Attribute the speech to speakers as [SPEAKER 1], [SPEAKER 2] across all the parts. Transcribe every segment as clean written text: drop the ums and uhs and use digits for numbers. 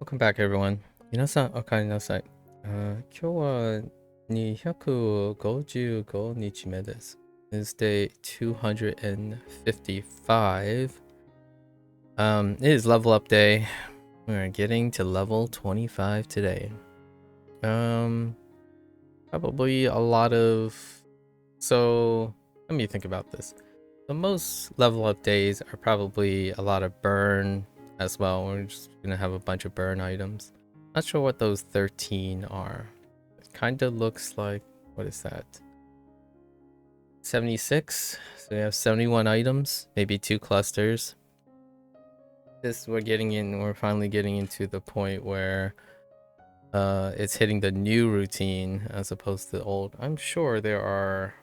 [SPEAKER 1] Welcome back, everyone. 皆さん、おかえりなさい。今日は255日目です。It's day 255. It is level up day. We're getting to level 25 today. Probably a lot of... So, let me think about this. The most level up days are probably a lot of burn as well. We're just gonna have a bunch of burn items. Not sure what those 13 are. It kind of looks like, what is that? 76. So we have 71 items, maybe 2 clusters. We're finally getting into the point where it's hitting the new routine as opposed to the old. I'm sure there are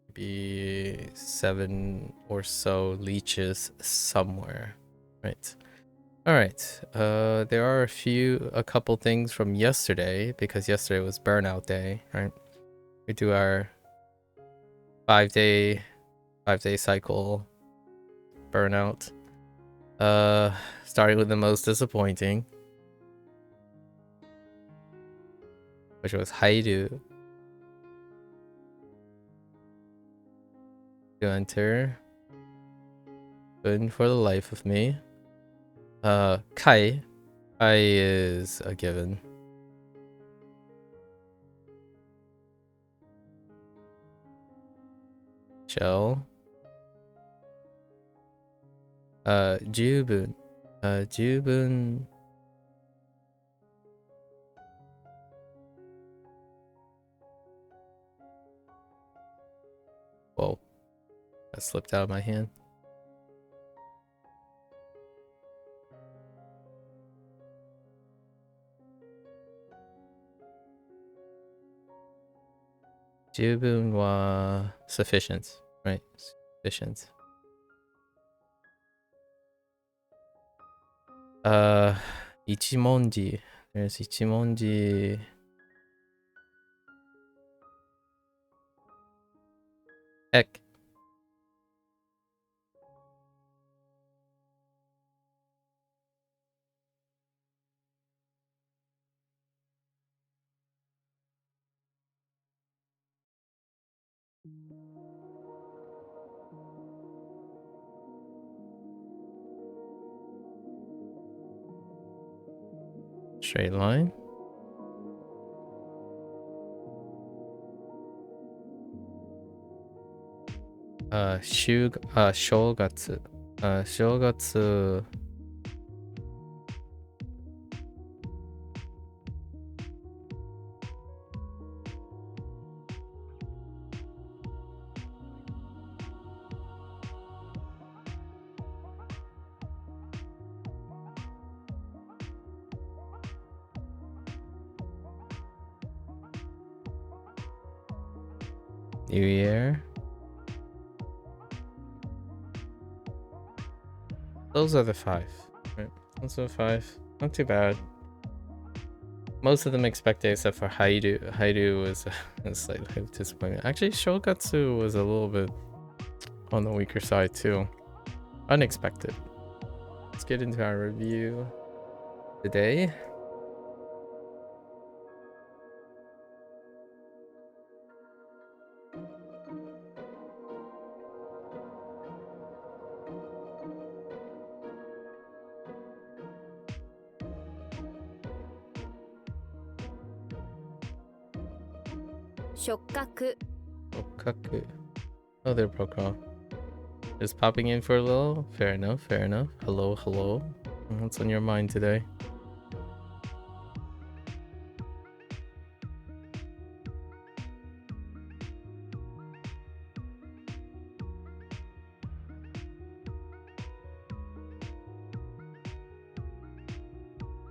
[SPEAKER 1] maybe 7 or so leeches somewhere, right? All right. There are a couple things from yesterday because yesterday was burnout day, right? We do our 5-day cycle burnout. Starting with the most disappointing, which was Haidu. To enter. Couldn't for the life of me. Kai is a given. Shell. Jubun. Jubun. Whoa. That slipped out of my hand. Jubun wa sufficient, right? Sufficient. Ichimonji. There's Ichimonji. Heck. Straight line. Shogatsu. Shogatsu. New Year. Those are the 5. Right. Those are 5. Not too bad. Most of them expected except for Haidu. Haidu was a slight disappointment. Actually, Shogatsu was a little bit on the weaker side too. Unexpected. Let's get into our review today.
[SPEAKER 2] Shokkaku.
[SPEAKER 1] Okaku. Oh, they're Proko. Just popping in for a little. Fair enough, fair enough. Hello, hello. What's on your mind today?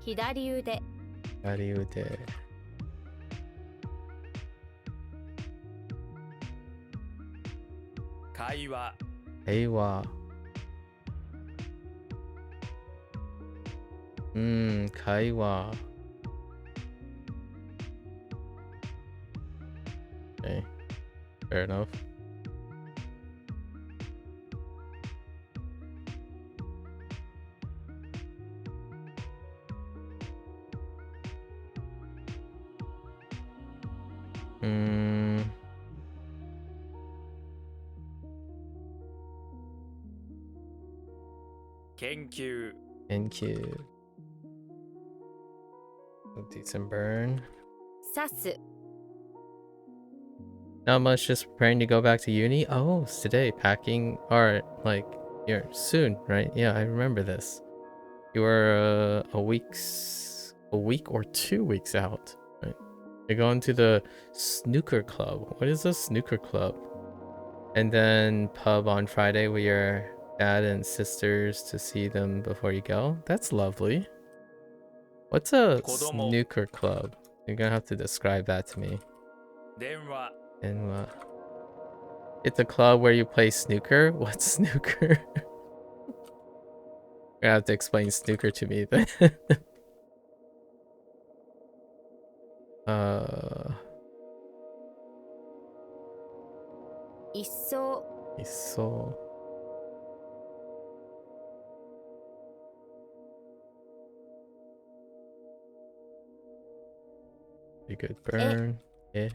[SPEAKER 2] Hidariude.
[SPEAKER 1] Hariude.
[SPEAKER 3] Kaiwa.
[SPEAKER 1] Heiwa. Kaiwa. Okay. Fair enough. Mm,
[SPEAKER 2] Kenkyu.
[SPEAKER 1] NQ. Decent burn.
[SPEAKER 3] Sasu.
[SPEAKER 1] Not much, just preparing to go back to uni. Oh, it's today. Packing, or like, you're soon, right? Yeah, I remember this. You were a week or 2 weeks out, right? You're going to the snooker club. What is a snooker club? And then pub on Friday with your dad and sisters to see them before you go. That's lovely. What's a snooker club? You're gonna have to describe that to me.
[SPEAKER 2] Denwa.
[SPEAKER 1] And it's a club where you play snooker. What's snooker? You have to explain snooker to me then.
[SPEAKER 3] Isso.
[SPEAKER 1] So pretty good burn. Yeah.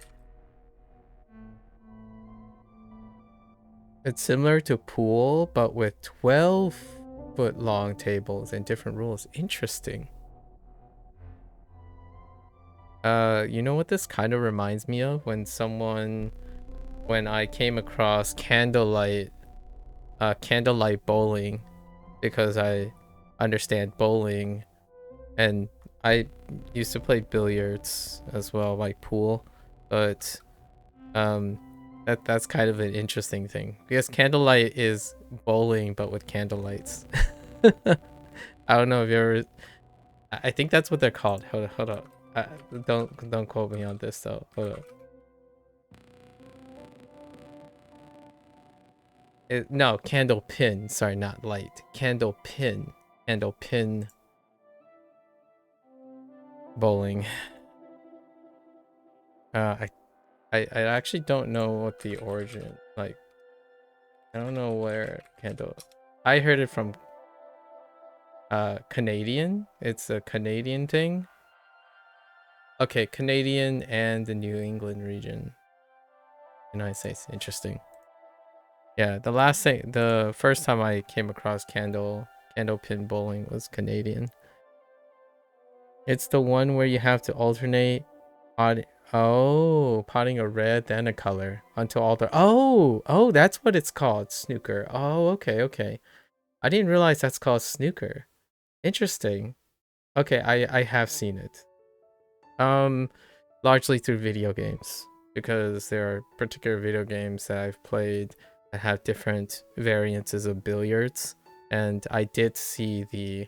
[SPEAKER 1] It's similar to pool, but with 12-foot long tables and different rules. Interesting. You know what this kind of reminds me of? When I came across candlelight bowling, because I understand bowling, and I used to play billiards as well, like pool, but that's kind of an interesting thing because candlelight is bowling but with candlelights. I don't know if you ever. I think that's what they're called. Hold up. Don't quote me on this though. Hold up. No, candle pin. Sorry, not light. Candle pin. Candle pin bowling. I actually don't know what the origin, like, I don't know where candle. I heard it from Canadian. It's a Canadian thing. Okay, Canadian and the New England region. United States. Interesting. Yeah, the first time I came across candle pin bowling was Canadian. It's the one where you have to alternate potting a red then a color until all the oh, that's what it's called, snooker. Oh, okay. I didn't realize that's called snooker. Interesting. Okay, I have seen it. Largely through video games, because there are particular video games that I've played that have different variances of billiards, and I did see the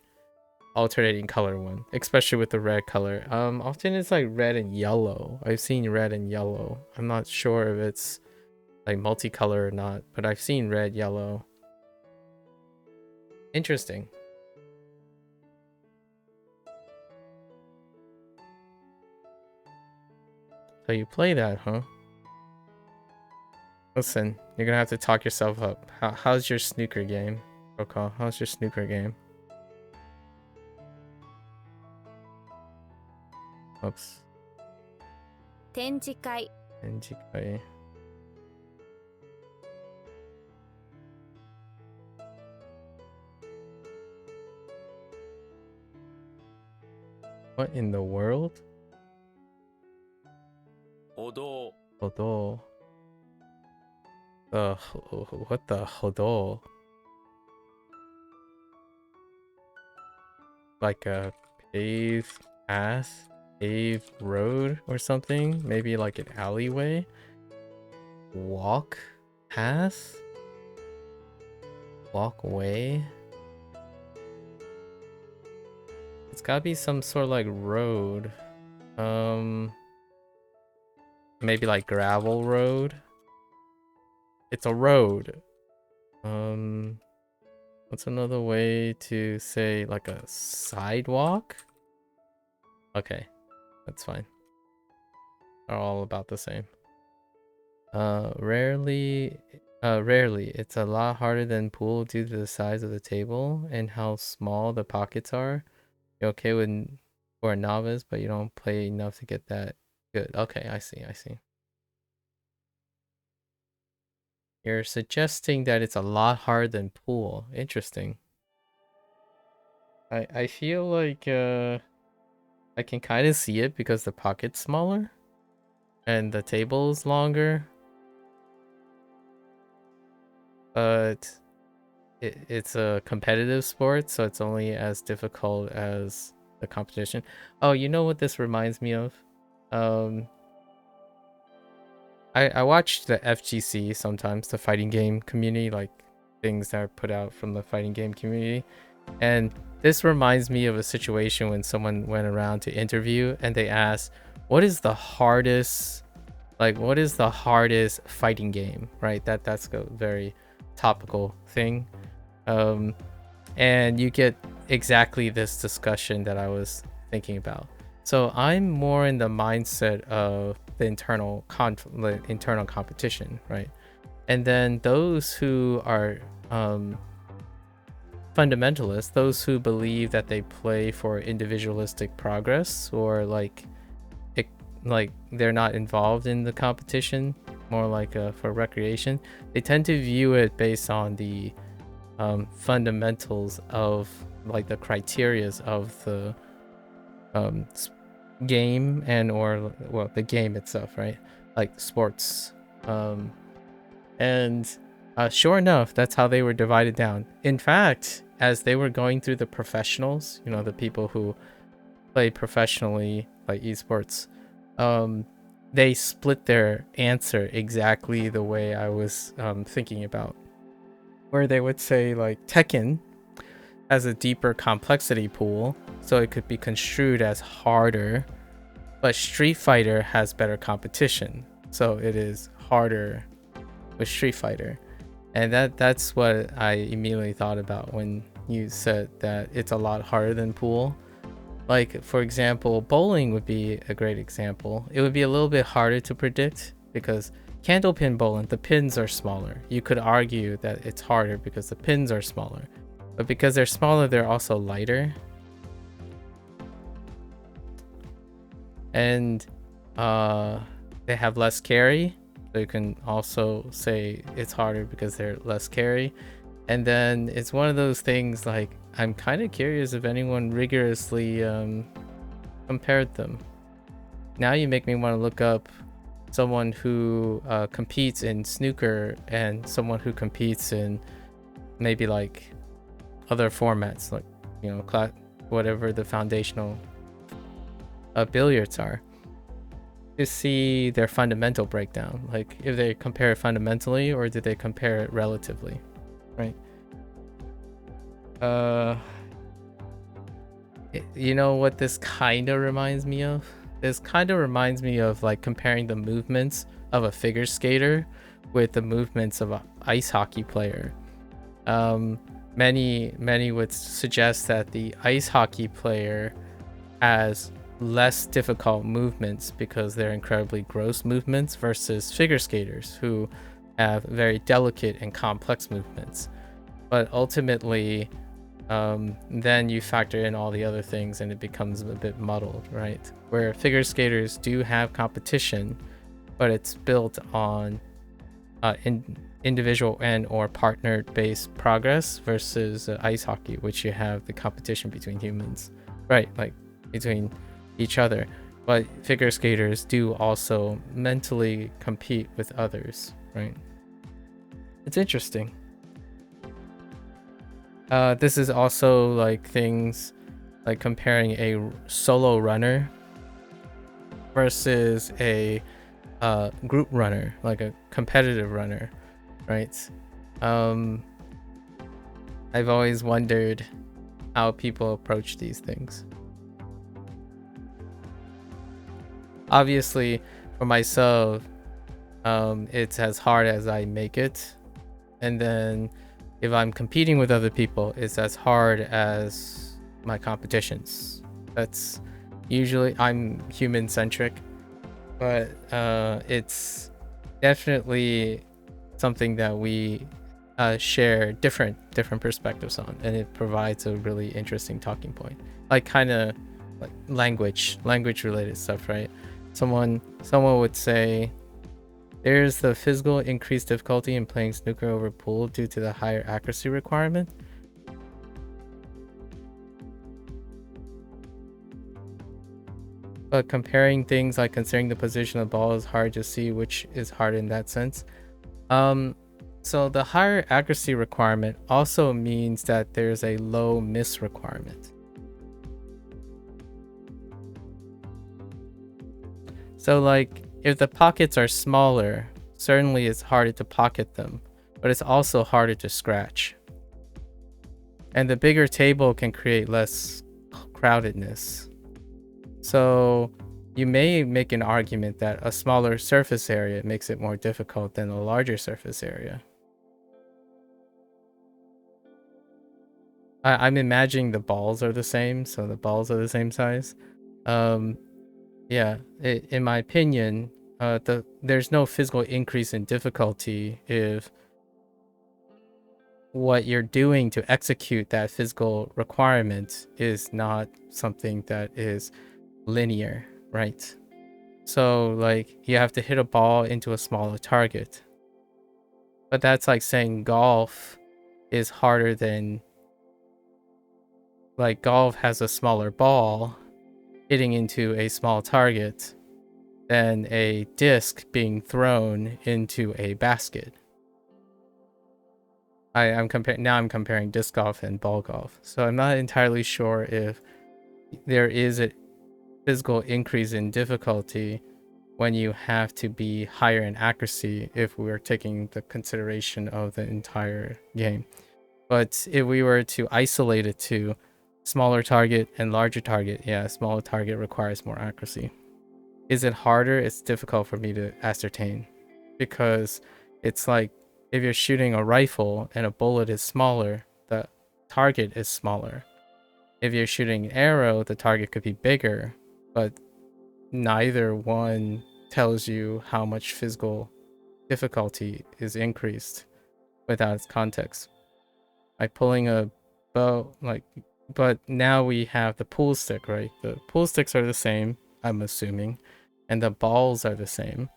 [SPEAKER 1] alternating color one, especially with the red color. Often it's like red and yellow. I've seen red and yellow. I'm not sure if it's like multicolor or not, but I've seen red, yellow. Interesting. So you play that, huh? Listen, you're gonna have to talk yourself up. How's your snooker game, Rokal? How's your snooker game? Oops.
[SPEAKER 3] 展示会
[SPEAKER 1] NGK. What in the world?
[SPEAKER 2] Hodo.
[SPEAKER 1] Hodo. What the hodo? Like a paved path, paved road or something? Maybe like an alleyway? Walk path? Walkway? It's gotta be some sort of like road. Maybe like gravel road. It's a road. What's another way to say like a sidewalk? Okay, that's fine. They're all about the same. Rarely, it's a lot harder than pool due to the size of the table and how small the pockets are. You're okay with for a novice, but you don't play enough to get that good. Okay, I see. You're suggesting that it's a lot harder than pool. Interesting. I feel like I can kind of see it because the pocket's smaller and the table is longer. But it's a competitive sport, so it's only as difficult as the competition. Oh, you know what this reminds me of? I watch the FGC sometimes, the fighting game community, like things that are put out from the fighting game community. And this reminds me of a situation when someone went around to interview and they asked, what is the hardest fighting game, right? That's a very topical thing. And you get exactly this discussion that I was thinking about. So I'm more in the mindset of the internal competition, right? And then those who are fundamentalists, those who believe that they play for individualistic progress, or like they're not involved in the competition, more like for recreation, they tend to view it based on the fundamentals of like the criterias of the game, and or well, the game itself, right? Like sports. And sure enough, that's how they were divided down. In fact, as they were going through the professionals, you know, the people who play professionally, like esports, they split their answer exactly the way I was thinking about, where they would say like Tekken has a deeper complexity pool, so it could be construed as harder, but Street Fighter has better competition, so it is harder with Street Fighter. And that's what I immediately thought about when you said that it's a lot harder than pool. Like, for example, bowling would be a great example. It would be a little bit harder to predict because candlepin bowling, the pins are smaller. You could argue that it's harder because the pins are smaller. But because they're smaller, they're also lighter. And they have less carry. So you can also say it's harder because they're less carry. And then it's one of those things, like, I'm kind of curious if anyone rigorously compared them. Now you make me want to look up someone who competes in snooker and someone who competes in maybe like other formats, like, you know, whatever the foundational billiards are, to see their fundamental breakdown, like if they compare it fundamentally or did they compare it relatively, right? You know what this kind of reminds me of? This kind of reminds me of like comparing the movements of a figure skater with the movements of an ice hockey player. Many would suggest that the ice hockey player has less difficult movements because they're incredibly gross movements, versus figure skaters who have very delicate and complex movements. But ultimately, then you factor in all the other things and it becomes a bit muddled, right? Where figure skaters do have competition, but it's built on individual and or partner based progress, versus ice hockey, which you have the competition between humans, right? Like between each other. But figure skaters do also mentally compete with others, right? It's interesting. This is also like things like comparing a solo runner versus a group runner, like a competitive runner, right? I've always wondered how people approach these things. Obviously, for myself, it's as hard as I make it. And then if I'm competing with other people, it's as hard as my competitions. That's usually, I'm human centric, but it's definitely something that we share different perspectives on, and it provides a really interesting talking point, like kind of like language related stuff, right? Someone would say, There's the physical increased difficulty in playing snooker over pool due to the higher accuracy requirement. But comparing things like considering the position of the ball is hard to see which is hard in that sense. So the higher accuracy requirement also means that there's a low miss requirement. So like if the pockets are smaller, certainly it's harder to pocket them, but it's also harder to scratch. And the bigger table can create less crowdedness. So you may make an argument that a smaller surface area makes it more difficult than a larger surface area. I'm imagining the balls are the same, so the balls are the same size. Yeah, in my opinion, there's no physical increase in difficulty if what you're doing to execute that physical requirement is not something that is linear, right? So like you have to hit a ball into a smaller target. But that's like saying golf is harder than, like, golf has a smaller ball hitting into a small target than a disc being thrown into a basket. I'm comparing disc golf and ball golf. So I'm not entirely sure if there is a physical increase in difficulty when you have to be higher in accuracy if we were taking the consideration of the entire game. But if we were to isolate it to smaller target and larger target, yeah, smaller target requires more accuracy. Is it harder? It's difficult for me to ascertain because it's like if you're shooting a rifle and a bullet is smaller, the target is smaller. If you're shooting an arrow, the target could be bigger, but neither one tells you how much physical difficulty is increased without its context. Like pulling a bow, like, but now we have the pool stick, right? The pool sticks are the same, I'm assuming, and the balls are the same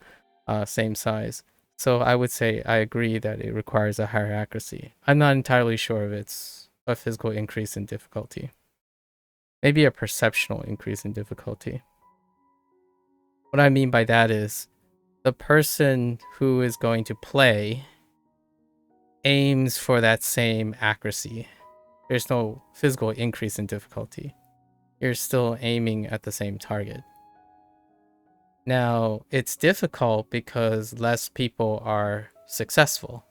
[SPEAKER 1] size. So I would say I agree that it requires a higher accuracy. I'm not entirely sure if it's a physical increase in difficulty. Maybe a perceptual increase in difficulty. What I mean by that is the person who is going to play aims for that same accuracy. There's no physical increase in difficulty. You're still aiming at the same target. Now, it's difficult because less people are successful.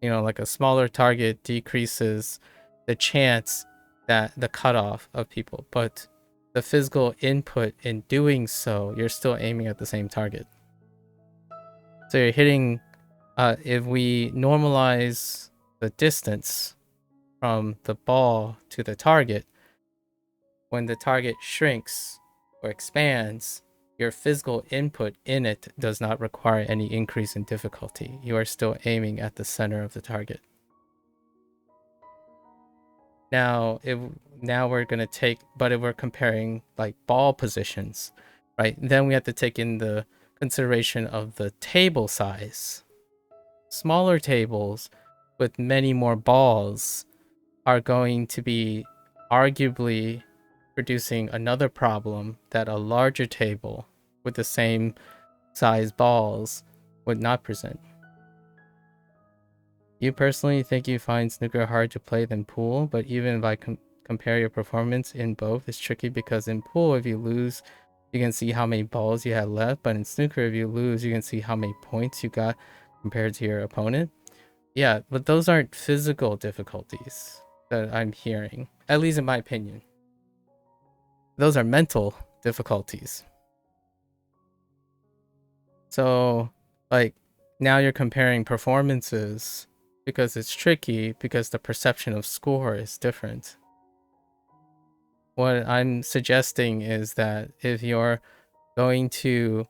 [SPEAKER 1] You know, like a smaller target decreases the chance that the cutoff of people, but the physical input in doing so, you're still aiming at the same target. So you're hitting, if we normalize the distance from the ball to the target, when the target shrinks or expands, your physical input in it does not require any increase in difficulty. You are still aiming at the center of the target. Now, if we're comparing like ball positions, right? Then we have to take in the consideration of the table size. Smaller tables with many more balls are going to be arguably producing another problem that a larger table with the same size balls would not present. You personally think you find snooker hard to play than pool, but even if I compare your performance in both, it's tricky because in pool, if you lose, you can see how many balls you had left, but in snooker, if you lose, you can see how many points you got compared to your opponent. Yeah, but those aren't physical difficulties that I'm hearing, at least in my opinion. Those are mental difficulties. So, like, now you're comparing performances because it's tricky because the perception of score is different. What I'm suggesting is that if you're going to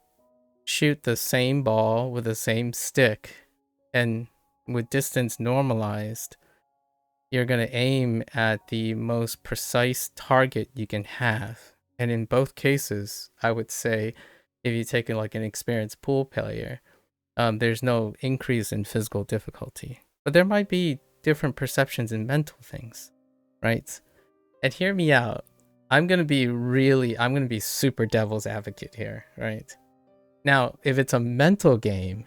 [SPEAKER 1] shoot the same ball with the same stick and with distance normalized, you're going to aim at the most precise target you can have. And in both cases, I would say if you take like an experienced pool player, there's no increase in physical difficulty, but there might be different perceptions in mental things, right? And hear me out. I'm gonna be super devil's advocate here, right? Now, if it's a mental game,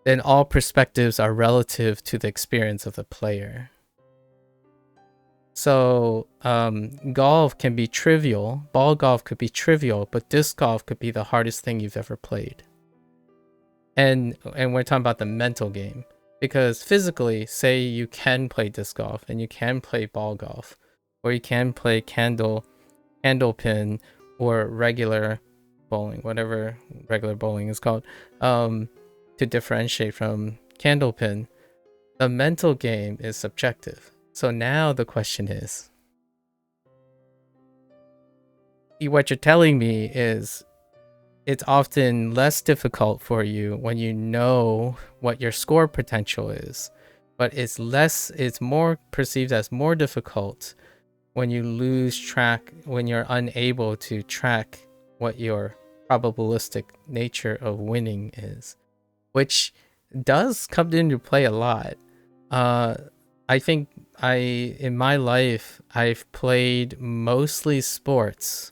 [SPEAKER 1] then all perspectives are relative to the experience of the player. So golf can be trivial, ball golf could be trivial, but disc golf could be the hardest thing you've ever played. And we're talking about the mental game, because physically, say you can play disc golf and you can play ball golf, or you can play candle pin or regular bowling, whatever regular bowling is called, to differentiate from candle pin. The mental game is subjective. So now the question is, what you're telling me is it's often less difficult for you when you know what your score potential is, but it's more perceived as more difficult when you lose track, when you're unable to track what your probabilistic nature of winning is, which does come into play a lot. I think in my life, I've played mostly sports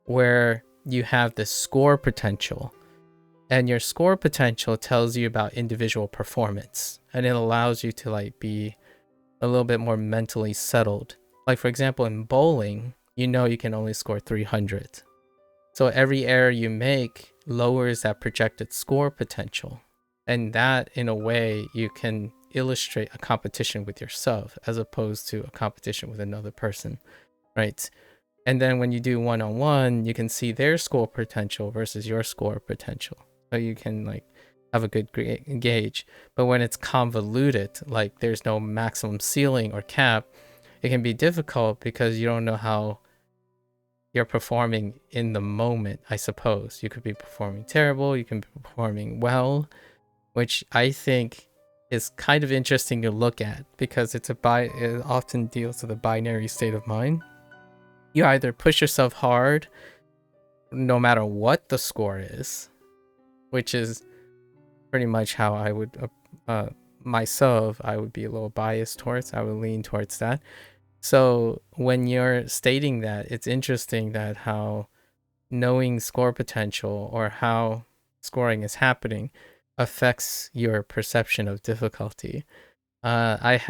[SPEAKER 1] where you have the score potential, and your score potential tells you about individual performance, and it allows you to like be a little bit more mentally settled. Like for example, in bowling, you know you can only score 300. So every error you make lowers that projected score potential. And that, in a way, you can illustrate a competition with yourself as opposed to a competition with another person, right? And then when you do one-on-one, you can see their score potential versus your score potential. So you can like have a good gauge. But when it's convoluted, like there's no maximum ceiling or cap, it can be difficult because you don't know how you're performing in the moment, I suppose. You could be performing terrible, you can be performing well, which I think is kind of interesting to look at because it often deals with a binary state of mind. You either push yourself hard no matter what the score is, which is pretty much how I would myself, I would be a little biased towards, I would lean towards that. So when you're stating that, it's interesting that how knowing score potential or how scoring is happening affects your perception of difficulty. I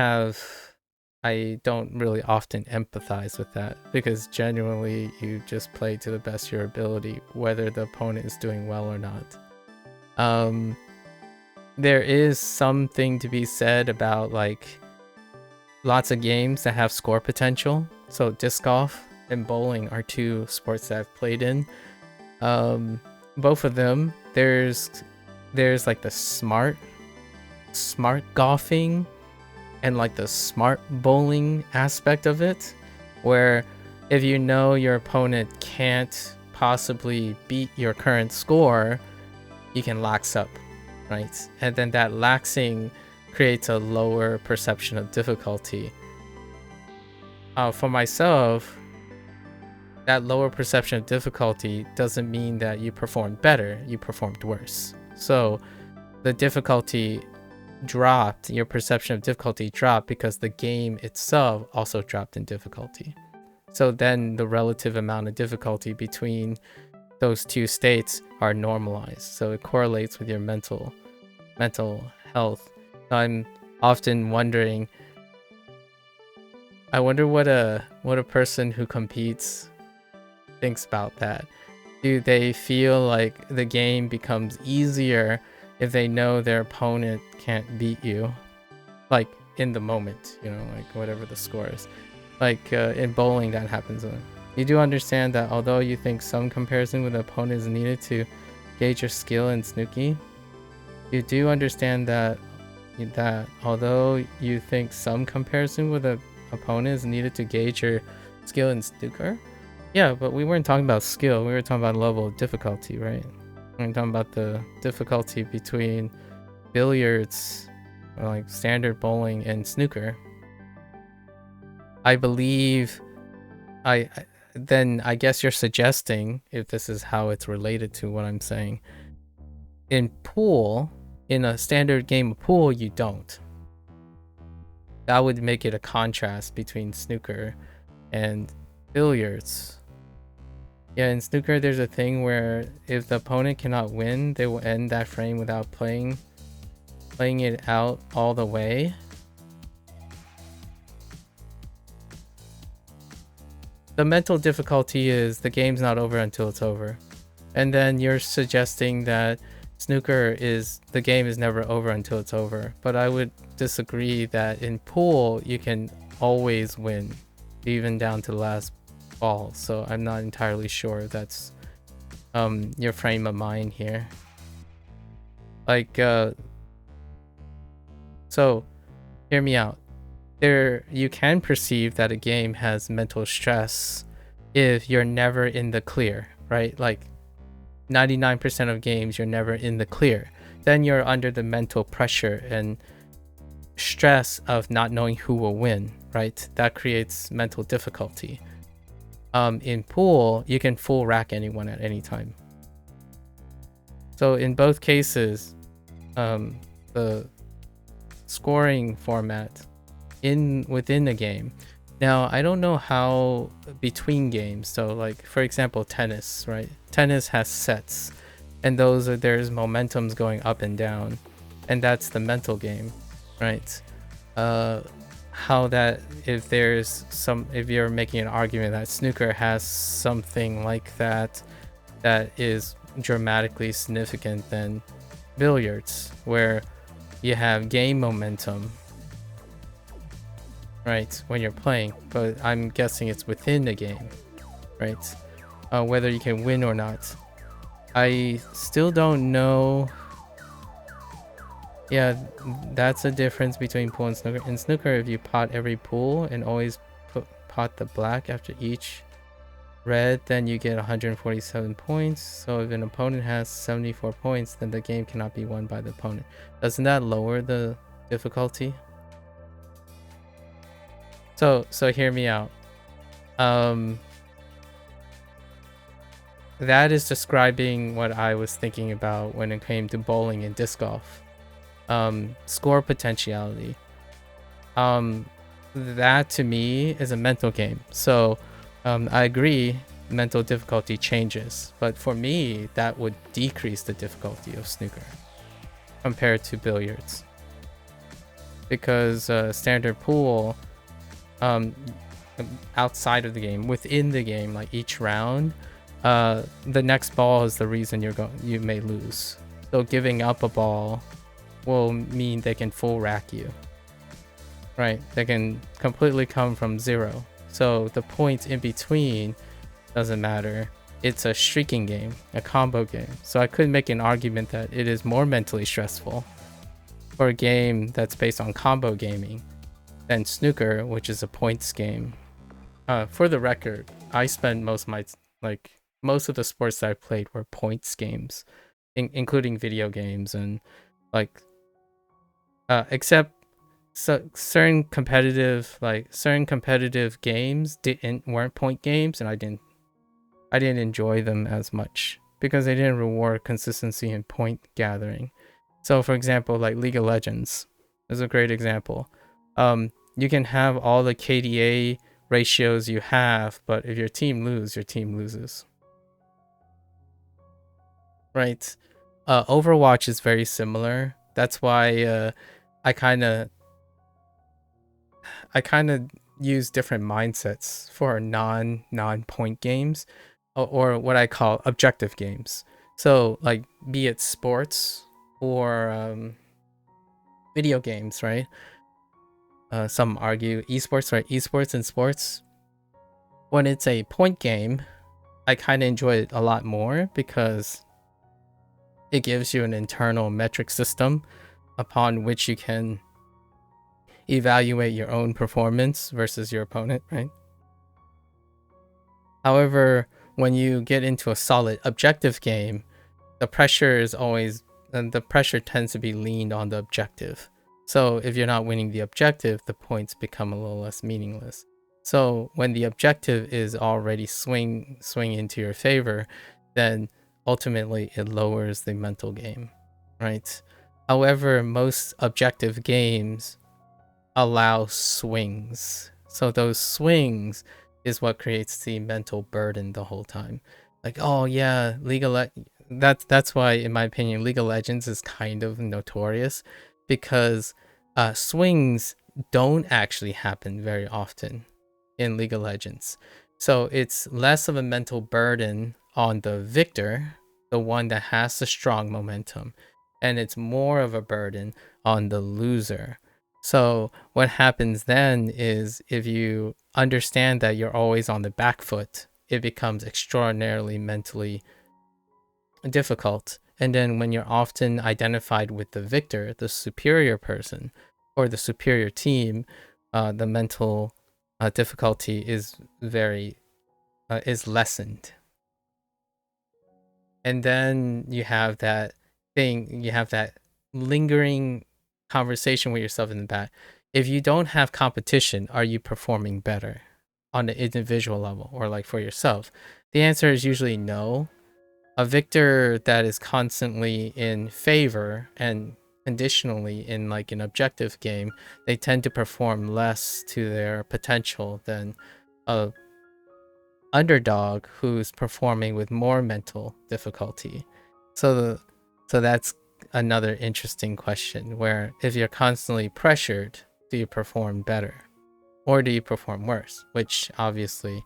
[SPEAKER 1] don't really often empathize with that because genuinely you just play to the best of your ability, whether the opponent is doing well or not. There is something to be said about like lots of games that have score potential. So disc golf and bowling are two sports that I've played in. Both of them, there's like the smart golfing and like the smart bowling aspect of it, where if you know your opponent can't possibly beat your current score, you can lax up, right? And then that laxing creates a lower perception of difficulty. For myself, that lower perception of difficulty doesn't mean that you performed better, you performed worse. So the difficulty dropped, your perception of difficulty dropped because the game itself also dropped in difficulty. So then the relative amount of difficulty between those two states are normalized. So it correlates with your mental health. I'm often wondering, I wonder what a person who competes thinks about that. Do they feel like the game becomes easier if they know their opponent can't beat you, like in the moment, you know, like whatever the score is? Like in bowling, that happens. You do understand that although you think some comparison with the opponent is needed to gauge your skill in snooki, you do understand that although you think some comparison with an opponent is needed to gauge your skill in snooker. Yeah, but we weren't talking about skill. We were talking about level of difficulty, right? We were talking about the difficulty between billiards, or like standard bowling, and snooker. I believe then I guess you're suggesting, if this is how it's related to what I'm saying, in pool, in a standard game of pool, you don't. That would make it a contrast between snooker and billiards. Yeah, in snooker, there's a thing where if the opponent cannot win, they will end that frame without playing it out all the way. The mental difficulty is the game's not over until it's over. And then you're suggesting that snooker is the game is never over until it's over. But I would disagree that in pool, you can always win, even down to the last ball. So I'm not entirely sure that's your frame of mind here. Like, so hear me out. You can perceive that a game has mental stress if you're never in the clear, right? Like 99% of games, you're never in the clear. Then you're under the mental pressure and stress of not knowing who will win, right? That creates mental difficulty. In pool, you can full rack anyone at any time. So in both cases, the scoring format within the game. Now, I don't know how between games. So like, for example, tennis, right? Tennis has sets, and there's momentums going up and down, and that's the mental game, right? How that if you're making an argument that snooker has something like that is dramatically significant than billiards, where you have game momentum, right, when you're playing, but I'm guessing it's within the game, right? Whether you can win or not. I still don't know. Yeah, that's a difference between pool and snooker. In snooker, if you pot every pool and always pot the black after each red, then you get 147 points. So if an opponent has 74 points, then the game cannot be won by the opponent. Doesn't that lower the difficulty? So hear me out. That is describing what I was thinking about when it came to bowling and disc golf. Score potentiality. That to me is a mental game. So I agree, mental difficulty changes, but for me that would decrease the difficulty of snooker compared to billiards, because standard pool, outside of the game, within the game, like each round, the next ball is the reason you may lose. So giving up a ball will mean they can full rack you, right? They can completely come from zero. So the point in between doesn't matter. It's a streaking game, a combo game. So I could make an argument that it is more mentally stressful for a game that's based on combo gaming than snooker, which is a points game. For the record, I spent most of the sports that I played were points games, including video games, and like except certain competitive games weren't point games, and I didn't enjoy them as much because they didn't reward consistency in point gathering. So for example, like League of Legends is a great example. You can have all the KDA ratios you have, but if your team loses. Right? Overwatch is very similar. That's why I kind of use different mindsets for non-point games, or what I call objective games. So like, be it sports or video games, right? Some argue esports, right? Esports and sports. When it's a point game, I kind of enjoy it a lot more because it gives you an internal metric system upon which you can evaluate your own performance versus your opponent, right? However, when you get into a solid objective game, the pressure tends to be leaned on the objective. So if you're not winning the objective, the points become a little less meaningless. So when the objective is already swing into your favor, then ultimately it lowers the mental game, right? However, most objective games allow swings. So those swings is what creates the mental burden the whole time. Like, oh yeah, that's why, in my opinion, League of Legends is kind of notorious, because swings don't actually happen very often in League of Legends. So it's less of a mental burden on the victor, the one that has the strong momentum, and it's more of a burden on the loser. So what happens then is, if you understand that you're always on the back foot, it becomes extraordinarily mentally difficult. And then when you're often identified with the victor, the superior person, or the superior team, the mental difficulty is is lessened. And then you have that lingering conversation with yourself in the back. If you don't have competition, are you performing better on the individual level, or like for yourself? The answer is usually no. A victor that is constantly in favor and conditionally in like an objective game, they tend to perform less to their potential than a underdog who's performing with more mental difficulty. So that's another interesting question, where if you're constantly pressured, do you perform better or do you perform worse? Which obviously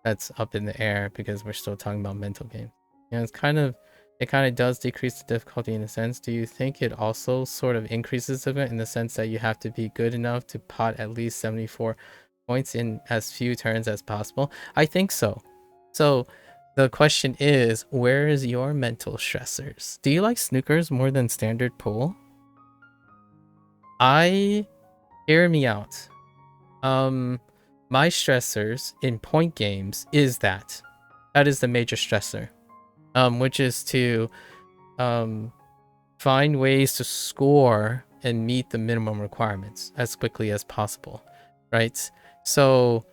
[SPEAKER 1] that's up in the air, because we're still talking about mental games. It kind of does decrease the difficulty in a sense. Do you think it also sort of increases it in the sense that you have to be good enough to pot at least 74 points in as few turns as possible? I think so. So the question is, where is your mental stressors? Do you like snookers more than standard pool? Hear me out. My stressors in point games is that is the major stressor, which is to find ways to score and meet the minimum requirements as quickly as possible, right? So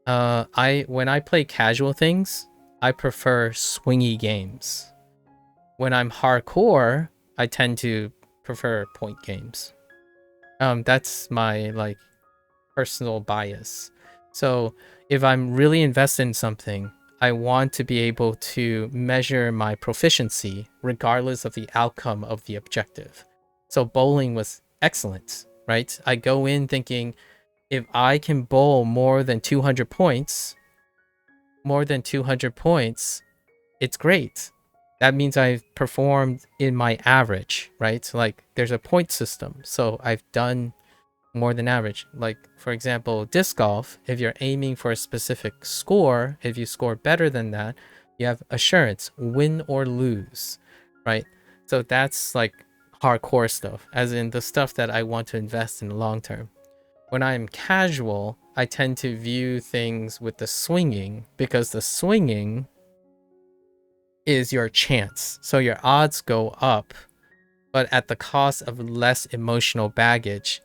[SPEAKER 1] when I play casual things, I prefer swingy games. When I'm hardcore, I tend to prefer point games. That's my like personal bias. So if I'm really invested in something, I want to be able to measure my proficiency regardless of the outcome of the objective. So bowling was excellent, right? I go in thinking, if I can bowl more than 200 points, it's great. That means I've performed in my average, right? Like there's a point system. So I've done more than average. Like for example, disc golf, if you're aiming for a specific score, if you score better than that, you have assurance, win or lose, right? So that's like hardcore stuff, as in the stuff that I want to invest in the long term. When I'm casual, I tend to view things with the swinging, because the swinging is your chance. So your odds go up, but at the cost of less emotional baggage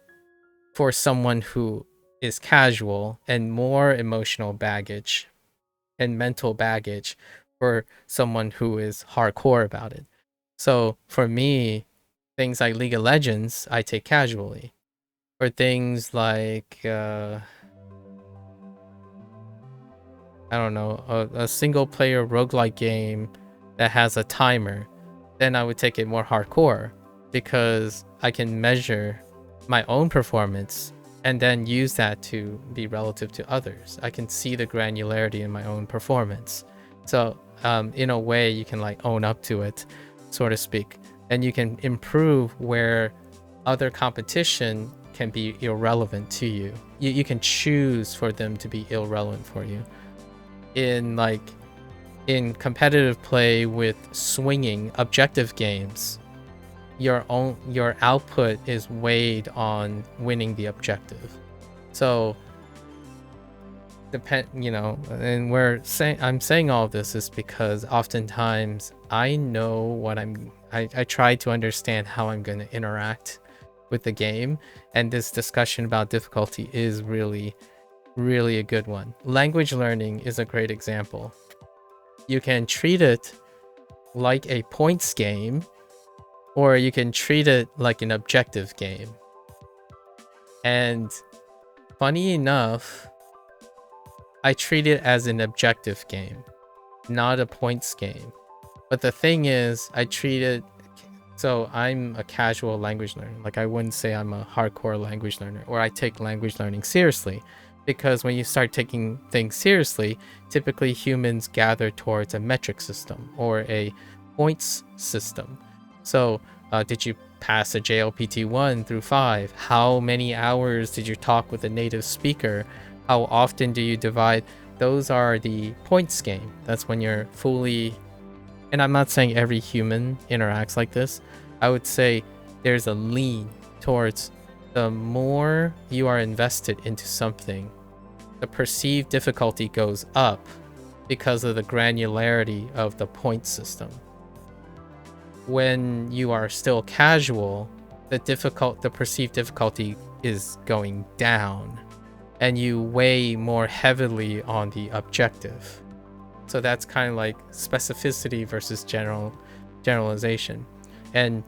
[SPEAKER 1] for someone who is casual, and more emotional baggage and mental baggage for someone who is hardcore about it. So for me, things like League of Legends, I take casually. For things like I don't know, a single player roguelike game that has a timer, then I would take it more hardcore, because I can measure my own performance and then use that to be relative to others. I can see the granularity in my own performance. So in a way, you can like own up to it, so to speak, and you can improve where other competition can be irrelevant to you. You can choose for them to be irrelevant for you. In competitive play with swinging objective games, your output is weighed on winning the objective. So and I'm saying all of this is because oftentimes I know what I try to understand how I'm going to interact with the game, and this discussion about difficulty is really really a good one. Language learning is a great example. You can treat it like a points game, or you can treat it like an objective game. And funny enough, I treat it as an objective game, not a points game. But the thing is, I treat it, so I'm a casual language learner. Like, I wouldn't say I'm a hardcore language learner, or I take language learning seriously. Because when you start taking things seriously, typically humans gather towards a metric system or a points system. So did you pass a JLPT 1 through 5? How many hours did you talk with a native speaker? How often do you divide? Those are the points game. That's when you're fully, and I'm not saying every human interacts like this. I would say there's a lean towards the more you are invested into something, the perceived difficulty goes up because of the granularity of the point system. When you are still casual, the perceived difficulty is going down, and you weigh more heavily on the objective. So that's kind of like specificity versus generalization. And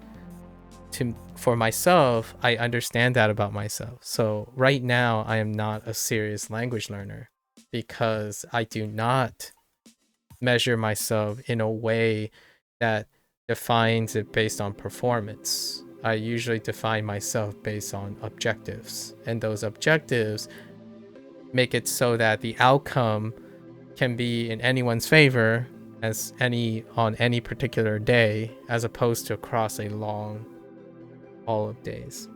[SPEAKER 1] for myself, I understand that about myself. So right now, I am not a serious language learner because I do not measure myself in a way that defines it based on performance. I usually define myself based on objectives, and those objectives make it so that the outcome can be in anyone's favor on any particular day, as opposed to across a long haul of days.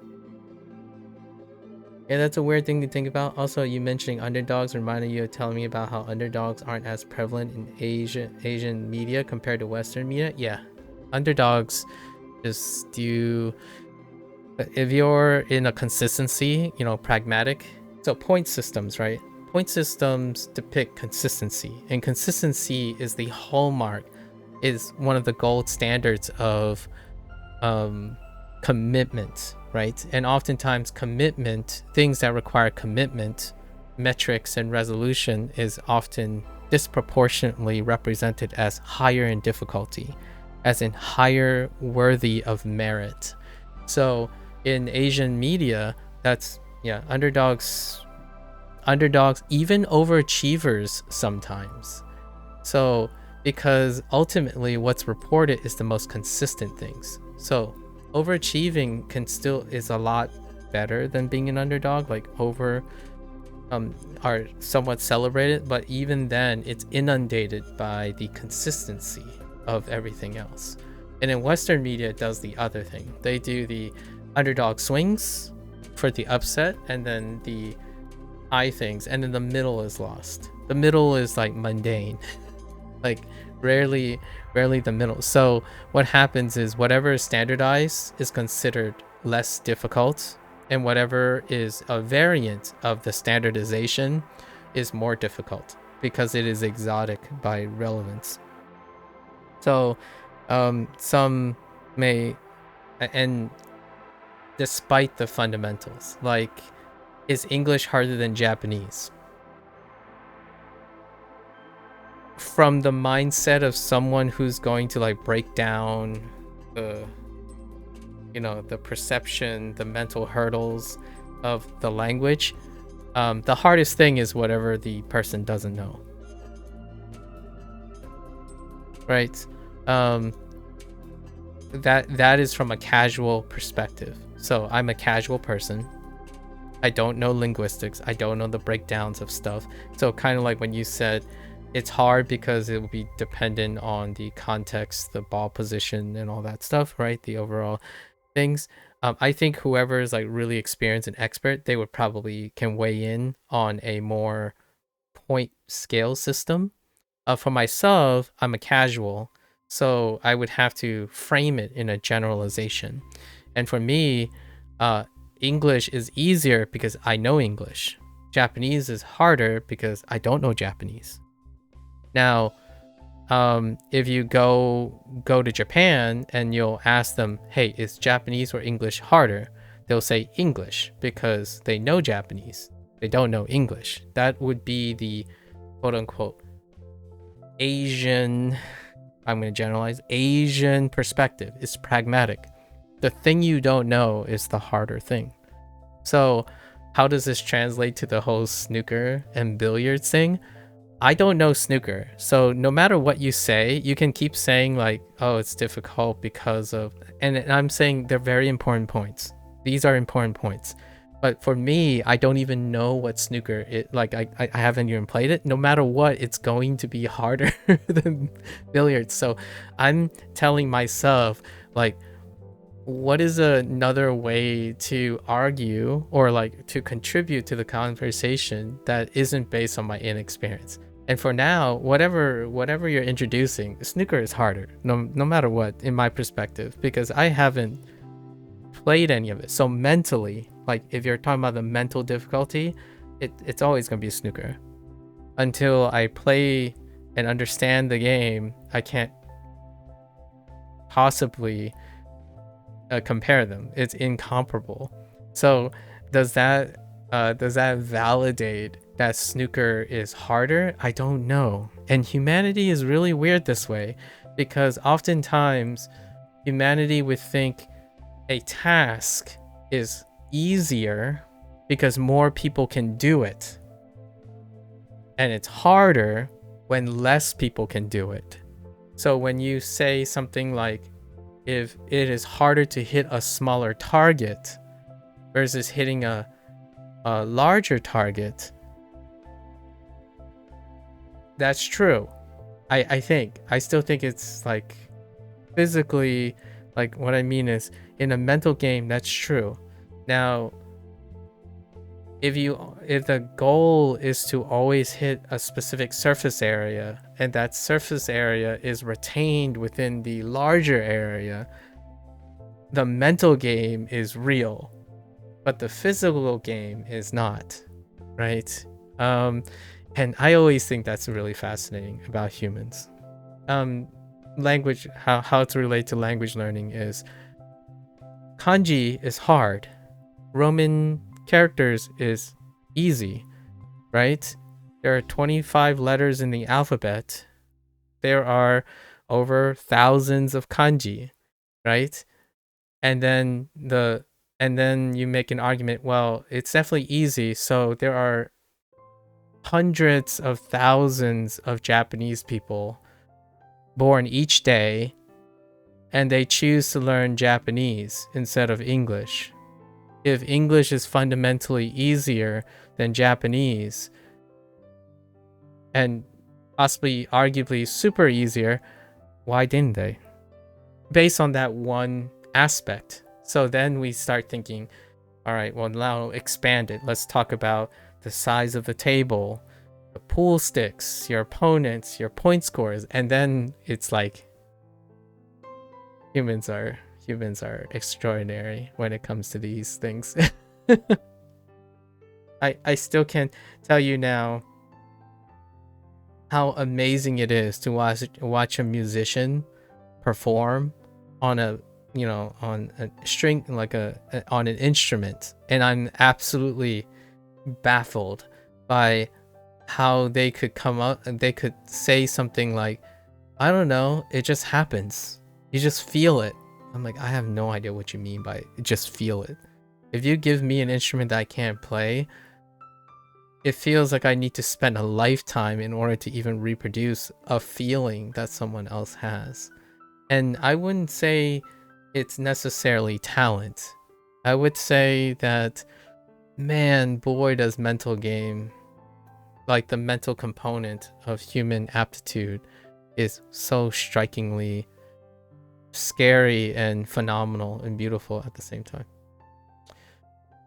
[SPEAKER 1] Yeah, that's a weird thing to think about. Also, you mentioning underdogs reminded you of telling me about how underdogs aren't as prevalent in Asian media compared to Western media. Yeah, underdogs just do. If you're in a consistency, pragmatic. So point systems, right? Point systems depict consistency, and consistency is the hallmark, is one of the gold standards of commitment, right? And oftentimes commitment, things that require commitment, metrics and resolution, is often disproportionately represented as higher in difficulty, as in higher worthy of merit. So in Asian media, that's, yeah, underdogs, even overachievers sometimes. So because ultimately what's reported is the most consistent things. So overachieving is a lot better than being an underdog. Like are somewhat celebrated, but even then it's inundated by the consistency of everything else. And in Western media, it does the other thing. They do the underdog swings for the upset, and then the high things, and then the middle is lost. The middle is like mundane. Like rarely the middle. So what happens is whatever is standardized is considered less difficult, and whatever is a variant of the standardization is more difficult because it is exotic by relevance. So some may, and despite the fundamentals, like, is English harder than Japanese? From the mindset of someone who's going to like break down the perception, the mental hurdles of the language, the hardest thing is whatever the person doesn't know, right? That is from a casual perspective. So I'm a casual person. I don't know linguistics. I don't know the breakdowns of stuff. So kind of like when you said it's hard because it will be dependent on the context, the ball position, and all that stuff, right? The overall things. I think whoever is like really experienced and expert, they would probably can weigh in on a more point scale system. For myself, I'm a casual, so I would have to frame it in a generalization. And for me, English is easier because I know English. Japanese is harder because I don't know Japanese. Now, if you go to Japan and you'll ask them, hey, is Japanese or English harder? They'll say English because they know Japanese. They don't know English. That would be the quote unquote Asian, I'm going to generalize, Asian perspective. It's pragmatic. The thing you don't know is the harder thing. So how does this translate to the whole snooker and billiards thing? I don't know snooker. So no matter what you say, you can keep saying like, oh, it's difficult because of, and I'm saying they're very important points. These are important points. But for me, I don't even know what snooker is. Like I haven't even played it. No matter what, it's going to be harder than billiards. So I'm telling myself like, what is another way to argue or like to contribute to the conversation that isn't based on my inexperience? And for now, whatever you're introducing, snooker is harder, no matter what, in my perspective, because I haven't played any of it. So mentally, like if you're talking about the mental difficulty, it's always gonna be snooker. Until I play and understand the game, I can't possibly compare them. It's incomparable. So does that validate that snooker is harder? I don't know. And humanity is really weird this way, because oftentimes humanity would think a task is easier because more people can do it, and it's harder when less people can do it. So when you say something like, if it is harder to hit a smaller target versus hitting a larger target, that's true. I still think it's like physically, like what I mean is in a mental game, that's true. Now, if the goal is to always hit a specific surface area and that surface area is retained within the larger area, the mental game is real, but the physical game is not, right? And I always think that's really fascinating about humans. Language, how to relate to language learning is kanji is hard. Roman characters is easy, right? There are 25 letters in the alphabet. There are over thousands of kanji, right? And then you make an argument, well, it's definitely easy, so there are hundreds of thousands of Japanese people born each day, and they choose to learn Japanese instead of English. If English is fundamentally easier than Japanese, and possibly arguably super easier, why didn't they? Based on that one aspect. So then we start thinking, all right, well, now expand it. Let's talk about the size of the table, the pool sticks, your opponents, your point scores, and then it's like humans are extraordinary when it comes to these things. I still can't tell you now how amazing it is to watch a musician perform on a on a string, like on an instrument, and I'm absolutely baffled by how they could come up and they could say something like, I don't know, it just happens, you just feel it. I'm like, I have no idea what you mean by just feel it. If you give me an instrument that I can't play, it feels like I need to spend a lifetime in order to even reproduce a feeling that someone else has. And I wouldn't say it's necessarily talent. I would say that, man, boy, does mental game, like the mental component of human aptitude, is so strikingly scary and phenomenal and beautiful at the same time.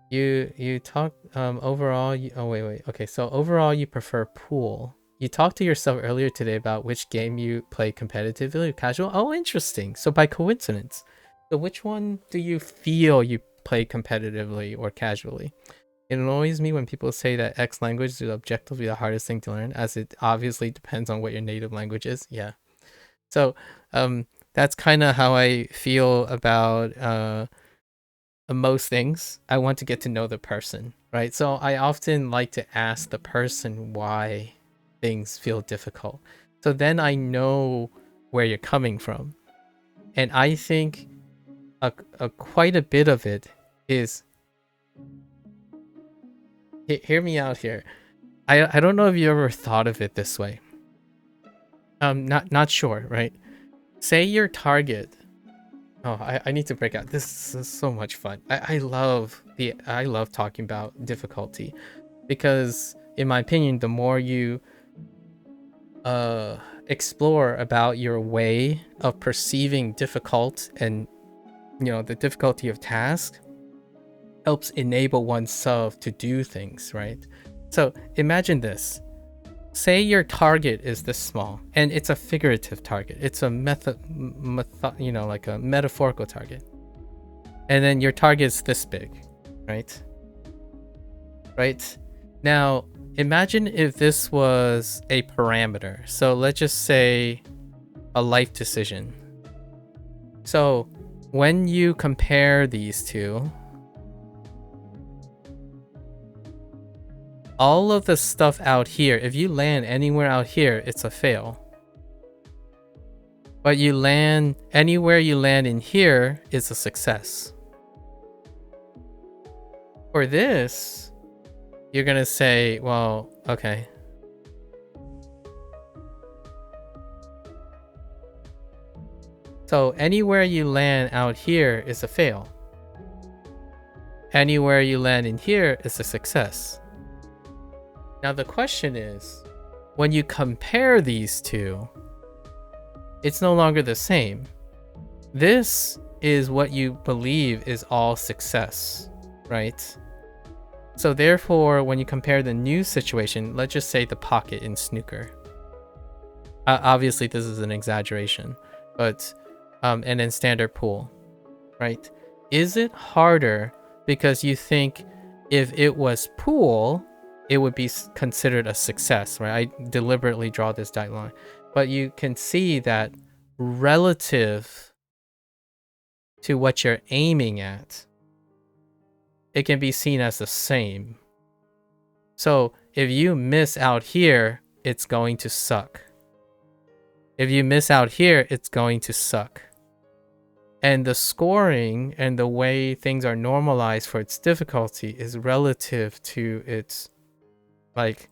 [SPEAKER 1] You talk overall. Okay, so overall you prefer pool. You talked to yourself earlier today about which game you play competitively or casual. Oh, interesting. So by coincidence, so which one do you feel you play competitively or casually? It annoys me when people say that X language is objectively the hardest thing to learn, as it obviously depends on what your native language is. Yeah. So that's kind of how I feel about most things, I want to get to know the person, right? So I often like to ask the person why things feel difficult. So then I know where you're coming from. And I think a quite a bit of it is, hear me out here. I don't know if you ever thought of it this way. Not sure, right? Say your target. Oh, I need to break out. This is so much fun. I love talking about difficulty, because in my opinion, the more you explore about your way of perceiving difficult and the difficulty of task, helps enable oneself to do things, right? So imagine this. Say your target is this small, and it's a figurative target. It's a like a metaphorical target. And then your target is this big, right? Right? Now, imagine if this was a parameter. So let's just say a life decision. So when you compare these two, all of the stuff out here, if you land anywhere out here, it's a fail. But you land anywhere you land in here is a success. For this, you're gonna say, well, okay. So anywhere you land out here is a fail. Anywhere you land in here is a success. Now the question is, when you compare these two, it's no longer the same. This is what you believe is all success, right? So therefore, when you compare the new situation, let's just say the pocket in snooker. Obviously, this is an exaggeration, but and then standard pool, right? Is it harder because you think if it was pool, it would be considered a success, right? I deliberately draw this dotted line, but you can see that relative to what you're aiming at, it can be seen as the same. So if you miss out here, it's going to suck. If you miss out here, it's going to suck. And the scoring and the way things are normalized for its difficulty is relative to its like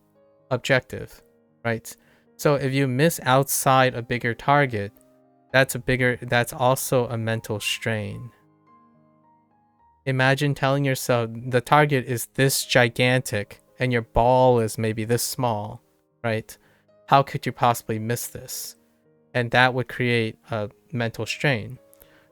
[SPEAKER 1] objective, right? So if you miss outside a bigger target, that's also a mental strain. Imagine telling yourself the target is this gigantic and your ball is maybe this small, right? How could you possibly miss this? And that would create a mental strain.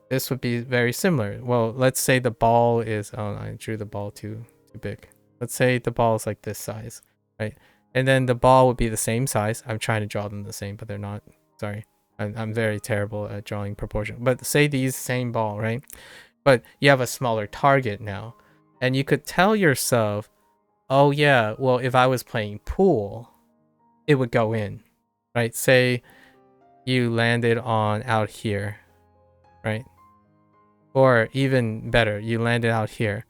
[SPEAKER 1] This would be very similar. Well, let's say the ball is, oh, I drew the ball too big. Let's say the ball is like this size, right? And then the ball would be the same size. I'm trying to draw them the same, but they're not. Sorry. I'm very terrible at drawing proportion. But say these same ball, right? But you have a smaller target now. And you could tell yourself, oh yeah, well, if I was playing pool, it would go in, right? Say you landed on out here, right? Or even better, you landed out here.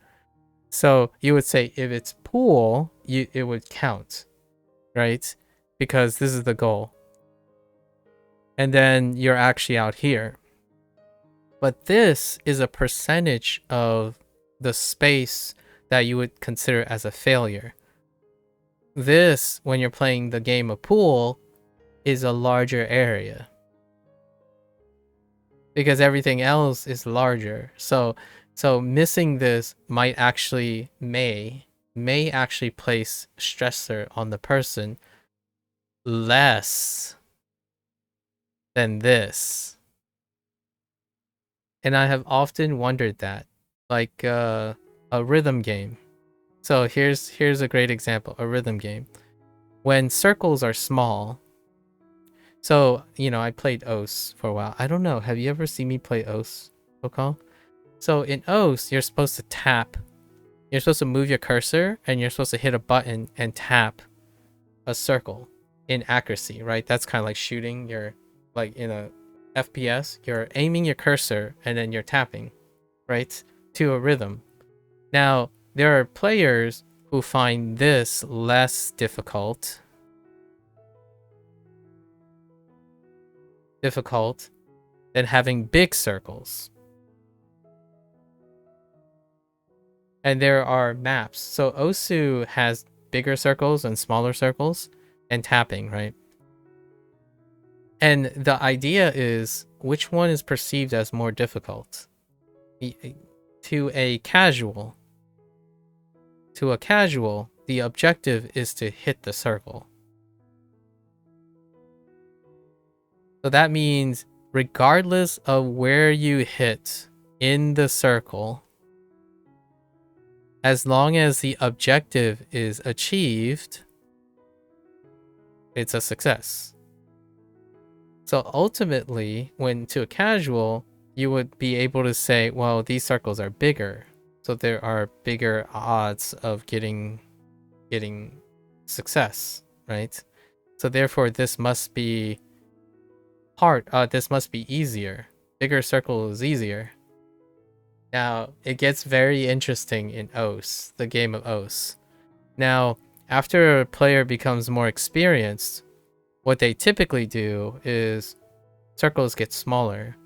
[SPEAKER 1] So you would say if it's pool, it would count, right? Because this is the goal. And then you're actually out here. But this is a percentage of the space that you would consider as a failure. This, when you're playing the game of pool, is a larger area. Because everything else is larger. So missing this may actually place stressor on the person less than this. And I have often wondered that, like a rhythm game. So here's a great example, a rhythm game. When circles are small, so, I played OS for a while. I don't know, have you ever seen me play OS, Okal? So in OS, you're supposed to tap. You're supposed to move your cursor, and you're supposed to hit a button and tap a circle in accuracy, right? That's kind of like shooting. You're like in a FPS, you're aiming your cursor, and then you're tapping, right? to a rhythm. Now, there are players who find this less difficult than having big circles. And there are maps. So Osu has bigger circles and smaller circles and tapping, right? And the idea is which one is perceived as more difficult? To a casual, the objective is to hit the circle. So that means regardless of where you hit in the circle, as long as the objective is achieved, it's a success. So ultimately, when to a casual, you would be able to say, well, these circles are bigger, so there are bigger odds of getting success, right? So therefore, this must be easier. Bigger circle is easier. Now, it gets very interesting in OS, the game of OS. Now, after a player becomes more experienced, what they typically do is circles get smaller.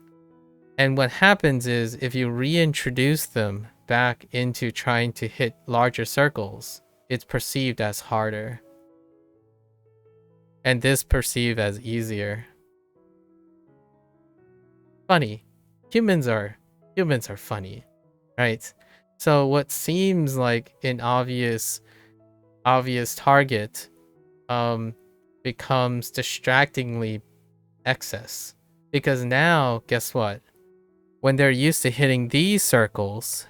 [SPEAKER 1] And what happens is if you reintroduce them back into trying to hit larger circles, it's perceived as harder. And this perceived as easier. Funny. Humans are funny, right? So what seems like an obvious target becomes distractingly excess, because now guess what? When they're used to hitting these circles,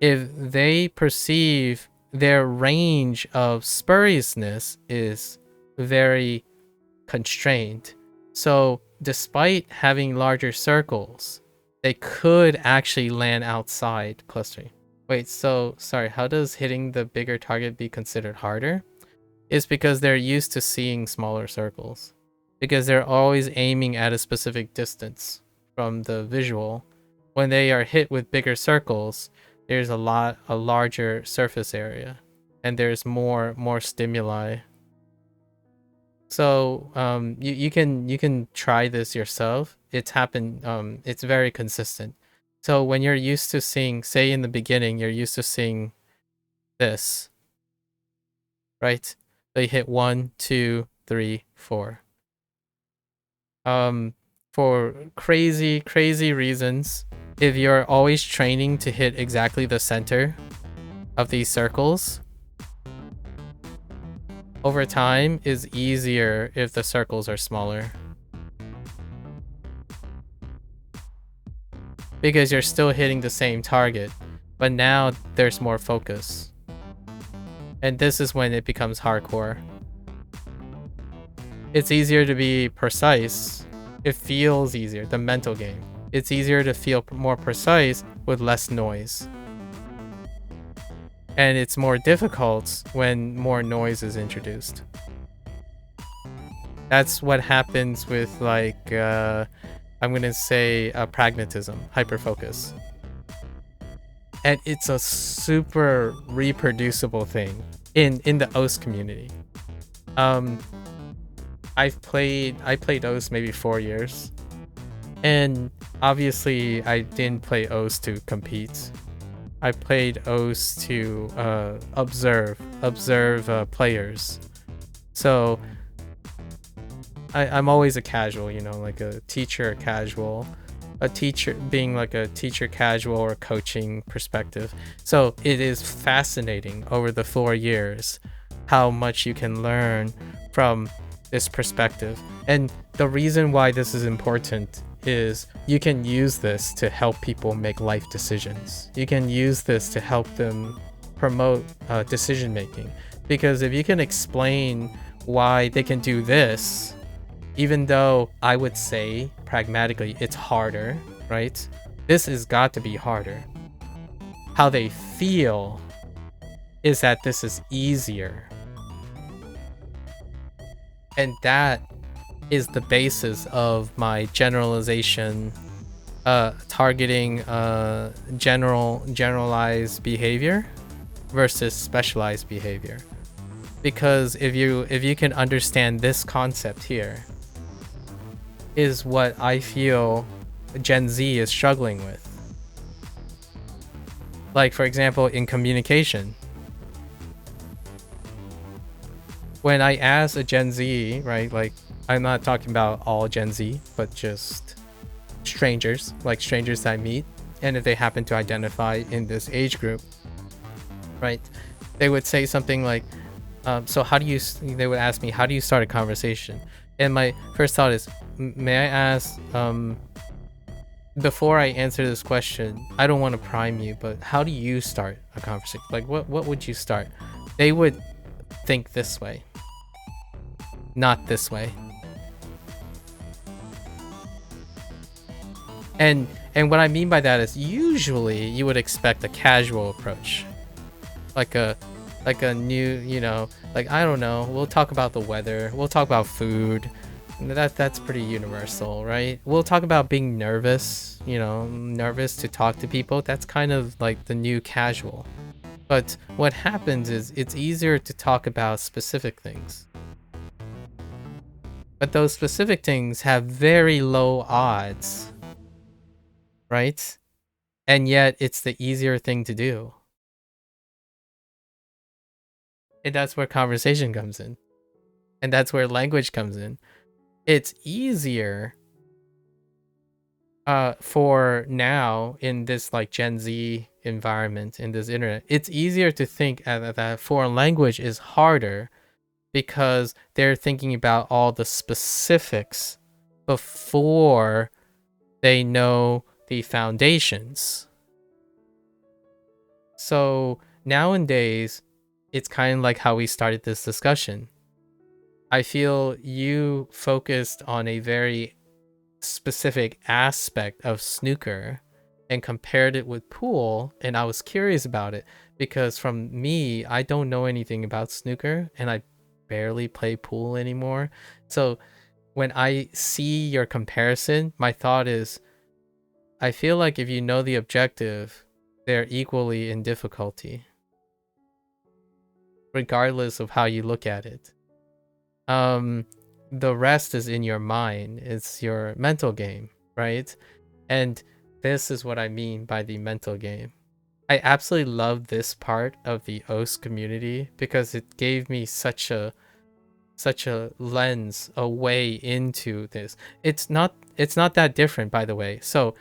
[SPEAKER 1] if they perceive their range of spuriousness is very constrained, so despite having larger circles, they could actually land outside clustering. Wait, so sorry, how does hitting the bigger target be considered harder? It's because they're used to seeing smaller circles. Because they're always aiming at a specific distance from the visual. When they are hit with bigger circles, there's a larger surface area, and there's more stimuli. So you can try this yourself. It's happened. It's very consistent. So when you're used to seeing, say in the beginning, you're used to seeing this, right? So you hit 1, 2, 3, 4. For crazy reasons, if you're always training to hit exactly the center of these circles, over time is easier if the circles are smaller. Because you're still hitting the same target, but now there's more focus. And this is when it becomes hardcore. It's easier to be precise. It feels easier, the mental game. It's easier to feel more precise with less noise. And it's more difficult when more noise is introduced. That's what happens with, like, I'm gonna say pragmatism, hyperfocus. And it's a super reproducible thing in the OS community. I played OS maybe 4 years. And obviously I didn't play OS to compete. I played OS to observe players. So I'm always a casual, you know, like a teacher casual. A teacher being like a teacher casual or coaching perspective. So it is fascinating over the 4 years how much you can learn from this perspective. And the reason why this is important is you can use this to help people make life decisions. You can use this to help them promote decision making. Because if you can explain why they can do this, even though I would say pragmatically it's harder, right? This has got to be harder. How they feel is that this is easier. And that is the basis of my generalization targeting generalized behavior versus specialized behavior. Because if you can understand this concept here, is what I feel Gen Z is struggling with. Like, for example, in communication, when I ask a Gen Z, right, like, I'm not talking about all Gen Z, but just strangers, like strangers that I meet, and if they happen to identify in this age group, right, they would say something like, so how do you, they would ask me, how do you start a conversation? And my first thought is, may I ask, before I answer this question, I don't want to prime you, but how do you start a conversation? Like, what would you start? They would think this way, not this way. And what I mean by that is, usually you would expect a casual approach, like a new, you know, like, I don't know, we'll talk about the weather, we'll talk about food. That's pretty universal, right? We'll talk about being nervous, you know, nervous to talk to people. That's kind of like the new casual. But what happens is, it's easier to talk about specific things. But those specific things have very low odds, right? And yet it's the easier thing to do. And that's where conversation comes in. And that's where language comes in. It's easier for now in this like Gen Z environment, in this internet, it's easier to think that foreign language is harder because they're thinking about all the specifics before they know the foundations. So nowadays, it's kind of like how we started this discussion. I feel you focused on a very specific aspect of snooker and compared it with pool, and I was curious about it because from me, I don't know anything about snooker and I barely play pool anymore. So when I see your comparison, my thought is, I feel like if you know the objective, they're equally in difficulty, regardless of how you look at it. The rest is in your mind. It's your mental game, right? And this is what I mean by the mental game. I absolutely love this part of the OS community because it gave me such a lens, a way into this. It's not that different, by the way. So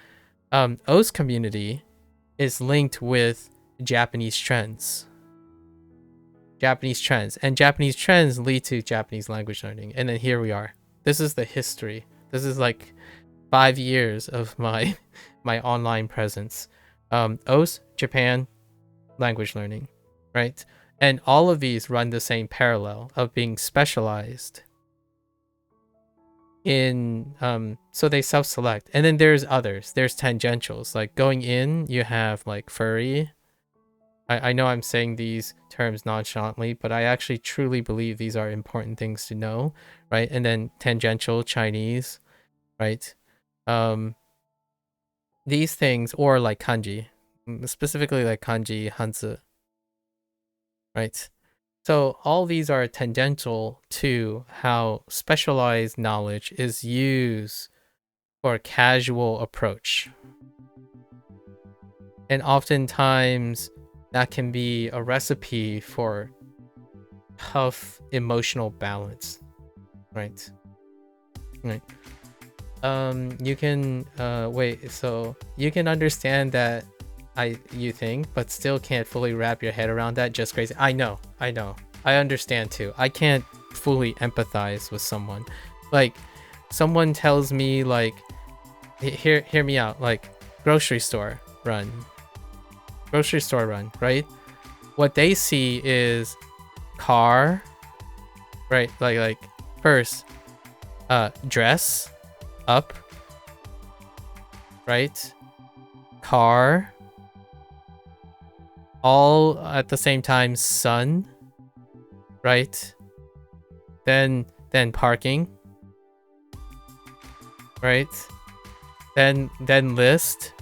[SPEAKER 1] OS community is linked with Japanese trends, and Japanese trends lead to Japanese language learning. And then here we are. This is the history. This is like 5 years of my online presence. OS, Japan, language learning, right? And all of these run the same parallel of being specialized in, so they self-select. And then there's others. There's tangentials. Like going in, you have like furry. I know I'm saying these terms nonchalantly, but I actually truly believe these are important things to know, right? And then tangential, Chinese, right? These things, or like kanji, specifically like kanji, hanzi, right? So all these are tangential to how specialized knowledge is used for a casual approach. And oftentimes that can be a recipe for tough emotional balance, right? Right. You can wait, so you can understand that you think, but still can't fully wrap your head around that. Just crazy. I know. I understand too. I can't fully empathize with someone. Like, someone tells me like, hear me out. Like, grocery store run, right? What they see is car, right? Like first, dress, up, right? Car, all at the same time, sun, right? Then parking, right? then list,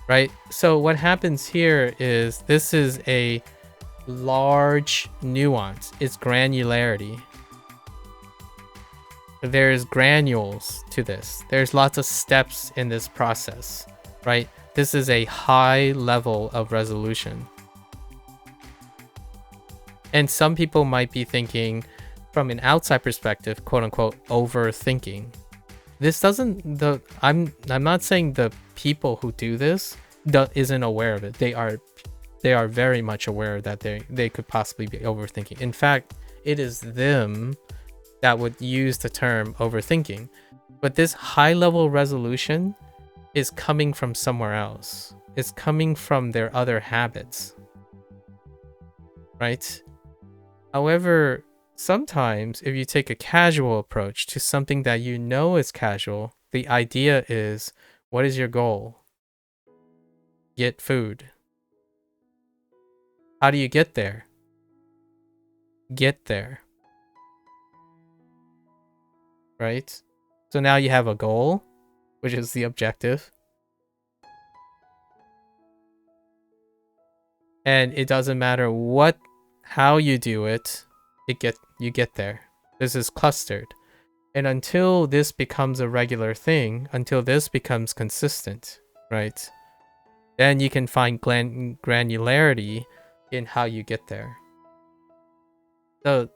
[SPEAKER 1] right? So what happens here is this is a large nuance. It's granularity. There's granules to this. There's lots of steps in this process, right? This is a high level of resolution. And some people might be thinking from an outside perspective, quote unquote, overthinking. This doesn't I'm not saying the people who do this isn't aware of it. They are very much aware that they could possibly be overthinking. In fact, it is them that would use the term overthinking. But this high level resolution is coming from somewhere else. It's coming from their other habits, right? However, sometimes if you take a casual approach to something that you know is casual, the idea is, what is your goal? Get food. How do you get there? Get there. Right? So now you have a goal, which is the objective. And it doesn't matter how you do it, you get there. This is clustered. And until this becomes a regular thing, until this becomes consistent, right? Then you can find granularity in how you get there. So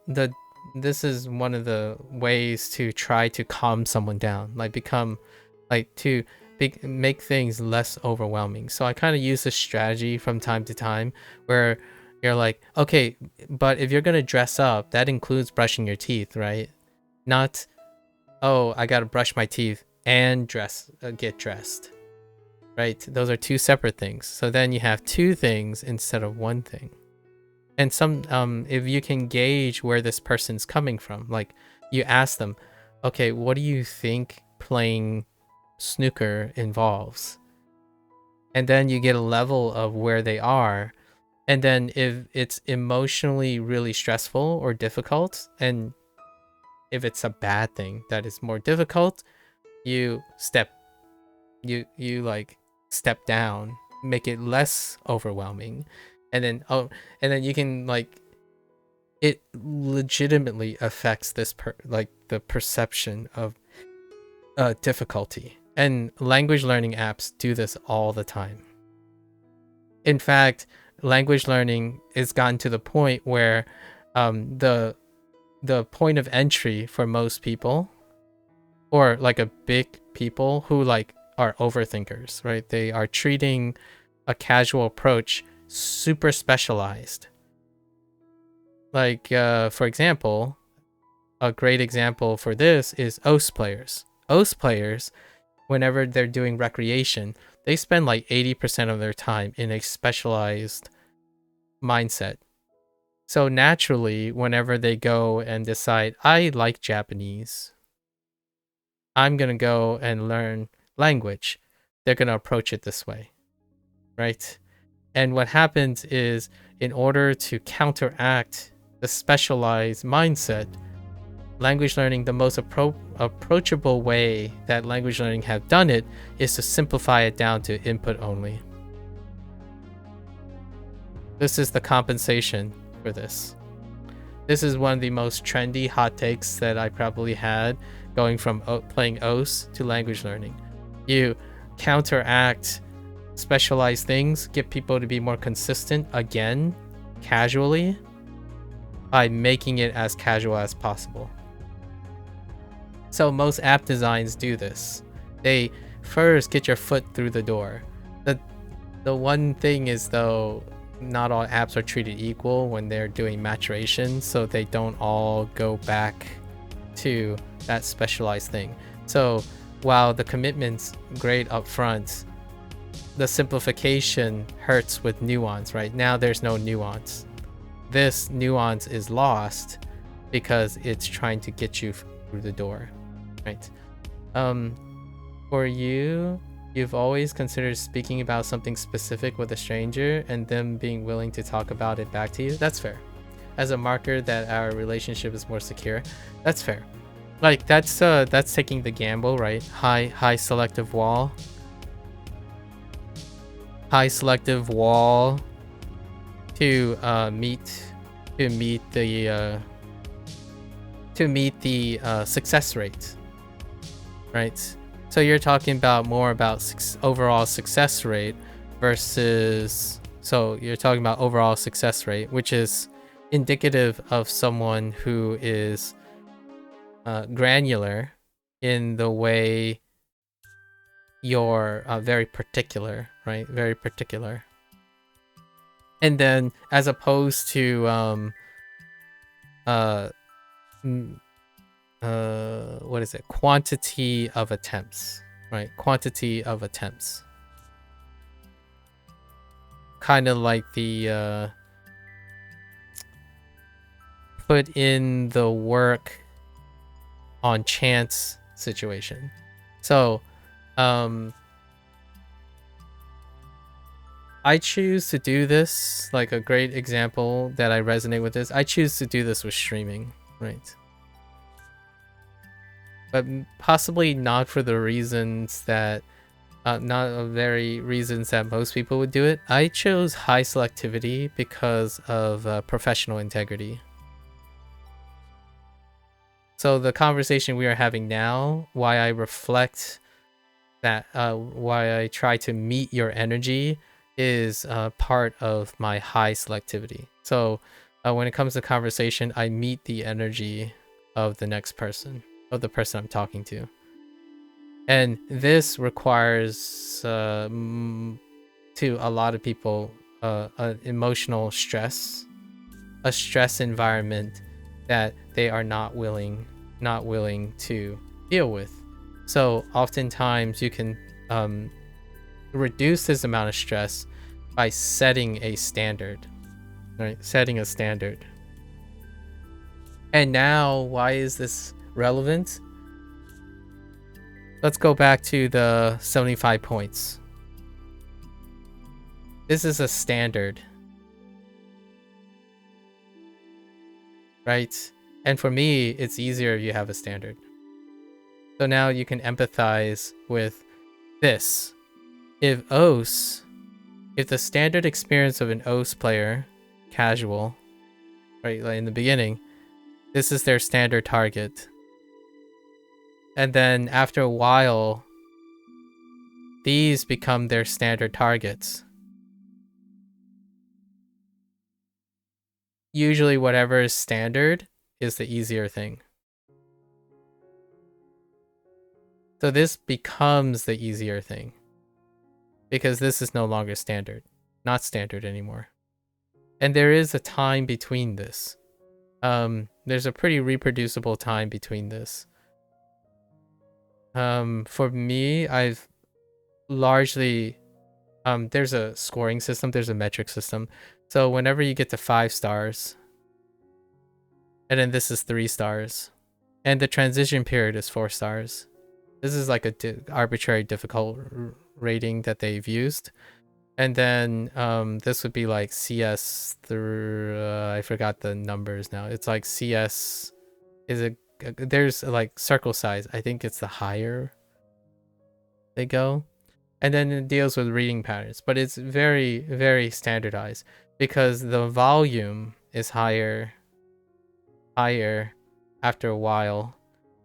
[SPEAKER 1] this is one of the ways to try to calm someone down, make things less overwhelming. So I kind of use this strategy from time to time where you're like, okay, but if you're going to dress up, that includes brushing your teeth, right? Not, oh, I got to brush my teeth and get dressed, right? Those are two separate things. So then you have two things instead of one thing. And if you can gauge where this person's coming from, like you ask them, okay, what do you think playing snooker involves? And then you get a level of where they are. And then if it's emotionally really stressful or difficult, and if it's a bad thing that is more difficult, you step down, make it less overwhelming. And then you can it legitimately affects this the perception of difficulty. And language learning apps do this all the time. In fact, language learning has gotten to the point where the point of entry for most people, or like a big people who are overthinkers, right? They are treating a casual approach super specialized. For example, a great example for this is OS players. OS players, whenever they're doing recreation, they spend 80% of their time in a specialized mindset. So naturally, whenever they go and decide, I like Japanese, I'm going to go and learn language, they're going to approach it this way, right? And what happens is, in order to counteract the specialized mindset, language learning, the most approachable way that language learning have done it is to simplify it down to input only. This is the compensation for this. This is one of the most trendy hot takes that I probably had going from playing OS to language learning. You counteract specialized things, get people to be more consistent again, casually, by making it as casual as possible. So most app designs do this. They first get your foot through the door. The one thing is, though, not all apps are treated equal when they're doing maturation, so they don't all go back to that specialized thing. So while the commitment's great up front, the simplification hurts with nuance. Right now there's no nuance. This nuance is lost because it's trying to get you through the door, right? For you've always considered speaking about something specific with a stranger and them being willing to talk about it back to you. That's fair. As a marker that our relationship is more secure, that's fair. Like that's taking the gamble, right? High selective wall. High selective wall to meet the success rate, right? So you're talking about more about overall success rate versus, so you're talking about overall success rate, which is indicative of someone who is granular in the way you're very particular, right? Very particular. And then as opposed to what is it? Quantity of attempts, right? Quantity of attempts. Kind of like the put in the work on chance situation. So I choose to do this, like a great example that I resonate with this. I choose to do this with streaming, right? But possibly not for the reasons that, not the very reasons that most people would do it. I chose high selectivity because of professional integrity. So the conversation we are having now, why I reflect that, why I try to meet your energy, is part of my high selectivity. So when it comes to conversation, I meet the energy of the next person, of the person I'm talking to. And this requires to a lot of people an emotional stress, a stress environment that they are not willing to deal with. So oftentimes you can reduce this amount of stress by setting a standard, right? Setting a standard. And now, why is this relevant? Let's go back to the 75 points. This is a standard, right? And for me, it's easier if you have a standard. So now you can empathize with this. If the standard experience of an OS player, casual, right, like in the beginning, this is their standard target. And then after a while, these become their standard targets. Usually whatever is standard is the easier thing. So this becomes the easier thing, because this is no longer standard, not standard anymore. And there is a time between this. There's a pretty reproducible time between this. For me, I've largely, there's a scoring system, there's a metric system. So whenever you get to 5 stars, and then this is 3 stars, and the transition period is 4 stars. This is like a arbitrary difficult rating that they've used. And then this would be like CS through, I forgot the numbers now. It's like CS is a, there's like circle size. I think it's the higher they go. And then it deals with reading patterns, but it's very, very standardized because the volume is higher after a while,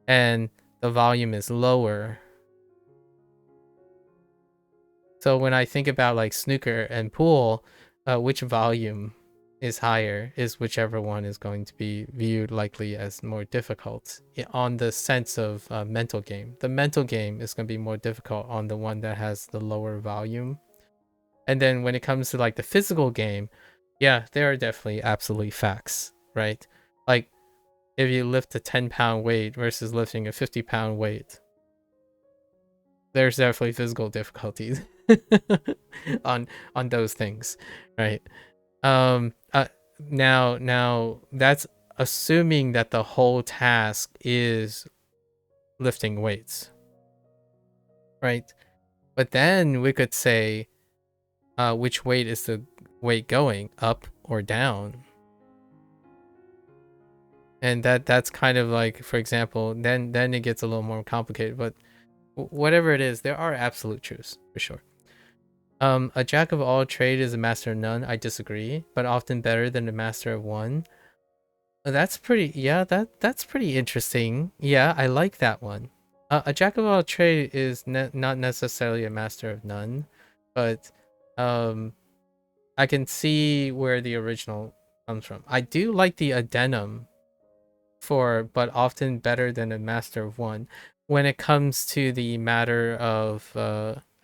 [SPEAKER 1] and the volume is lower. So when I think about like snooker and pool, which volume is higher is whichever one is going to be viewed likely as more difficult on the sense of mental game. The mental game is going to be more difficult on the one that has the lower volume. And then when it comes to like the physical game, yeah, there are definitely absolutely facts, right? Like if you lift a 10-pound weight versus lifting a 50-pound weight, there's definitely physical difficulties on those things, right? Now that's assuming that the whole task is lifting weights, right? But then we could say which weight is the weight going, up or down? And that's kind of like, for example, then it gets a little more complicated, but whatever it is, there are absolute truths for sure. A jack of all trade is a master of none. I disagree, but often better than a master of one. That's pretty, yeah, that's pretty interesting. Yeah, I like that one. A jack of all trade is not necessarily a master of none, but I can see where the original comes from. I do like the addendum for but often better than a master of one when it comes to the matter of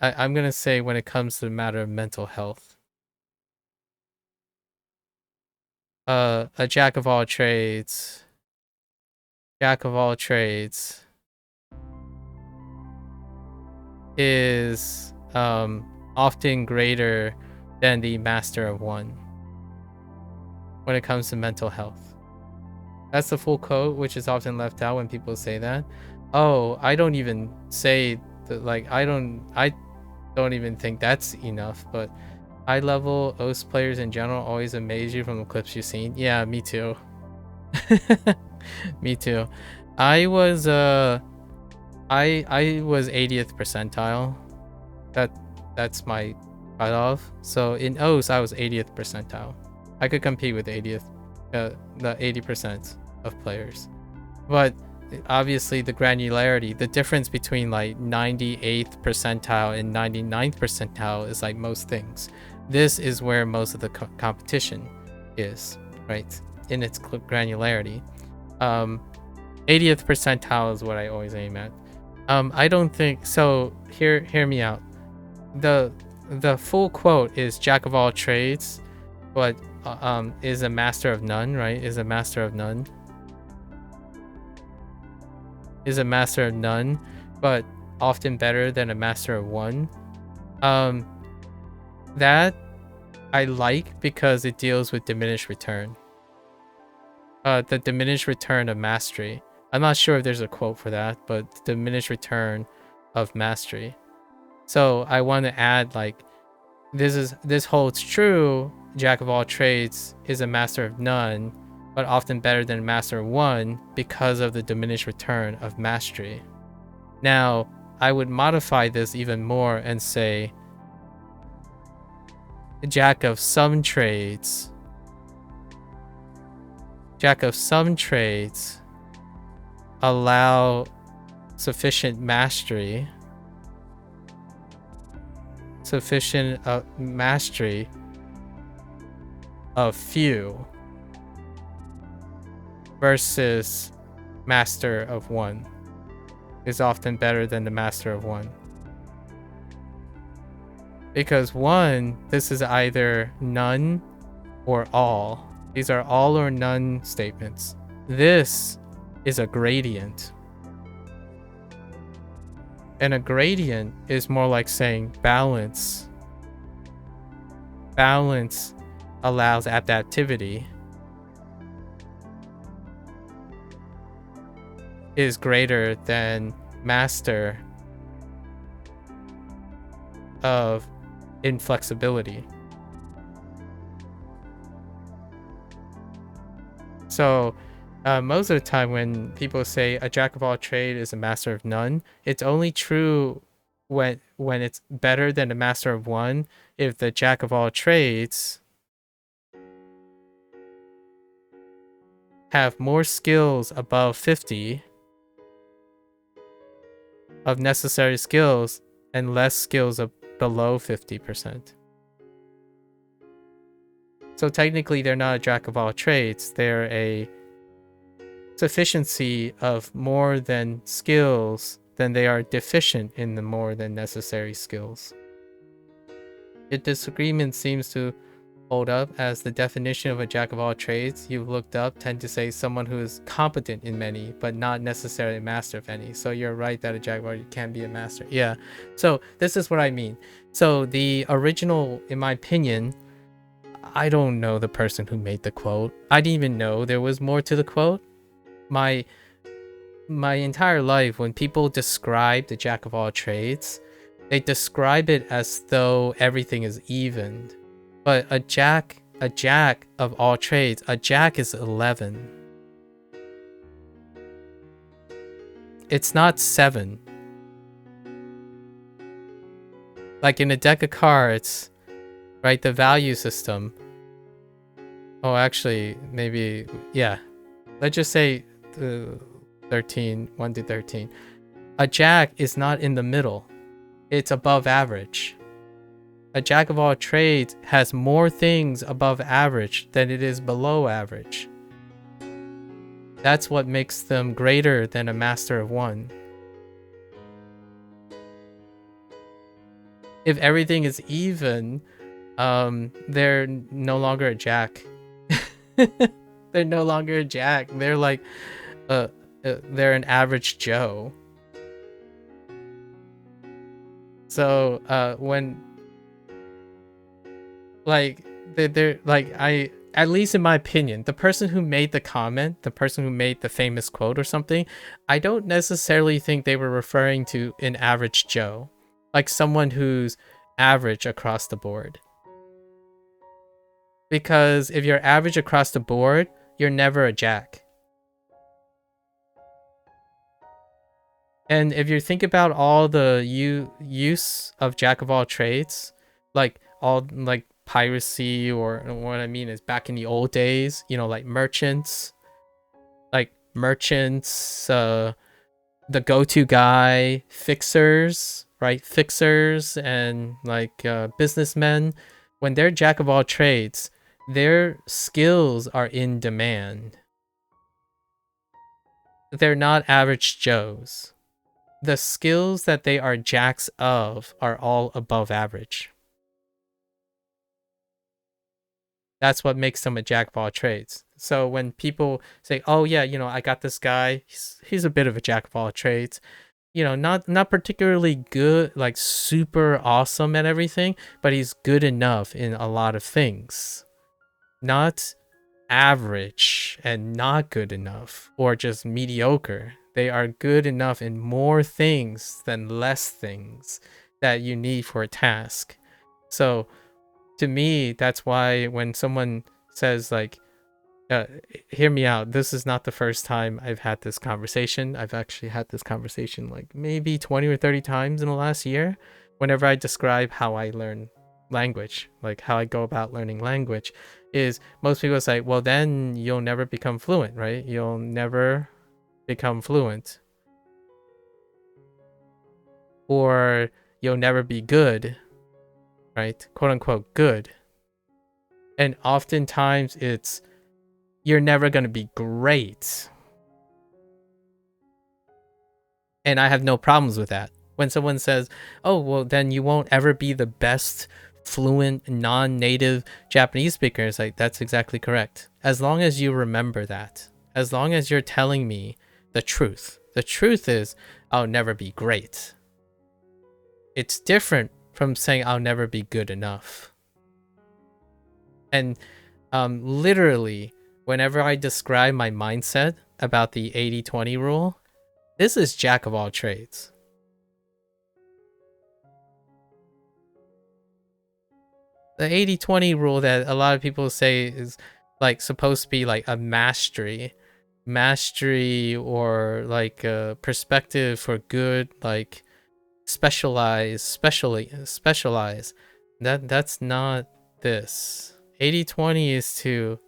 [SPEAKER 1] I'm gonna say when it comes to the matter of mental health. A jack of all trades is often greater than the master of one when it comes to mental health. That's the full quote, which is often left out when people say that. Oh, I don't even say that, like, I don't even think that's enough, but high level OS players in general always amaze you from the clips you've seen. Yeah, me too. Me too. I was 80th percentile. That's my cutoff. So in OS I was 80th percentile. I could compete with the 80% of players. But obviously the granularity, the difference between like 98th percentile and 99th percentile is like most things. This is where most of the competition is, right? In its granularity. 80th percentile is what I always aim at. I don't think so. Hear me out. The full quote is jack of all trades, but is a master of none, right? Is a master of none, but often better than a master of one. That I like because it deals with diminished return. The diminished return of mastery. I'm not sure if there's a quote for that, but diminished return of mastery. So I want to add, like, this holds true. Jack of all trades is a master of none, but often better than a master of one because of the diminished return of mastery. Now, I would modify this even more and say jack of some trades allow sufficient mastery of few versus master of one is often better than the master of one. Because one, this is either none or all. These are all or none statements. This is a gradient. And a gradient is more like saying balance. Balance allows adaptivity. Is greater than master of inflexibility. So most of the time when people say a jack of all trade is a master of none, it's only true when it's better than a master of one if the jack of all trades have more skills above 50 of necessary skills and less skills of below 50%. So technically they're not a jack of all trades, they're a sufficiency of more than skills than they are deficient in the more than necessary skills. Your disagreement seems to hold up as the definition of a jack of all trades you've looked up tend to say someone who is competent in many but not necessarily a master of any. So you're right that a jack of all can be a master. Yeah, so this is what I mean. So the original, in my opinion, I don't know the person who made the quote. I didn't even know there was more to the quote. My entire life, when people describe the jack of all trades, they describe it as though everything is evened. But a jack of all trades, a jack is 11. It's not 7. Like in a deck of cards, right? The value system. Oh, actually, maybe, yeah. Let's just say 13, 1 to 13. A jack is not in the middle. It's above average. A jack of all trades has more things above average than it is below average. That's what makes them greater than a master of one. If everything is even, they're no longer a jack. They're no longer a jack. They're like, they're an average Joe. So, when, like, they're like, at least in my opinion, the person who made the comment, the person who made the famous quote or something, I don't necessarily think they were referring to an average Joe, like someone who's average across the board. Because if you're average across the board, you're never a jack. And if you think about all the use of jack of all trades, like all like piracy, or what I mean is back in the old days, you know, like merchants, the go-to guy, fixers, right? Fixers and like businessmen, when they're jack of all trades, their skills are in demand. They're not average Joes. The skills that they are jacks of are all above average. That's what makes them a jack of all trades. So when people say, "Oh yeah, you know, I got this guy. He's a bit of a jack of all trades." You know, not particularly good, like super awesome at everything, but he's good enough in a lot of things. Not average and not good enough, or just mediocre. They are good enough in more things than less things that you need for a task. So to me, that's why when someone says like, hear me out, this is not the first time I've had this conversation. I've actually had this conversation like maybe 20 or 30 times in the last year. Whenever I describe how I learn language, like how I go about learning language, is most people say, well, then you'll never become fluent, right? You'll never become fluent. Or you'll never be good, right? Quote unquote good. And oftentimes it's, you're never going to be great. And I have no problems with that. When someone says, oh, well, then you won't ever be the best fluent non-native Japanese speaker, it's like, that's exactly correct. As long as you remember that, as long as you're telling me the truth. The truth is, I'll never be great. It's different from saying I'll never be good enough. And literally, whenever I describe my mindset about the 80-20 rule, this is jack of all trades. The 80-20 rule that a lot of people say is like supposed to be like a mastery, or like a perspective for good, like specialize. That's not this. 80-20 is to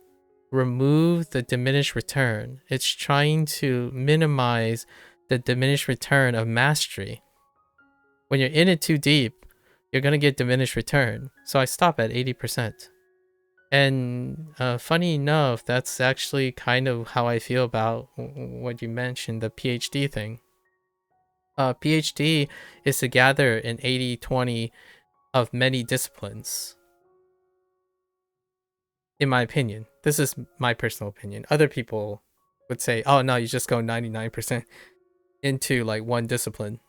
[SPEAKER 1] remove the diminished return. It's trying to minimize the diminished return of mastery. When you're in it too deep, you're going to get diminished return. So I stop at 80%. And funny enough, that's actually kind of how I feel about what you mentioned, the PhD thing. PhD is to gather an 80-20 of many disciplines. In my opinion, this is my personal opinion. Other people would say, oh no, you just go 99% into like one discipline.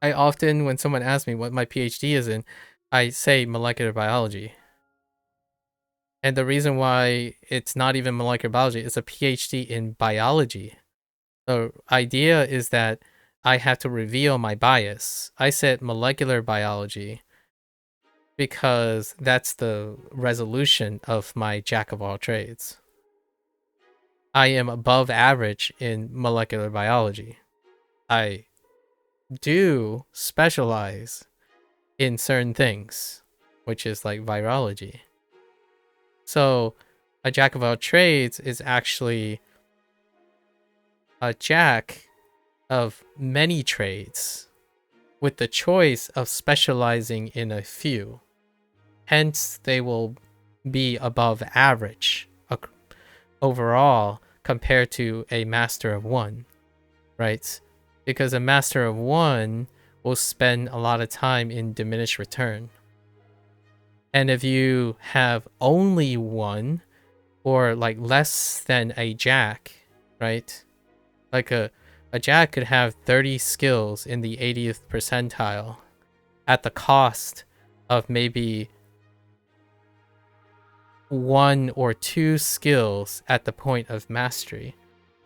[SPEAKER 1] I often, when someone asks me what my PhD is in, I say molecular biology. And the reason why it's not even molecular biology, it's a PhD in biology. The idea is that I have to reveal my bias. I said molecular biology because that's the resolution of my jack of all trades. I am above average in molecular biology. I do specialize in certain things, which is like virology. So a jack of all trades is actually a jack of many trades with the choice of specializing in a few. Hence, they will be above average overall compared to a master of one, right? Because a master of one will spend a lot of time in diminished return. And if you have only one, or like less than a jack, right? Like a jack could have 30 skills in the 80th percentile at the cost of maybe 1 or 2 skills at the point of mastery.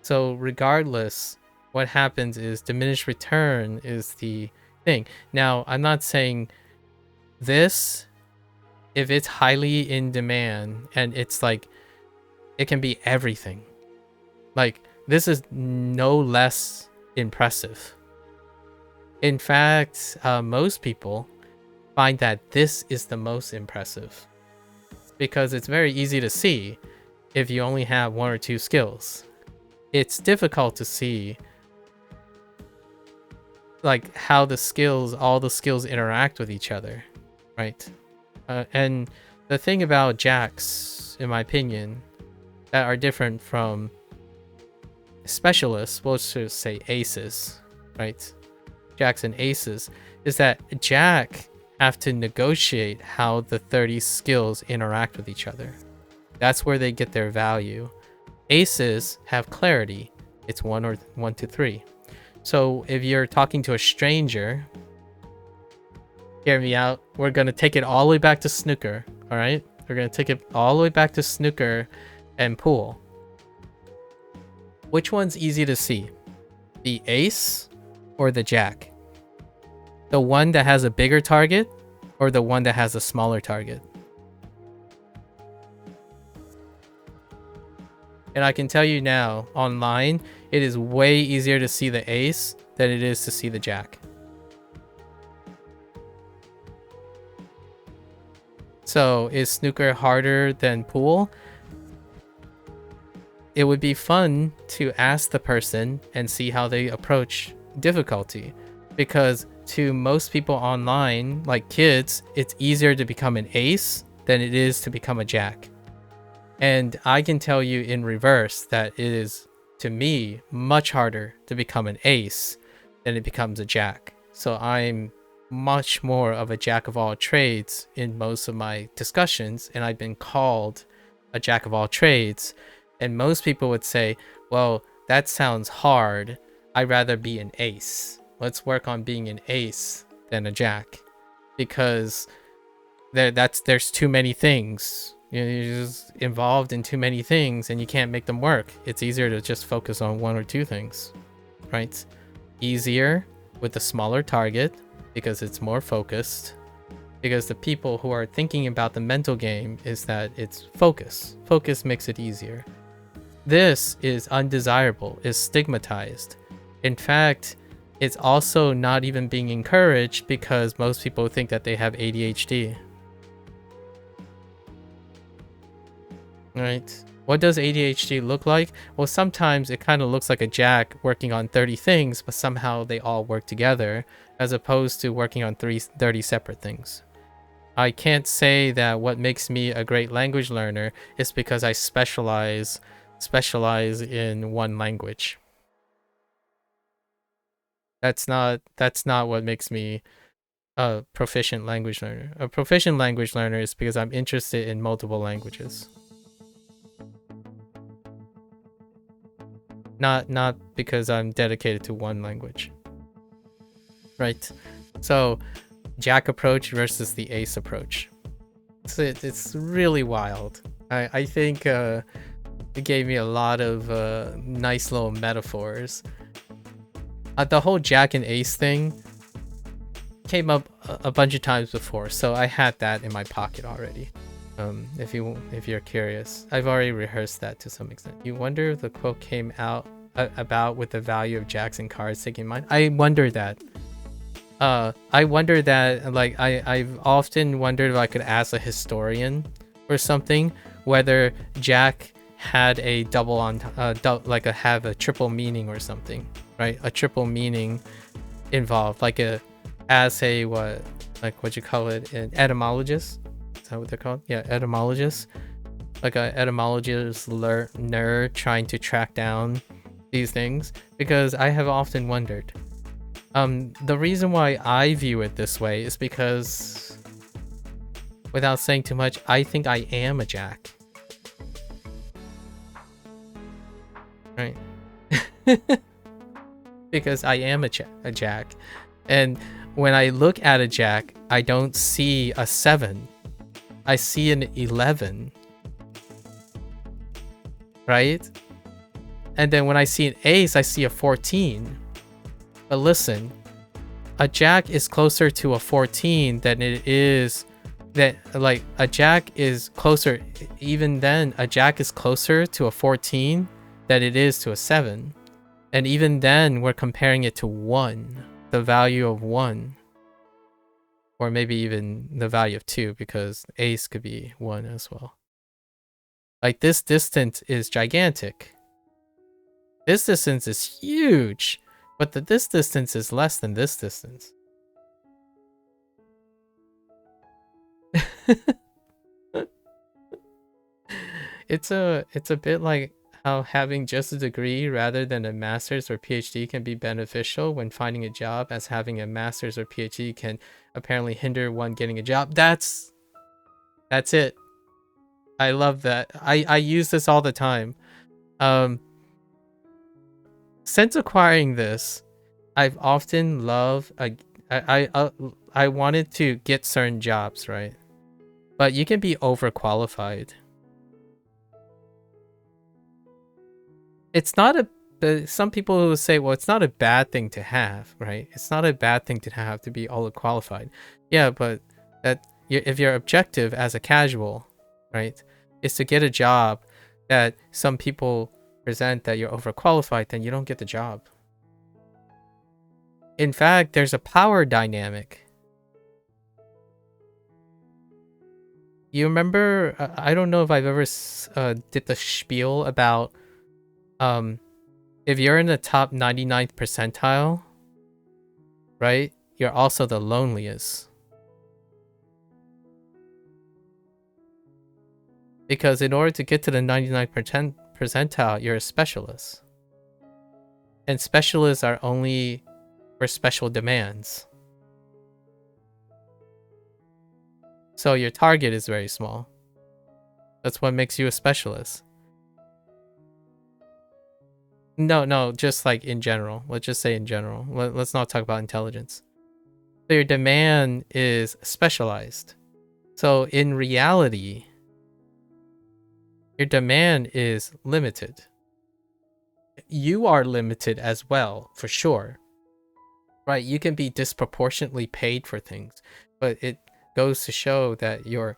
[SPEAKER 1] So regardless, what happens is diminished return is the thing. Now, I'm not saying this, if it's highly in demand and it's like, it can be everything. Like, this is no less impressive. In fact, most people find that this is the most impressive because it's very easy to see if you only have 1 or 2 skills. It's difficult to see like how all the skills interact with each other, right? And the thing about jacks, in my opinion, that are different from specialists, we'll just say aces, right? Jacks and aces, is that jack have to negotiate how the 30 skills interact with each other. That's where they get their value. Aces have clarity. It's 1 to 3. So if you're talking to a stranger, hear me out. We're going to take it all the way back to snooker, all right? We're going to take it all the way back to snooker and pool. Which one's easy to see? The ace or the jack? The one that has a bigger target or the one that has a smaller target? And I can tell you now, online, it is way easier to see the ace than it is to see the jack. So is snooker harder than pool? It would be fun to ask the person and see how they approach difficulty, because to most people online, like kids, it's easier to become an ace than it is to become a jack. And I can tell you in reverse that it is, to me, much harder to become an ace than it becomes a jack. So I'm much more of a jack of all trades in most of my discussions, and I've been called a jack of all trades. And most people would say, well, that sounds hard. I'd rather be an ace. Let's work on being an ace than a jack, because there's too many things. You're just involved in too many things and you can't make them work. It's easier to just focus on 1 or 2 things, right? Easier with a smaller target because it's more focused. Because the people who are thinking about the mental game is that it's focus. Focus makes it easier. This is undesirable, is stigmatized. In fact, it's also not even being encouraged because most people think that they have ADHD. Right? What does ADHD look like? Well, sometimes it kind of looks like a jack working on 30 things, but somehow they all work together, as opposed to working on 30 separate things. I can't say that what makes me a great language learner is because I specialize in one language. That's not what makes me a proficient language learner. A proficient language learner is because I'm interested in multiple languages. Not because I'm dedicated to one language. Right? So, jack approach versus the ace approach. It's really wild. I think it gave me a lot of nice little metaphors. The whole jack and ace thing came up a bunch of times before, so I had that in my pocket already. If you're curious, I've already rehearsed that to some extent. You wonder if the quote came out about with the value of jacks and cards taking mind. I wonder that. Like I've often wondered if I could ask a historian or something whether jack had a double on have a triple meaning or something, right? A triple meaning involved, like what you call it, an etymologist? Is that what they're called? Yeah, etymologist. Like a etymologist nerd trying to track down these things, because I have often wondered. The reason why I view it this way is because, without saying too much, I think I am a jack. Right? Because I am a jack. And when I look at a jack, I don't see a 7. I see an 11. Right? And then when I see an ace, I see a 14. But listen, a jack is closer to a 14 than it is like a jack is closer. Even then, a jack is closer to a 14 than it is to a 7. And even then, we're comparing it to 1, the value of 1. Or maybe even the value of 2, because ace could be 1 as well. Like, this distance is gigantic. This distance is huge, but this distance is less than this distance. It's a bit like how having just a degree rather than a master's or PhD can be beneficial when finding a job, as having a master's or PhD can apparently hinder one getting a job. That's it. I love that. I use this all the time. Since acquiring this, I've often loved I wanted to get certain jobs, right? But you can be overqualified. It's not some people will say, well, it's not a bad thing to have, right? It's not a bad thing to have to be overqualified. Yeah, but if your objective as a casual, right, is to get a job that some people present that you're overqualified, then you don't get the job. In fact, there's a power dynamic. You remember, I don't know if I've ever did the spiel about if you're in the top 99th percentile, right, you're also the loneliest. Because in order to get to the 99th percentile, you're a specialist. And specialists are only for special demands. So your target is very small. That's what makes you a specialist. No, just like in general. Let's just say in general. Let's not talk about intelligence. So your demand is specialized. So in reality, your demand is limited. You are limited as well, for sure. Right, you can be disproportionately paid for things, but it goes to show that your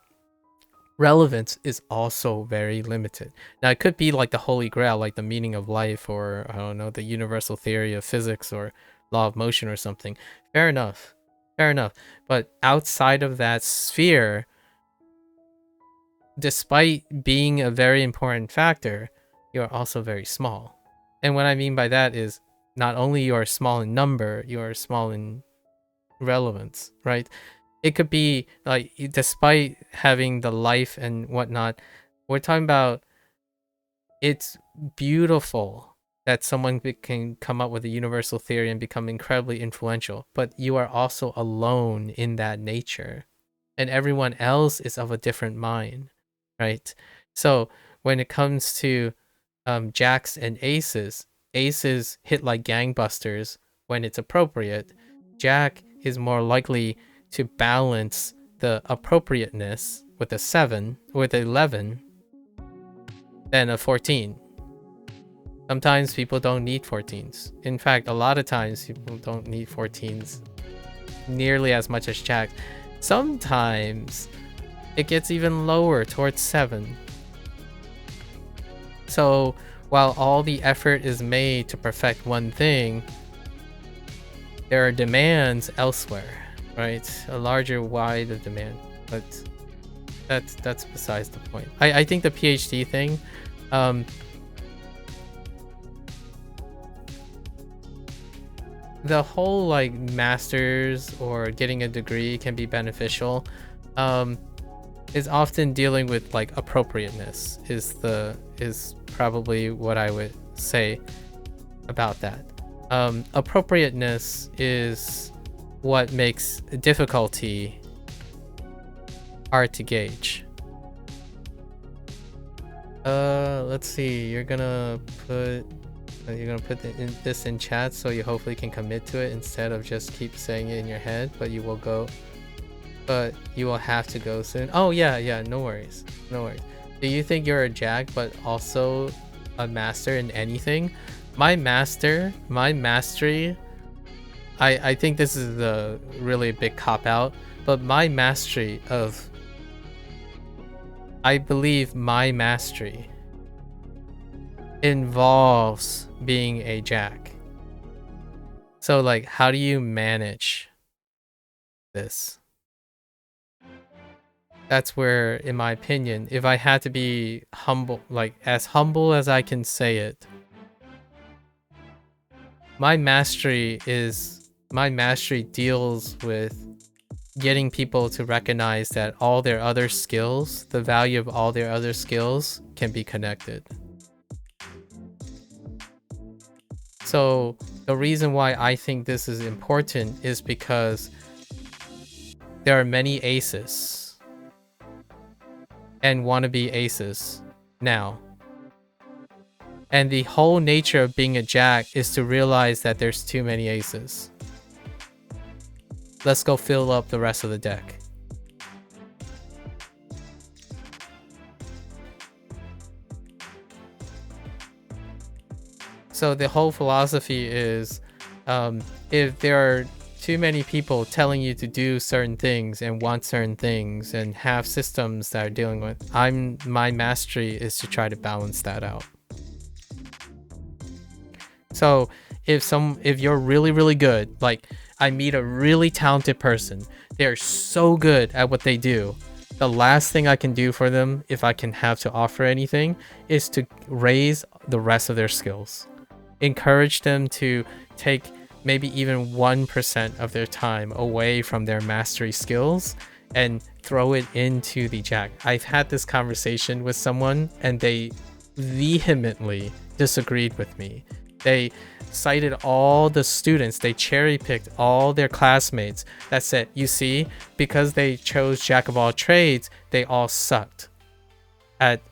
[SPEAKER 1] relevance is also very limited. Now, it could be like the holy grail, like the meaning of life, or I don't know, the universal theory of physics or law of motion or something. Fair enough. But outside of that sphere, despite being a very important factor, you're also very small. And what I mean by that is not only you are small in number, you are small in relevance, right? It could be like, despite having the life and whatnot, we're talking about, it's beautiful that someone can come up with a universal theory and become incredibly influential, but you are also alone in that nature, and everyone else is of a different mind, right? So when it comes to jacks and aces hit like gangbusters when it's appropriate. Jack is more likely to balance the appropriateness with a 7, with 11, than a 14. Sometimes people don't need 14s. In fact, a lot of times people don't need 14s nearly as much as jacks. Sometimes it gets even lower towards 7. So while all the effort is made to perfect one thing, there are demands elsewhere, right? A larger wide of demand. But that's besides the point. I think the PhD thing, the whole like master's or getting a degree can be beneficial, is often dealing with like appropriateness is probably what I would say about that. Appropriateness is what makes difficulty hard to gauge. Let's see. You're gonna put this in chat so you hopefully can commit to it instead of just keep saying it in your head. But you will have to go soon. Oh yeah. No worries. Do you think you're a jack but also a master in anything? My mastery, I think this is the really big cop-out, but I believe my mastery involves being a jack. So like, how do you manage this? That's where, in my opinion, if I had to be humble, like as humble as I can say it, my mastery deals with getting people to recognize that all their other skills, the value of all their other skills, can be connected. So the reason why I think this is important is because there are many aces and wannabe aces now. And the whole nature of being a jack is to realize that there's too many aces. Let's go fill up the rest of the deck. So the whole philosophy is, if there are too many people telling you to do certain things and want certain things and have systems that are dealing with, my mastery is to try to balance that out. So if you're really, really good, like I meet a really talented person, they're so good at what they do. The last thing I can do for them, if I can have to offer anything, is to raise the rest of their skills. Encourage them to take maybe even 1% of their time away from their mastery skills and throw it into the jack. I've had this conversation with someone and they vehemently disagreed with me. They cited all the students, they cherry-picked all their classmates that said, you see, because they chose jack of all trades, they all sucked.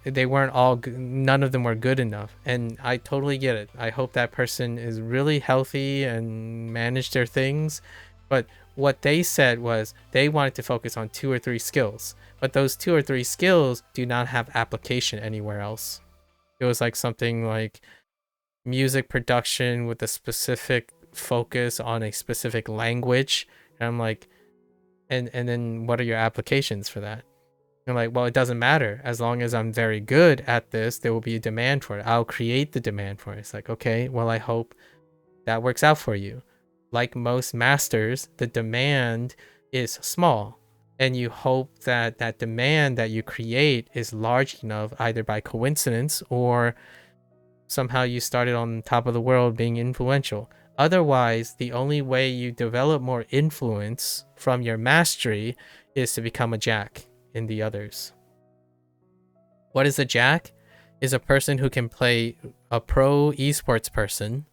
[SPEAKER 1] They weren't all, none of them were good enough. And I totally get it. I hope that person is really healthy and manage their things. But what they said was they wanted to focus on 2 or 3 skills. But those 2 or 3 skills do not have application anywhere else. It was like something like music production with a specific focus on a specific language. And I'm like, and then what are your applications for that? I'm like, well, it doesn't matter. As long as I'm very good at this, there will be a demand for it. I'll create the demand for it. It's like, okay, well, I hope that works out for you. Like most masters, the demand is small. And you hope that that demand that you create is large enough, either by coincidence or somehow you started on top of the world being influential. Otherwise, the only way you develop more influence from your mastery is to become a jack in the others. What is a jack? Is a person who can play a pro esports person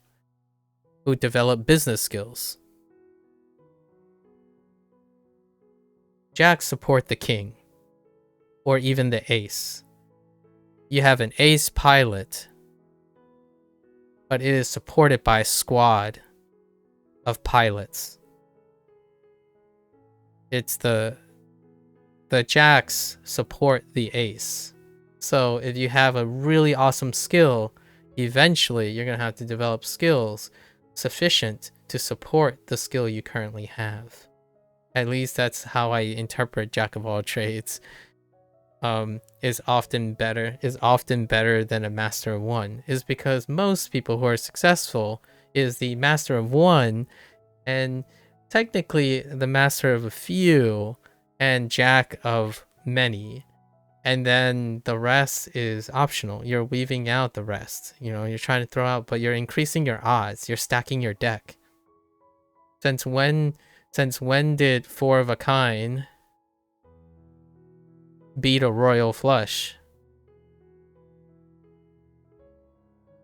[SPEAKER 1] who develop business skills. Jacks support the king or even the ace. You have an ace pilot, but it is supported by a squad of pilots. It's the jacks support the ace. So if you have a really awesome skill, eventually you're going to have to develop skills sufficient to support the skill you currently have. At least that's how I interpret jack of all trades. is often better than a master of one is because most people who are successful is the master of one and technically the master of a few and jack of many, and then the rest is optional. You're weaving out the rest, you're trying to throw out, but you're increasing your odds, you're stacking your deck. Since when did four of a kind beat a royal flush?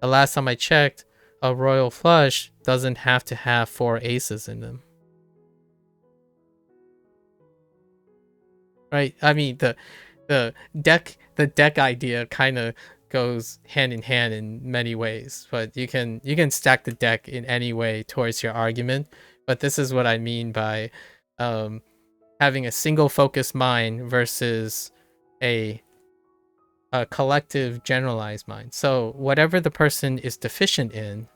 [SPEAKER 1] The last time I checked, a royal flush doesn't have to have 4 aces in them. Right? I mean, the deck idea kind of goes hand in hand in many ways, but you can stack the deck in any way towards your argument. But this is what I mean by having a single focused mind versus a collective generalized mind. So whatever the person is deficient in,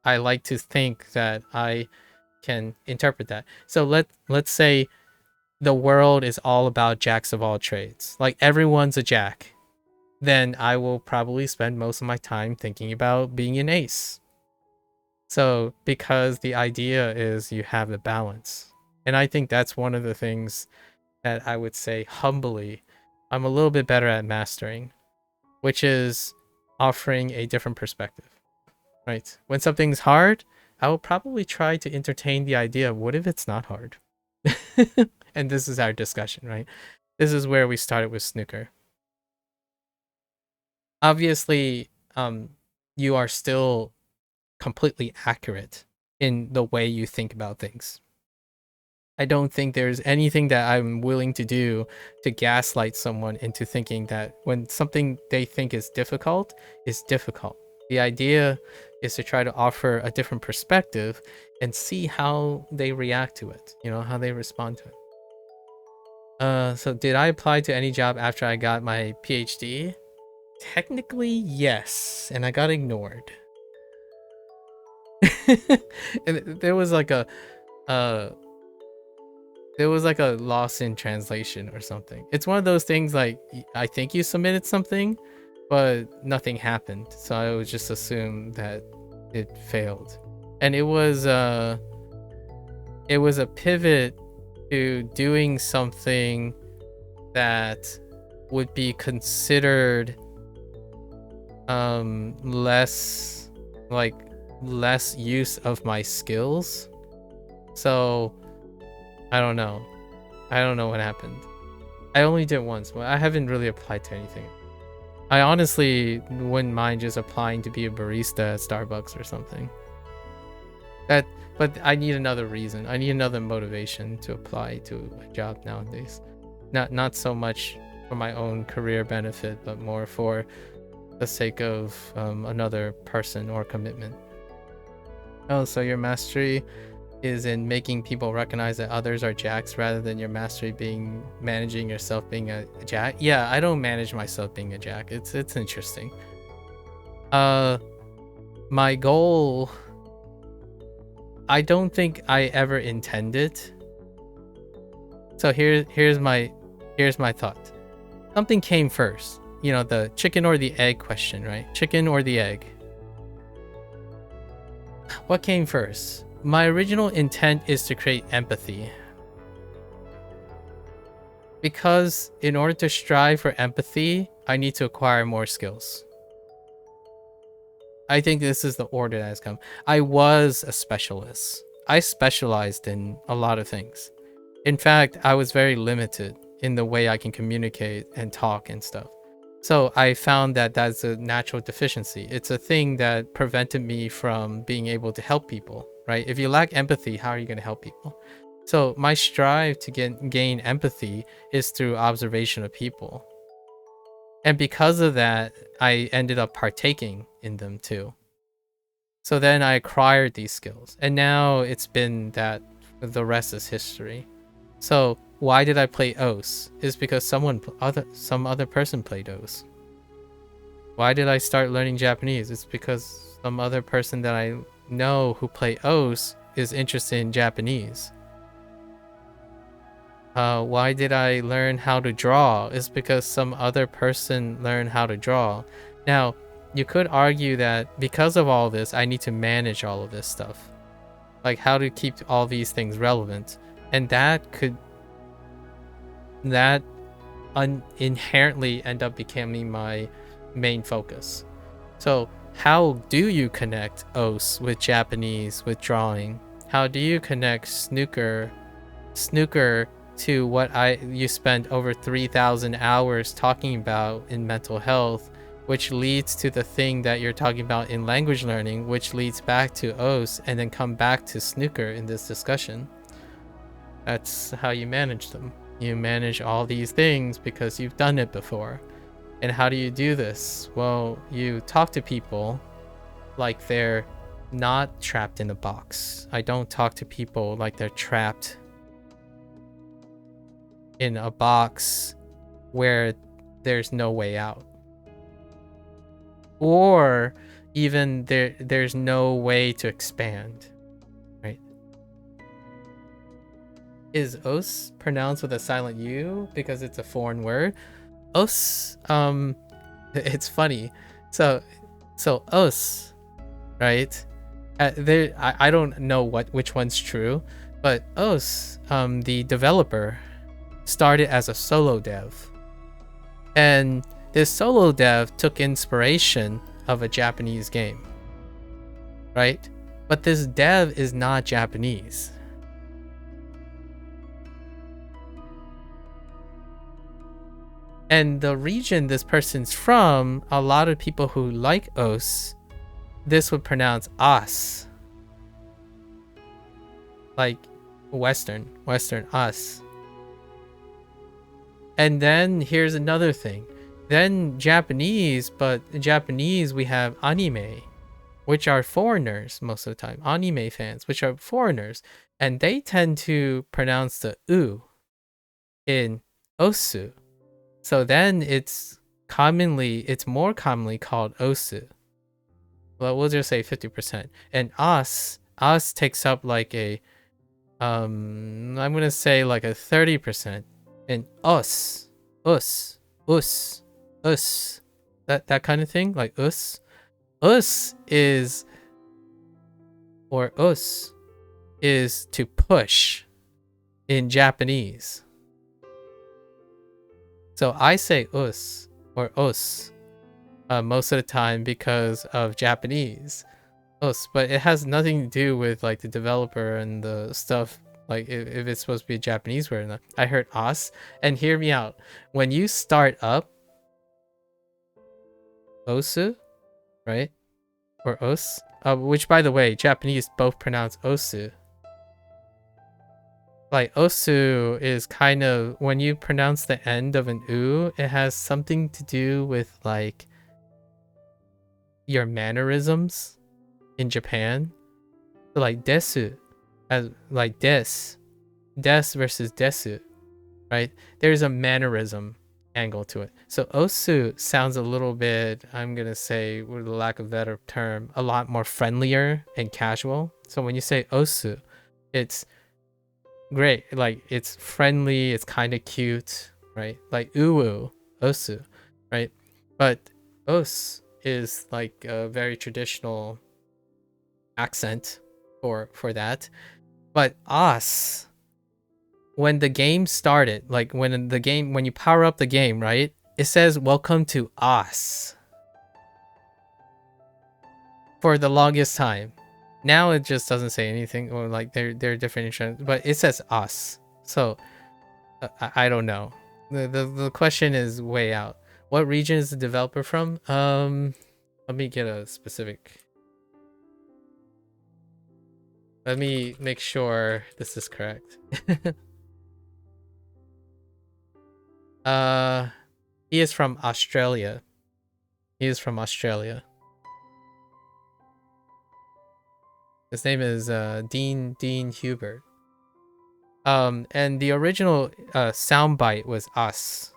[SPEAKER 1] I like to think that I can interpret that. So let's say the world is all about jacks of all trades. Like everyone's a jack. Then I will probably spend most of my time thinking about being an ace. So because the idea is you have the balance. And I think that's one of the things that I would say humbly I'm a little bit better at mastering, which is offering a different perspective. Right? When something's hard, I will probably try to entertain the idea of what if it's not hard? And this is our discussion, right? This is where we started with snooker. Obviously, you are still completely accurate in the way you think about things. I don't think there's anything that I'm willing to do to gaslight someone into thinking that when something they think is difficult is difficult. The idea is to try to offer a different perspective and see how they react to it, how they respond to it. So did I apply to any job after I got my PhD? Technically, yes, and I got ignored. And there was like a loss in translation or something. It's one of those things like I think you submitted something, but nothing happened. So I would just assume that it failed. And it was a pivot to doing something that would be considered less use of my skills. So I don't know what happened. I only did once, but I haven't really applied to anything. I honestly wouldn't mind just applying to be a barista at Starbucks or something. But I need another reason. I need another motivation to apply to a job nowadays. Not so much for my own career benefit, but more for the sake of another person or commitment. Oh, so your mastery is in making people recognize that others are jacks rather than your mastery being managing yourself being a jack? Yeah, I don't manage myself being a jack. It's interesting. My goal, I don't think I ever intended. So here's my thought. Something came first. The chicken or the egg question, right? Chicken or the egg. What came first? My original intent is to create empathy. Because in order to strive for empathy, I need to acquire more skills. I think this is the order that has come. I was a specialist. I specialized in a lot of things. In fact, I was very limited in the way I can communicate and talk and stuff. So I found that that's a natural deficiency. It's a thing that prevented me from being able to help people, right? If you lack empathy, how are you going to help people? So my strive to gain empathy is through observation of people. And because of that, I ended up partaking in them too. So then I acquired these skills. And now it's been that the rest is history. So why did I play Os? Is because some other person played Os. Why did I start learning Japanese? It's because some other person that I know who play Os is interested in Japanese. Why did I learn how to draw? It's because some other person learned how to draw. Now, you could argue that because of all this, I need to manage all of this stuff. Like how to keep all these things relevant. And that inherently end up becoming my main focus. So how do you connect OS with Japanese, with drawing? How do you connect snooker to what you spent over 3,000 hours talking about in mental health, which leads to the thing that you're talking about in language learning, which leads back to OS and then come back to snooker in this discussion? That's how you manage them. You manage all these things because you've done it before. And how do you do this? Well, you talk to people like they're not trapped in a box. I don't talk to people like they're trapped in a box where there's no way out. Or even there's no way to expand, right? Is os pronounced with a silent u because it's a foreign word? Os, it's funny. So os, right? I don't know which one's true, but os, the developer, started as a solo dev, and this solo dev took inspiration of a Japanese game, right? But this dev is not Japanese. And the region this person's from, a lot of people who like os, this would pronounce us, like Western us. And then here's another thing. Then Japanese, but in Japanese we have anime, which are foreigners most of the time. Anime fans, which are foreigners. And they tend to pronounce the u in osu. So then it's more commonly called osu. Well, we'll just say 50%. And us takes up like a, I'm gonna say like a 30%. And us, that kind of thing, like us is, or us is to push in Japanese. So I say us or us most of the time because of Japanese us, but it has nothing to do with like the developer and the stuff. Like if it's supposed to be a Japanese word or not. I heard os, and hear me out. When you start up osu, right? Or os, which by the way, Japanese both pronounce osu. Like osu is kind of, when you pronounce the end of an u, it has something to do with like your mannerisms in Japan. So like desu, as like des versus desu, right? There's a mannerism angle to it. So osu sounds a little bit, I'm gonna say, with the lack of a better term, a lot more friendlier and casual. So when you say osu, it's great, like it's friendly, it's kind of cute, right? Like uwu, osu, right? But os is like a very traditional accent for that. But us, when the game started, like when you power up the game, right? It says welcome to us for the longest time. Now it just doesn't say anything, or like they're different insurance, but it says us. So I don't know. The question is way out. What region is the developer from? Let me get a specific. Let me make sure this is correct. He is from Australia. His name is Dean Hubert. And the original soundbite was us.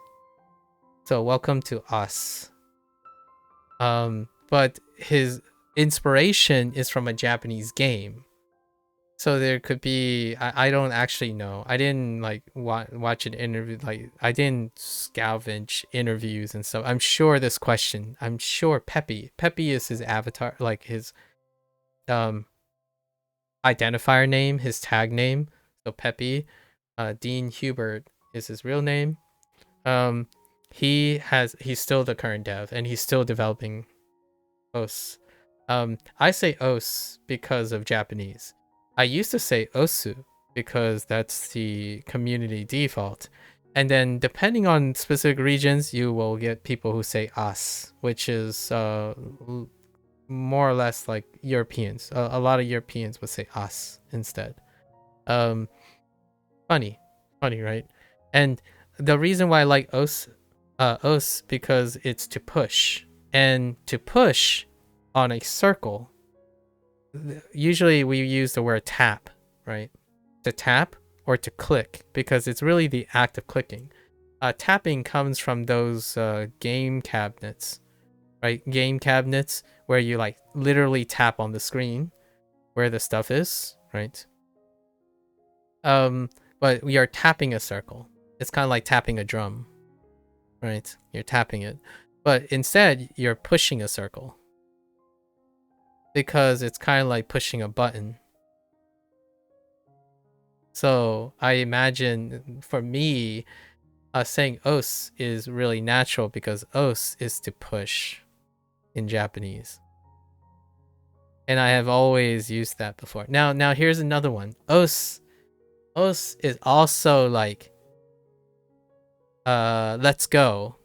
[SPEAKER 1] So welcome to us. But his inspiration is from a Japanese game. So there could be, I don't actually know. I didn't like watch an interview, like I didn't scavenge interviews and stuff. I'm sure this question, I'm sure Peppy is his avatar, like his um identifier name, his tag name. So Peppy, Dean Hubert is his real name. Um, he's still the current dev and he's still developing OS. I say OS because of Japanese. I used to say Osu because that's the community default. And then depending on specific regions, you will get people who say as, which is more or less like Europeans. A lot of Europeans would say as instead. Um, funny, right? And the reason why I like os because it's to push, and to push on a circle. Usually we use the word tap, right? To tap or to click, because it's really the act of clicking. Tapping comes from those game cabinets, right? Game cabinets where you like literally tap on the screen where the stuff is, right? But we are tapping a circle. It's kind of like tapping a drum, right? You're tapping it. But instead, you're pushing a circle because it's kind of like pushing a button. So I imagine for me, saying os is really natural because os is to push in Japanese. And I have always used that before. Now here's another one. Os is also like let's go.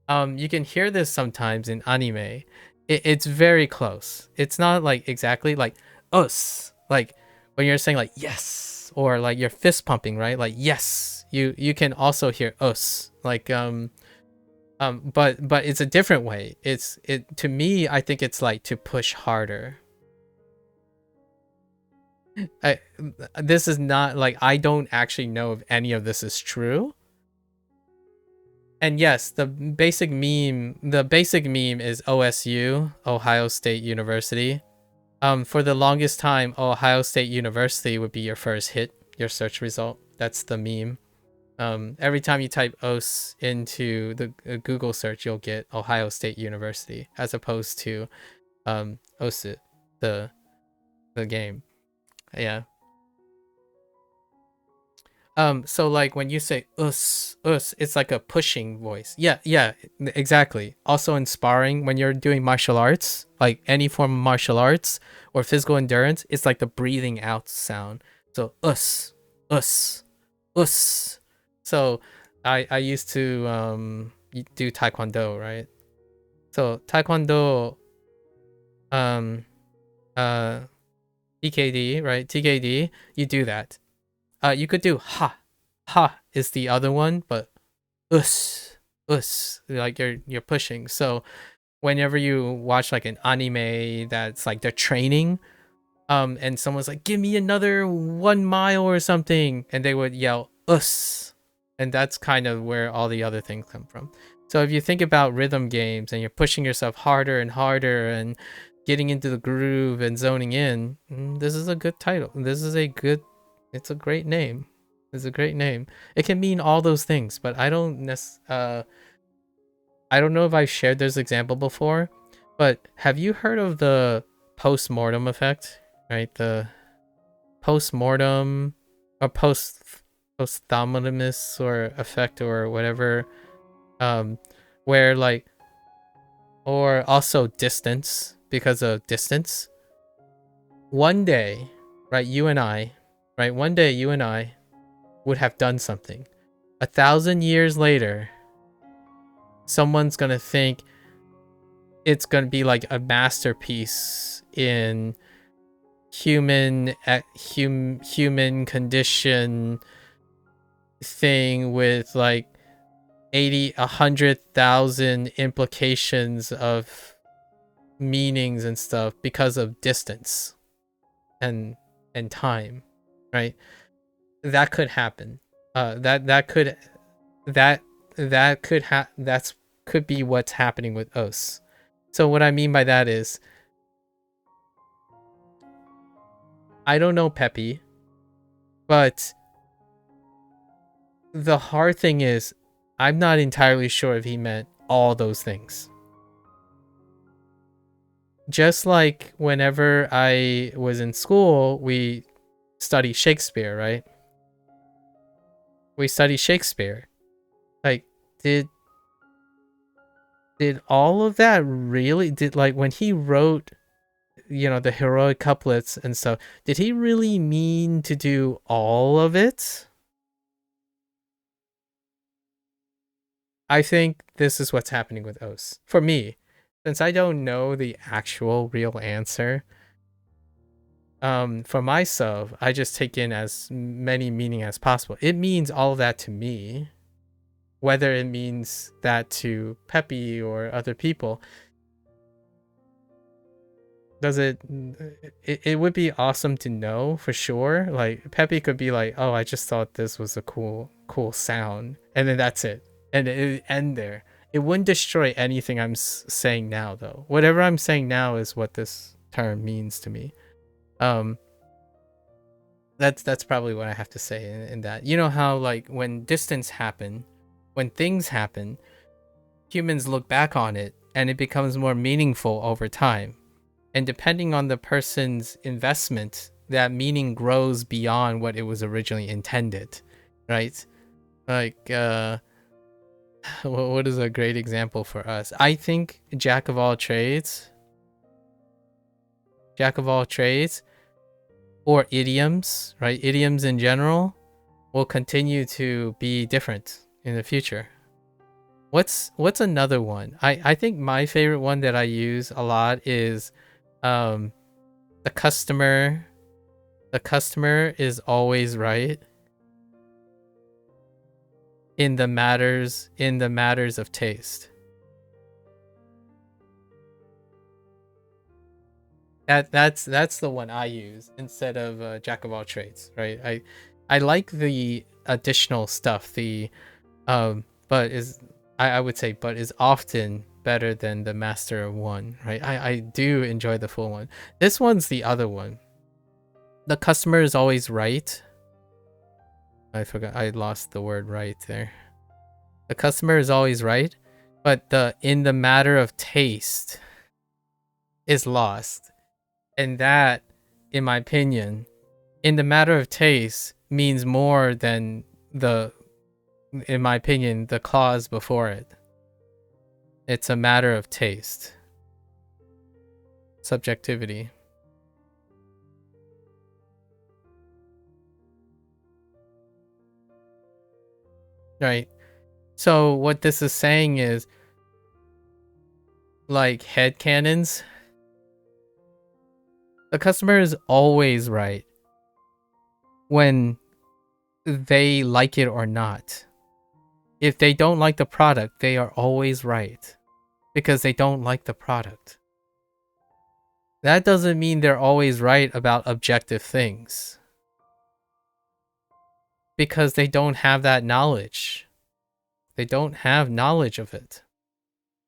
[SPEAKER 1] You can hear this sometimes in anime. It's very close. It's not like exactly like us, like when you're saying like yes, or like you're fist pumping, right? Like yes, you can also hear us, like but it's a different way. It to me, I think it's like to push harder. This is not like, I don't actually know if any of this is true. And yes, the basic meme is OSU, Ohio State University. For the longest time, Ohio State University would be your first hit, your search result. That's the meme. Every time you type OS into the Google search, you'll get Ohio State University as opposed to OSU, the game. Yeah. So like when you say us, it's like a pushing voice. Yeah, exactly. Also in sparring, when you're doing martial arts, like any form of martial arts or physical endurance, it's like the breathing out sound. So us. So I used to do taekwondo, right? So taekwondo, uh TKD, right? TKD, you do that. You could do ha. Ha is the other one, but us, like you're pushing. So whenever you watch like an anime that's like they're training, and someone's like, give me another 1 mile or something, and they would yell us. And that's kind of where all the other things come from. So if you think about rhythm games and you're pushing yourself harder and harder and getting into the groove and zoning in, this is a good title. It's a great name. It's a great name. It can mean all those things, but I don't know if I've shared this example before, but have you heard of the post-mortem effect? Right? The post-mortem or posthumous or effect or whatever, where like, or also distance, because of distance. One day, right, one day you and I would have done something. 1,000 years later, someone's gonna think it's gonna be like a masterpiece in human condition thing with like 100,000 implications of meanings and stuff because of distance and time, right? That could happen. That could be what's happening with us. So what I mean by that is I don't know Peppy, but the hard thing is I'm not entirely sure if he meant all those things. Just like whenever I was in school, we study Shakespeare, right? We study Shakespeare. Like, did all of that really, like when he wrote, you know, the heroic couplets and stuff, did he really mean to do all of it? I think this is what's happening with Os. For me, since I don't know the actual real answer, for myself, I just take in as many meaning as possible. It means all of that to me. Whether it means that to Peppy or other people, does it would be awesome to know for sure. Like Peppy could be like, oh, I just thought this was a cool sound, and then that's it, and it would end there. It wouldn't destroy anything I'm saying now, though. Whatever I'm saying now is what this term means to me. That's probably what I have to say in that. You know how like when things happen, humans look back on it and it becomes more meaningful over time. And depending on the person's investment, that meaning grows beyond what it was originally intended, right? Like, what is a great example for us? I think jack of all trades, or idioms, right? Idioms in general will continue to be different in the future. What's another one? I think my favorite one that I use a lot is the customer is always right in the matters of taste. That's the one I use instead of jack of all trades, right? I like the additional stuff, but I would say but is often better than the master of one, right? I do enjoy the full one. This one's the other one. The customer is always right. I forgot, I lost the word right there. The customer is always right, but in the matter of taste is lost. And that, in my opinion, in the matter of taste means more than in my opinion, the clause before it. It's a matter of taste. Subjectivity. Right. So what this is saying is, like headcanons, the customer is always right when they like it or not. If they don't like the product, they are always right because they don't like the product. That doesn't mean they're always right about objective things because they don't have that knowledge. They don't have knowledge of it.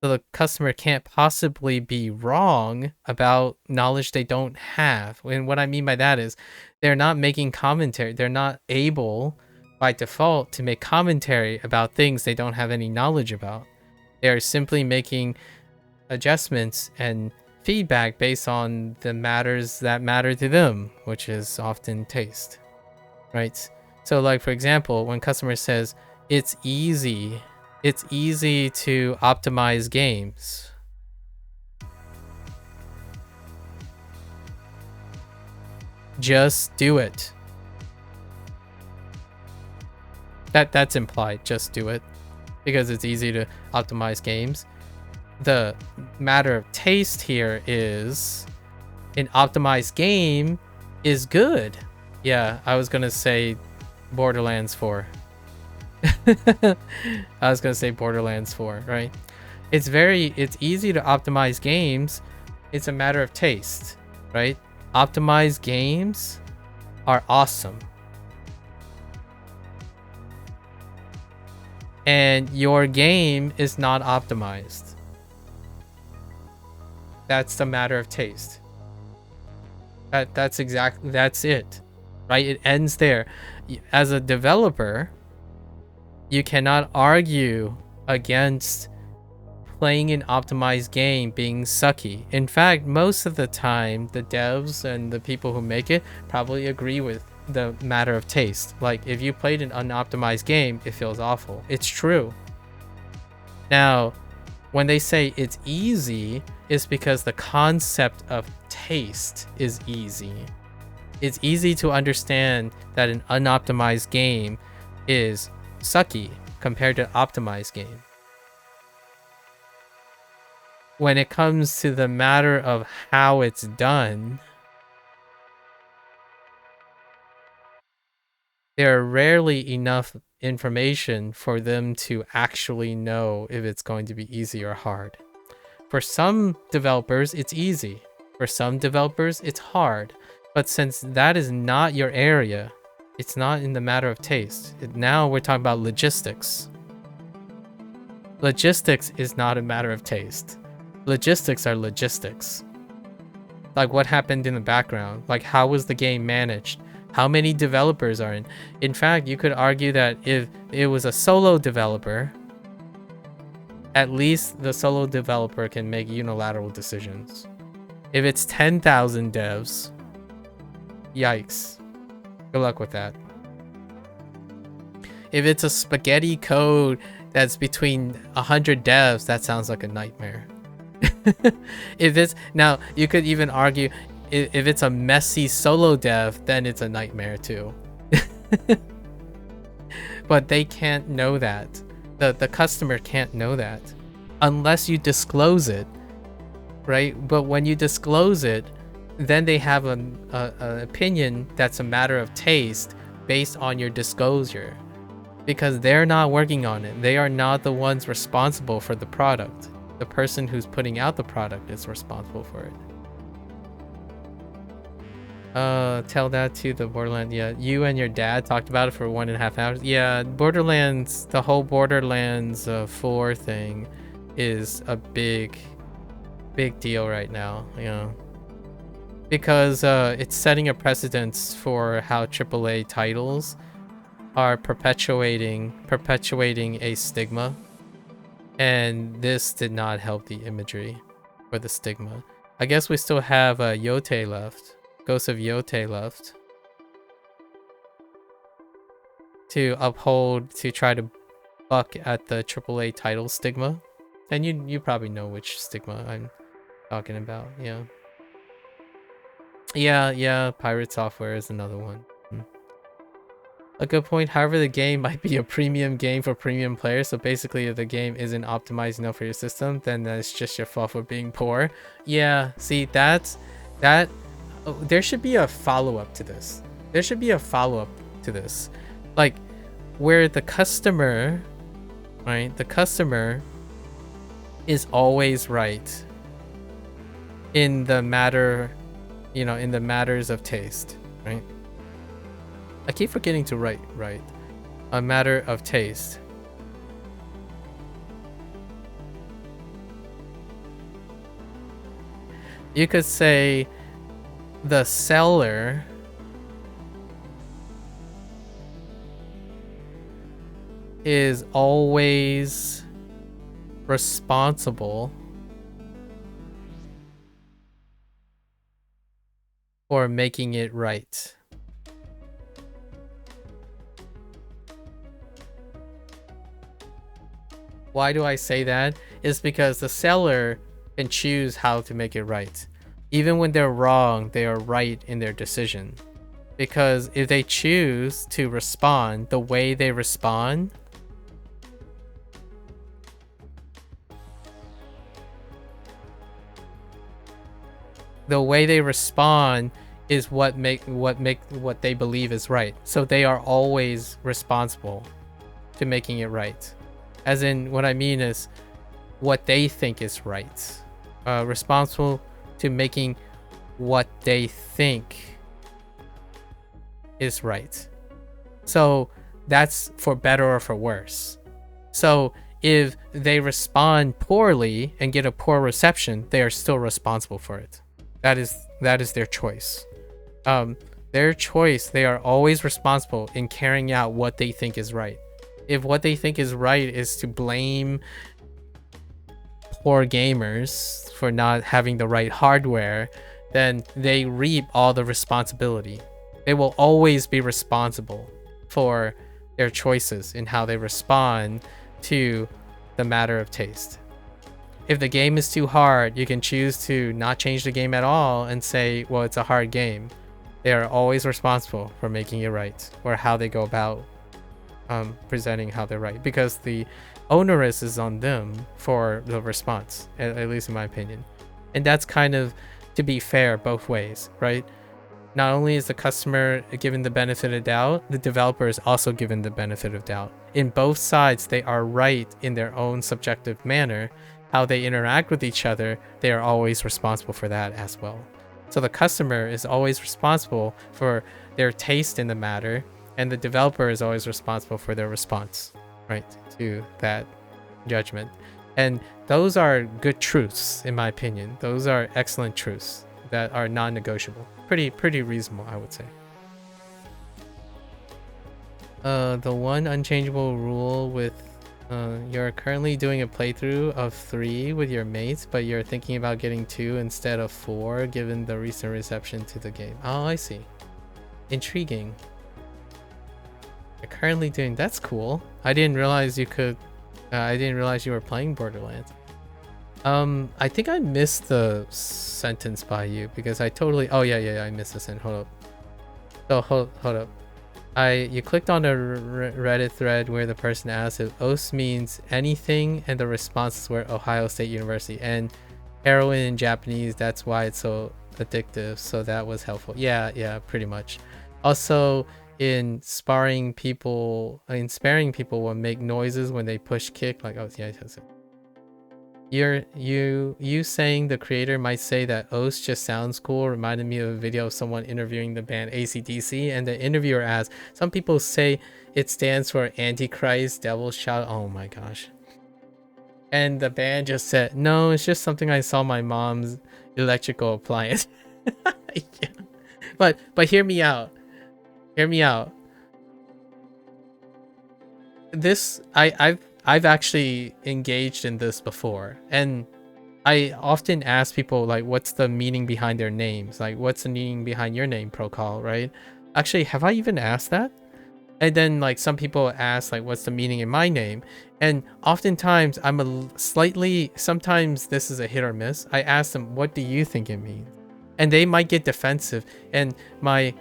[SPEAKER 1] So the customer can't possibly be wrong about knowledge they don't have. And what I mean by that is they're not making commentary. They're not able by default to make commentary about things they don't have any knowledge about. They are simply making adjustments and feedback based on the matters that matter to them, which is often taste, right? So like, for example, when customer says it's easy to optimize games. Just do it. That's implied, just do it. Because it's easy to optimize games. The matter of taste here is an optimized game is good. Yeah, I was gonna say Borderlands 4. I was gonna say Borderlands 4, right? It's easy to optimize games. It's a matter of taste, right? Optimized games are awesome. And your game is not optimized. That's the matter of taste. That's it, right? It ends there. As a developer, you cannot argue against playing an optimized game being sucky. In fact, most of the time, the devs and the people who make it probably agree with the matter of taste. Like, if you played an unoptimized game, it feels awful. It's true. Now, when they say it's easy, it's because the concept of taste is easy. It's easy to understand that an unoptimized game is sucky compared to optimized game. When it comes to the matter of how it's done, there are rarely enough information for them to actually know if it's going to be easy or hard. For some developers, it's easy. For some developers, it's hard. But since that is not your area, it's not in the matter of taste. Now we're talking about logistics. Logistics is not a matter of taste. Logistics are logistics. Like what happened in the background. Like how was the game managed? How many developers are in? In fact, you could argue that if it was a solo developer, at least the solo developer can make unilateral decisions. If it's 10,000 devs, yikes. Good luck with that. If it's a spaghetti code that's between 100 devs, that sounds like a nightmare. If it's, now you could even argue if it's a messy solo dev, then it's a nightmare too. But they can't know that. The customer can't know that unless you disclose it, right? But when you disclose it, then they have an opinion that's a matter of taste based on your disclosure, because they're not working on it. They are not the ones responsible for the product. The person who's putting out the product is responsible for it. Tell that to the Borderlands. Yeah, you and your dad talked about it for 1.5 hours. Yeah, Borderlands, the whole Borderlands 4 thing is a big deal right now, you know, because it's setting a precedence for how AAA titles are perpetuating a stigma, and this did not help the imagery or the stigma. I guess we still have Yote left. Ghost of Yote left to uphold, to try to buck at the AAA title stigma. And you probably know which stigma I'm talking about. Yeah, Pirate Software is another one. A good point. However, the game might be a premium game for premium players, so basically if the game isn't optimized enough for your system, then that's just your fault for being poor. Yeah, see, that there should be a follow-up to this. Like, where the customer, right? The customer is always right in the matter, you know, in the matters of taste, right? I keep forgetting to write, right? A matter of taste. You could say the seller is always responsible for making it right. Why do I say that? It's because the seller can choose how to make it right. Even when they're wrong, they are right in their decision. Because if they choose to respond the way they respond, is what they believe is right. So they are always responsible to making it right. As in, what I mean is what they think is right. Responsible to making what they think is right. So that's for better or for worse. So if they respond poorly and get a poor reception, they are still responsible for it. That is their choice. Their choice, they are always responsible in carrying out what they think is right. If what they think is right is to blame poor gamers for not having the right hardware, then they reap all the responsibility. They will always be responsible for their choices in how they respond to the matter of taste. If the game is too hard, you can choose to not change the game at all and say, well, it's a hard game. They are always responsible for making it right, or how they go about presenting how they're right, because the onus is on them for the response, at least in my opinion. And that's kind of, to be fair, both ways, right? Not only is the customer given the benefit of doubt, the developer is also given the benefit of doubt. In both sides, they are right in their own subjective manner. How they interact with each other, they are always responsible for that as well. So the customer is always responsible for their taste in the matter, and the developer is always responsible for their response, right, to that judgment. And those are good truths, in my opinion. Those are excellent truths that are non-negotiable. Pretty reasonable, I would say. The one unchangeable rule with you're currently doing a playthrough of 3 with your mates, but you're thinking about getting 2 instead of 4 given the recent reception to the game. Oh, I see. Intriguing. You're currently doing, that's cool. I didn't realize you could I didn't realize you were playing Borderlands. I think I missed the sentence by you because I totally, oh yeah, I missed the sentence. Hold up. So hold up. You clicked on a Reddit thread where the person asked if OS means anything, and the responses were Ohio State University and heroin in Japanese. That's why it's so addictive. So that was helpful. Yeah, pretty much. Also, in sparing people will make noises when they push kick. Like, oh yeah. You saying the creator might say that OS just sounds cool reminded me of a video of someone interviewing the band AC/DC, and the interviewer asked, some people say it stands for Antichrist, Devil Shout. Oh my gosh. And the band just said, no, it's just something I saw my mom's electrical appliance. Yeah. But hear me out. This I've actually engaged in this before, and I often ask people, like, what's the meaning behind their names? Like, what's the meaning behind your name, Procol, right? Actually, have I even asked that? And then, like, some people ask, like, what's the meaning in my name? And oftentimes I'm sometimes this is a hit or miss. I ask them, what do you think it means? And they might get defensive, and my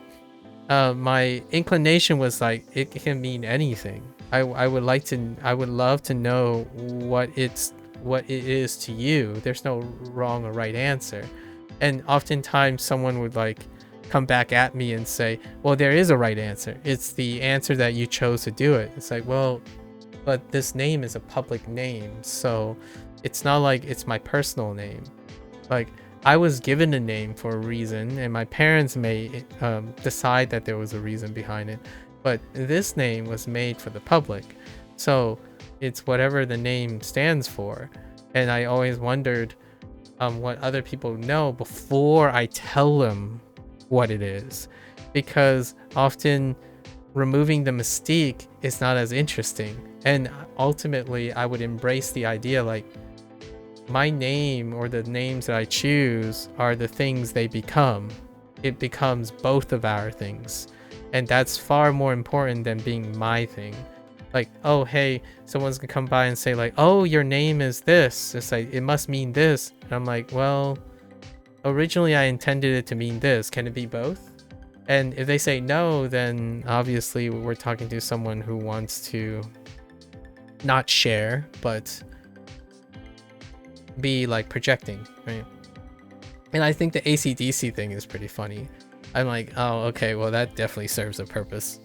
[SPEAKER 1] inclination was like, it can mean anything. I would love to know what it is to you. There's no wrong or right answer. And oftentimes someone would like come back at me and say, well, there is a right answer. It's the answer that you chose to do it. It's like, well, but this name is a public name, so it's not like it's my personal name. Like, I was given a name for a reason, and my parents may decide that there was a reason behind it. But this name was made for the public, so it's whatever the name stands for. And I always wondered what other people know before I tell them what it is, because often removing the mystique is not as interesting. And ultimately, I would embrace the idea, like, my name or the names that I choose are the things they become. It becomes both of our things. And that's far more important than being my thing. Like, oh, hey, someone's gonna come by and say, like, oh, your name is this. It's like, it must mean this. And I'm like, well, originally I intended it to mean this. Can it be both? And if they say no, then obviously we're talking to someone who wants to not share, but be like projecting, right? And I think the AC/DC thing is pretty funny. I'm like, oh, okay, well, that definitely serves a purpose.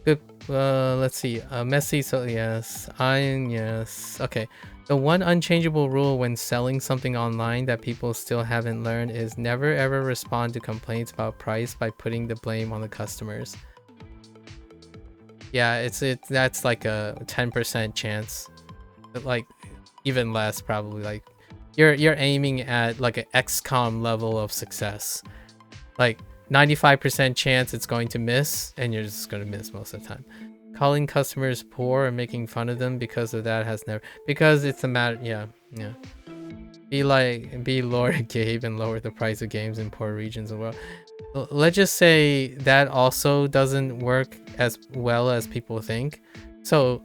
[SPEAKER 1] Good. Let's see. Messy, so yes. Yes. Okay. The one unchangeable rule when selling something online that people still haven't learned is never ever respond to complaints about price by putting the blame on the customers. Yeah, that's like a 10% chance. Like, even less probably. Like, you're aiming at like an XCOM level of success. Like 95% chance it's going to miss, and you're just going to miss most of the time. Calling customers poor and making fun of them because of that has never, because it's a matter. Yeah. Be Lord Gabe and lower the price of games in poor regions as well. Let's just say that also doesn't work as well as people think. So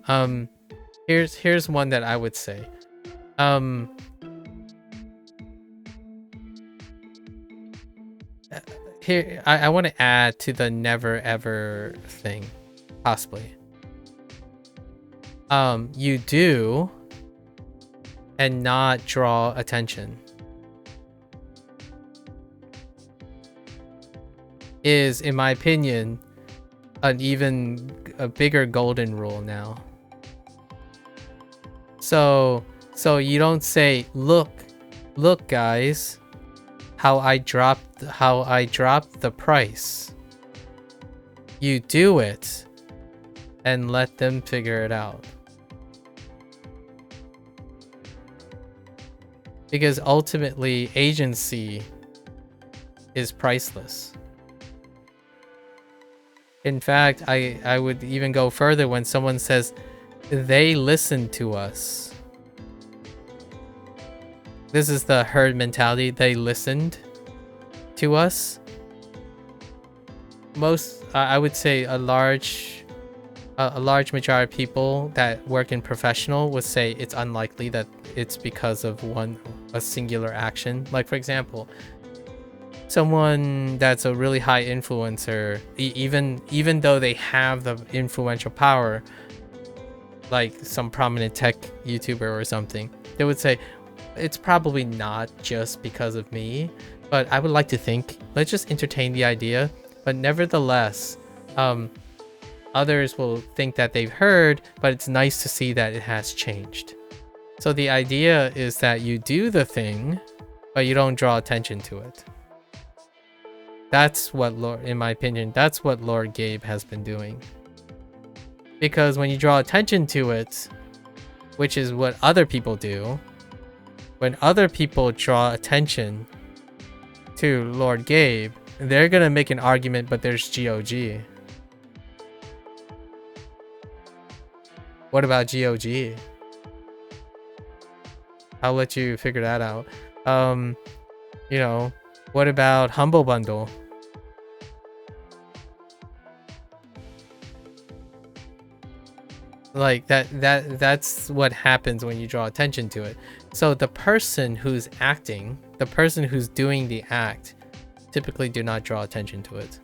[SPEAKER 1] here's one that I would say. Here I want to add to the never ever thing, possibly. You do and not draw attention is, in my opinion, a bigger golden rule now. So you don't say, look guys, how I dropped the price. You do it and let them figure it out. Because ultimately, agency is priceless. In fact, I would even go further when someone says, they listened to us. This is the herd mentality. They listened to us. I would say a large majority of people that work in professional would say it's unlikely that it's because of a singular action. Like, for example, someone that's a really high influencer, even though they have the influential power, like some prominent tech YouTuber or something, they would say it's probably not just because of me, but I would like to think, let's just entertain the idea. But nevertheless, others will think that they've heard, but it's nice to see that it has changed. So the idea is that you do the thing, but you don't draw attention to it. That's what, in my opinion, that's what Lord Gabe has been doing. Because when you draw attention to it, which is what other people do, when other people draw attention to Lord Gabe, they're gonna make an argument, but there's GOG. What about GOG? I'll let you figure that out. You know, what about Humble Bundle? Like that's what happens when you draw attention to it. So the person who's acting, the person who's doing the act, typically do not draw attention to it.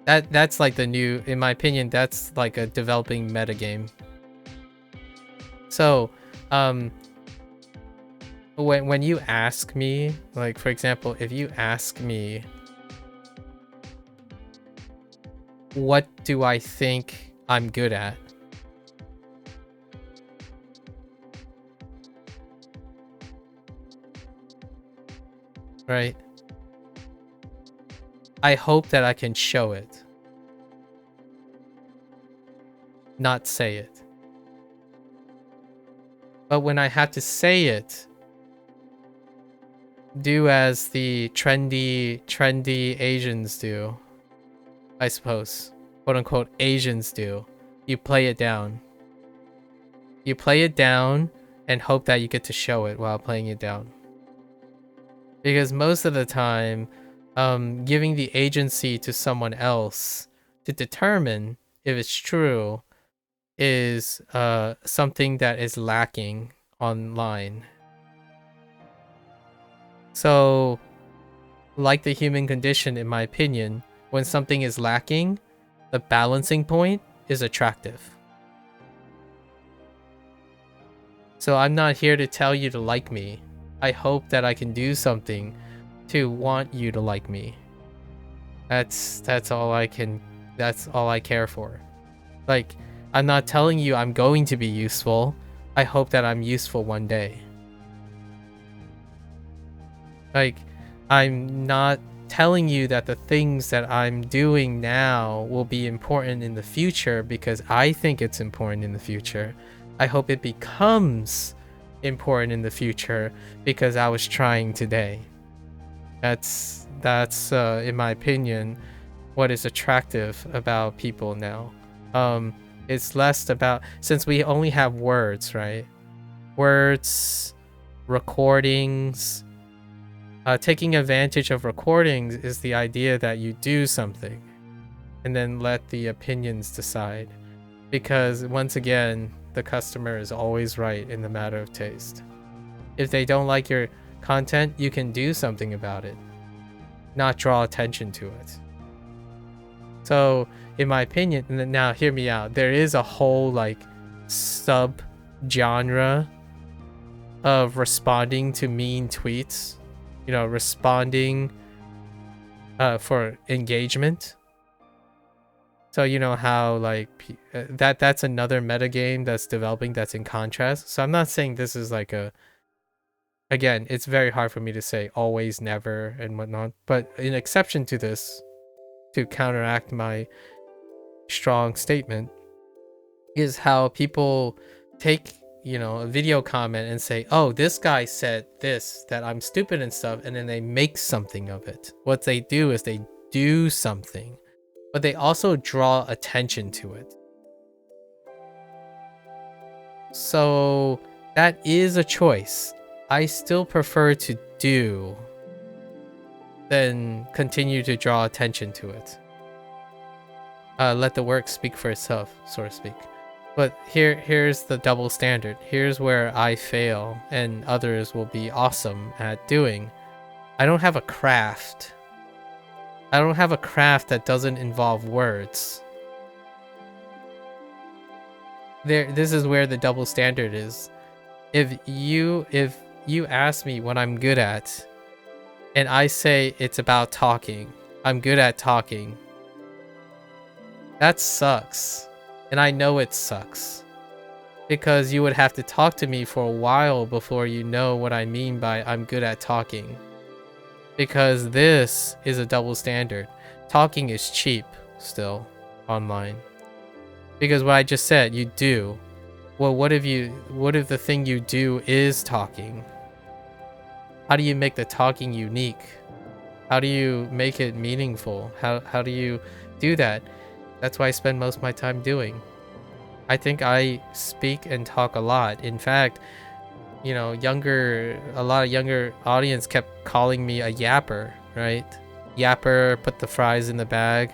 [SPEAKER 1] That's like the new, in my opinion, that's like a developing metagame. So when you ask me, like, for example, if you ask me, what do I think I'm good at? Right? I hope that I can show it, not say it. But when I have to say it, do as the trendy Asians do, I suppose, quote unquote Asians do. You play it down. You play it down and hope that you get to show it while playing it down. Because most of the time, giving the agency to someone else to determine if it's true is something that is lacking online. So, like the human condition, in my opinion, when something is lacking, the balancing point is attractive. So I'm not here to tell you to like me. I hope that I can do something to want you to like me. That's all I care for. Like, I'm not telling you I'm going to be useful. I hope that I'm useful one day. Like, I'm not telling you that the things that I'm doing now will be important in the future because I think it's important in the future. I hope it becomes important in the future because I was trying today. That's in my opinion what is attractive about people now. It's less about, since we only have words, right? Words, recordings. Taking advantage of recordings is the idea that you do something and then let the opinions decide. Because once again, the customer is always right in the matter of taste. If they don't like your content, you can do something about it, not draw attention to it. So, in my opinion, now hear me out, there is a whole like sub genre of responding to mean tweets, you know, responding for engagement. So you know how like that's another metagame that's developing that's in contrast. So I'm not saying this is like a, again, it's very hard for me to say always, never, and whatnot, but an exception to this, to counteract my strong statement, is how people take, you know, a video comment and say, oh, this guy said this, that I'm stupid and stuff, and then they make something of it. What they do is they do something, but they also draw attention to it. So that is a choice. I still prefer to do than continue to draw attention to it. Let the work speak for itself, so to speak. But here's the double standard. Here's where I fail and others will be awesome at doing. I don't have a craft. I don't have a craft that doesn't involve words. This is where the double standard is. If you ask me what I'm good at, and I say it's about talking, I'm good at talking, that sucks. And I know it sucks. Because you would have to talk to me for a while before you know what I mean by I'm good at talking. Because this is a double standard. Talking is cheap still online. Because what I just said, you do. Well, what if the thing you do is talking? How do you make the talking unique? How do you make it meaningful? How do you do that? That's what I spend most of my time doing. I think I speak and talk a lot. In fact, you know, a lot of younger audience kept calling me a yapper, right? Yapper, put the fries in the bag.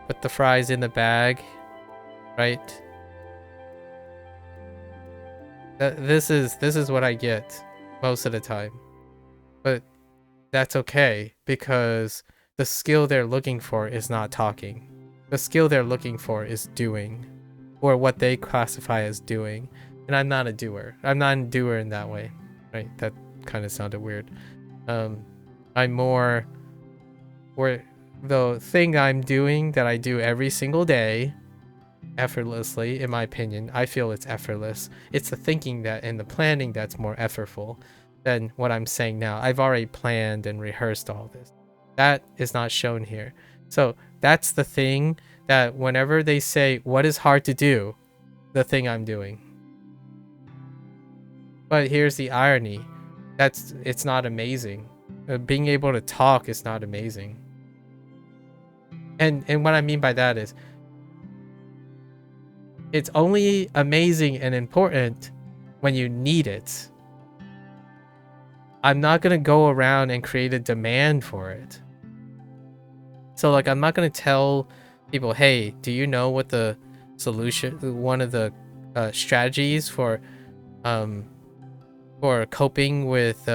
[SPEAKER 1] Put the fries in the bag, right? This is what I get most of the time. But that's okay, because the skill they're looking for is not talking. The skill they're looking for is doing, or what they classify as doing. And I'm not a doer. I'm not a doer in that way, right? That kind of sounded weird. I'm more, where the thing I'm doing that I do every single day, effortlessly, in my opinion, I feel it's effortless. It's the thinking that and the planning that's more effortful than what I'm saying now. I've already planned and rehearsed all this. That is not shown here. So that's the thing that whenever they say, what is hard to do? The thing I'm doing. But here's the irony. It's not amazing. Being able to talk is not amazing. And what I mean by that is, it's only amazing and important when you need it. I'm not going to go around and create a demand for it. So like, I'm not going to tell people, hey, do you know what the solution, one of the strategies for coping with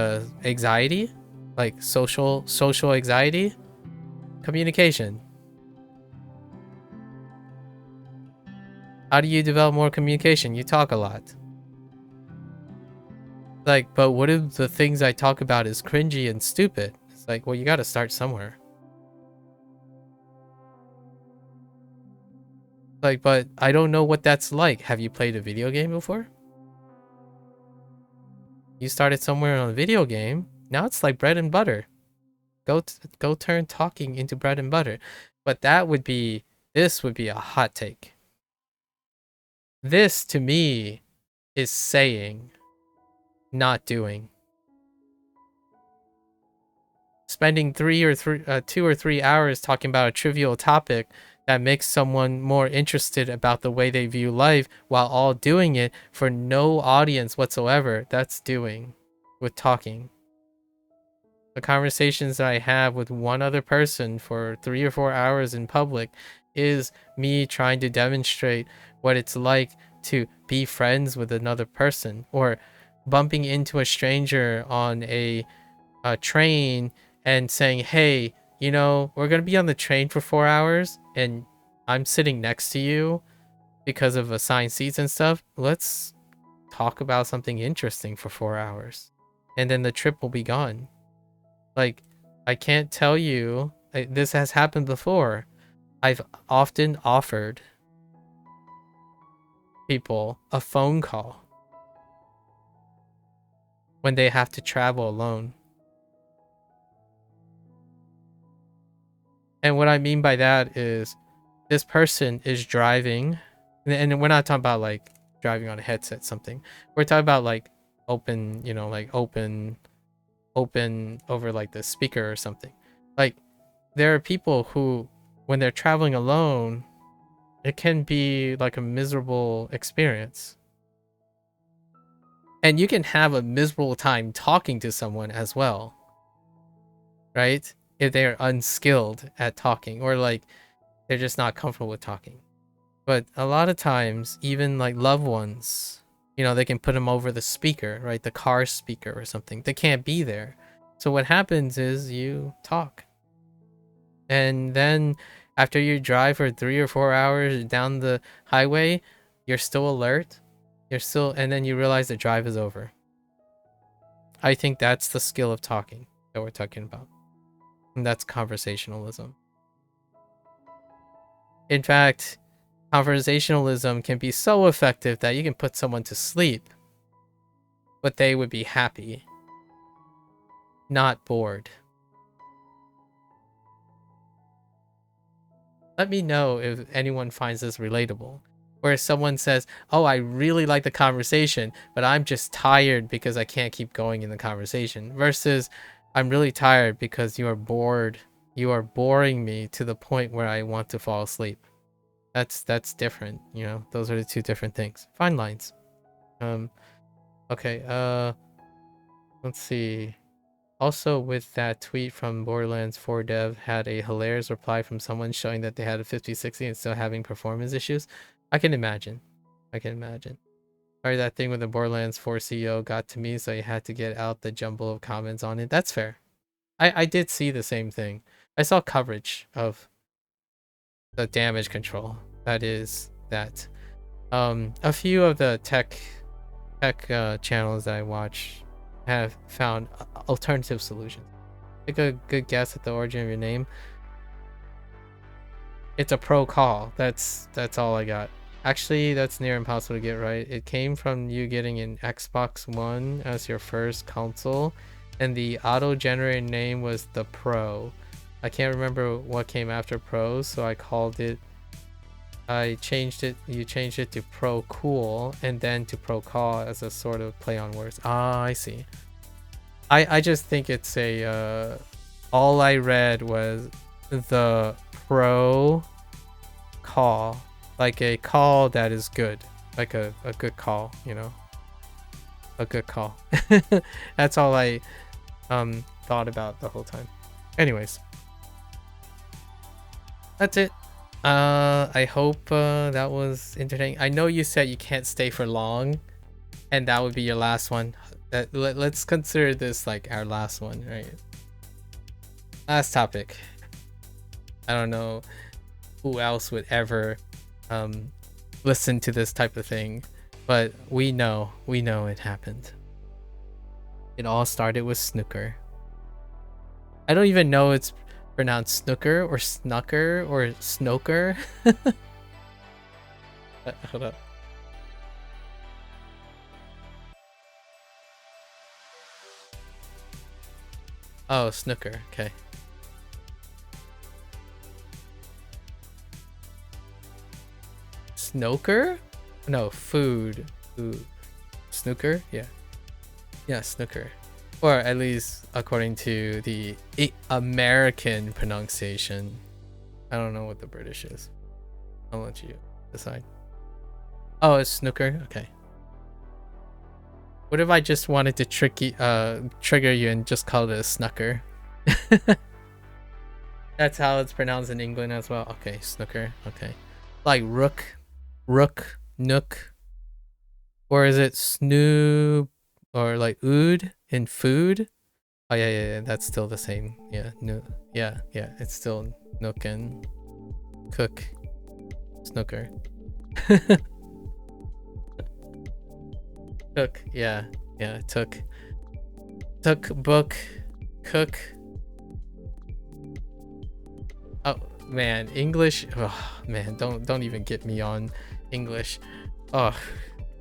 [SPEAKER 1] anxiety, like social anxiety? Communication. How do you develop more communication? You talk a lot. Like, but what if the things I talk about is cringy and stupid? It's like, well, you got to start somewhere. Like, but I don't know what that's like. Have you played a video game before? You started somewhere on a video game. Now it's like bread and butter. Go turn talking into bread and butter. But this would be a hot take. This, to me, is saying, not doing. Spending 2 or 3 hours talking about a trivial topic that makes someone more interested about the way they view life while all doing it for no audience whatsoever, that's doing with talking. The conversations that I have with one other person for 3 or 4 hours in public is me trying to demonstrate what it's like to be friends with another person, or bumping into a stranger on a train and saying, hey, you know, we're going to be on the train for 4 hours and I'm sitting next to you because of assigned seats and stuff. Let's talk about something interesting for 4 hours. And then the trip will be gone. Like, I can't tell you, this has happened before. I've often offered people a phone call when they have to travel alone. And what I mean by that is, this person is driving, and we're not talking about like driving on a headset something. We're talking about like open, you know, like open over like the speaker or something. Like, there are people who, when they're traveling alone, it can be like a miserable experience. And you can have a miserable time talking to someone as well, right? If they're unskilled at talking, or like they're just not comfortable with talking. But a lot of times, even like loved ones, you know, they can put them over the speaker, right? The car speaker or something. They can't be there. So what happens is you talk. And then after you drive for 3 or 4 hours down the highway, you're still alert. And then you realize the drive is over. I think that's the skill of talking that we're talking about. And that's conversationalism. In fact, conversationalism can be so effective that you can put someone to sleep, but they would be happy, not bored. Let me know if anyone finds this relatable. Where someone says, oh, I really like the conversation, but I'm just tired because I can't keep going in the conversation. Versus, I'm really tired because you are bored. You are boring me to the point where I want to fall asleep. That's different, you know. Those are the two different things. Fine lines. Okay, let's see. Also, with that tweet from Borderlands 4 dev, had a hilarious reply from someone showing that they had a 5060 and still having performance issues. I can imagine. Sorry, that thing with the Borderlands 4 CEO got to me, so I had to get out the jumble of comments on it. That's fair. I did see the same thing. I saw coverage of the damage control. That is that. A few of the tech channels that I watch have found alternative solutions. Take a good guess at the origin of your name. It's a pro call. That's all I got. Actually, that's near impossible to get right. It came from you getting an Xbox One as your first console, and the auto-generated name was the Pro. I can't remember what came after Pro, so I called it. I changed it. You changed it to Pro Cool, and then to Pro Call as a sort of play on words. Ah, I see. I just think it's a. All I read was the Pro Call. Like a call that is good, like a good call, you know, a good call. That's all I thought about the whole time. Anyways, that's it. I hope that was entertaining. I know you said you can't stay for long, and that would be your last one. Let's consider this like our last one, right? Last topic. I don't know who else would ever listen to this type of thing, but we know it happened. It all started with snooker. I don't even know it's pronounced snooker or snucker or snoker. Hold up. Oh, snooker. Okay. Snoker? No, food. Snooker? Yeah. Yeah, snooker. Or at least according to the American pronunciation. I don't know what the British is. I'll let you decide. Oh, it's snooker? Okay. What if I just wanted to trigger you and just call it a snooker? That's how it's pronounced in England as well. Okay, snooker. Okay. Like rook, nook. Or is it snoop or like ood in food? Oh yeah, that's still the same. Yeah, no, yeah, it's still nook and cook, snooker. Cook, yeah, took, book, cook. Oh man, English. Oh man, don't even get me on English. Oh,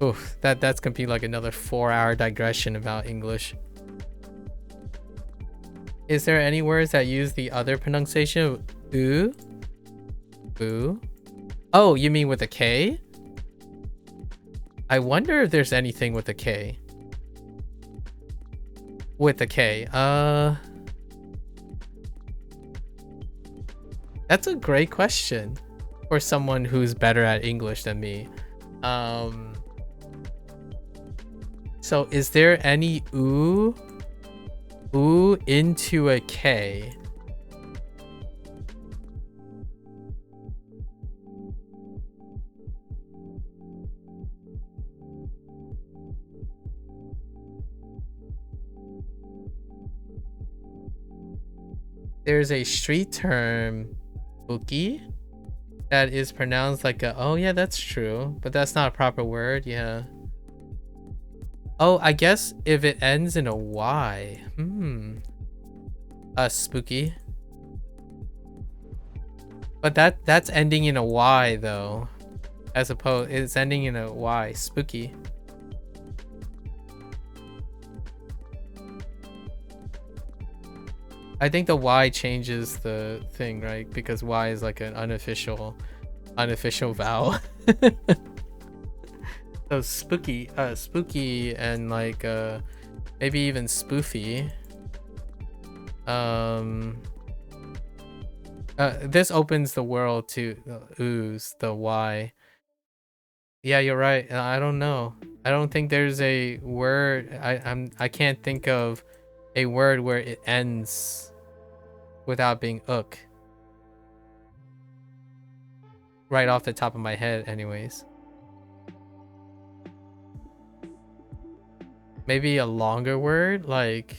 [SPEAKER 1] oof, that's gonna be like another 4-hour digression about English. Is there any words that use the other pronunciation? Ooh? Ooh? Oh, you mean with a K? I wonder if there's anything with a K. With a K. That's a great question for someone who's better at English than me. So is there any ooh into a K? There's a street term, bookie, that is pronounced like a, oh yeah, that's true, but that's not a proper word. Yeah. Oh, I guess if it ends in a Y. Spooky. But that's ending in a Y though. As opposed, it's ending in a Y. Spooky. I think the Y changes the thing, right? Because Y is like an unofficial vowel. So spooky and like maybe even spoofy. This opens the world to ooze, the Y. Yeah, you're right. I don't know. I don't think there's a word. I can't think of a word where it ends without being ook. Right off the top of my head, anyways. Maybe a longer word, like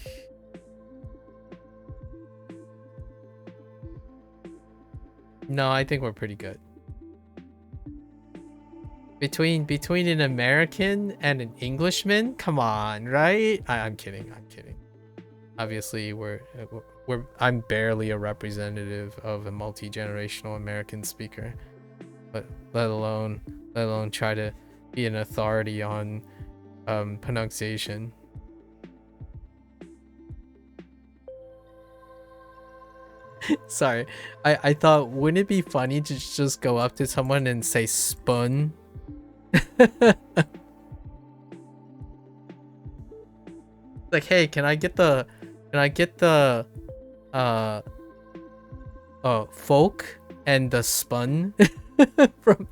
[SPEAKER 1] no, I think we're pretty good. Between an American and an Englishman? Come on, right? I'm kidding. Obviously, I'm barely a representative of a multi-generational American speaker, but let alone try to be an authority on pronunciation. Sorry, I thought, wouldn't it be funny to just go up to someone and say spoon? Like, hey, can I get the folk and the spun from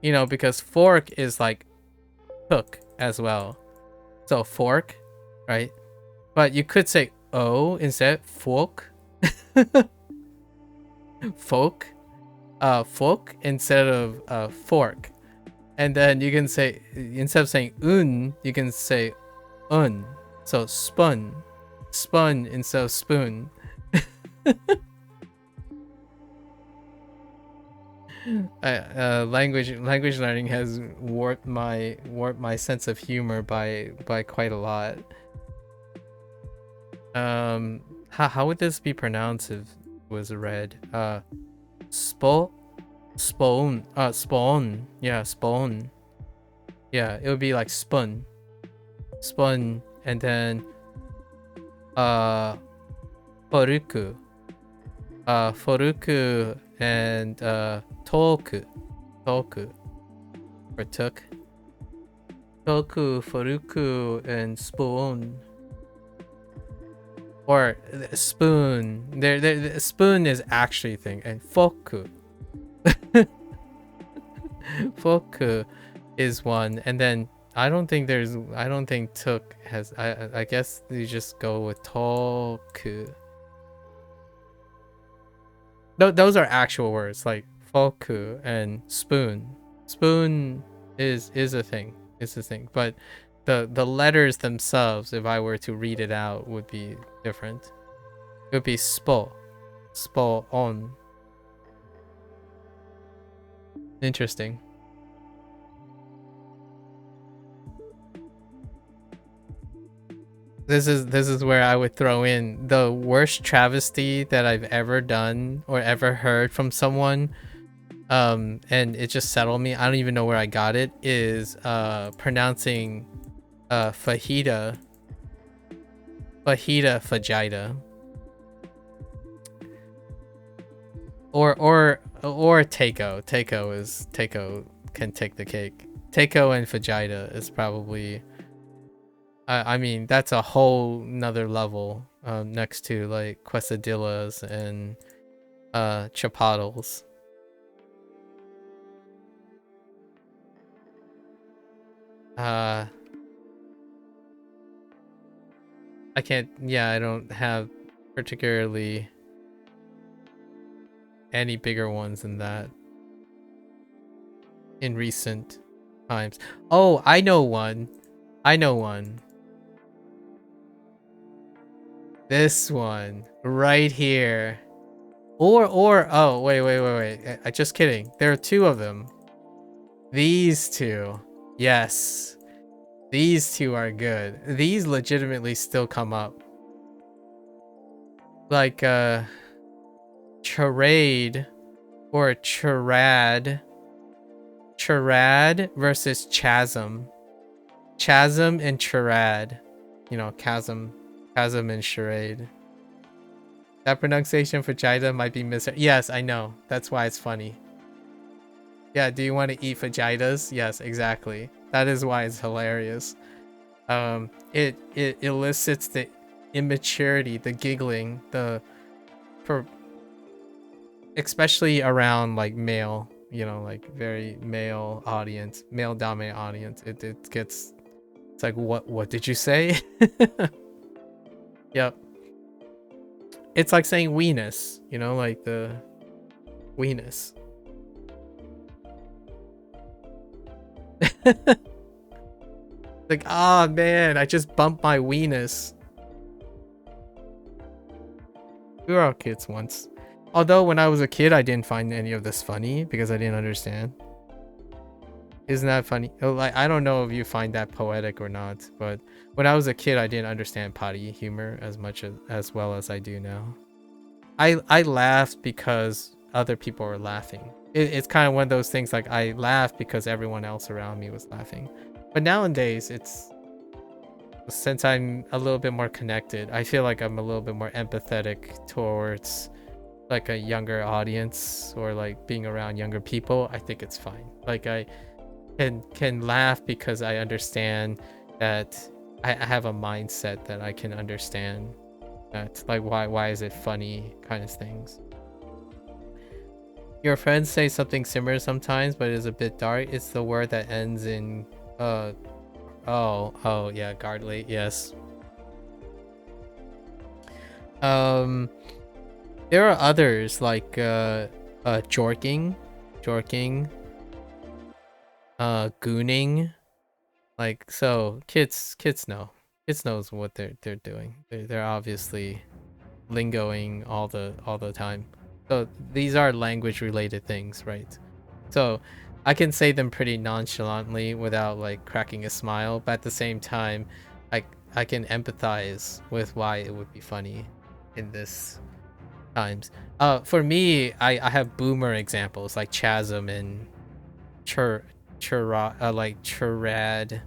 [SPEAKER 1] you know, because fork is like cook as well, so fork, right? But you could say o instead, fork. Folk, folk instead of fork, and then you can say, instead of saying you can say so spun instead of spoon. Language learning has warped my sense of humor by quite a lot. How would this be pronounced if it was read? Spawn. Yeah, spawn. Yeah, it would be like spun, and then poruku. Foruku and toku. Toku. Or took. Toku, Foruku, and spoon. Or spoon. There, spoon is actually a thing. And foku. Foku is one. And then I don't think took has. I guess you just go with toku. No, those are actual words like foku and spoon. Spoon is a thing. It's a thing. But the letters themselves, if I were to read it out, would be different. It would be spo. Spo on. Interesting. This is where I would throw in the worst travesty that I've ever done or ever heard from someone. And it just settled me. I don't even know where I got it. Is pronouncing fajita fajita. Or Teiko. Teiko can take the cake. Teiko and fajita is probably I mean that's a whole nother level next to like quesadillas and chapatles. I can't, yeah, I don't have particularly any bigger ones than that in recent times. Oh, I know one. This one right here. Or oh, wait. I just kidding. There are two of them. These two. Yes. These two are good. These legitimately still come up. Like charade or charade. Charade versus chasm. Chasm and charade. You know, chasm and charade. That pronunciation for Jida might be mis. Yes, I know. That's why it's funny. Yeah, do you want to eat fajitas? Yes, exactly. That is why it's hilarious. It elicits the immaturity, the giggling, especially around like male, you know, like very male audience, male dominant audience. It gets, it's like, what did you say? Yep. It's like saying weenus, you know, like the weenus. Like, ah, man, I just bumped my weenus. We were all kids once. Although when I was a kid, I didn't find any of this funny because I didn't understand. Isn't that funny? Like, I don't know if you find that poetic or not, but when I was a kid, I didn't understand potty humor as much as well as I do now. I laughed because other people were laughing. It's kind of one of those things, like I laughed because everyone else around me was laughing. But nowadays, it's, since I'm a little bit more connected, I feel like I'm a little bit more empathetic towards like a younger audience or like being around younger people. I think it's fine. Like I can laugh because I understand that I have a mindset that I can understand that, like, why is it funny kind of things. Your friends say something similar sometimes, but it is a bit dark. It's the word that ends in oh yeah, guardly, yes. There are others like jorking, gooning. Like, so kids knows what they're doing. They're obviously lingoing all the time. So these are language related things, right? So I can say them pretty nonchalantly without like cracking a smile, but at the same time I can empathize with why it would be funny in this times. For me, I have boomer examples like chasm and like charade.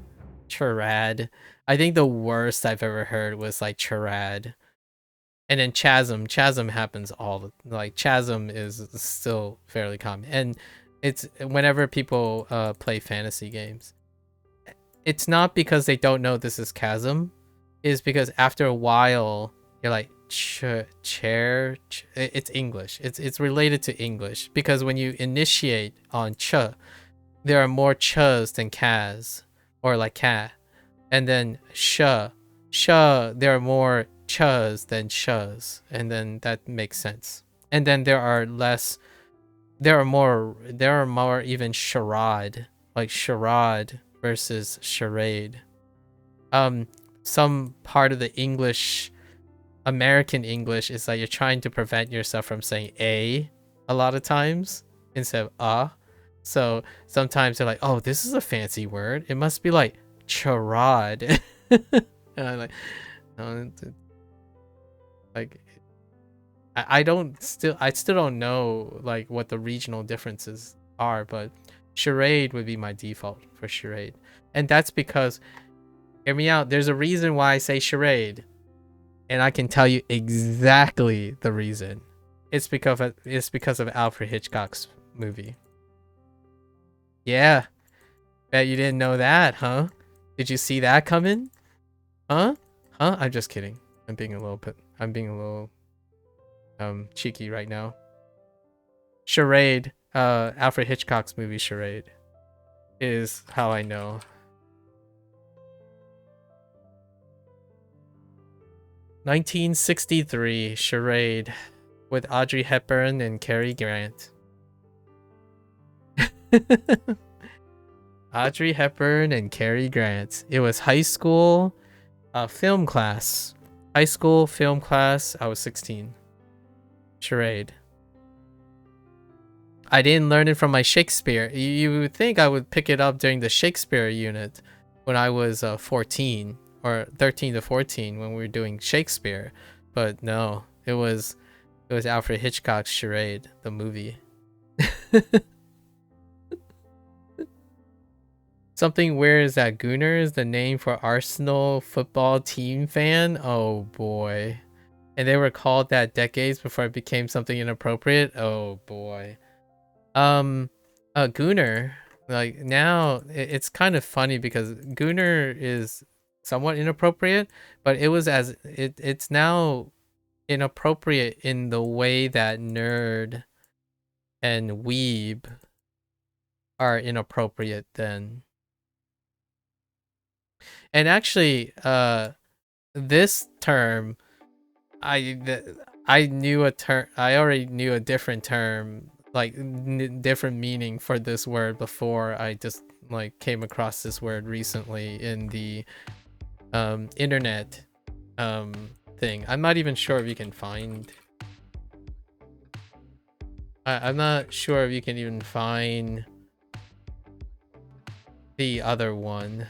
[SPEAKER 1] I think the worst I've ever heard was like charade. And then chasm happens all the, like chasm is still fairly common, and it's whenever people play fantasy games, it's not because they don't know this is chasm, is because after a while you're like it's English, it's related to English, because when you initiate on ch, there are more ch's than cas, or like ka, and then there are more ch's than sh's, and then that makes sense. And then there are more even charade, like charade versus charade. Some part of the English, American English, is that you're trying to prevent yourself from saying a lot of times instead of so sometimes they're like, oh, this is a fancy word, it must be like charade. And I'm like, no, like I still don't know like what the regional differences are, but charade would be my default for charade. And that's because, hear me out, there's a reason why I say charade, and I can tell you exactly the reason. It's because of Alfred Hitchcock's movie. Yeah, bet you didn't know that, huh? Did you see that coming? Huh? I'm just kidding. I'm being a little cheeky right now. Charade, Alfred Hitchcock's movie Charade, is how I know. (1963) Charade, with Audrey Hepburn and Cary Grant. Audrey Hepburn and Cary Grant. It was high school film class. High school film class. I was 16. Charade. I didn't learn it from my Shakespeare. You would think I would pick it up during the Shakespeare unit when I was 14 or 13 to 14 when we were doing Shakespeare, but no, it was Alfred Hitchcock's Charade, the movie. Something weird is that Gooner is the name for Arsenal football team fan. Oh boy. And they were called that decades before it became something inappropriate. Oh boy. Gooner, like now it's kind of funny because Gooner is somewhat inappropriate, but it's now inappropriate in the way that nerd and weeb are inappropriate then. And actually, this term, I already knew a different term, like different meaning for this word before I just like came across this word recently in the internet thing. I'm not even sure if you can find. I'm not sure if you can even find the other one.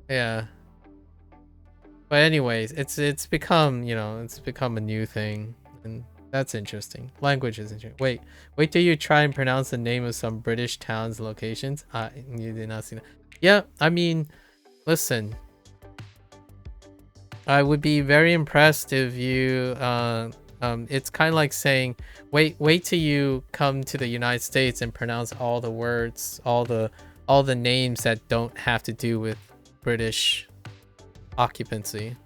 [SPEAKER 1] Yeah. But anyways, it's become, it's become a new thing, and that's interesting. Language is interesting. Wait till you try and pronounce the name of some British towns and locations. You did not see that. Yeah, I mean, listen. I would be very impressed if you it's kind of like saying wait till you come to the United States and pronounce all the words, all the names that don't have to do with British occupancy.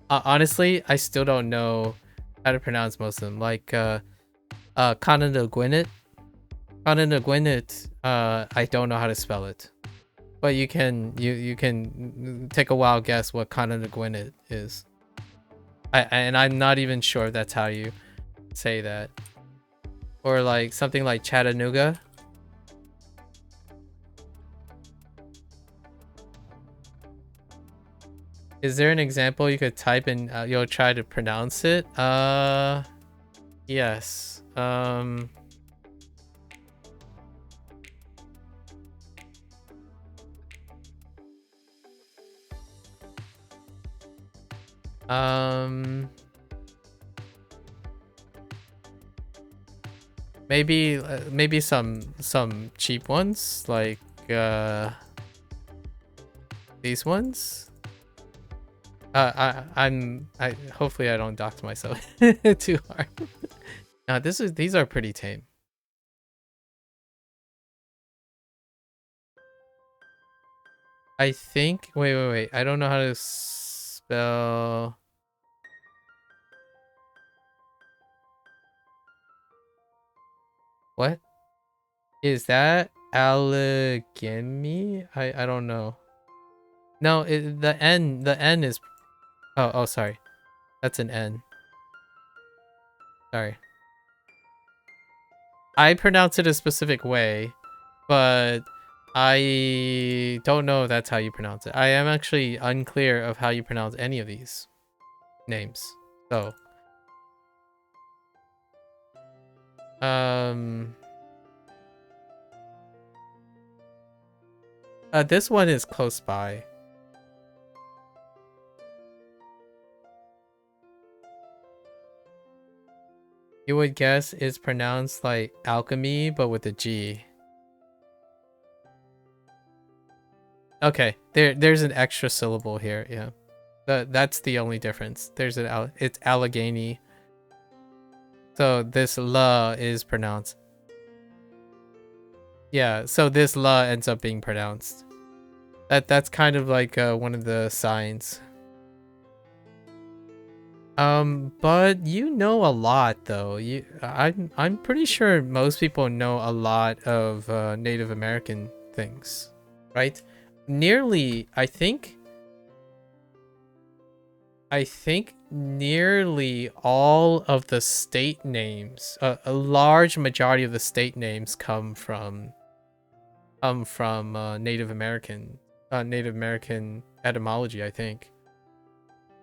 [SPEAKER 1] Honestly, I still don't know how to pronounce most of them. Like Canada Gwinnett. Canada Gwinnett, I don't know how to spell it. But you can take a wild guess what Canada Gwinnett is. And I'm not even sure if that's how you say that. Or like something like Chattanooga. Is there an example you could type and you'll try to pronounce it? Yes. maybe some cheap ones like these ones. I hopefully I don't dox myself too hard. These are pretty tame. I think wait. I don't know how to spell. What? Is that Allegheny? I don't know. No, the N is oh sorry. That's an N. Sorry. I pronounce it a specific way, but I don't know if that's how you pronounce it. I am actually unclear of how you pronounce any of these names. So, this one is close by. You would guess it's pronounced like alchemy, but with a G. Okay, there's an extra syllable here. Yeah, that's the only difference. It's Allegheny. So this la is pronounced. Yeah, so this la ends up being pronounced. That's kind of like one of the signs. But you know a lot though. I'm pretty sure most people know a lot of Native American things, right? Nearly, I think nearly all of the state names, a large majority of the state names come from Native American etymology, I think.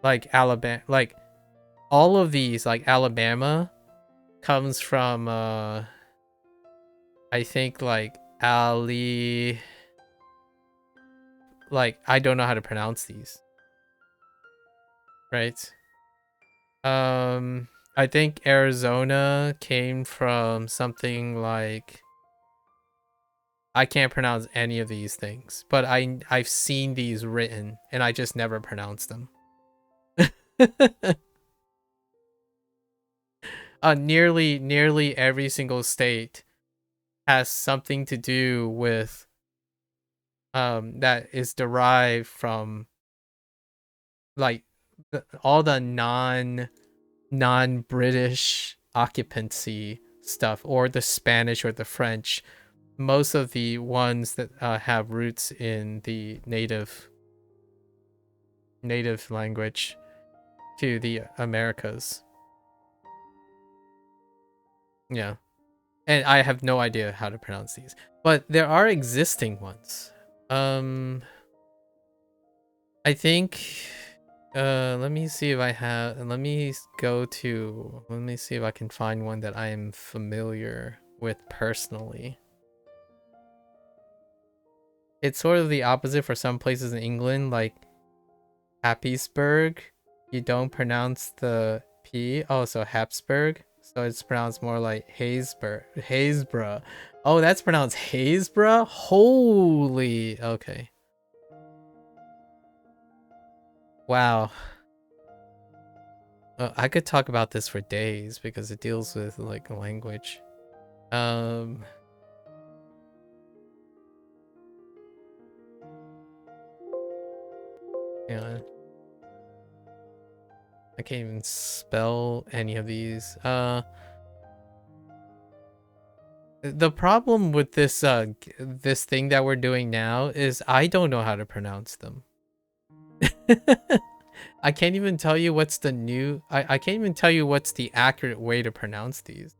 [SPEAKER 1] Like Alabama, like all of these, like Alabama comes from I think like Ali, like I don't know how to pronounce these. Right? I think Arizona came from something like I can't pronounce any of these things, but I've seen these written and I just never pronounce them. Nearly every single state has something to do with that is derived from like all the non-British occupancy stuff, or the Spanish or the French. Most of the ones that have roots in the native language to the Americas. Yeah. And I have no idea how to pronounce these. But there are existing ones. I think let me see if I have let me see if I can find one that I am familiar with personally. It's sort of the opposite for some places in England, like Happisburg. You don't pronounce the P. Oh, so Habsburg. So it's pronounced more like Haysborough. Oh, that's pronounced Haysborough? Holy. Okay. Wow. I could talk about this for days because it deals with like language. Yeah. I can't even spell any of these. The problem with this this thing that we're doing now is I don't know how to pronounce them. I can't even tell you what's the new I can't even tell you what's the accurate way to pronounce these.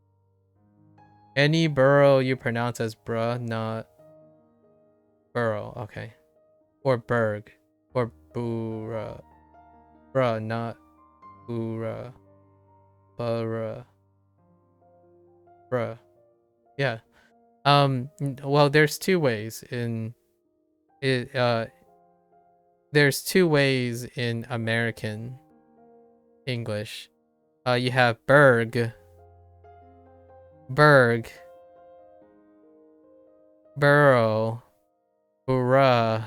[SPEAKER 1] Any borough you pronounce as bruh, not borough, okay. Or berg. Or bura. Bruh, not bura. Bura. Bruh. Yeah. Well, there's two ways in it there's two ways in American English. You have berg, berg, burrow, bruh,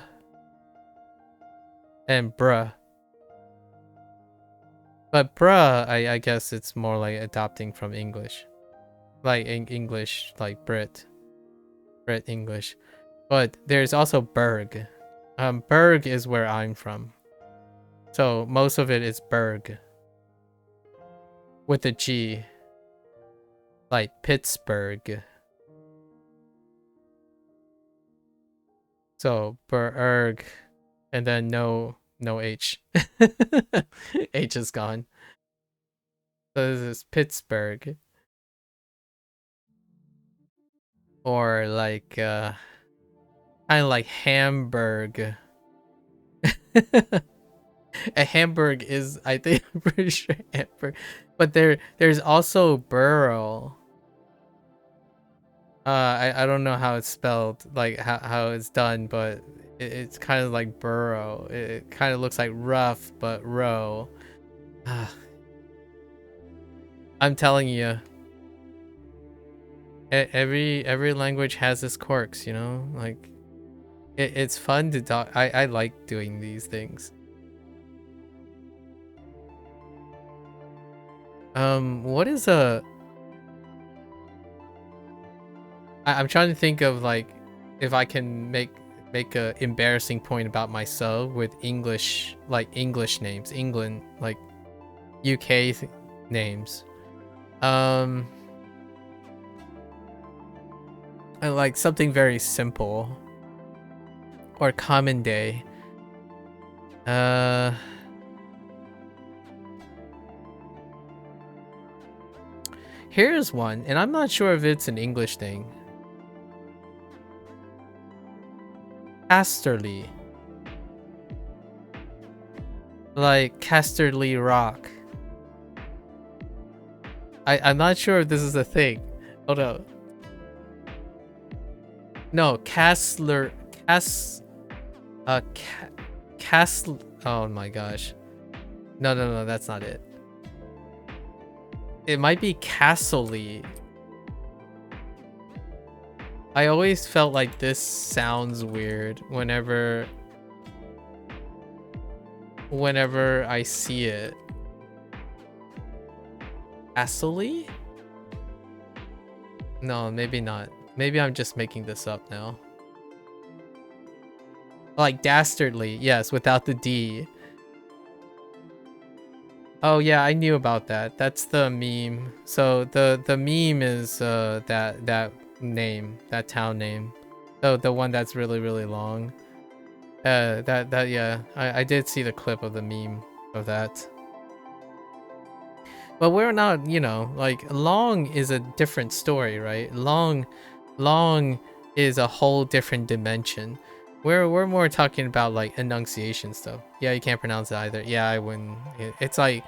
[SPEAKER 1] and bruh. But bruh, I guess it's more like adopting from English. Like English, like Brit English. But there's also berg. Berg is where I'm from. So most of it is berg. With a G. Like Pittsburgh. So berg. And then no H. H is gone. So this is Pittsburgh. Or like kind of like Hamburg. A Hamburg is, I think, I'm pretty sure Hamburg. But there's also Burrow. I don't know how it's spelled, like how it's done, but it's kind of like burrow. It kind of looks like rough, but row. I'm telling you, every language has its quirks, you know. Like it's fun to talk. I like doing these things. What is a? I'm trying to think of like if I can make a embarrassing point about myself with English, like English names, England, like UK names. I like something very simple or common day. Here's one, and I'm not sure if it's an English thing. Casterly. Like Casterly Rock. I'm not sure if this is a thing. Hold up. No, Castler. Oh my gosh. No, that's not it. It might be Castley. I always felt like this sounds weird whenever I see it. Castley? No, maybe not. Maybe I'm just making this up now. Like dastardly, yes, without the D. Oh yeah, I knew about that. That's the meme. So the meme is that name, that town name. The one that's really long. That yeah, I did see the clip of the meme of that. But we're not, you know, like long is a different story, right? Long is a whole different dimension. We're more talking about like enunciation stuff. Yeah, you can't pronounce it either. Yeah, I wouldn't. It's like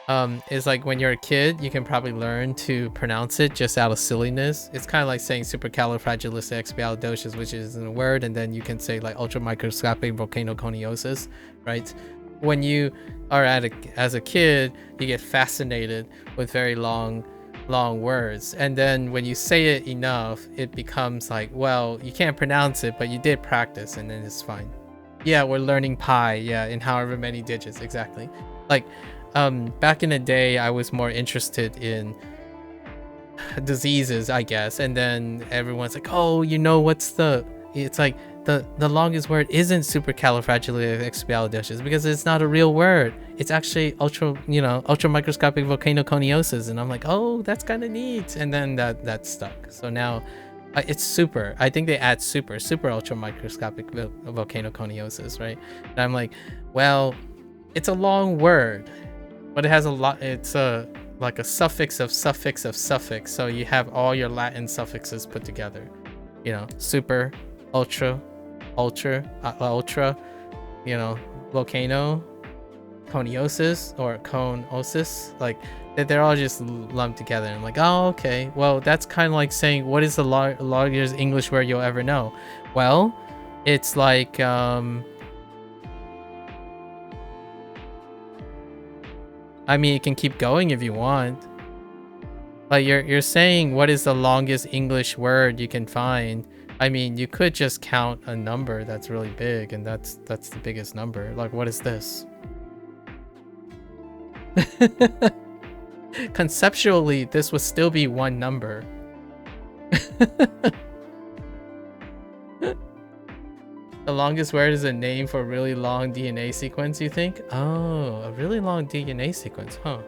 [SPEAKER 1] when you're a kid, you can probably learn to pronounce it just out of silliness. It's kind of like saying supercalifragilisticexpialidocious, which isn't a word, and then you can say like ultramicroscopic volcanoconiosis, right? When you are as a kid, you get fascinated with very long words, and then when you say it enough, it becomes like, well, you can't pronounce it, but you did practice, and then it's fine. Yeah, we're learning pi, yeah, in however many digits, exactly. Like back in the day, I was more interested in diseases, I guess, and then everyone's like, oh, you know what's it's like the longest word isn't supercalifragilisticexpialidocious because it's not a real word. It's actually ultramicroscopic volcanoconiosis, and I'm like, oh, that's kind of neat. And then that stuck. So now it's super. I think they add super ultramicroscopic volcanoconiosis, right? And I'm like, well, it's a long word, but it has a lot. It's like a suffix of suffix of suffix. So you have all your Latin suffixes put together. You know, super, ultra, you know, volcano, coniosis or conosis, like they're all just lumped together. And I'm like, oh, okay, well, that's kind of like saying, what is the largest English word you'll ever know? Well, it's like I mean, it can keep going if you want. Like you're saying what is the longest English word you can find. I mean, you could just count a number that's really big, and that's the biggest number. Like, what is this? Conceptually, this would still be one number. The longest word is a name for a really long DNA sequence, you think? Oh, a really long DNA sequence, huh?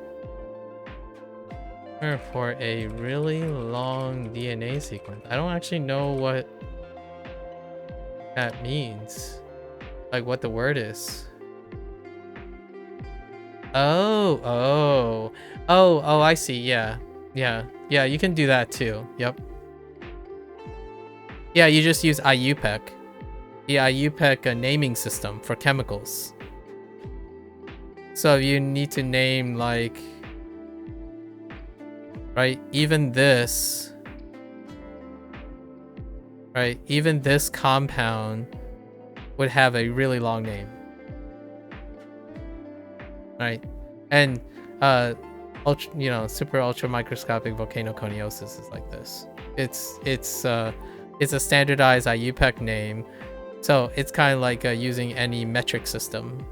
[SPEAKER 1] Or for a really long DNA sequence. I don't actually know what that means. Like what the word is. Oh, I see. Yeah, you can do that too. Yep. Yeah, you just use IUPAC. The IUPAC naming system for chemicals. So you need to name like, right, even this compound would have a really long name. Right, and super ultra microscopic volcanoconiosis is like this. It's a standardized IUPAC name, so it's kind of like using any metric system.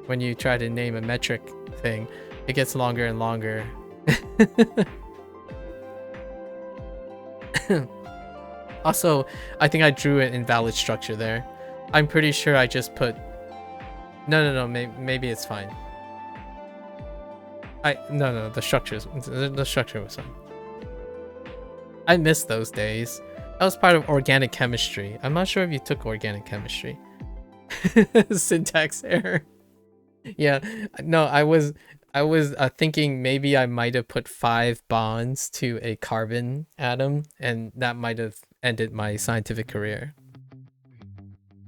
[SPEAKER 1] When you try to name a metric thing, it gets longer and longer. Also, I think I drew an invalid structure there. I'm pretty sure I just put. No. Maybe it's fine. No. The structure was fine. I miss those days. That was part of organic chemistry. I'm not sure if you took organic chemistry. Syntax error. Yeah, no, I was thinking maybe I might have put 5 bonds to a carbon atom, and that might have ended my scientific career.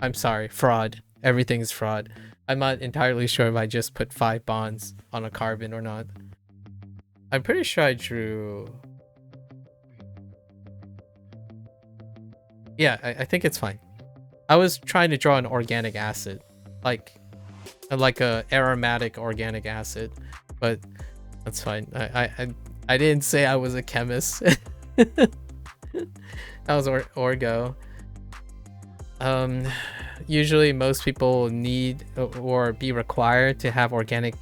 [SPEAKER 1] I'm sorry, fraud. Everything's fraud. I'm not entirely sure if I just put 5 bonds on a carbon or not. I'm pretty sure I drew. Yeah, I think it's fine. I was trying to draw an organic acid, like a aromatic organic acid, but that's fine. I didn't say I was a chemist. That was orgo. Usually most people need or be required to have organic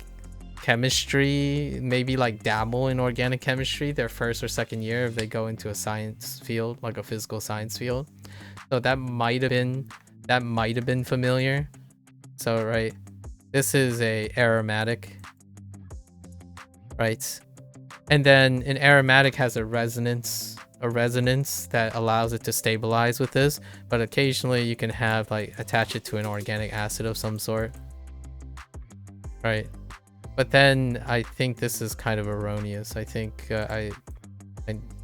[SPEAKER 1] chemistry, maybe like dabble in organic chemistry their first or second year if they go into a science field, like a physical science field. So that might have been familiar. So right, this is a aromatic, right? And then an aromatic has a resonance that allows it to stabilize with this, but occasionally you can have like attach it to an organic acid of some sort, right? But then I think this is kind of erroneous. I think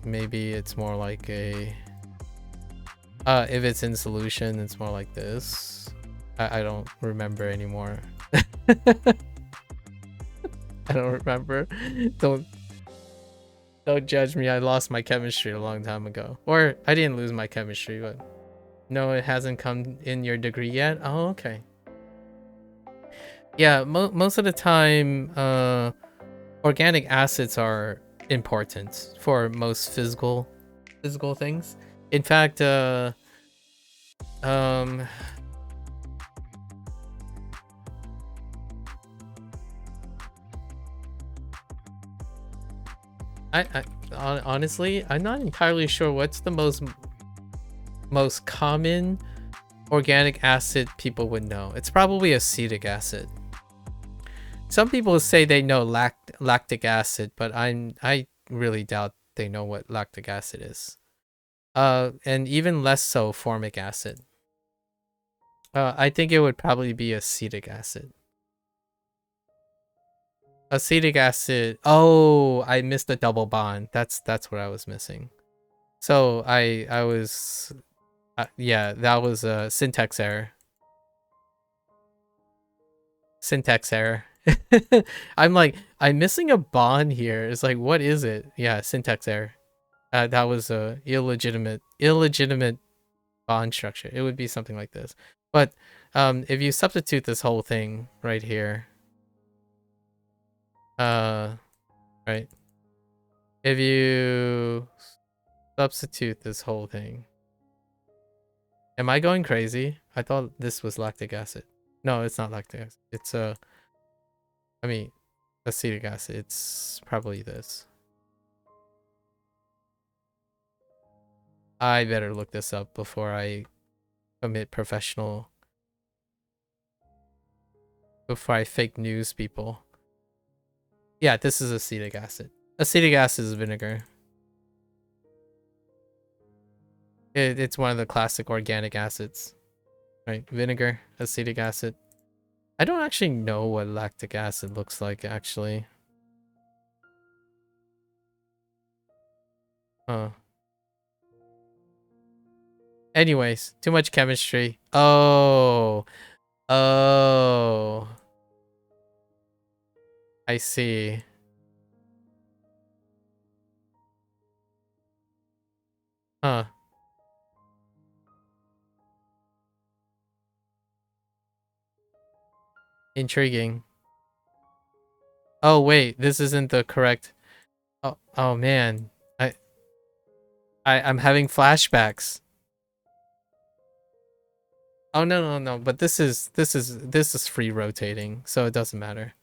[SPEAKER 1] maybe it's more like a if it's in solution, it's more like this. I don't remember anymore. I don't remember. Don't judge me. I lost my chemistry a long time ago. Or I didn't lose my chemistry, but no, it hasn't come in your degree yet. Oh, okay. Yeah, most of the time, organic acids are important for most physical things. In fact, honestly, I'm not entirely sure what's the most common organic acid people would know. It's probably acetic acid. Some people say they know lactic acid, but I really doubt they know what lactic acid is. And even less so formic acid. I think it would probably be acetic acid. Acetic acid. Oh, I missed the double bond. That's what I was missing. So I was yeah, that was a syntax error. I'm missing a bond here. It's like, what is it? Yeah, syntax error. That was a illegitimate bond structure. It would be something like this. But if you substitute this whole thing right here, right, If you substitute this whole thing. Am I going crazy? I thought this was lactic acid. No, it's not lactic acid. It's I mean, acetic acid. It's probably this. I better look this up before I commit before I fake news people. Yeah, this is acetic acid. Acetic acid is vinegar. It's one of the classic organic acids, right? Vinegar, acetic acid. I don't actually know what lactic acid looks like, actually. Huh. Anyways, too much chemistry. Oh. Oh. I see. Huh. Intriguing. Oh wait, this isn't the correct. Oh man. I'm having flashbacks. Oh no, but this is free rotating, so it doesn't matter.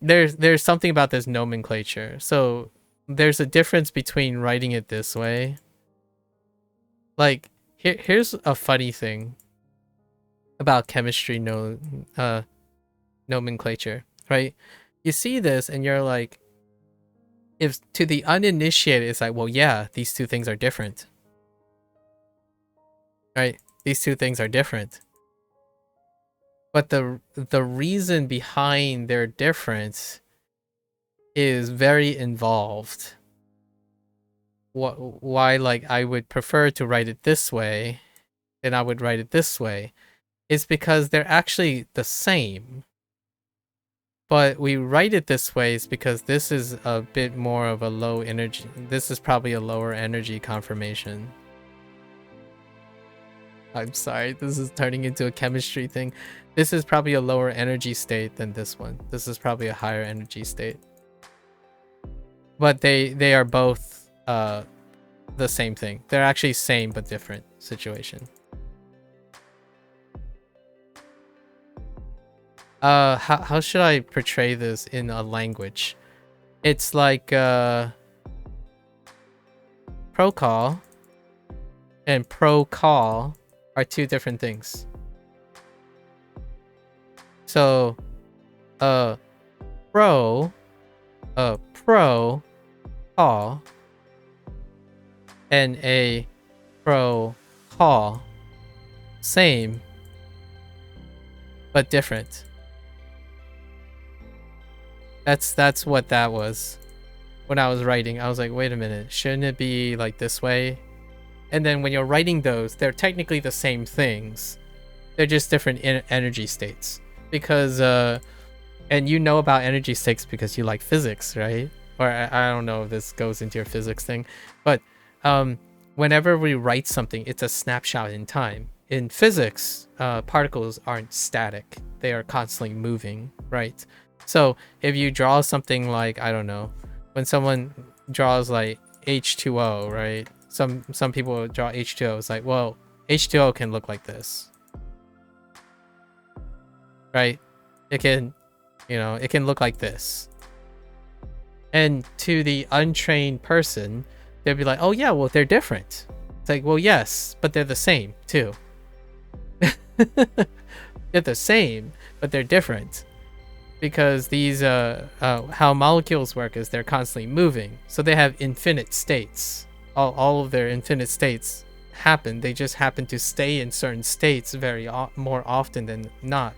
[SPEAKER 1] There's something about this nomenclature. So there's a difference between writing it this way. Like here's a funny thing about chemistry nomenclature, right? You see this and you're like, if to the uninitiated it's like, well, yeah, these two things are different. Right? These two things are different. But the reason behind their difference is very involved. Why like I would prefer to write it this way than I would write it this way is because they're actually the same. But we write it this way is because this is a bit more of a low energy. This is probably a lower energy confirmation. I'm sorry, this is turning into a chemistry thing. This is probably a lower energy state than this one. This is probably a higher energy state. But they are both the same thing. They're actually same but different situation. How should I portray this in a language? It's like procol and procol are two different things. So pro call and a pro call, same but different. That's what that was. When I was writing, I was like, wait a minute, shouldn't it be like this way? And then when you're writing those, they're technically the same things. They're just different energy states. Because, and you know about energy states because you like physics, right? Or I don't know if this goes into your physics thing. But whenever we write something, it's a snapshot in time. In physics, particles aren't static. They are constantly moving, right? So if you draw something like, I don't know, when someone draws like H2O, right? Some people draw H2O. It's like, well, H2O can look like this, right? It can, it can look like this. And to the untrained person, they'll be like, oh yeah, well, they're different. It's like, well, yes, but they're the same too. They're the same, but they're different. Because these how molecules work is they're constantly moving, so they have infinite states. All of their infinite states happen. They just happen to stay in certain states more often than not,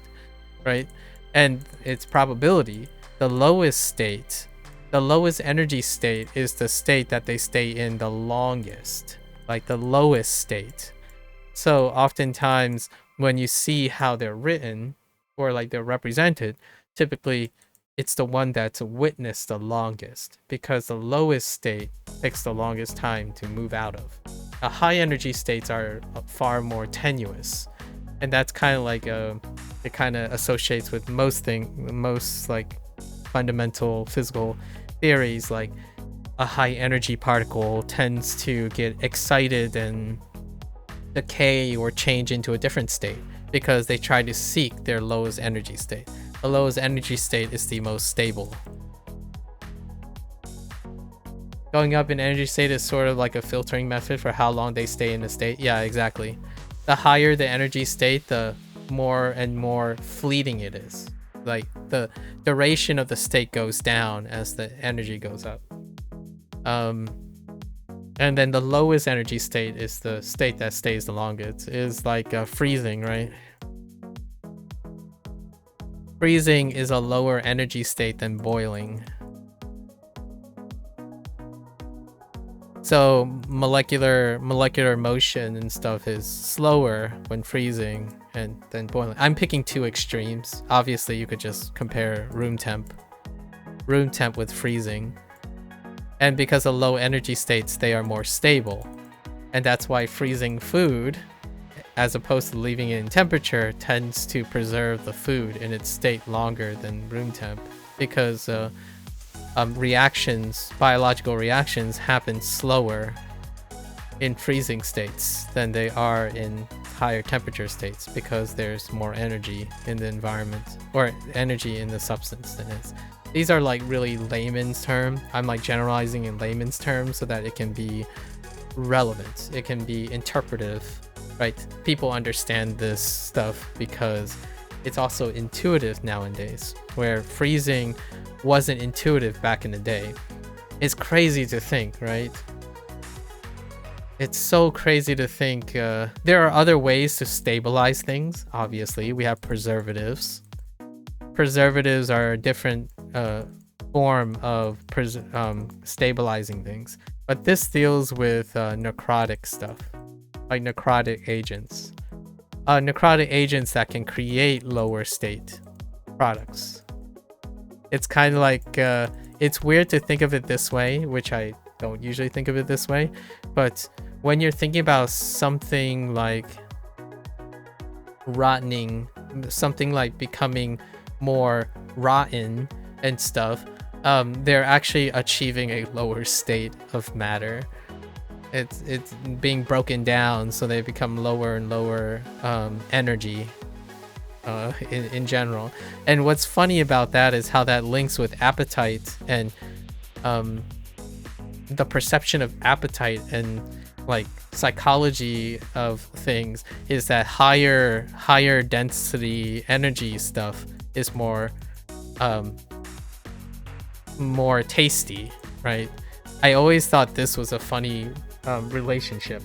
[SPEAKER 1] right? And it's probability. The lowest energy state is the state that they stay in the longest, like the lowest state. So oftentimes when you see how they're written or like they're represented, typically it's the one that's witnessed the longest because the lowest state takes the longest time to move out of. High energy states are far more tenuous, and that's kind of like it kind of associates with most like fundamental physical theories. Like a high energy particle tends to get excited and decay or change into a different state because they try to seek their lowest energy state. The lowest energy state is the most stable. Going up in energy state is sort of like a filtering method for how long they stay in the state. Yeah, exactly. The higher the energy state, the more and more fleeting it is. Like the duration of the state goes down as the energy goes up. And then the lowest energy state is the state that stays the longest. Is like freezing, right? Freezing is a lower energy state than boiling. So molecular motion and stuff is slower when freezing and then boiling. I'm picking two extremes. Obviously, you could just compare room temp with freezing. And because of low energy states, they are more stable. And that's why freezing food, as opposed to leaving it in temperature, tends to preserve the food in its state longer than room temp. Because biological reactions happen slower in freezing states than they are in higher temperature states because there's more energy in the environment, or energy in the substance than is. These are like really layman's terms. I'm like generalizing in layman's terms so that it can be relevant. It can be interpretive, right? People understand this stuff because it's also intuitive nowadays, where freezing wasn't intuitive back in the day. It's crazy to think, right? It's so crazy to think. There are other ways to stabilize things. Obviously, we have preservatives. Preservatives are a different form of stabilizing things, but this deals with necrotic stuff, like necrotic agents. Necrotic agents that can create lower state products. It's kind of like, it's weird to think of it this way, which I don't usually think of it this way, but when you're thinking about something like rotting, something like becoming more rotten and stuff, they're actually achieving a lower state of matter. It's being broken down, so they become lower and lower energy in general. And what's funny about that is how that links with appetite and the perception of appetite and like psychology of things is that higher density energy stuff is more tasty, right? I always thought this was a funny relationship.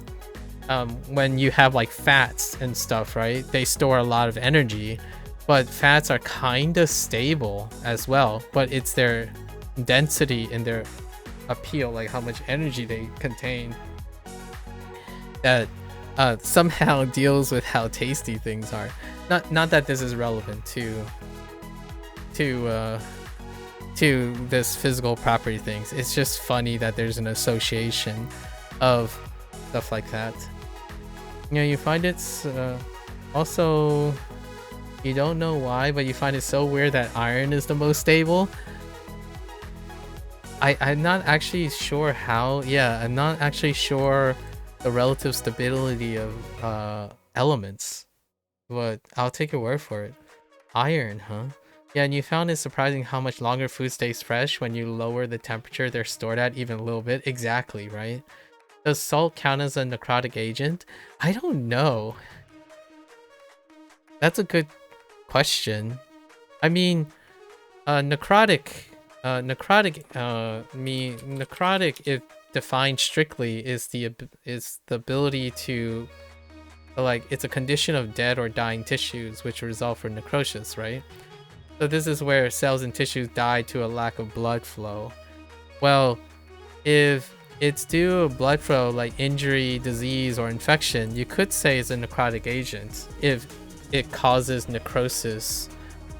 [SPEAKER 1] When you have like fats and stuff, right? They store a lot of energy, but fats are kind of stable as well, but it's their density and their appeal, like how much energy they contain, that somehow deals with how tasty things are. Not that this is relevant to this physical property things. It's just funny that there's an association of stuff like that. You know, you find it's also, you don't know why, but you find it so weird that iron is the most stable. I'm not actually sure how. Yeah, I'm not actually sure the relative stability of elements, but I'll take your word for it. Iron, huh? Yeah, and you found it surprising how much longer food stays fresh when you lower the temperature they're stored at even a little bit. Exactly, right? Does salt count as a necrotic agent? I don't know. That's a good question. I mean, necrotic, if defined strictly, is the ability to, like, it's a condition of dead or dying tissues which result from necrosis, right? So this is where cells and tissues die to a lack of blood flow. Well, if it's due to blood flow, like injury, disease, or infection, you could say it's a necrotic agent if it causes necrosis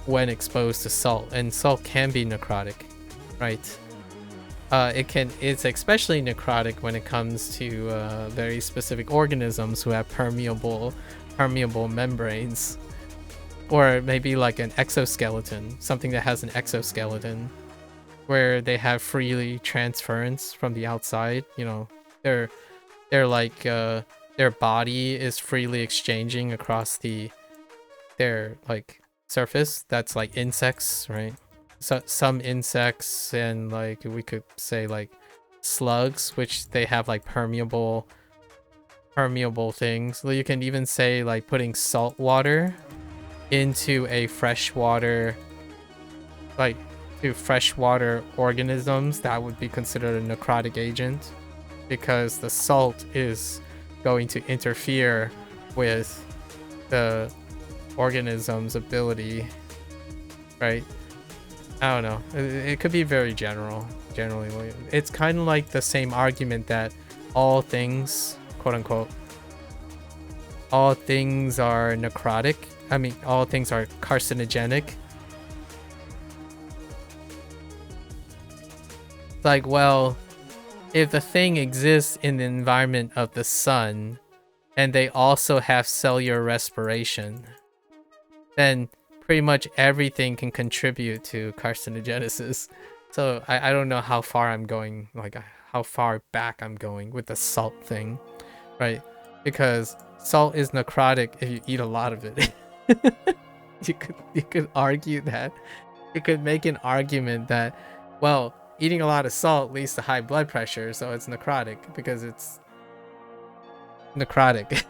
[SPEAKER 1] when exposed to salt, and salt can be necrotic, right? It's especially necrotic when it comes to very specific organisms who have permeable membranes, or maybe like an exoskeleton, something that has an exoskeleton. where they have freely transference from the outside. You know, they're like their body is freely exchanging across their like surface. That's like insects, right? So some insects and like we could say like slugs, which they have like permeable things. You can even say like putting salt water into a freshwater, like to freshwater organisms, that would be considered a necrotic agent, because the salt is going to interfere with the organism's ability, right? I don't know. It could be very generally. It's kind of like the same argument that all things, quote unquote, all things are necrotic. I mean, all things are carcinogenic. Like, well, if the thing exists in the environment of the sun and they also have cellular respiration, then pretty much everything can contribute to carcinogenesis. So I don't know how far I'm going, like how far back I'm going with the salt thing, right? Because salt is necrotic if you eat a lot of it. You could argue that. You could make an argument that, well, eating a lot of salt leads to high blood pressure, so it's necrotic because it's necrotic.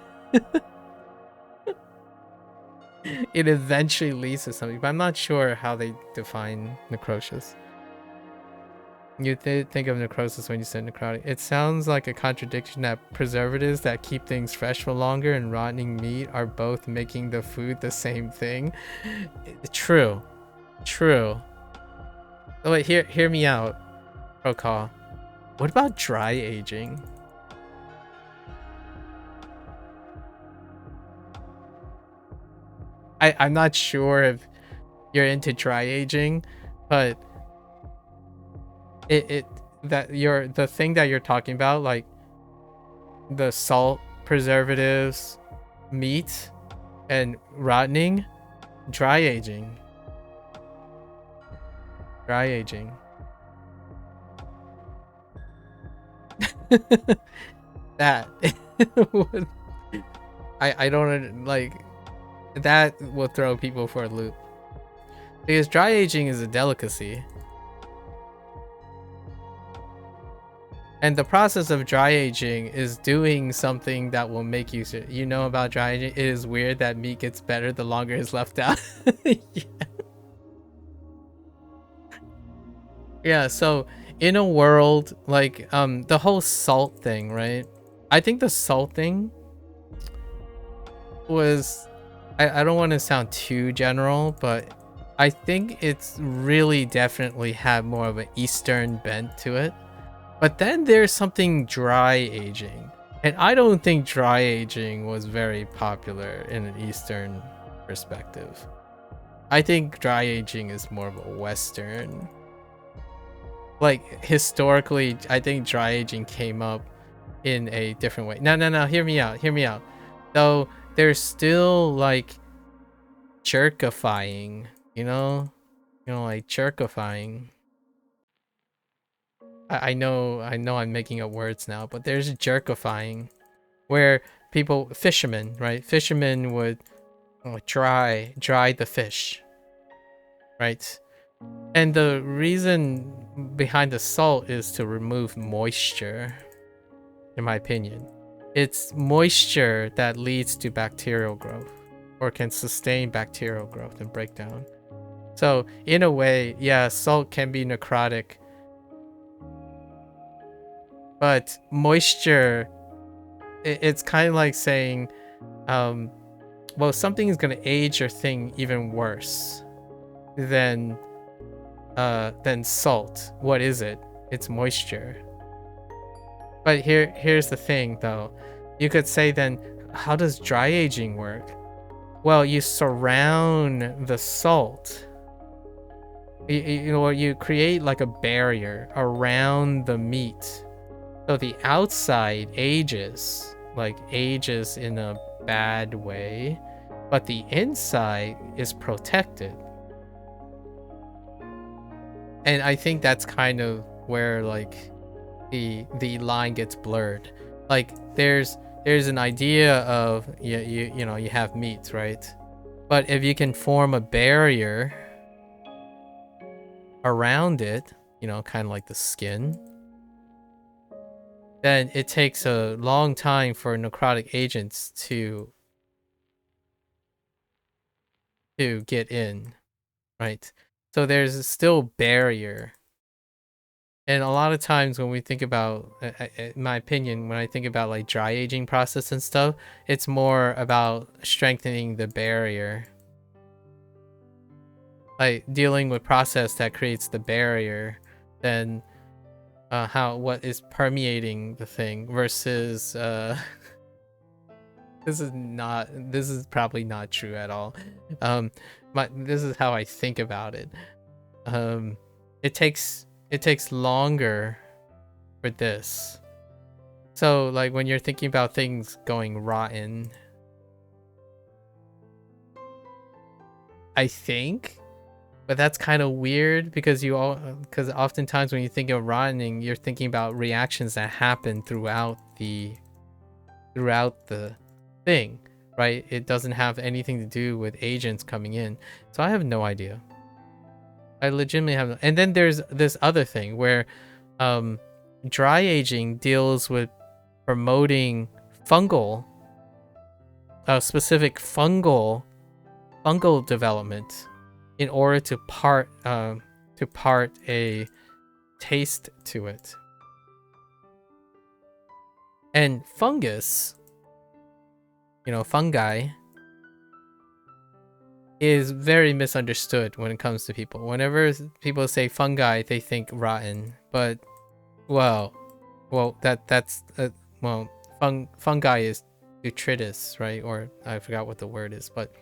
[SPEAKER 1] It eventually leads to something, but I'm not sure how they define necrosis. You think of necrosis when you said necrotic. It sounds like a contradiction that preservatives that keep things fresh for longer and rotting meat are both making the food the same thing. True. Oh wait, hear me out, Prokal. What about dry aging? I'm not sure if you're into dry aging, but the thing that you're talking about, like the salt, preservatives, meat, and rotting, dry aging. That I don't like. That will throw people for a loop, because dry aging is a delicacy, and the process of dry aging is doing something that will make you about dry aging. It is weird that meat gets better the longer it's left out. Yeah, so in a world like the whole salt thing, right? I think the salt thing was, I don't want to sound too general, but I think it's really definitely had more of an Eastern bent to it. But then there's something dry aging, and I don't think dry aging was very popular in an Eastern perspective. I think dry aging is more of a Western. Like historically, I think dry aging came up in a different way. No, hear me out. Though there's still like jerkifying, like jerkifying. I know I'm making up words now, but there's jerkifying where fishermen, right? Fishermen would dry the fish, right? And the reason behind the salt is to remove moisture, in my opinion. It's moisture that leads to bacterial growth, or can sustain bacterial growth and breakdown. So in a way, yeah, salt can be necrotic, but moisture, it's kind of like saying, well, something is going to age your thing even worse than salt. What is it? It's moisture. But here's the thing, though. You could say then, how does dry aging work? Well, you surround the salt. You create like a barrier around the meat, so the outside ages in a bad way, but the inside is protected. And I think that's kind of where like the line gets blurred. Like there's an idea of you know, you have meat, right? But if you can form a barrier around it, you know, kind of like the skin, then it takes a long time for necrotic agents to get in, right? So there's still barrier. And a lot of times when we think about, in my opinion, when I think about like dry aging process and stuff, it's more about strengthening the barrier. Like dealing with process that creates the barrier than what is permeating the thing versus this is probably not true at all. This is how I think about it. It takes longer for this. So like when you're thinking about things going rotten, I think, but that's kind of weird because because oftentimes when you think of rotting, you're thinking about reactions that happen throughout the thing, right? It doesn't have anything to do with agents coming in. So I have no idea. I legitimately have no. And then there's this other thing where dry aging deals with promoting specific fungal development in order to part a taste to it. And fungus, you know, fungi, is very misunderstood when it comes to people. Whenever people say fungi, they think rotten, but well, fungi is detritus, right? Or I forgot what the word is, but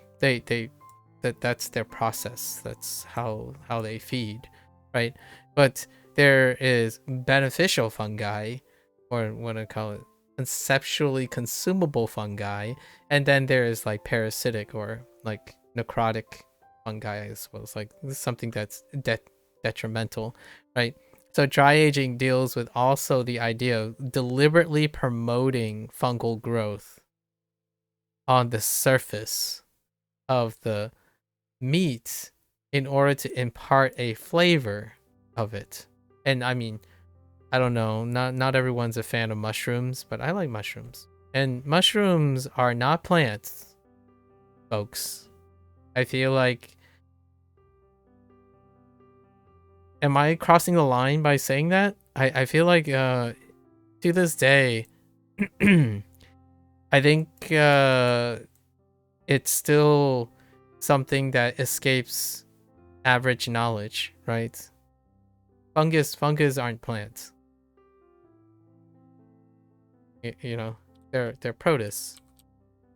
[SPEAKER 1] that's their process. That's how they feed, right? But there is beneficial fungi, or what I call it, conceptually consumable fungi, and then there is like parasitic or like necrotic fungi, I suppose. Like this is something that's detrimental, right? So dry aging deals with also the idea of deliberately promoting fungal growth on the surface of the meat in order to impart a flavor of it. And I mean, I don't know, not everyone's a fan of mushrooms, but I like mushrooms. And mushrooms are not plants, folks. I feel like, am I crossing the line by saying that? I feel like to this day I think it's still something that escapes average knowledge, right? Fungus aren't plants. You know, they're protists,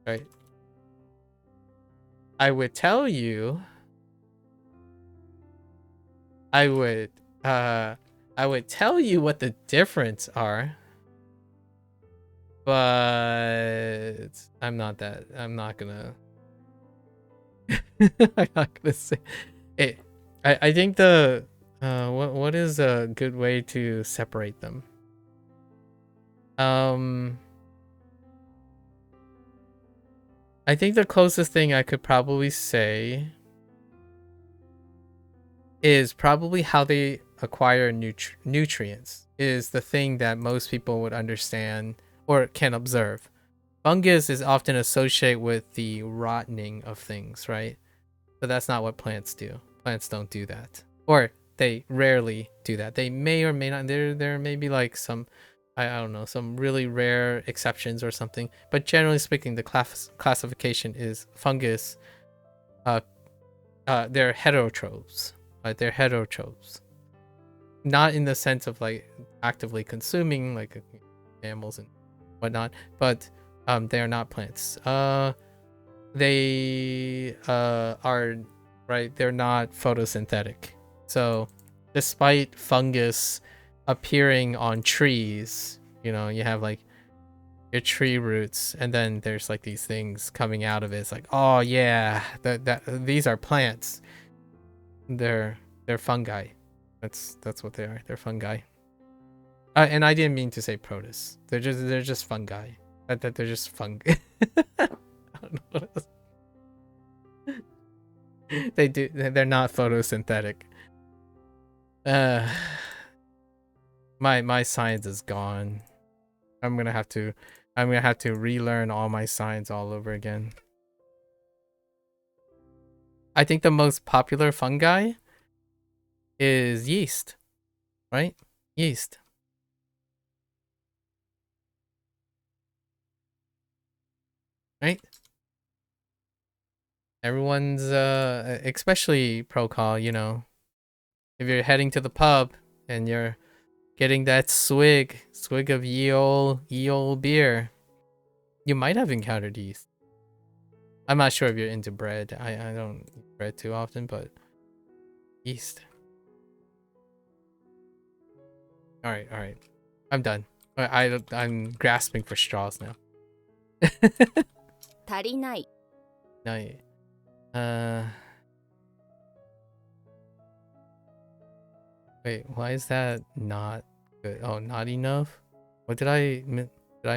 [SPEAKER 1] right? I would tell you, I would tell you what the difference are, but I'm not gonna I'm not gonna say it. I think the what is a good way to separate them? I think the closest thing I could probably say is probably how they acquire nutrients is the thing that most people would understand or can observe. Fungus is often associated with the rotting of things, right? But that's not what plants do. Plants don't do that. Or they rarely do that. They may or may not. There may be like some, I don't know, some really rare exceptions or something. But generally speaking, the classification is fungus. They're heterotrophs. Right? They're heterotrophs. Not in the sense of like actively consuming like mammals and whatnot, but they are not plants. They are, right, they're not photosynthetic. So despite fungus appearing on trees, you know, you have like your tree roots, and then there's like these things coming out of it. It's like, oh yeah, that these are plants. They're fungi. That's what they are. They're fungi. And I didn't mean to say protists. They're just fungi. That they're just fungi. I don't know what else. They're not photosynthetic. My science is gone. I'm gonna have to relearn all my science all over again. I think the most popular fungi is yeast, right? Yeast. Right? Everyone's especially pro call, you know. If you're heading to the pub and you're getting that swig of ye olde beer, you might have encountered yeast. I'm not sure if you're into bread. I don't eat bread too often, but yeast. All right. I'm done. I'm grasping for straws now.
[SPEAKER 3] 足りない
[SPEAKER 1] No. Wait, why is that not good? Oh, not enough? What did I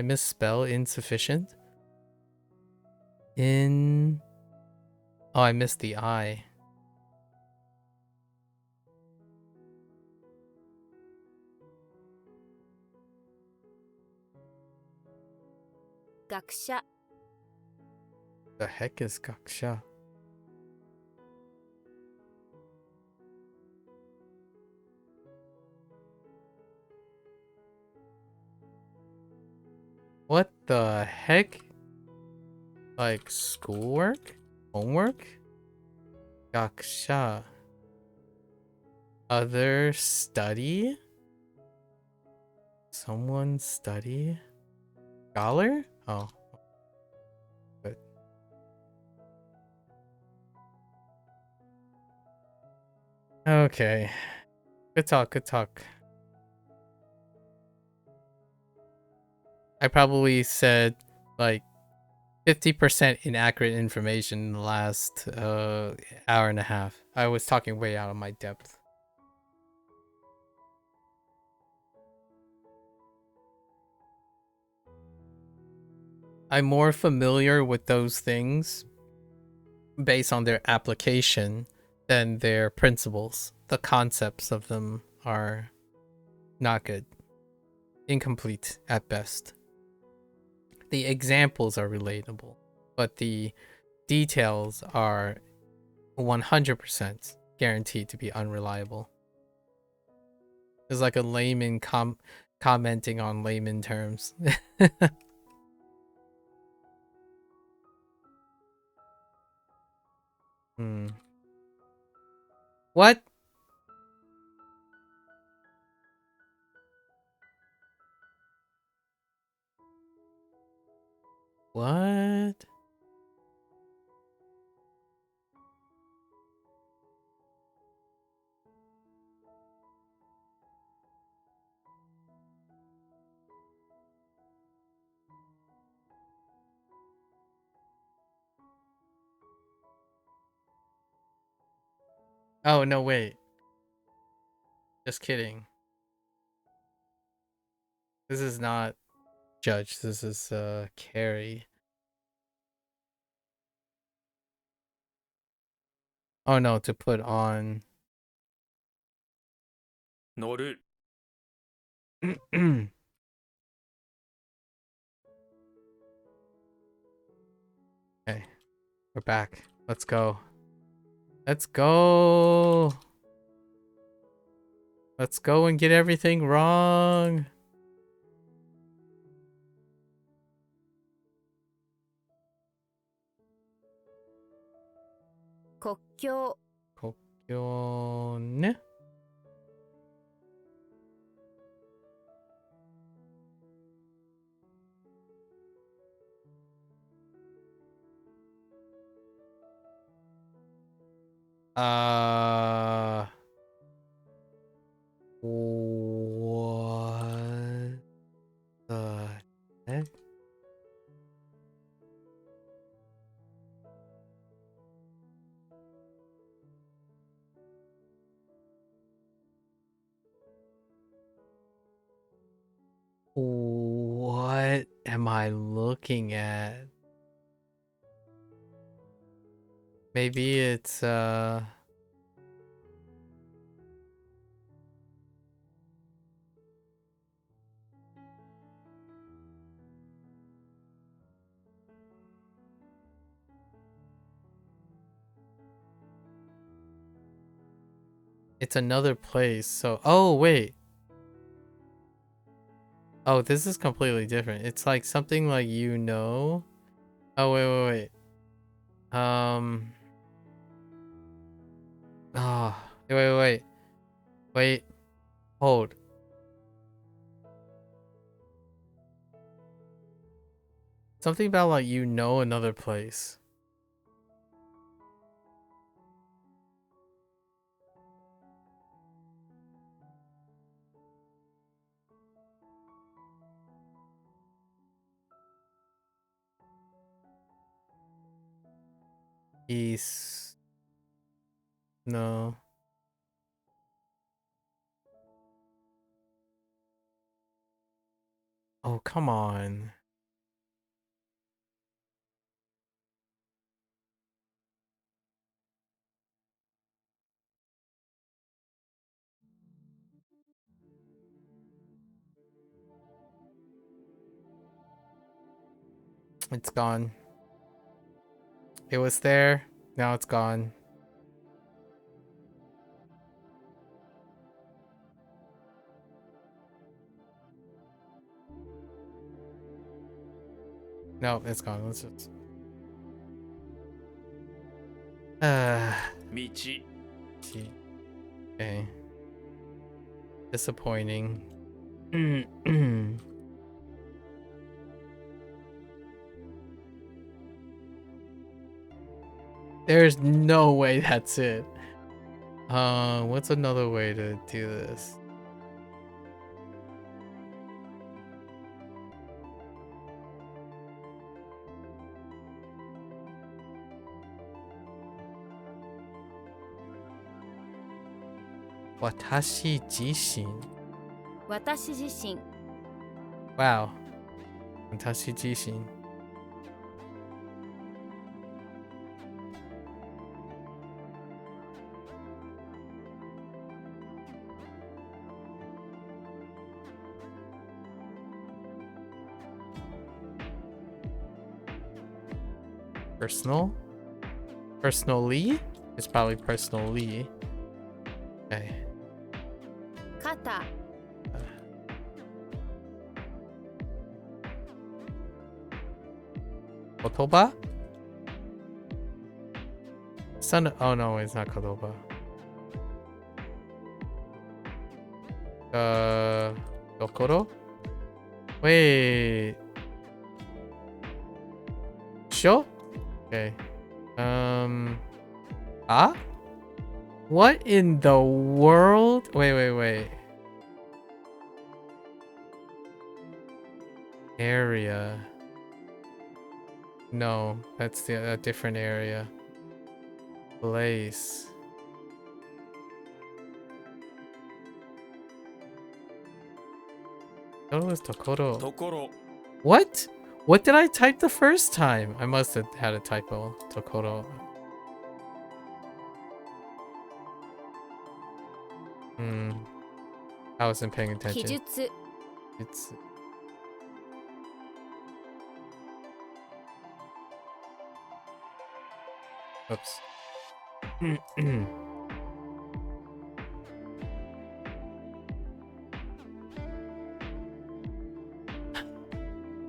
[SPEAKER 1] misspell insufficient? Oh, I missed the I.
[SPEAKER 3] Gaksha.
[SPEAKER 1] The heck is gaksha? What the heck? Like schoolwork? Homework? Gaksha. Other study? Someone study? Scholar? Oh. Good. Okay. Good talk. I probably said like 50% inaccurate information in the last hour and a half. I was talking way out of my depth. I'm more familiar with those things based on their application than their principles. The concepts of them are not good. Incomplete at best. The examples are relatable, but the details are 100% guaranteed to be unreliable. It's like a layman commenting on layman terms. What? What? Oh, no, wait. Just kidding. This is not Judge. This is Carrie. Oh no, to put on.
[SPEAKER 2] 乗る
[SPEAKER 1] Okay, we're back. Let's go. Let's go. Let's go and get everything wrong.
[SPEAKER 3] Kokkyo.
[SPEAKER 1] Kokyo ne? What the heck? am I looking at? Maybe it's it's another place. So, oh wait. Oh, this is completely different. It's like something like you know. Oh wait. Ah, wait. Hold. Something about like you know another place. East. No. Oh, come on. It's gone. It was there. Now it's gone. No, it's gone. Let's just.
[SPEAKER 2] 道
[SPEAKER 1] Okay. Disappointing. There's no way that's it. What's another way to do this? Watashi jishin.
[SPEAKER 3] 私自身
[SPEAKER 1] Wow. Watashi jishin. Personal? Personally? It's probably personally. Okay.
[SPEAKER 3] 肩
[SPEAKER 1] Kotoba? Son. Oh no, it's not Kotoba. Dokoro? Wait. Sure? Okay. Ah? What in the world? Wait. Area. No, that's a different area. Place. That was Tokoro.
[SPEAKER 2] ところ
[SPEAKER 1] What? What did I type the first time? I must have had a typo. Tokoro. I wasn't paying
[SPEAKER 3] 記
[SPEAKER 1] attention.
[SPEAKER 3] 述
[SPEAKER 1] It's. Oops.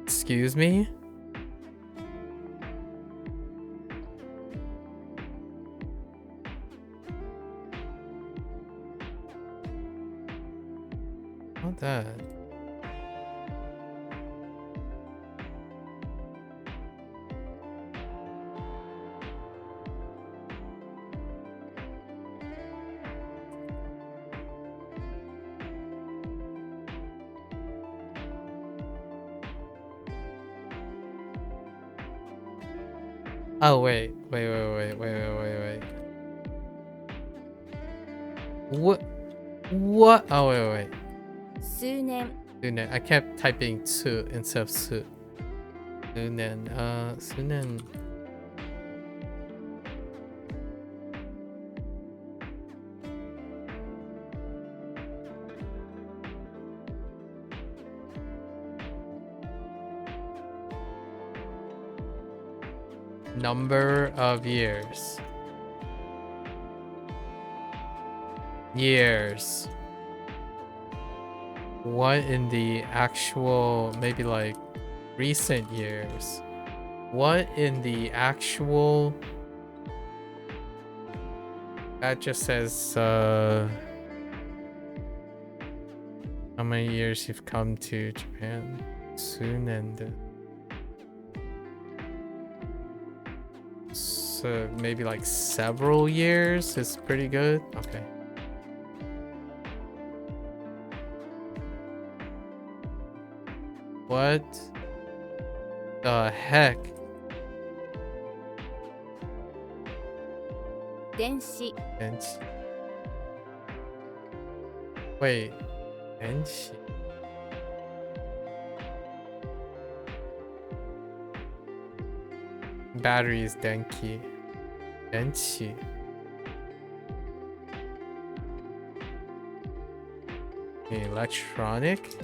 [SPEAKER 1] Excuse me? Not that. Oh wait. What? Oh wait.
[SPEAKER 3] 数年
[SPEAKER 1] Dude, I kept typing tsu instead of su. 수년. 수년. Number of years. Years. What in the actual, maybe like recent years? What in the actual? That just says how many years you've come to Japan. Soon and so maybe like several years is pretty good. Okay. What the heck?
[SPEAKER 3] 電子
[SPEAKER 1] Bench. Wait, bench. Batteries, denki. Benchi. Electronic.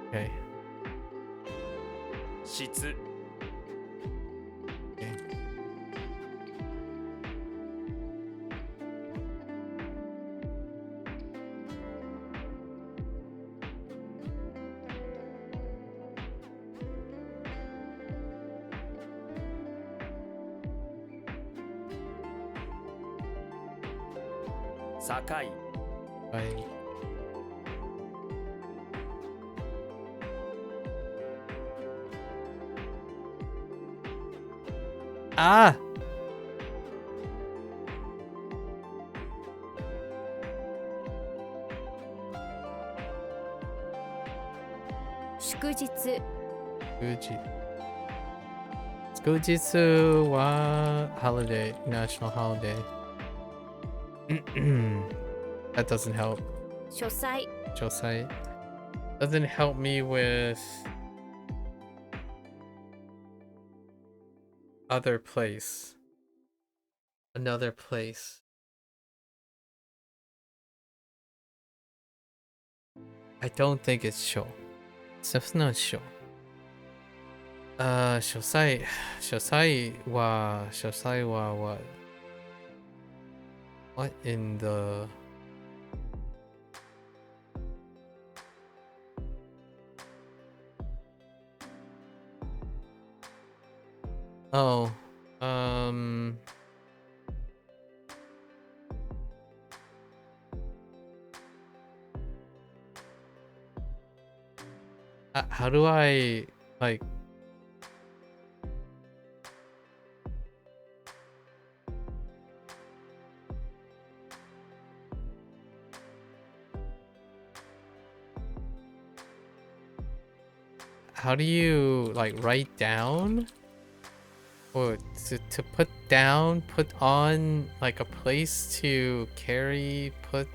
[SPEAKER 1] Okay.
[SPEAKER 2] 質
[SPEAKER 1] Okay.
[SPEAKER 2] Sakai
[SPEAKER 1] Bye. Ah!
[SPEAKER 3] 祝日
[SPEAKER 1] Fuji. Fujitsu wa holiday, national holiday. That doesn't help.
[SPEAKER 3] 書斎
[SPEAKER 1] Josai doesn't help me with other place. Another place. I don't think it's show. It's not show. Shosai wa what? What in the Oh, how do I like? How do you like write down? Or to put down, put on like a place to carry, put.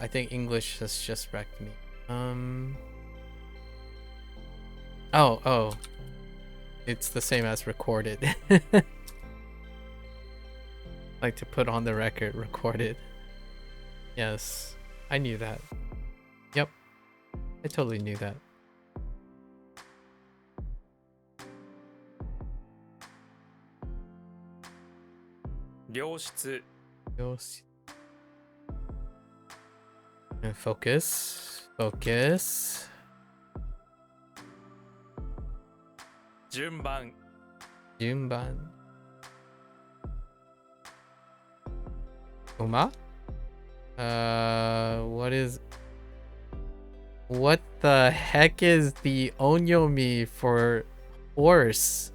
[SPEAKER 1] I think English has just wrecked me. Oh, it's the same as recorded. Like to put on the record, recorded. Yes, I knew that. Yep, I totally knew that.
[SPEAKER 2] Focus.
[SPEAKER 1] And focus.
[SPEAKER 2] 順番
[SPEAKER 1] Junban. Uma? What the heck is the onyomi for horse?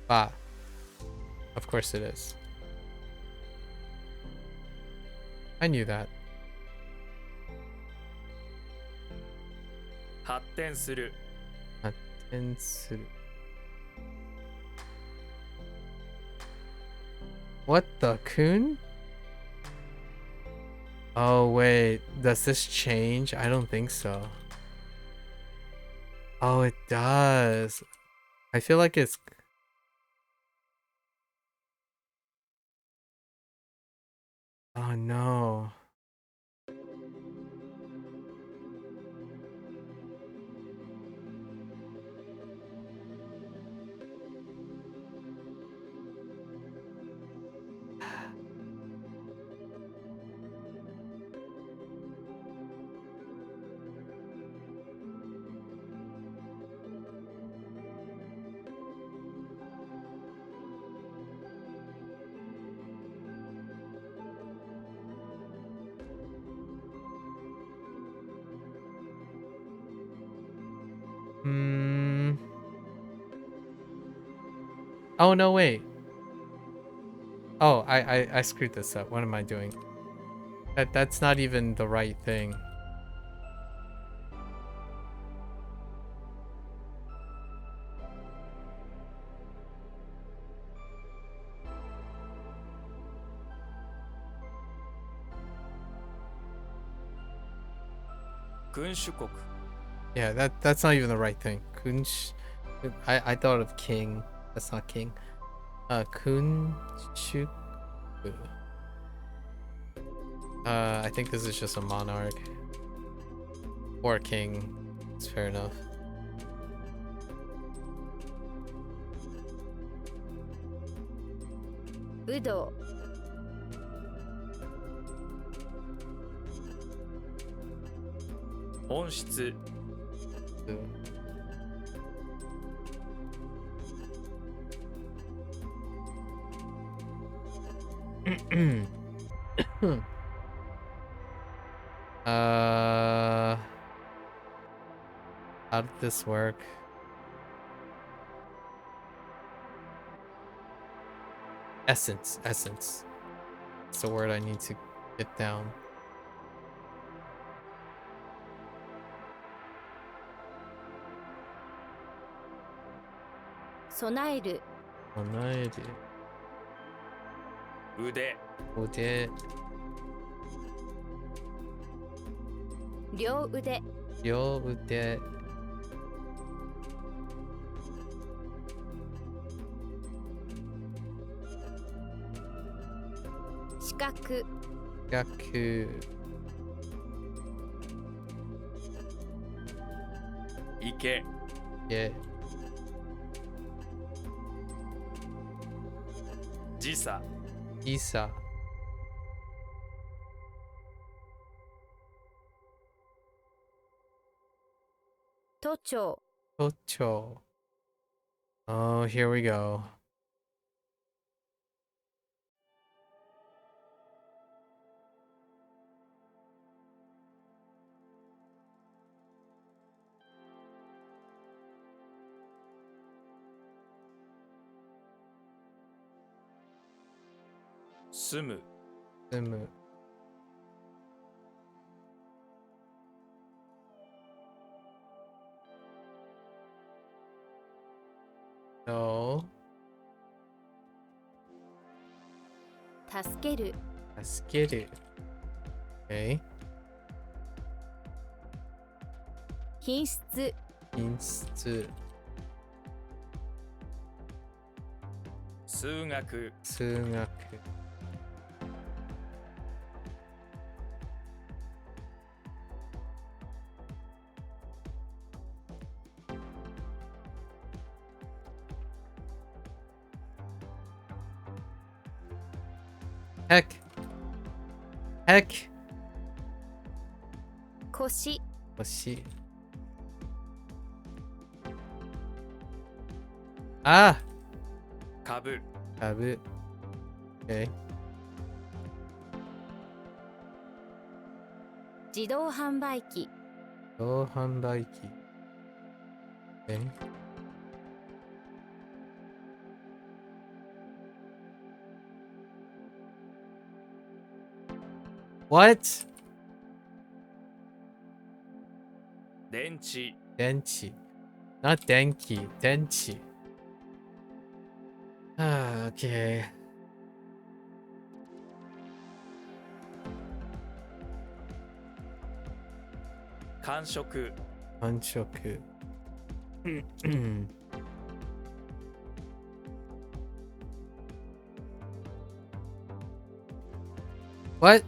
[SPEAKER 1] Ba. Of course it is. I knew that.
[SPEAKER 2] 発展する
[SPEAKER 1] Tensuru. What the kun? Oh, wait. Does this change? I don't think so. Oh, it does. I feel like it's... Oh, no. Hmm. Oh, no, wait. Oh, I screwed this up. What am I doing? That's not even the right thing.
[SPEAKER 2] Kunshukoku.
[SPEAKER 1] Yeah, that's not even the right thing. I thought of king. That's not king. Kunshuku. I think this is just a monarch. Or a king. It's fair enough.
[SPEAKER 3] Budo.
[SPEAKER 2] 本質
[SPEAKER 1] How did this work? Essence. It's the word I need to get down.
[SPEAKER 3] Sonaeru.
[SPEAKER 1] 唱える。
[SPEAKER 2] 腕
[SPEAKER 1] 腕。
[SPEAKER 3] 両腕。
[SPEAKER 1] 両腕。
[SPEAKER 3] 四角。
[SPEAKER 1] 逆。
[SPEAKER 2] 池
[SPEAKER 1] え。
[SPEAKER 2] 時差
[SPEAKER 1] いさ。
[SPEAKER 3] 都庁。
[SPEAKER 1] 都庁。Oh, here we go.
[SPEAKER 2] Sumu
[SPEAKER 1] 住む。No.
[SPEAKER 3] 助ける。
[SPEAKER 1] 助ける。Okay.
[SPEAKER 3] 品質。
[SPEAKER 1] 品質。
[SPEAKER 2] 数学
[SPEAKER 1] 数学。Heck. Heck.
[SPEAKER 3] 腰。
[SPEAKER 1] 腰。あ
[SPEAKER 2] 株
[SPEAKER 1] 株。Okay.
[SPEAKER 3] 自動販売機。
[SPEAKER 1] 自動販売機。Okay. What?
[SPEAKER 2] 電池
[SPEAKER 1] 電池。Not 電気。電池。Ah, okay.
[SPEAKER 2] 完食
[SPEAKER 1] Hanshoku. What?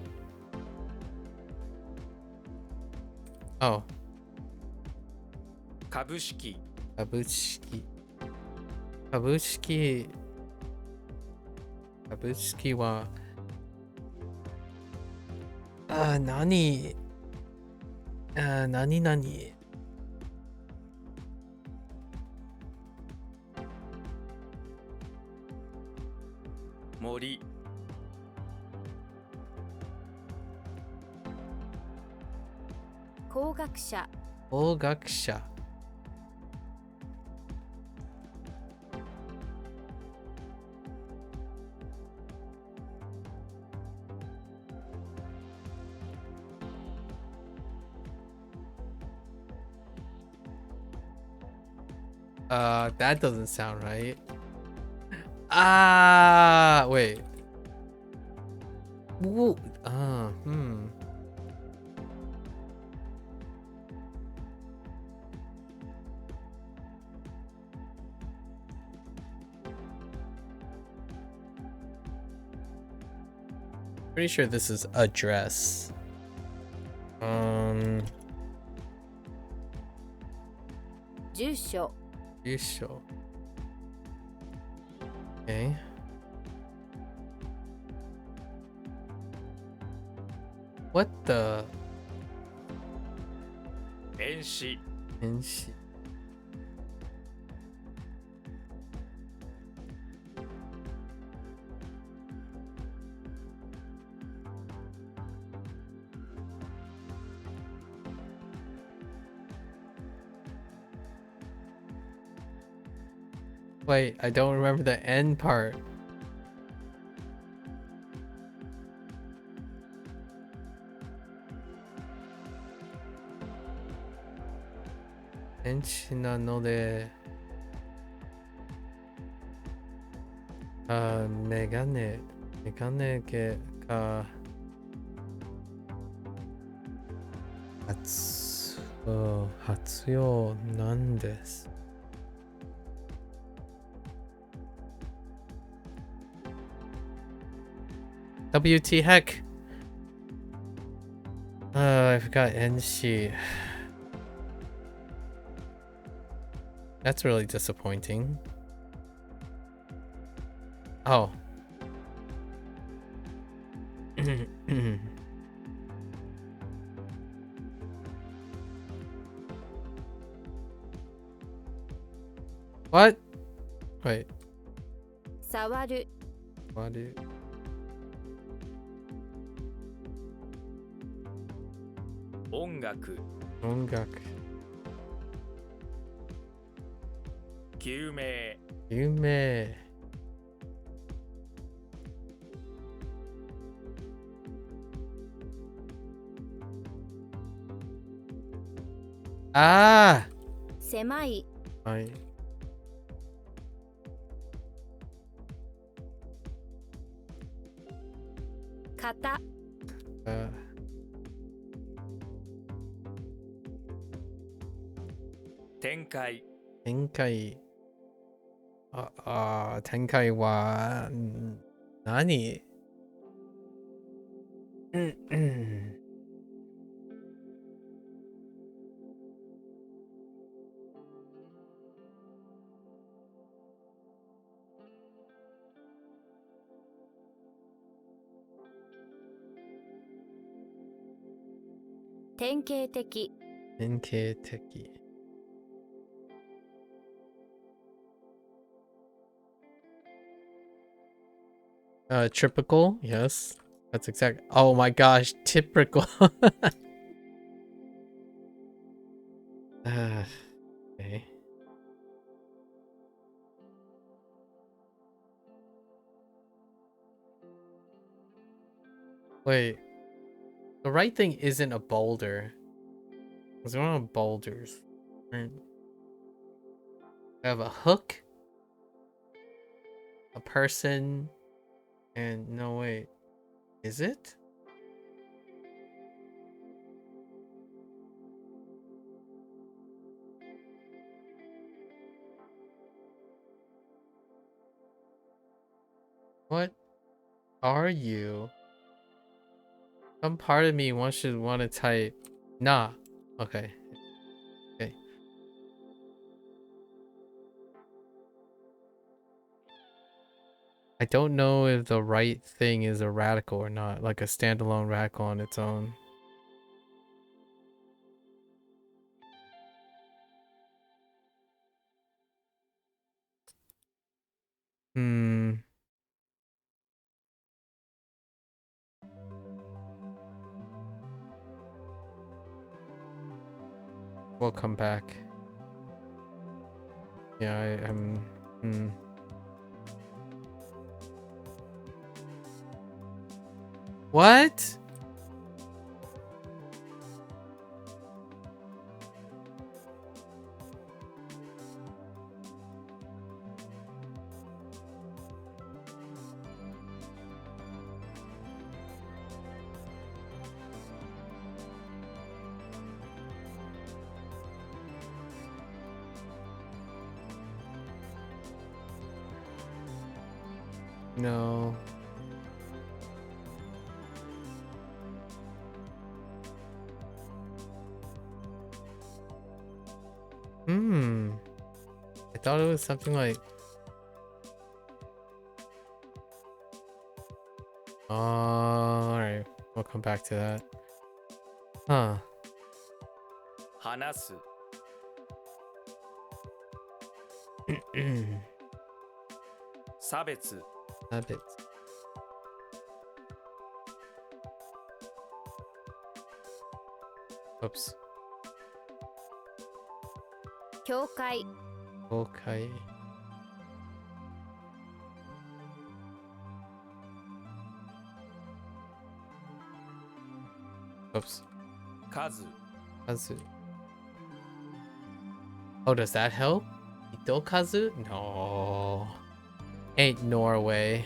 [SPEAKER 1] Oh,
[SPEAKER 2] 株式
[SPEAKER 1] kabushiki. Kabushiki. Kabushiki wa. Nani? Nani?
[SPEAKER 2] 森
[SPEAKER 3] 工学者
[SPEAKER 1] Ogakusha. That doesn't sound right. Wait. Ooh, hmm. Pretty sure this is a dress. Um,
[SPEAKER 3] 住所
[SPEAKER 1] Yusho. Okay. What the?
[SPEAKER 2] 遠視
[SPEAKER 1] Enshi. Wait, I don't remember the end part. Enshi na no de. Megane. Megane ge ka. Hatsuyo nan desu. WT heck. I forgot Enshi. That's really disappointing. Oh. What? Wait.
[SPEAKER 3] 触る
[SPEAKER 1] What do?
[SPEAKER 2] 音楽
[SPEAKER 1] Ongaku.
[SPEAKER 2] 救命
[SPEAKER 1] Yume. Ah!
[SPEAKER 3] 狭い
[SPEAKER 1] I
[SPEAKER 3] 型
[SPEAKER 2] 展開
[SPEAKER 1] Tenkai. Tenkai wa nani?
[SPEAKER 3] Tenkai 典型的
[SPEAKER 1] Tenkei-teki. Typical, yes. That's exact. Oh my gosh, typical. Okay. Wait. The right thing isn't a boulder. Because we're on boulders. Right. I have a hook, a person, and no wait. Is it? What are you? Some part of me wants to want to type nah. Okay. Okay. I don't know if the right thing is a radical or not, like a standalone radical on its own. Hmm. We'll come back. Yeah, I'm. What? No. I thought it was something like. Alright. We'll come back to that. Huh.
[SPEAKER 2] 話す 差別
[SPEAKER 1] Habit. Oops.
[SPEAKER 3] 境界
[SPEAKER 1] Okay. Oops.
[SPEAKER 2] 数
[SPEAKER 1] Kazu. Oh, does that help? Itokazu? No. Ain't Norway.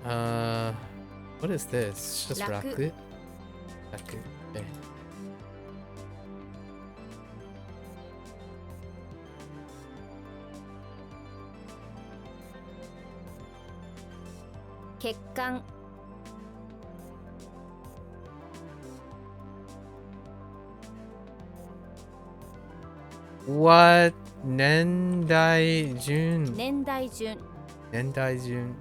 [SPEAKER 1] What is this? It's just
[SPEAKER 3] Raku.
[SPEAKER 1] raku. Raku. Okay.
[SPEAKER 3] 血管
[SPEAKER 1] What? Nendai Jun.
[SPEAKER 3] 年代順
[SPEAKER 1] Nendai Jun.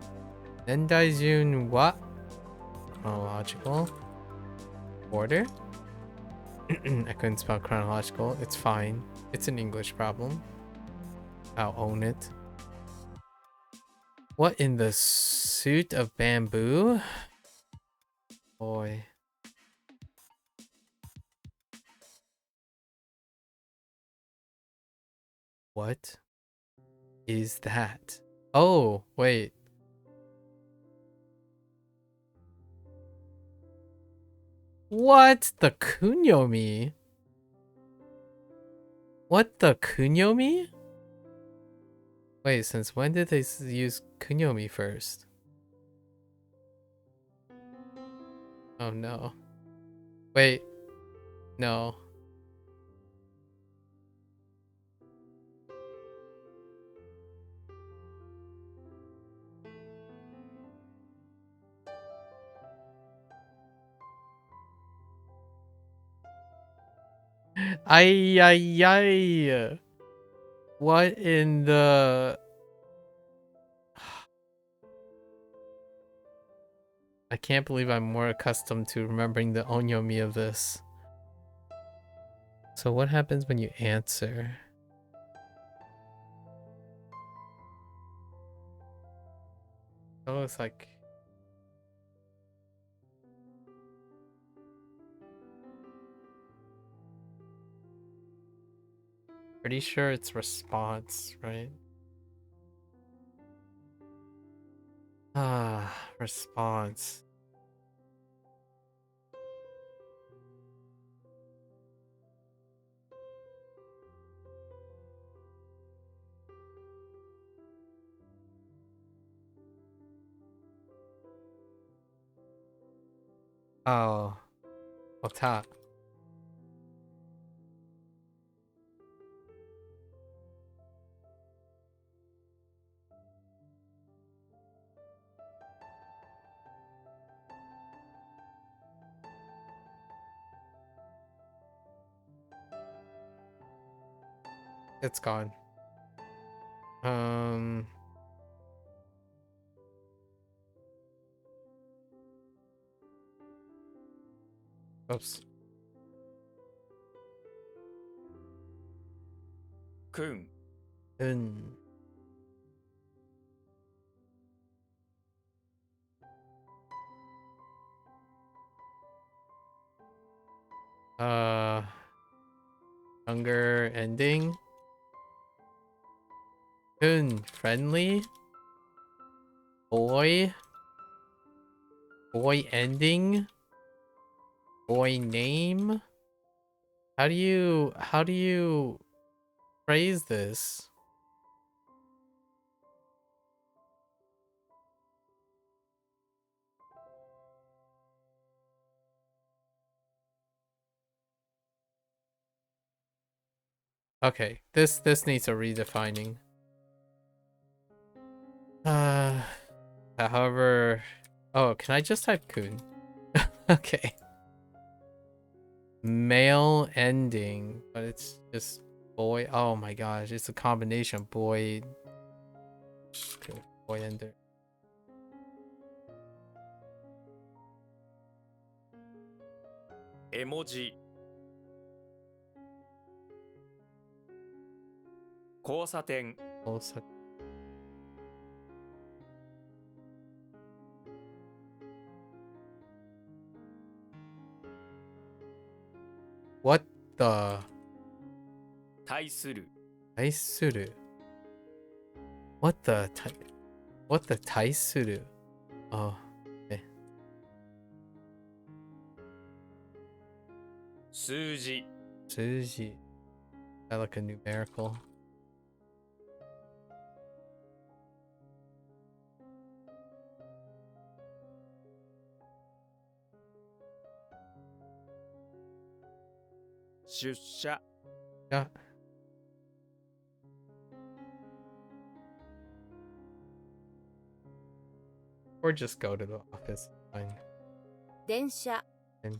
[SPEAKER 1] Nendai Jun what? Chronological. Order? I couldn't spell chronological. It's fine. It's an English problem. I'll own it. What in the suit of bamboo? Boy. What is that? Oh, wait. What the kunyomi? What the kunyomi? Wait, since when did they use kunyomi first? Oh no. Wait. No. Ay ay ay. What in the... I can't believe I'm more accustomed to remembering the onyomi of this. So what happens when you answer? Oh, it's like... Pretty sure it's response, right? Ah, response. Oh, ota. It's gone. Oops.
[SPEAKER 2] くん
[SPEAKER 1] Un. Hunger ending. Un. Friendly. Boy. Boy ending. Boy name. How do you phrase this? Okay, this needs a redefining. However, oh, can I just type kun? Okay. Male ending, but it's just boy. Oh my gosh, it's a combination boy. Okay, boy ender.
[SPEAKER 2] 絵文字交差点
[SPEAKER 1] Also, what the
[SPEAKER 2] 対する
[SPEAKER 1] taisuru? What the taisuru? Oh, okay.
[SPEAKER 2] 数字
[SPEAKER 1] Suji. I like a numerical.
[SPEAKER 2] 出社
[SPEAKER 1] Yeah. Or just go to the office. Fine.
[SPEAKER 3] 電車
[SPEAKER 1] And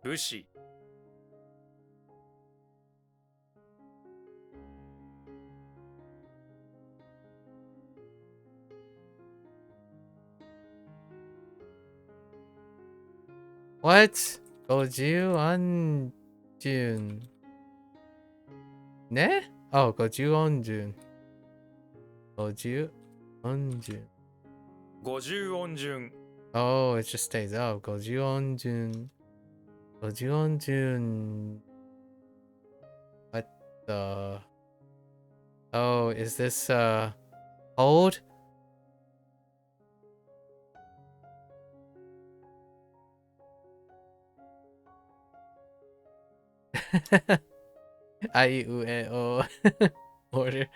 [SPEAKER 2] 武士
[SPEAKER 1] what? Goju Anjun. Ne? Oh, Goju Onjun. Goju Onjun.
[SPEAKER 2] 50音順
[SPEAKER 1] Oh, it just stays up. Goju Onjun. Goju Onjun. What the? Oh, is this old? I U E O order.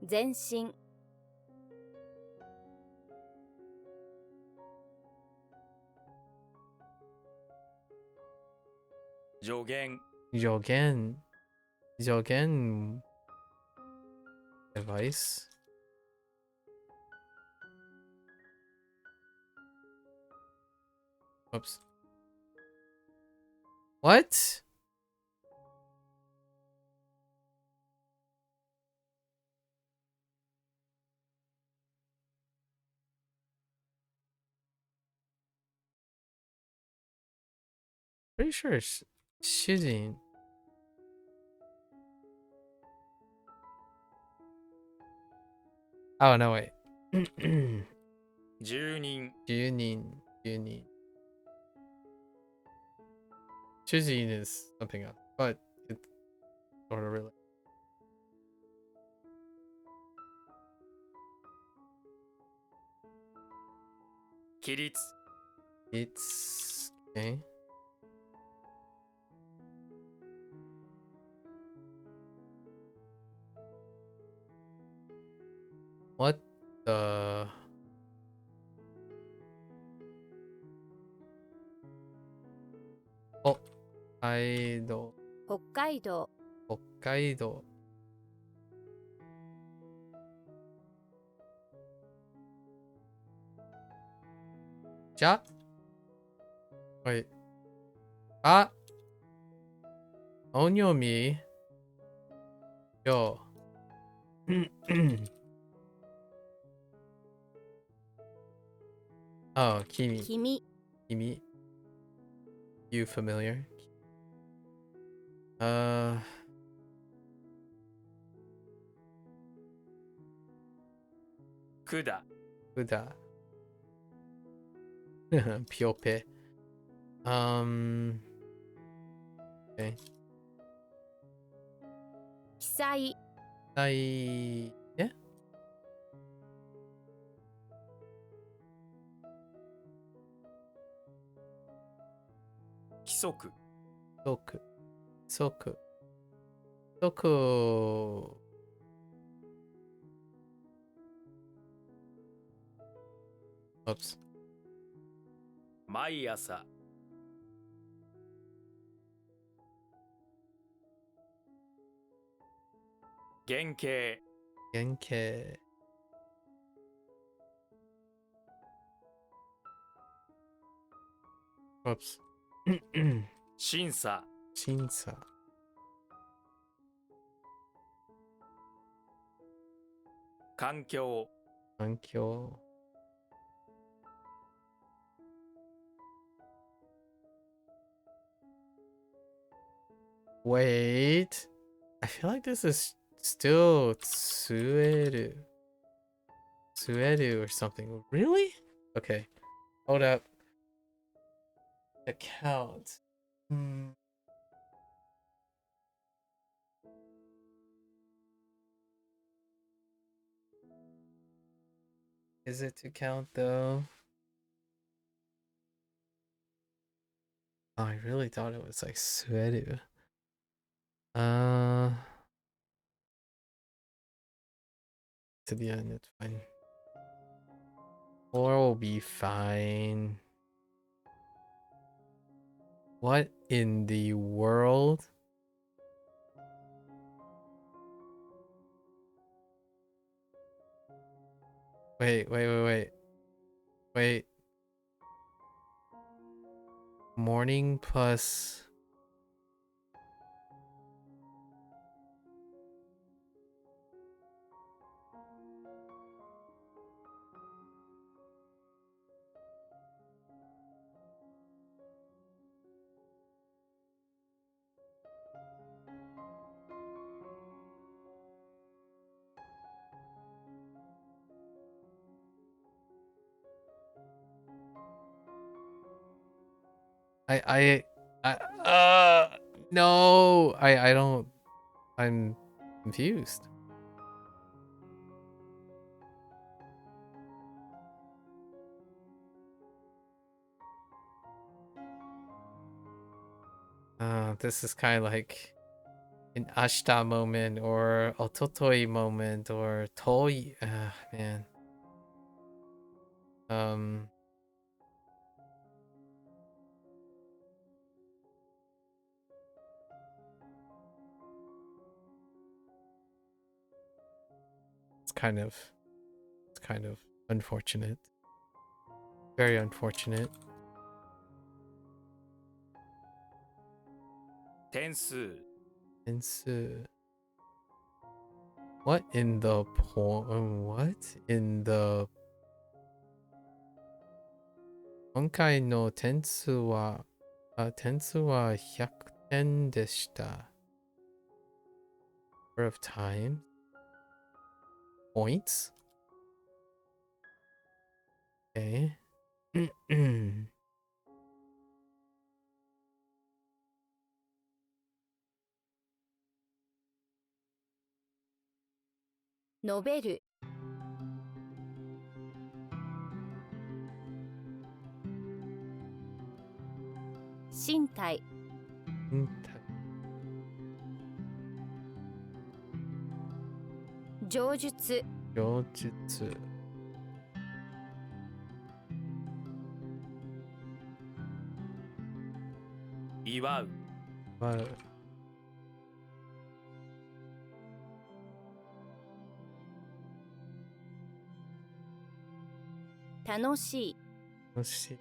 [SPEAKER 3] 前進
[SPEAKER 2] 助言
[SPEAKER 1] Jogen. Jogen device. Oops. What? Pretty sure it's Shujin. Oh no wait.
[SPEAKER 2] 住人
[SPEAKER 1] Junin. Shujin is something else, but it's sort of really.
[SPEAKER 2] 起立
[SPEAKER 1] It's okay. What the? Oh, Hokkaido.
[SPEAKER 3] 北海道
[SPEAKER 1] Hokkaido. Ja? Wait. あ、onyomi yo. Oh, kimi.
[SPEAKER 3] 君
[SPEAKER 1] Kimi. You familiar?
[SPEAKER 2] くだ
[SPEAKER 1] Buddha. Pyope. Okay.
[SPEAKER 3] 記載
[SPEAKER 1] Yeah.
[SPEAKER 2] 規則
[SPEAKER 1] Soku. Soku. Soku. Oops.
[SPEAKER 2] 毎朝 原型
[SPEAKER 1] Genke. Oops.
[SPEAKER 2] 審査
[SPEAKER 1] Shinsa.
[SPEAKER 2] 環境
[SPEAKER 1] Ankyo. Wait. I feel like this is still Tsueru. Tsueru or something. Really? Okay. Hold up. Account. Is it to count though? Oh, I really thought it was like Sueru. To the end, it's fine. 4 will be fine. What in the world? Wait. Morning plus... No, I don't, I'm confused. This is kind of like an Ashita moment or Ototoi moment or Toi. Man. It's kind of unfortunate. Very unfortunate.
[SPEAKER 2] 点数
[SPEAKER 1] Insu. What in the what in the 今回の点数は100点でした。Number of time? Points? Okay.
[SPEAKER 3] 述べる身体上述
[SPEAKER 1] 上述
[SPEAKER 2] 祝う
[SPEAKER 3] 楽しい
[SPEAKER 1] 楽しい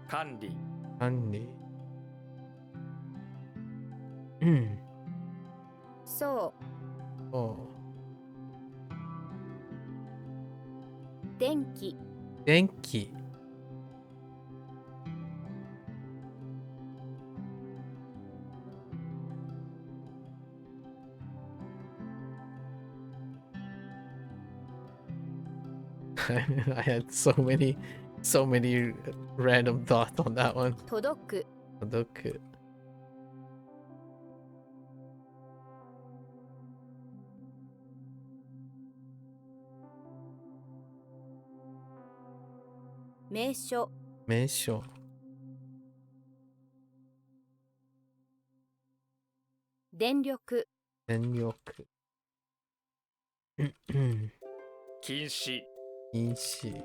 [SPEAKER 2] 管理、
[SPEAKER 1] 管理。うん。
[SPEAKER 3] そう
[SPEAKER 1] お
[SPEAKER 3] 電気
[SPEAKER 1] 電気。I had so many random thoughts on that one.
[SPEAKER 3] 届く
[SPEAKER 1] 届く。
[SPEAKER 3] 名所
[SPEAKER 1] 名所。
[SPEAKER 3] 電力
[SPEAKER 1] 電力。うん
[SPEAKER 2] 禁止、
[SPEAKER 1] 禁止。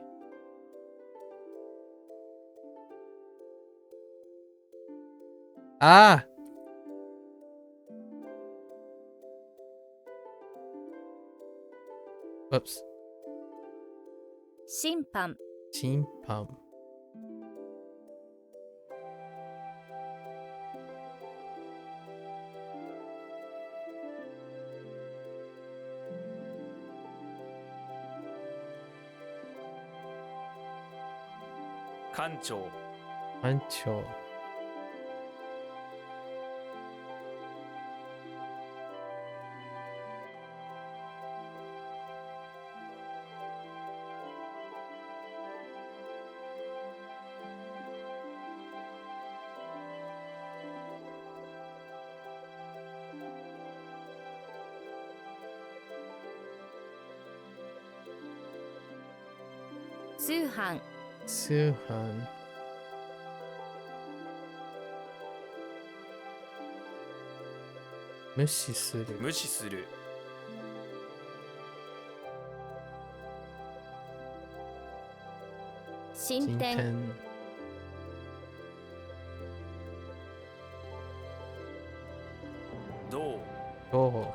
[SPEAKER 1] ああOops.
[SPEAKER 3] 審判
[SPEAKER 1] 審判。
[SPEAKER 2] 官庁、
[SPEAKER 1] 班長。
[SPEAKER 3] 通販
[SPEAKER 1] 通販。無視する。
[SPEAKER 2] 無視する、
[SPEAKER 3] 進展
[SPEAKER 2] どう、
[SPEAKER 1] ど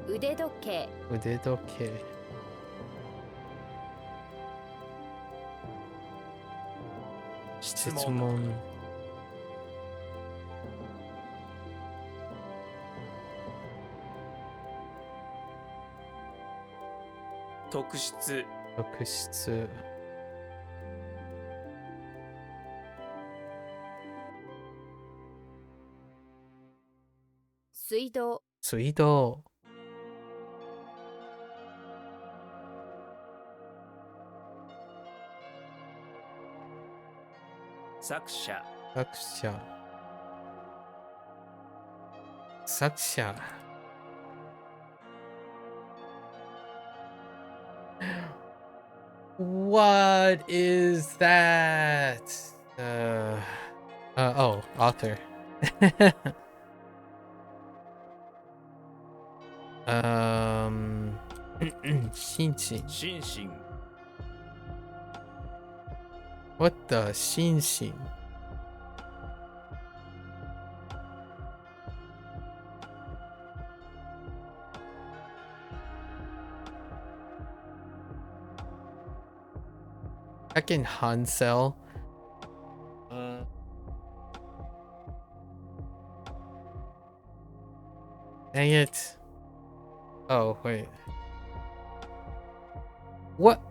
[SPEAKER 3] 腕時計
[SPEAKER 1] う腕時計。
[SPEAKER 2] 質
[SPEAKER 1] 質
[SPEAKER 2] 問、
[SPEAKER 1] 問。
[SPEAKER 2] 特質、
[SPEAKER 1] 特質。
[SPEAKER 3] 水道
[SPEAKER 1] 水道。
[SPEAKER 2] 作者、
[SPEAKER 1] 作者。作者。What is that? Oh, author. um, 心身。
[SPEAKER 2] 心身、
[SPEAKER 1] What the 心身。Second Hansel. Dang it. Oh, wait. What?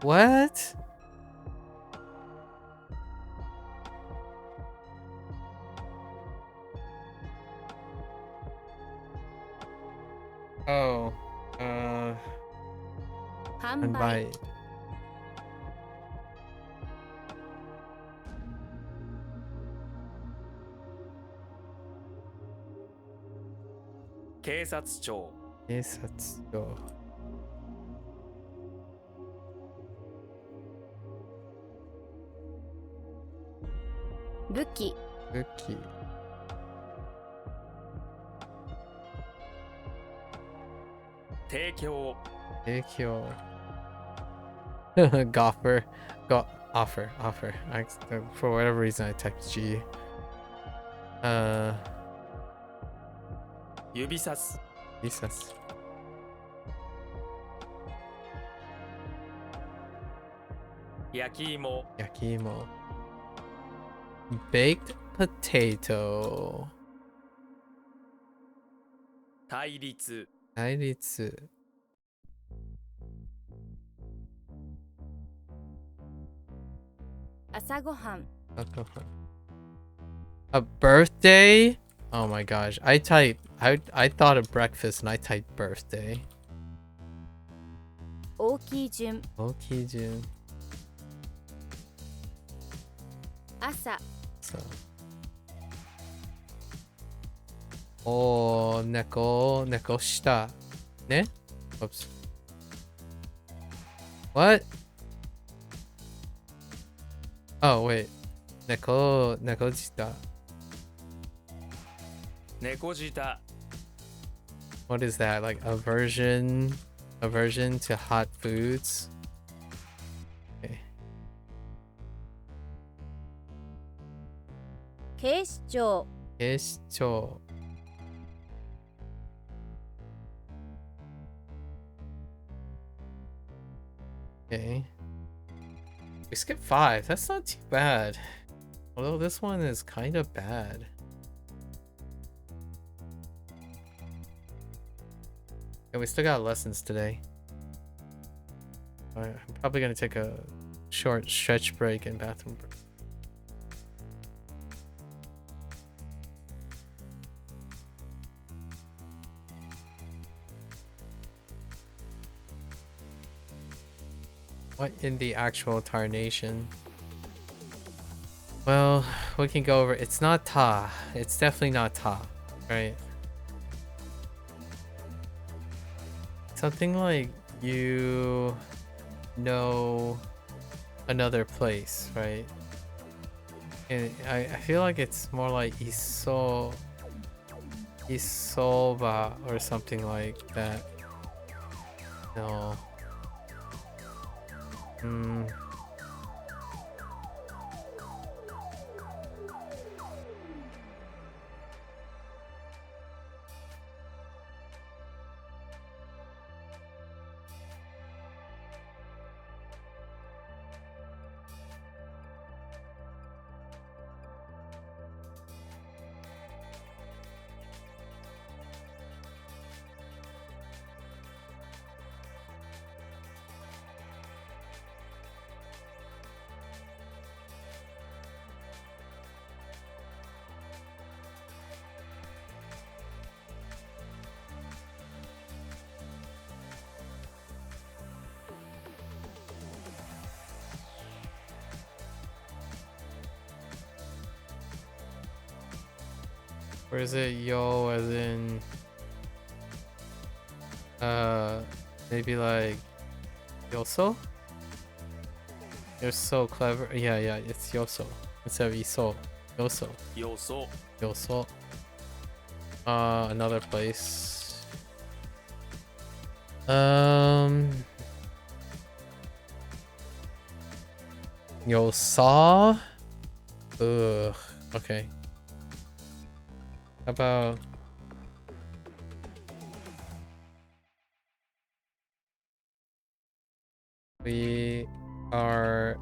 [SPEAKER 1] What? Oh,
[SPEAKER 3] 販売
[SPEAKER 1] by
[SPEAKER 2] 警察庁、
[SPEAKER 1] 警察庁。
[SPEAKER 3] 武器
[SPEAKER 1] 武器。
[SPEAKER 2] 提供、
[SPEAKER 1] 提供。Golfer. offer. For whatever reason, I typed G.
[SPEAKER 2] 指さす
[SPEAKER 1] Recess.
[SPEAKER 2] 焼き芋
[SPEAKER 1] Yakimo. Baked potato.
[SPEAKER 2] 対立
[SPEAKER 1] Airitsu.
[SPEAKER 3] 朝ごはん
[SPEAKER 1] A birthday? Oh my gosh. I thought of breakfast and I typed birthday.
[SPEAKER 3] 大きい順
[SPEAKER 1] Okijun.
[SPEAKER 3] 朝
[SPEAKER 1] So. Oh, neko shita. Ne? Oops. What? Oh wait. Neko shita.
[SPEAKER 2] 猫舌
[SPEAKER 1] What is that? Like aversion to hot foods? Okay.
[SPEAKER 3] 警視庁
[SPEAKER 1] Kescho. Okay. We skipped 5. That's not too bad. Although this one is kind of bad. Yeah, we still got lessons today. I'm probably gonna take a short stretch break and bathroom break. What in the actual tarnation? Well, we can go over. It's not ta. It's definitely not ta, right? Something like you know another place, right? And I feel like it's more like isoba or something like that. No. Or is it yo as in maybe like yoso? You're so clever. Yeah, it's yoso. Instead of iso. Yoso.
[SPEAKER 2] 予想
[SPEAKER 1] Yoso. Another place. Yosa? Ugh. Okay. How about we are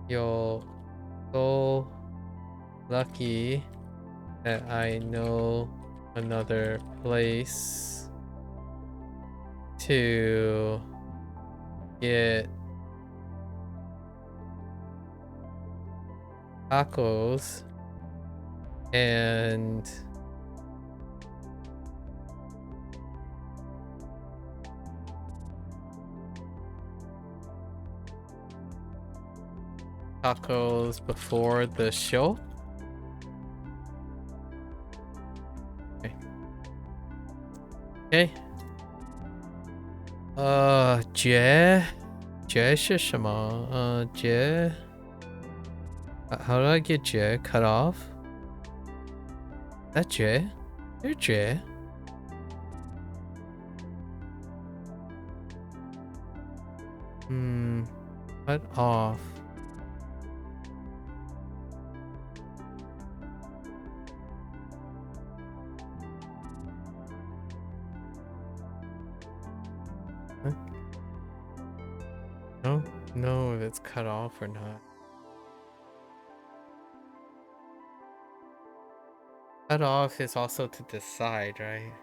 [SPEAKER 1] you're so lucky that I know another place to get tacos and tacos before the show. Okay. 结是什么？结 how do I get 结 cut off? That 结? You're 结? Cut off. Huh? No, no, if it's cut off or not. Cut off is also to decide, right?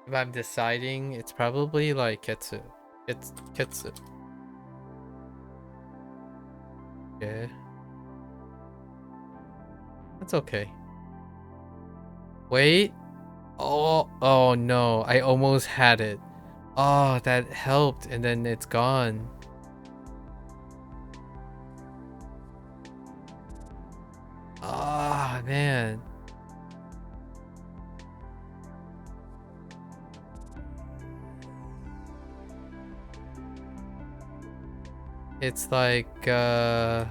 [SPEAKER 1] If I'm deciding, it's probably like ketsu. It's ketsu. Yeah. That's okay. Wait. Oh no. I almost had it. Oh, that helped, and then it's gone. Ah, man. It's like, not,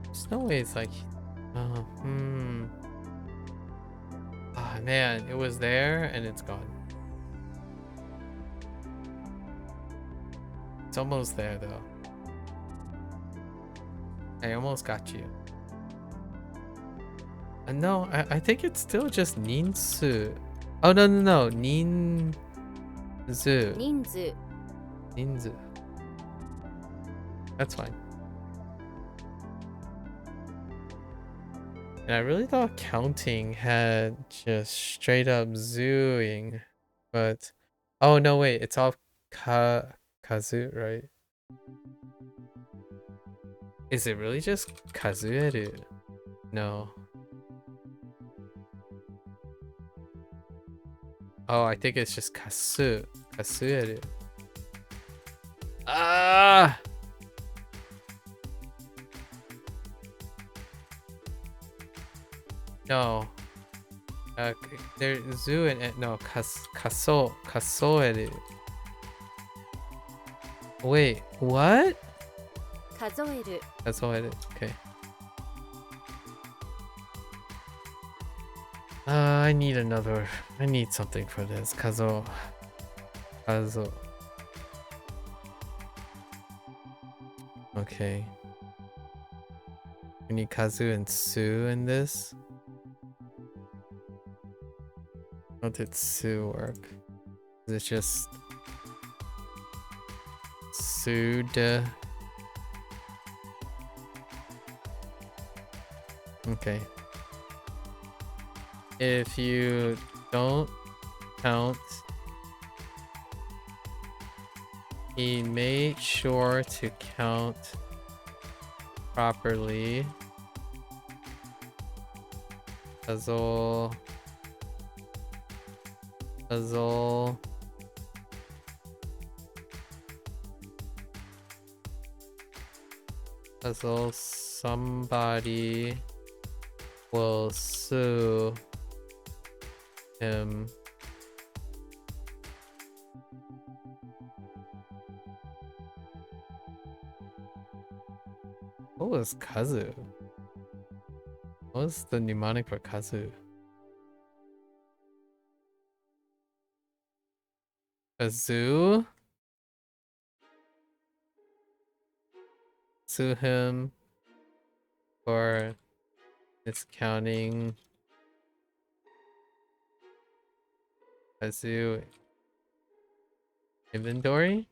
[SPEAKER 1] there's no way it's like, oh, Ah, man, it was there and it's gone. It's almost there though. I almost got you. No, I think it's still just ninsu. Oh, no. Ninzu.
[SPEAKER 3] 人数
[SPEAKER 1] Ninzu. That's fine. And I really thought counting had just straight up zooing, but oh no, wait, it's all kazu, right? Is it really just kazueru? No. Oh, I think it's just kasueru. Ah! No. There's zoo and no, kasoeru. Wait, what?
[SPEAKER 3] 数える
[SPEAKER 1] Kasoeru. Okay. I need something for this. Kazo. Okay. We need Kazu and Su in this. How did Su work? Is it just Suda? Okay. If you don't count, he made sure to count properly. Puzzle. Somebody will sue him. What was Kazu? What was the mnemonic for Kazu? Kazu? Sue him for miscounting. Kazu inventory?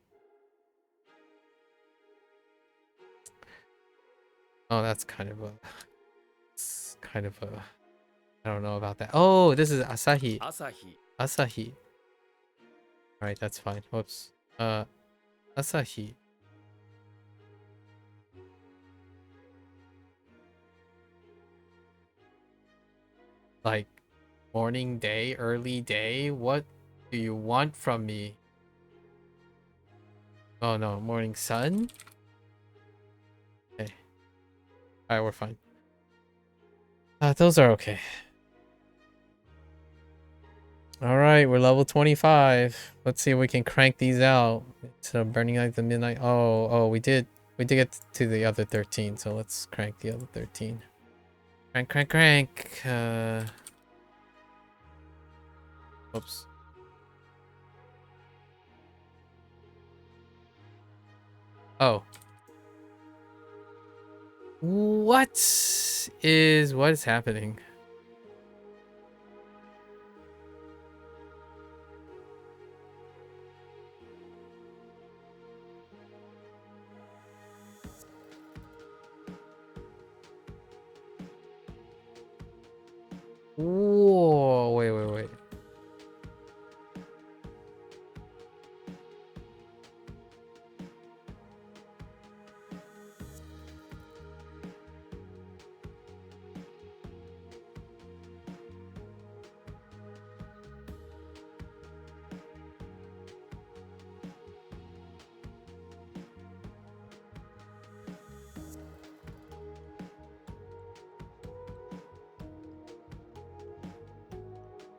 [SPEAKER 1] Oh, that's kind of a... I don't know about that. Oh, this is Asahi.
[SPEAKER 2] 朝日
[SPEAKER 1] Asahi. Alright, that's fine. Whoops. Asahi. Like, morning, day, early day? What do you want from me? Oh no, morning sun? Okay. Alright, we're fine. Those are okay. All right, we're level 25. Let's see if we can crank these out. It's burning like the midnight. Oh, we did get to the other 13, so let's crank the other 13. Crank. Oops. Oh. What is happening? Whoa, wait.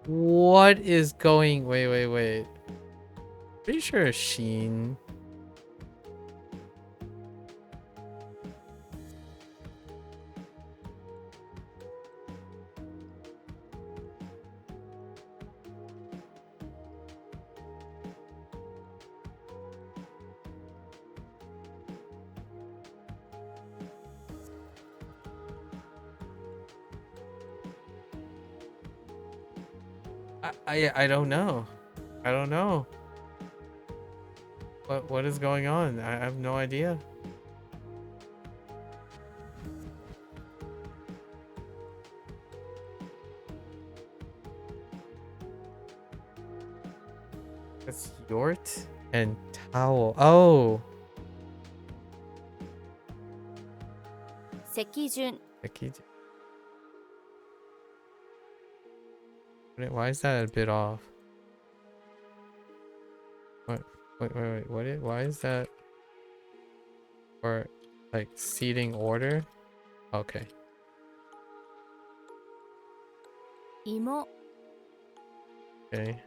[SPEAKER 1] What is going? Wait. Pretty sure it's Sheen. I don't know. I don't know. What is going on? I have no idea. That's Yort and Towel. Oh.
[SPEAKER 3] 席順
[SPEAKER 1] Why is that a bit off? What? Wait. Why is that? Or like seating order? Okay.
[SPEAKER 3] 芋
[SPEAKER 1] Okay.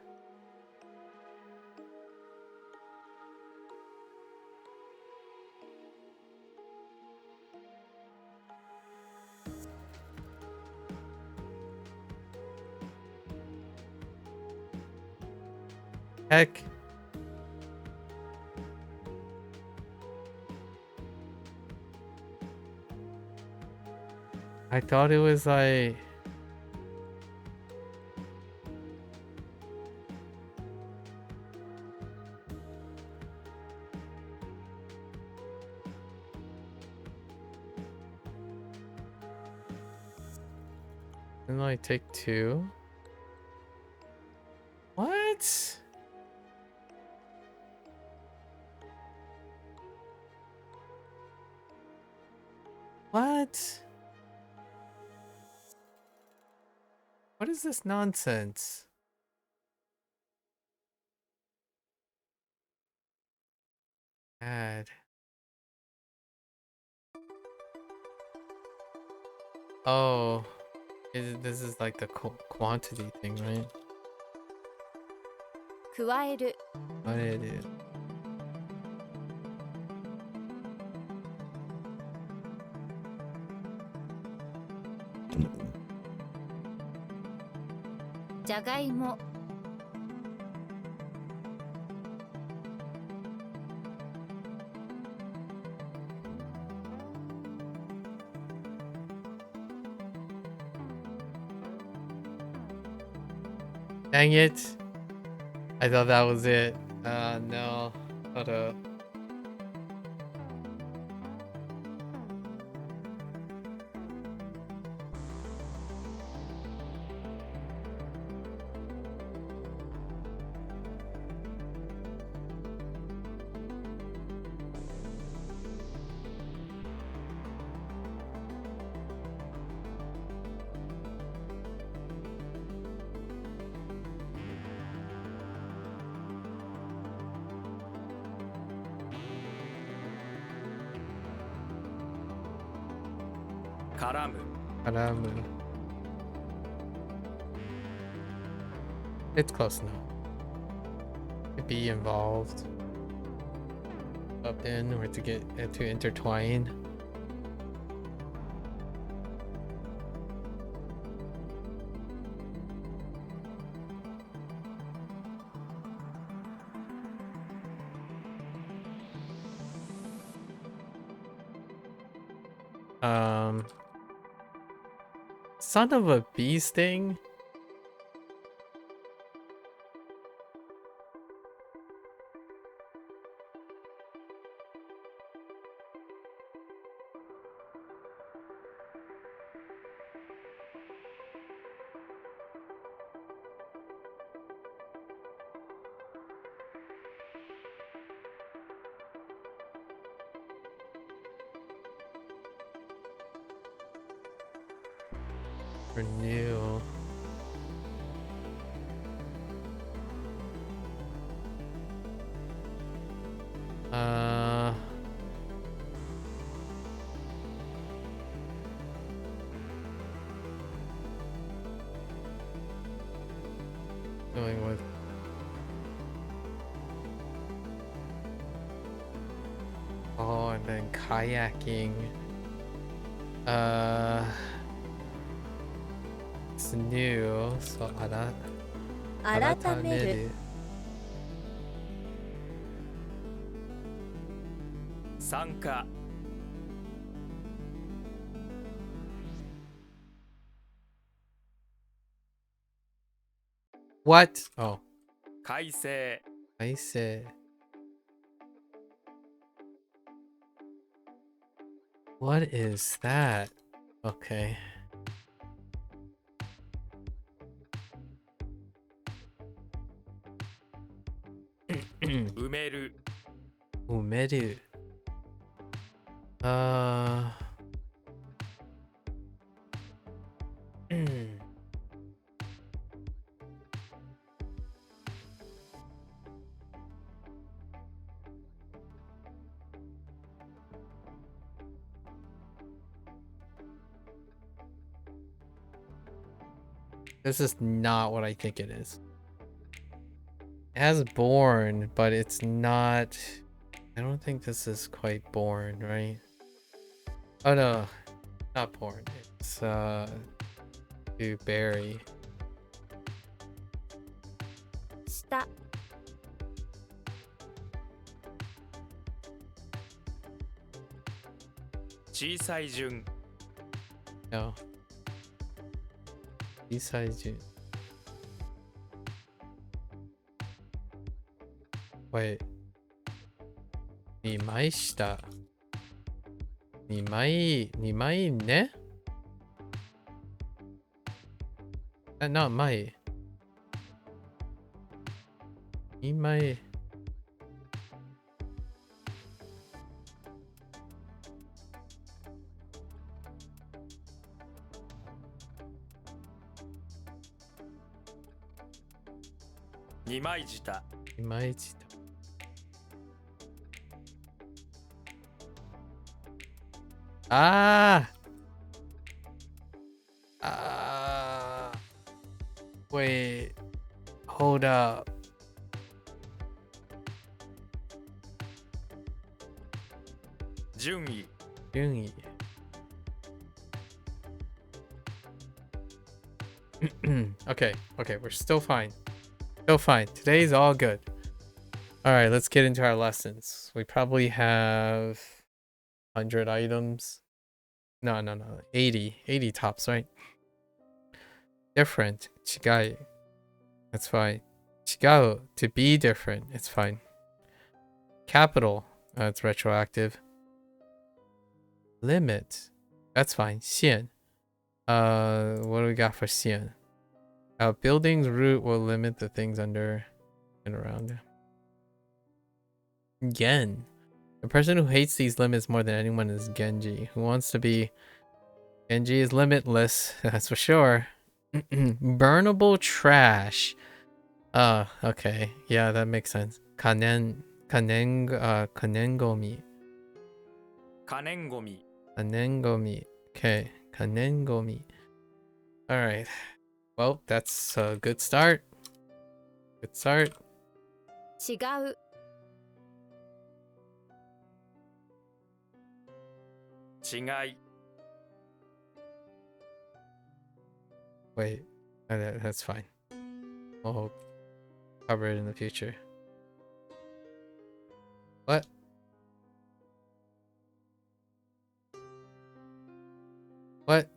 [SPEAKER 1] Heck. I thought it was like... Didn't I take 2? What? What? What is this nonsense? Add. Oh, this is like the quantity thing, right?
[SPEAKER 3] 加える
[SPEAKER 1] What it is.
[SPEAKER 3] じゃがいも
[SPEAKER 1] Dang it. I thought that was it. No. Hold up.
[SPEAKER 2] Karamu.
[SPEAKER 1] Karamu. It's close enough. To be involved. Up in or to get to intertwine. Son of a bee sting. Renew. Going with and then kayaking. It's new, so
[SPEAKER 3] 改める。
[SPEAKER 2] 参加
[SPEAKER 1] What? Oh,
[SPEAKER 2] 改正
[SPEAKER 1] I said. What is that? Okay.
[SPEAKER 2] 埋める
[SPEAKER 1] Umeru. This is not what I think it is. It has born, but it's not. I don't think this is quite born, right? Oh no, not born. It's to bury.
[SPEAKER 3] 下。
[SPEAKER 2] 小さい順
[SPEAKER 1] No. Besides you. Wait. 2枚下。2枚ね? Not 枚。2枚。
[SPEAKER 2] 二枚舌
[SPEAKER 1] 2枚下。Wait. Hold up.
[SPEAKER 2] 順位
[SPEAKER 1] Jungi. Okay, we're still fine. Still fine. Today's all good. All right, let's get into our lessons. We probably have 100 items. No. 80 tops, right? Different. Chigai. That's fine. Chigao. To be different. It's fine. Capital. It's retroactive. Limit. That's fine. Xian. What do we got for Xian? Building's root will limit the things under and around. Gen. The person who hates these limits more than anyone is Genji. Who wants to be... Genji is limitless, that's for sure. Burnable trash. Okay. Yeah, that makes sense. Kanengomi.
[SPEAKER 2] 可燃ゴミ
[SPEAKER 1] Kanengomi. Okay. Kanengomi. Alright. Well, that's a good start. Good start.
[SPEAKER 3] 違う
[SPEAKER 2] 違い
[SPEAKER 1] Wait, that's fine. We'll cover it in the future. What? What?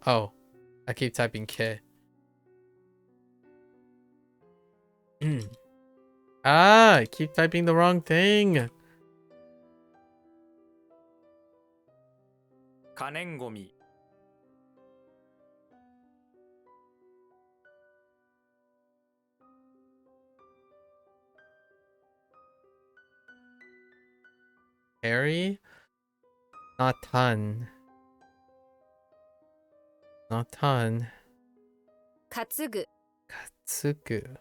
[SPEAKER 1] Oh, I keep typing K. Ah, I keep typing the wrong thing.
[SPEAKER 2] 可燃ごみ
[SPEAKER 1] Carry? Not ton. Not ton.
[SPEAKER 3] 担ぐ
[SPEAKER 1] Katsuku.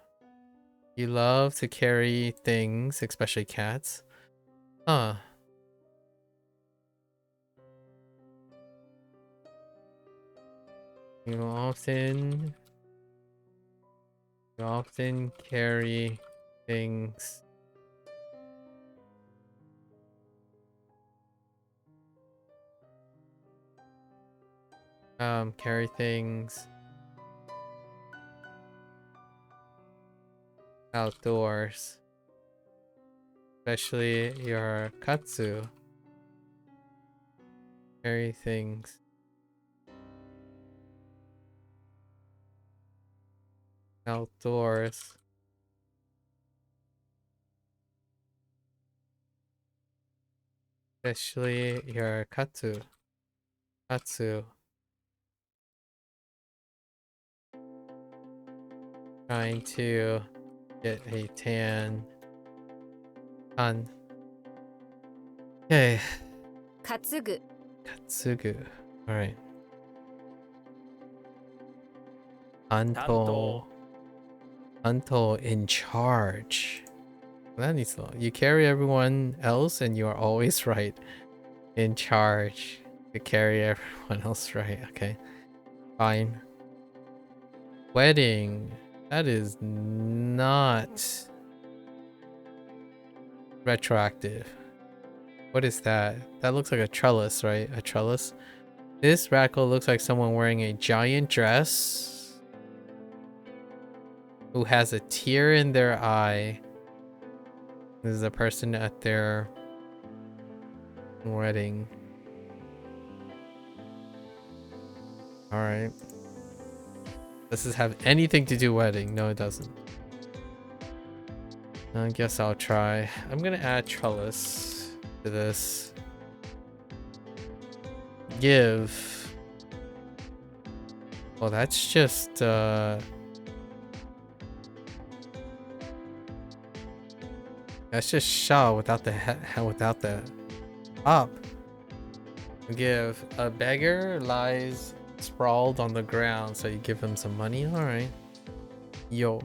[SPEAKER 1] You love to carry things, especially cats. Huh. You often carry things. Carry things outdoors. Especially your katsu. Carry things outdoors. Especially your katsu. Katsu. Trying to get a tan. Tan. Okay.
[SPEAKER 3] 担ぐ
[SPEAKER 1] Katsugu. Alright.
[SPEAKER 2] 担
[SPEAKER 1] Anto.
[SPEAKER 2] 当
[SPEAKER 1] Anto in charge. That needs to. You carry everyone else and you are always right. In charge. You carry everyone else right. Okay. Fine. Wedding. That is not retroactive. What is that? That looks like a trellis, right? A trellis. This rackle looks like someone wearing a giant dress who has a tear in their eye. This is a person at their wedding. Alright. Does this have anything to do with wedding? No, it doesn't. I guess I'll try. I'm gonna add trellis to this. Give. Well, that's just that's just Sha without the without the up. Give. A beggar lies sprawled on the ground, so you give him some money. All right. Yo.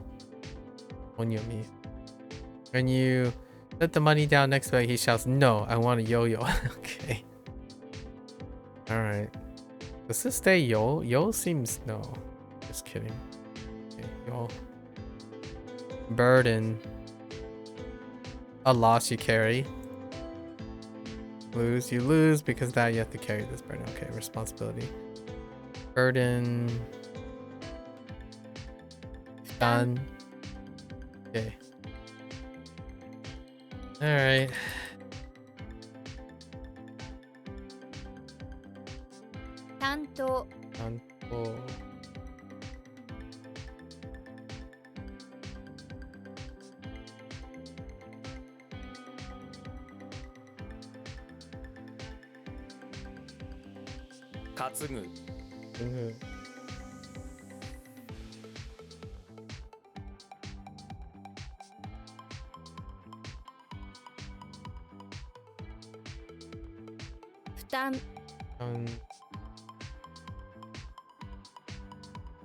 [SPEAKER 1] Onyomi. When you set the money down next to it, he shouts, "No, I want a yo-yo." Okay. All right. Does this stay yo? Yo seems no. Just kidding. Okay, yo. Burden. A loss you carry. Lose. You lose because now you have to carry this burden. Okay, responsibility. Burden. Done. Okay. Alright.
[SPEAKER 3] 担当
[SPEAKER 1] Anto.
[SPEAKER 2] "担ぐ
[SPEAKER 1] Mhm.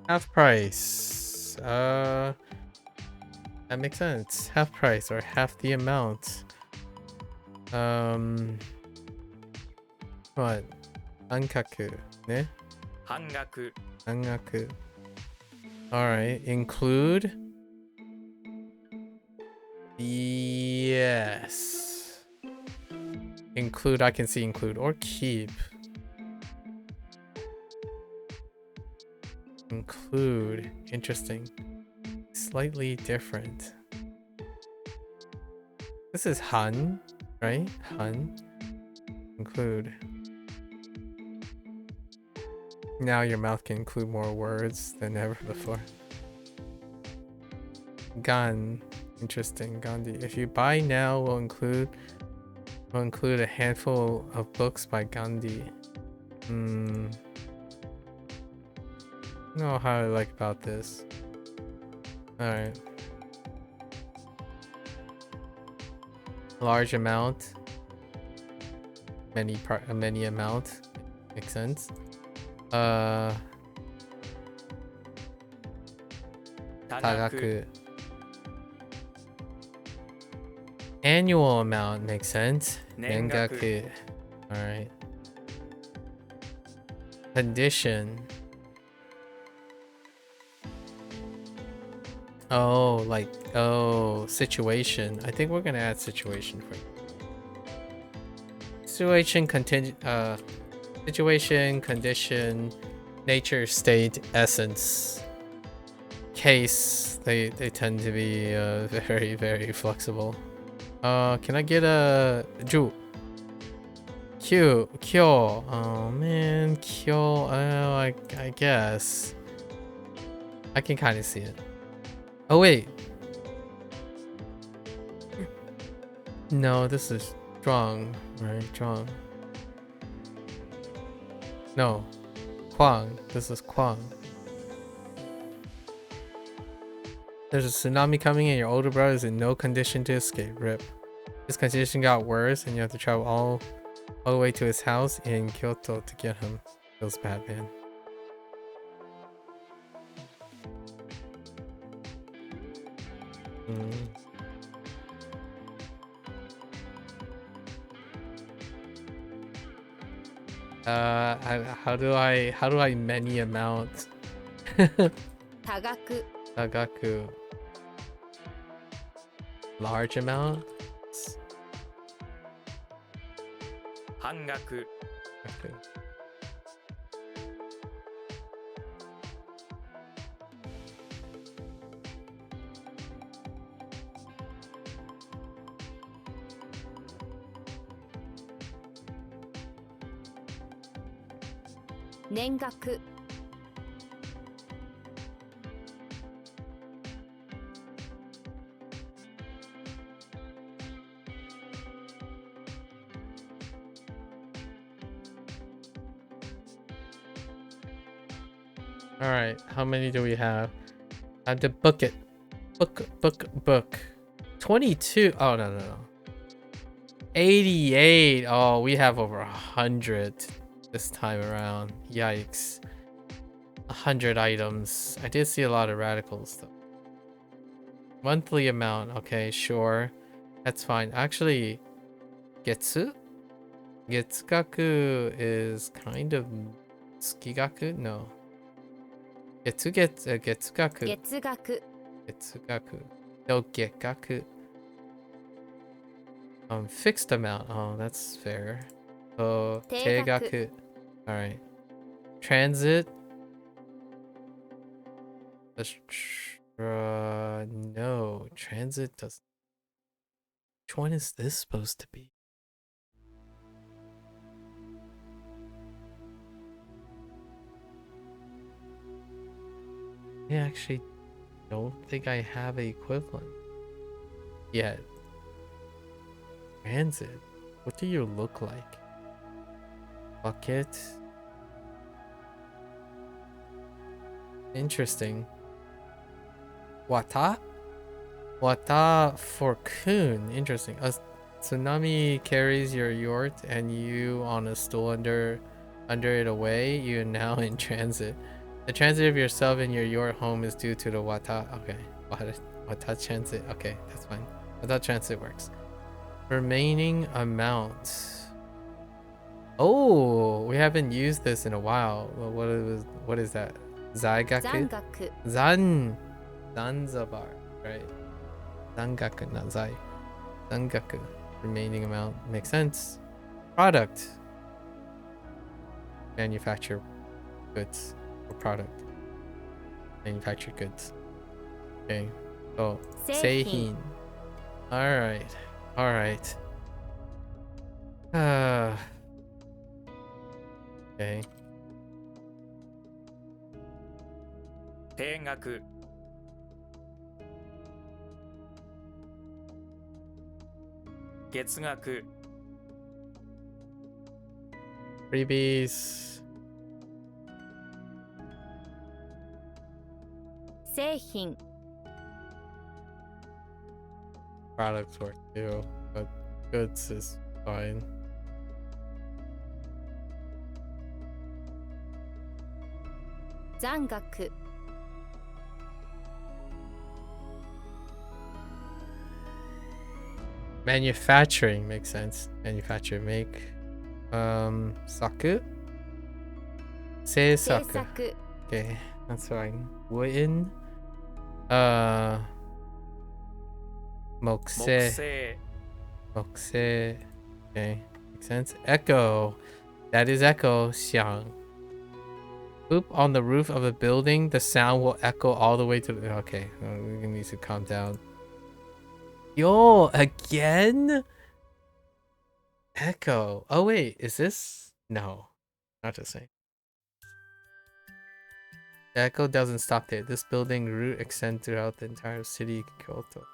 [SPEAKER 1] Half price. That makes sense. Half price or half the amount. What? Ankaku. Ne?
[SPEAKER 2] 半額
[SPEAKER 1] Angaku. Alright. Include Yes. Include, I can see include or keep. Include, interesting. Slightly different. This is Han, right? Han. Include. Now your mouth can include more words than ever before. Gan. Interesting. Gandhi. If you buy now, we'll include a handful of books by Gandhi. Know how I like about this. Alright. Large amount. Many amount. Makes sense. Tagaku. Annual amount makes sense. Nengaku. Alright. Condition. Oh, like, situation. I think we're gonna add situation for situation, situation, condition, nature, state, essence. Case. They tend to be very, very flexible. Can I get a Ju? Kyo. Oh man, Kyo. I guess. I can kind of see it. Oh wait. No, this is strong, right? Strong. No. Hoang. This is Hoang. There's a tsunami coming and your older brother is in no condition to escape. RIP. This condition got worse and you have to travel all the way to his house in Kyoto to get him. Feels bad, man. How do I many amount? Tagaku. Large amount?
[SPEAKER 2] Hangaku.
[SPEAKER 1] Okay.
[SPEAKER 3] Nengaku.
[SPEAKER 1] All right, how many do we have? I have to book it. Book. 22. Oh, no. 88. Oh, we have over 100 this time around. Yikes. 100 items. I did see a lot of radicals though. Monthly amount. Okay, sure. That's fine. Actually, Getsu? Getsugaku is kind of Tsukigaku? No. Getsugaku. No, Gekgaku. Fixed amount. Oh, that's fair. So, Teigaku. Alright. Transit. No, transit doesn't. Which one is this supposed to be? I actually don't think I have an equivalent yet. Transit. What do you look like? Bucket. Interesting. Wata for kun. Interesting. A tsunami carries your yacht and you on a stool under it away. You are now in transit. The transit of yourself and your yacht home is due to the Wata. Okay. Wata transit. Okay, that's fine. Wata transit works. Remaining amount. Oh, we haven't used this in a while. Well, what is that? Zaigaku? Zanzabar, right? Zangaku, not Zai. Zangaku. Remaining amount. Makes sense. Product. Manufacture goods or product. Manufactured goods. Okay. Oh,
[SPEAKER 3] 製品
[SPEAKER 1] seihin. Alright. Alright. Okay.
[SPEAKER 2] 定額 月額
[SPEAKER 1] Freebies.
[SPEAKER 3] 製品
[SPEAKER 1] Products work too, but goods is fine.
[SPEAKER 3] 残額
[SPEAKER 1] Manufacturing makes sense. Manufacture, make. Saku? 制
[SPEAKER 3] 制
[SPEAKER 1] 作
[SPEAKER 3] 作
[SPEAKER 1] Okay, that's fine. Wooden. 木
[SPEAKER 2] 木
[SPEAKER 1] 製
[SPEAKER 2] 製
[SPEAKER 1] 木製 Okay, makes sense. Echo. That is echo. 響 Poop on the roof of a building. The sound will echo all the way to the... Okay, we need to calm down. Yo, again? Echo. Oh wait, is this? No, not the same. The echo doesn't stop there. This building route extends throughout the entire city, Kyoto.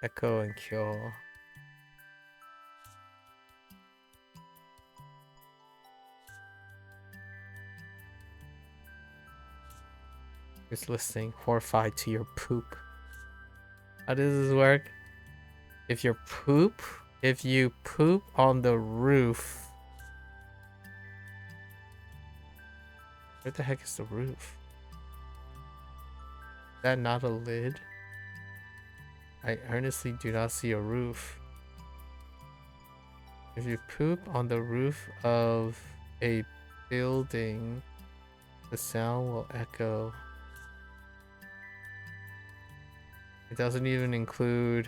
[SPEAKER 1] Echo and Kyo. Just listening, horrified to your poop. How does this work? If you poop on the roof. Where the heck is the roof? Is that not a lid? I earnestly do not see a roof. If you poop on the roof of a building, the sound will echo. It doesn't even include...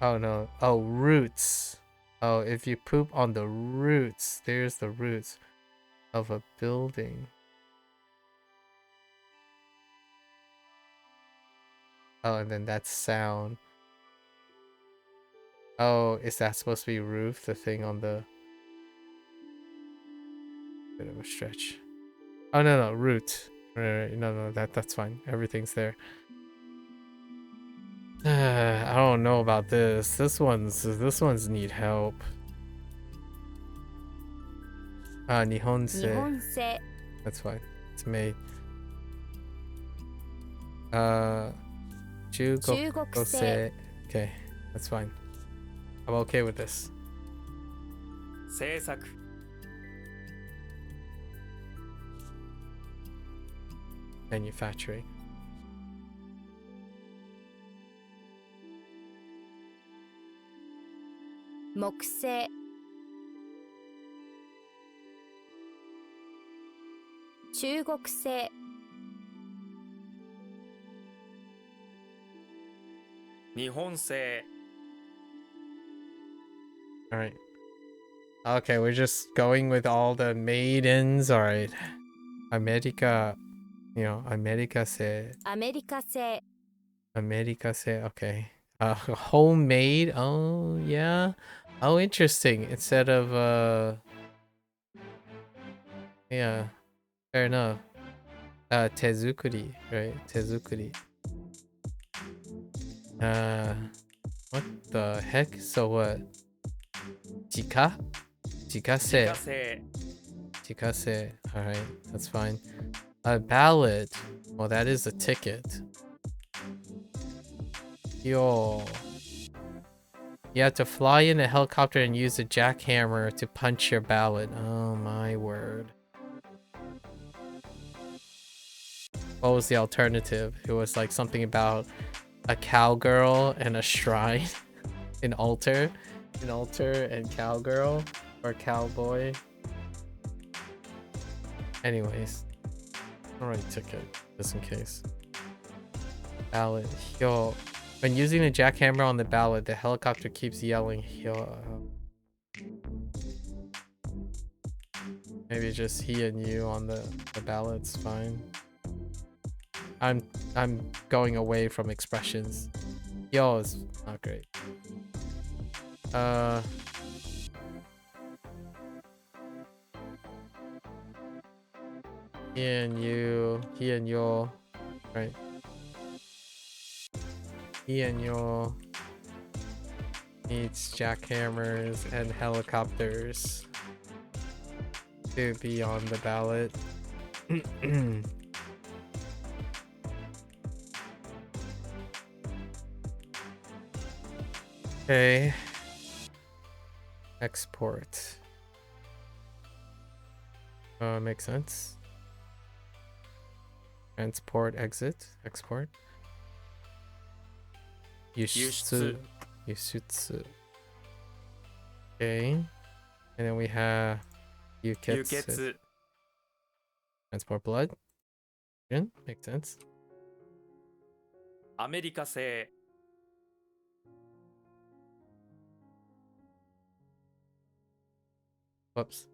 [SPEAKER 1] Oh no. Oh, roots. Oh, if you poop on the roots, there's the roots of a building. Oh, and then that's sound. Oh, is that supposed to be roof? The thing on the... Bit of a stretch. Oh no, root. Right, no, that's fine. Everything's there. I don't know about this. This one's need help. Nihonsei.
[SPEAKER 3] 日本製
[SPEAKER 1] That's fine. It's made. 中
[SPEAKER 3] 中国
[SPEAKER 1] 国
[SPEAKER 3] 製
[SPEAKER 1] 製. Okay, that's fine. I'm okay with this.
[SPEAKER 2] 制作
[SPEAKER 1] Manufacturing.
[SPEAKER 3] 木製中国製
[SPEAKER 2] 日本製
[SPEAKER 1] All right. Okay, we're just going with all the maidens. All right. America, America say.
[SPEAKER 3] アメリカ製
[SPEAKER 1] America say. Okay. Homemade. Oh, yeah. Oh, interesting. Instead of yeah. Fair enough. Tezukuri, right? Tezukuri. What the heck? So what? Jika? Jikase.
[SPEAKER 2] 自家製
[SPEAKER 1] Jikase. Alright, that's fine. A ballot. Well, that is a ticket. Yo. You have to fly in a helicopter and use a jackhammer to punch your ballot. Oh my word. What was the alternative? It was like something about a cowgirl and a shrine. An altar and cowgirl or cowboy. Anyways, alright, ticket just in case. Ballot. Yo, When using the jackhammer on the ballot, the helicopter keeps yelling. Maybe just he and you on the ballot's fine. I'm going away from expressions. Yo is not great. He and you, he and yo, right? He and yo needs jackhammers and helicopters to be on the ballot. Okay. Export. Makes sense. Transport, exit, export. Yushitsu. Yushitsu. Okay. And then we have Yuketsu.
[SPEAKER 2] Yuketsu.
[SPEAKER 1] Transport blood. Yeah, makes sense.
[SPEAKER 2] アメリカ製
[SPEAKER 1] Whoops.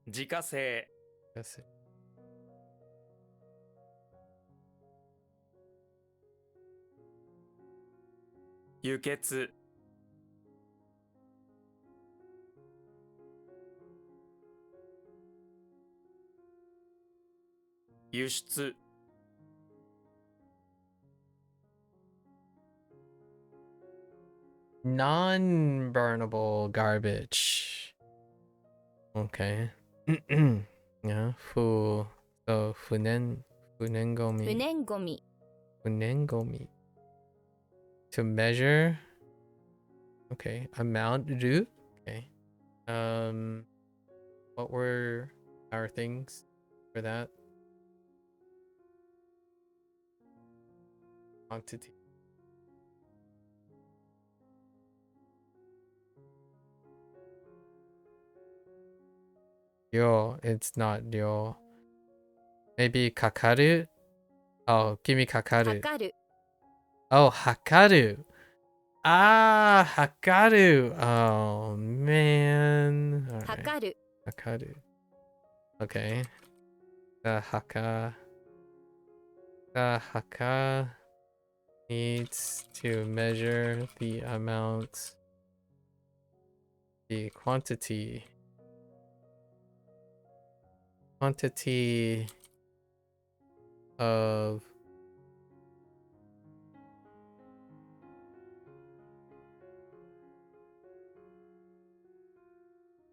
[SPEAKER 2] 自家製
[SPEAKER 1] That's it.
[SPEAKER 2] 輸血 輸出
[SPEAKER 1] Non-burnable garbage. Okay. Yeah. So funengomi.
[SPEAKER 3] 不燃ゴミ
[SPEAKER 1] Funengomi. To measure. Okay. Amount do. Okay. What were our things for that? Quantity. Yo, it's not yo. Maybe kakaru? Oh, give me kakaru.
[SPEAKER 3] 測る
[SPEAKER 1] Oh, hakaru. Ah, hakaru. Oh, man. All right.
[SPEAKER 3] 測る
[SPEAKER 1] Hakaru. Okay. The haka needs to measure the amount, the quantity of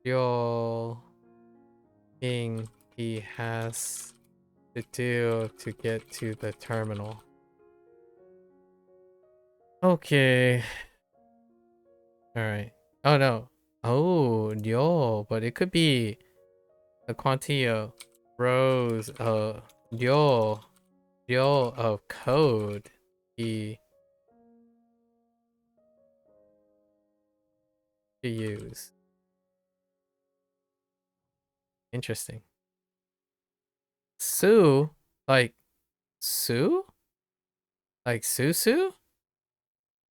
[SPEAKER 1] fuel thing he has to do to get to the terminal. Okay. All right. Oh no. Oh, yo, but it could be the quantity of rows of yo of code he to use. Interesting. Sue? Like Sue? Like Susu?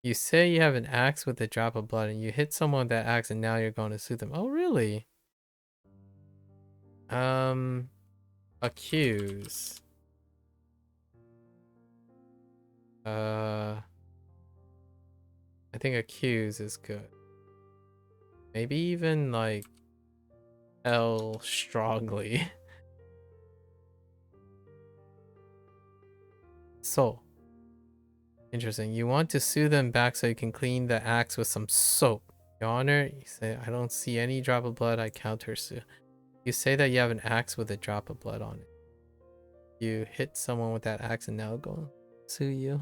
[SPEAKER 1] You say you have an axe with a drop of blood and you hit someone with that axe and now you're going to sue them. Oh, really? Accuse. I think accuse is good. Maybe even like L strongly. So interesting. You want to sue them back so you can clean the axe with some soap. Your Honor, you say, I don't see any drop of blood. I counter sue. You say that you have an axe with a drop of blood on it. You hit someone with that axe and now go sue you.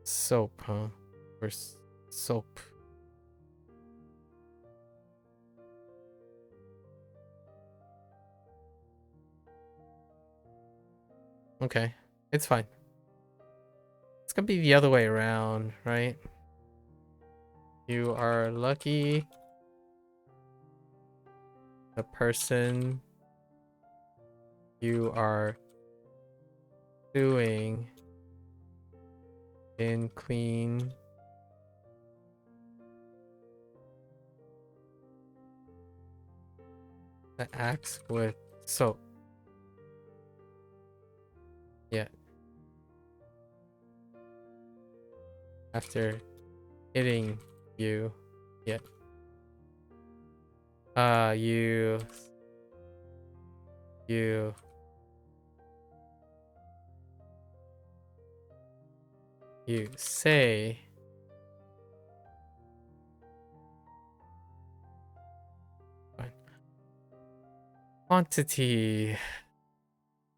[SPEAKER 1] Soap, huh? Or soap. Okay, it's fine. It's gonna be the other way around, right? You are lucky. The person you are doing in clean the axe with soap. Yeah. After hitting you. Yeah. You say fine. Quantity.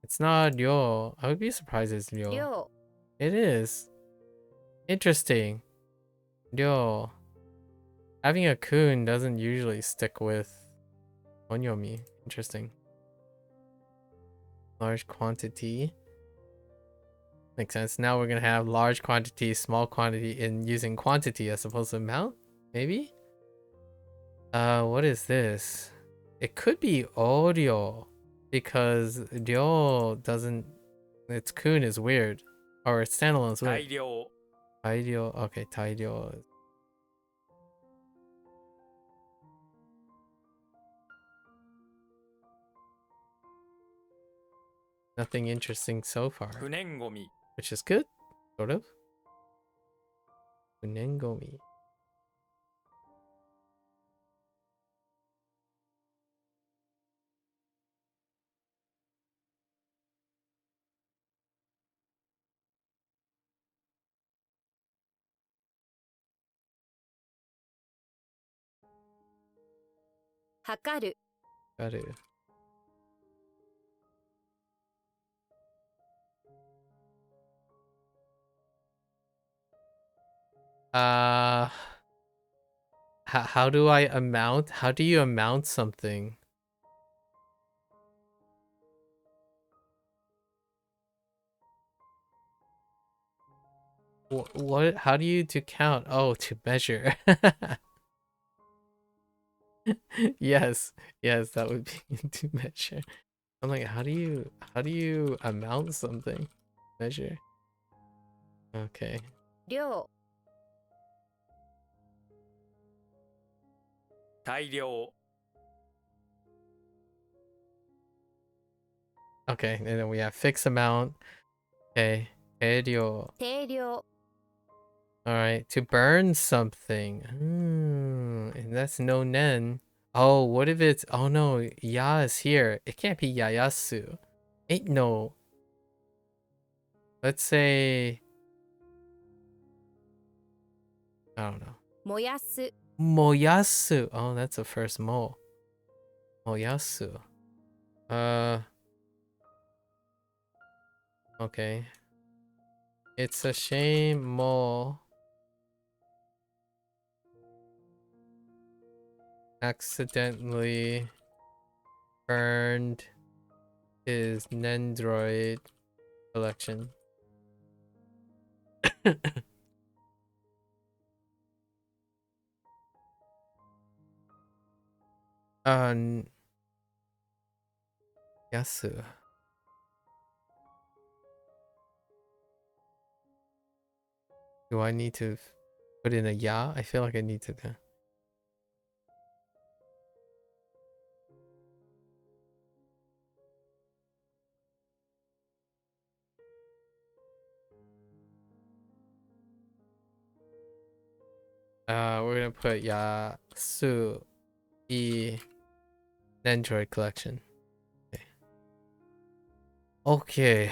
[SPEAKER 1] It's not yo. I would be surprised it's yo.
[SPEAKER 3] 量
[SPEAKER 1] It is. Interesting. Yo. Having a kun doesn't usually stick with onyomi. Interesting. Large quantity. Makes sense. Now we're gonna have large quantity, small quantity in using quantity as opposed to amount? Maybe? What is this? It could be audio because ryo doesn't, its kun is weird. Or its standalone is
[SPEAKER 2] 大
[SPEAKER 1] weird.
[SPEAKER 2] 量
[SPEAKER 1] Taidio, okay, taidio. Nothing interesting so far,
[SPEAKER 2] 不燃ゴミ
[SPEAKER 1] which is good, sort of. Unengomi.
[SPEAKER 3] 測る
[SPEAKER 1] Got it. How do I amount? How do you amount something? What? How do you to count? Oh, to measure. Yes, yes, that would be to measure. I'm like, how do you amount something? Measure. Okay.
[SPEAKER 3] 量
[SPEAKER 2] 大量
[SPEAKER 1] Okay, and then we have fixed amount. Okay. 定量.
[SPEAKER 3] 定量
[SPEAKER 1] Alright, to burn something. And that's no nen. Oh, what if it's, oh no, ya is here. It can't be yayasu. Ain't no. Let's say, I don't know.
[SPEAKER 3] 燃やす
[SPEAKER 1] Moyasu. Oh, that's the first mo. Moyasu. Okay. It's a shame mo accidentally burned his Nendroid collection. Yasu. Do I need to put in a ya? I feel like I need to. We're gonna put Yasu E Android collection. Okay. Okay.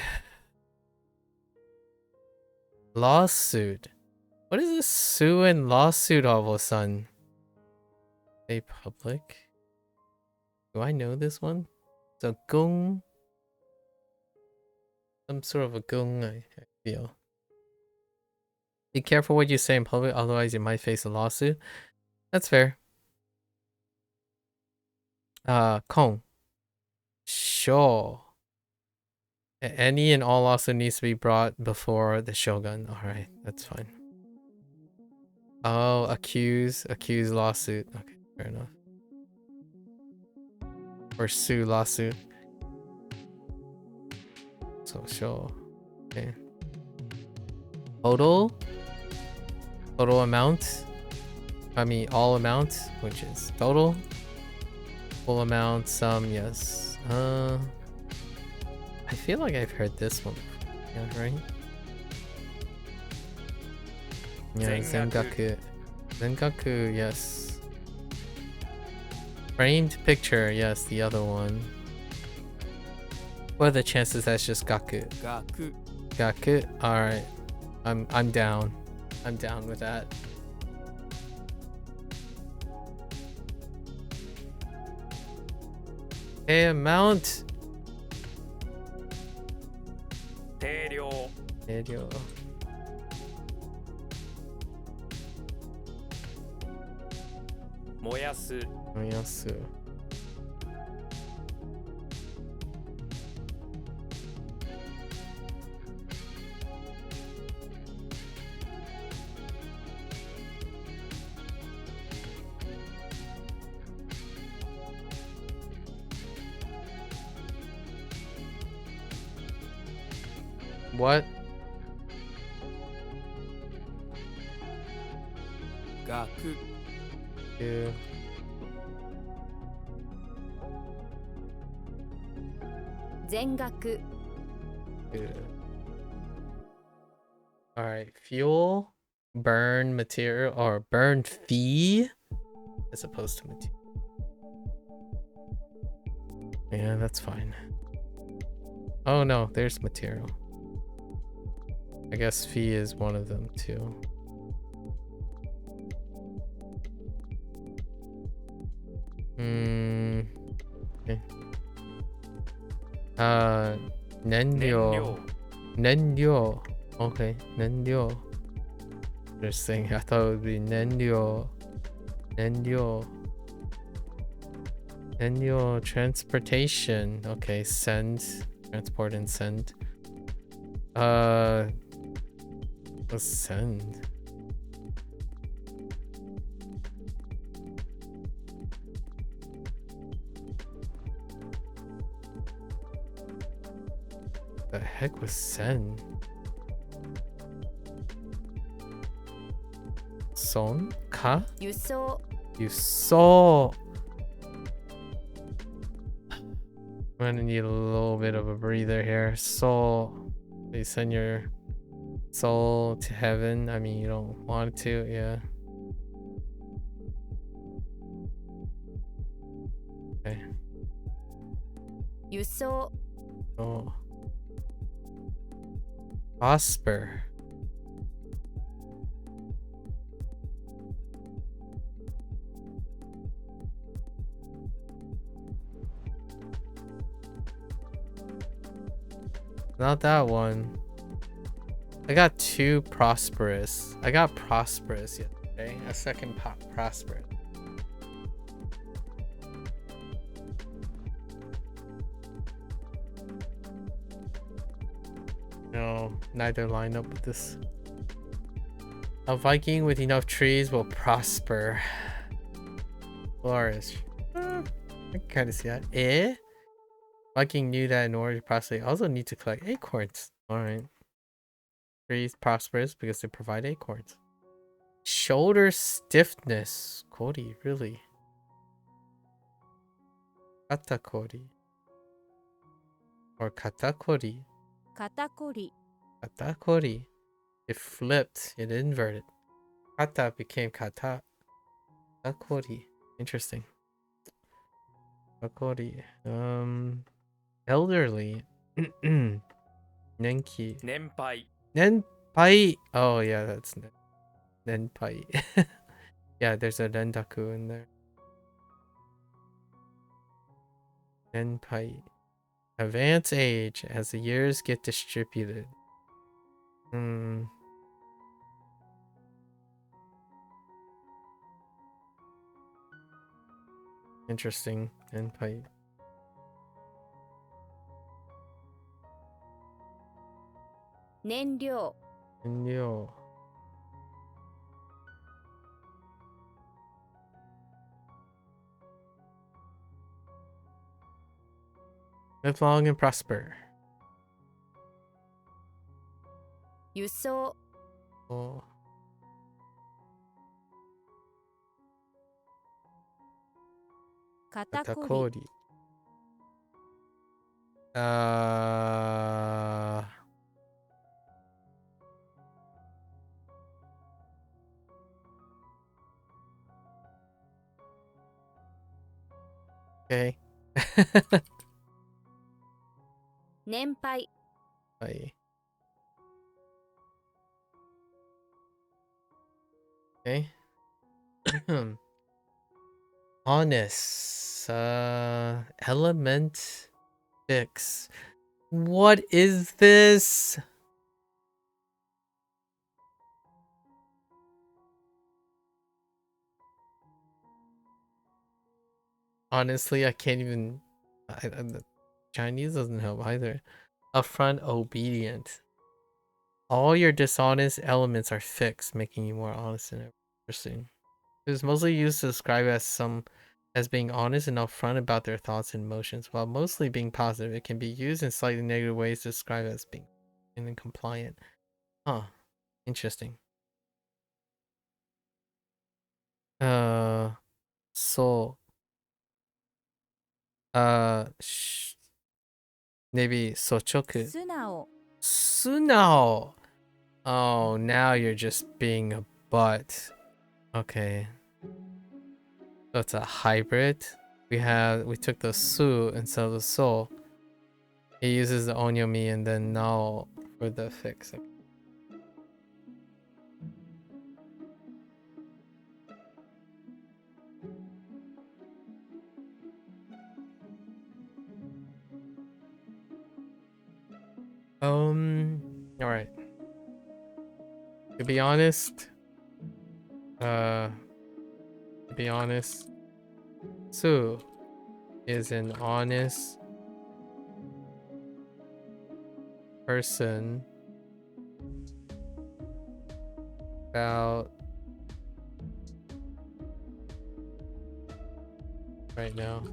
[SPEAKER 1] Lawsuit. What is this sue and lawsuit all of a sudden? A public. Do I know this one? It's a gung. Some sort of a gung, I feel. Be careful what you say in public, otherwise you might face a lawsuit. That's fair. Kong. Sure. Any and all also needs to be brought before the shogun. Alright, that's fine. Oh, accuse lawsuit. Okay, fair enough. Or sue lawsuit. So sure. Okay. Total amount. I mean all amount, which is total. Full amount, sum, yes. I feel like I've heard this one before. Yeah, right? Yeah, Zengaku. Zengaku, yes. Framed picture, yes, the other one. What are the chances that's just Gaku?
[SPEAKER 2] Gaku.
[SPEAKER 1] Gaku? Alright. I'm down. I'm down with that. Hey, amount.
[SPEAKER 2] 定量
[SPEAKER 1] Video.
[SPEAKER 2] 燃やす
[SPEAKER 1] Yasu. What?
[SPEAKER 2] 額
[SPEAKER 1] Ew.
[SPEAKER 3] 全額
[SPEAKER 1] Ew. Alright, fuel, burn material, or burn fee, as opposed to material. Yeah, that's fine. Oh no, there's material. I guess fee is one of them too. Okay. Nenryo.
[SPEAKER 2] 燃料
[SPEAKER 1] Nenryo. Okay, Nenryo. Interesting. I thought it would be Nenryo. Nenryo. Nenryo transportation. Okay, send. Transport and send. What's send? The heck was send? Son? Ka?
[SPEAKER 3] 輸送
[SPEAKER 1] You saw. I'm gonna need a little bit of a breather here. Soul. You send your soul to heaven. I mean, you don't want to, yeah. Okay.
[SPEAKER 3] 輸送
[SPEAKER 1] Oh. Prosper. Not that one. I got two prosperous. I got prosperous yesterday. A second prosperous. No, neither line up with this. A Viking with enough trees will prosper. Flourish. I can kind of see that. Eh? Viking knew that in order to prosper, they also need to collect acorns. Alright. Trees prosperous because they provide acorns. Shoulder stiffness. Kori, really? Katakori. Or katakori.
[SPEAKER 3] 肩こり
[SPEAKER 1] Katakori. It flipped. It inverted. Kata became kata. Katakori. Interesting. Katakori. Elderly. Nenki.
[SPEAKER 2] 年配
[SPEAKER 1] Nenpai. Oh yeah, that's Nenpai. Yeah, there's a Rendaku in there. Nenpai. Advance age as the years get distributed. Interesting. Nenpai.
[SPEAKER 3] 燃料
[SPEAKER 1] Yo. Live long and prosper.
[SPEAKER 3] 輸送
[SPEAKER 1] Oh.
[SPEAKER 3] 肩こり
[SPEAKER 1] Katakori. Uh. Okay.
[SPEAKER 3] 年配
[SPEAKER 1] Bye. Okay. Honest. Element fix. What is this? Honestly, I can't even. The Chinese doesn't help either. Upfront obedient. All your dishonest elements are fixed, making you more honest and interesting. It is mostly used to describe as being honest and upfront about their thoughts and emotions, while mostly being positive. It can be used in slightly negative ways to describe as being incompliant. Huh. Interesting. So, maybe sochoku.
[SPEAKER 3] 素直
[SPEAKER 1] Sunao. Oh, now you're just being a butt. Okay. So it's a hybrid. We took the su instead of the so. It uses the onyomi and then nao for the fix. All right. To be honest, Su is an honest person about right now.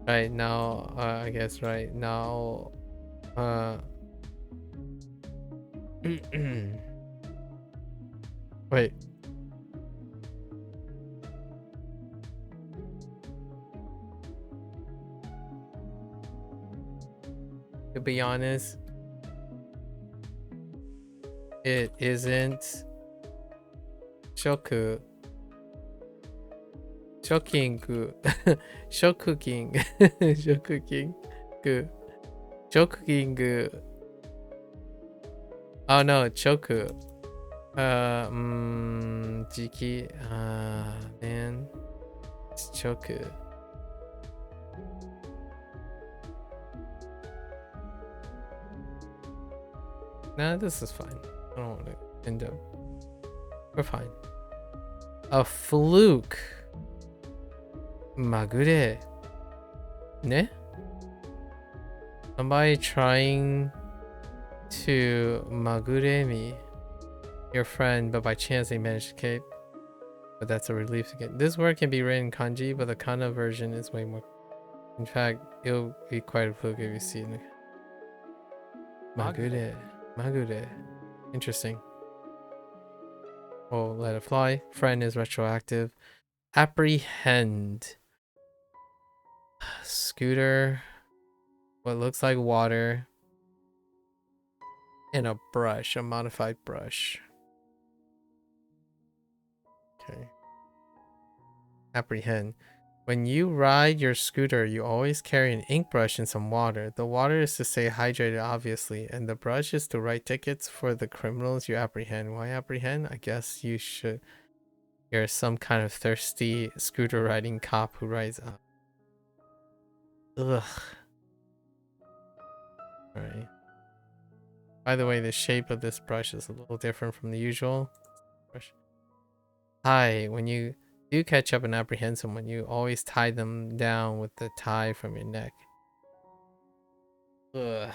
[SPEAKER 1] Right now, I guess right now, wait. To be honest, it isn't shoku. Shocking. Shocking. Shocking. Shocking. Oh no, choku. Jiki. Man. It's choku. Nah, this is fine. I don't want to end up. We're fine. A fluke. Magure. Ne? Somebody trying to magure me, your friend, but by chance they managed to escape. But that's a relief to get. This word can be written in kanji, but the kana version is way more. In fact, it'll be quite a fluke if you see it. Magure. Magure. Interesting. Oh, let it fly. Friend is retroactive. Apprehend. Scooter. What looks like water. And a brush. A modified brush. Okay. Apprehend. When you ride your scooter, you always carry an ink brush and some water. The water is to stay hydrated, obviously, and the brush is to write tickets for the criminals you apprehend. Why apprehend? I guess you're some kind of thirsty scooter riding cop who rides up. Ugh. Alright. By the way, the shape of this brush is a little different from the usual brush. Hi, when you do catch up and apprehend someone, you always tie them down with the tie from your neck. Ugh.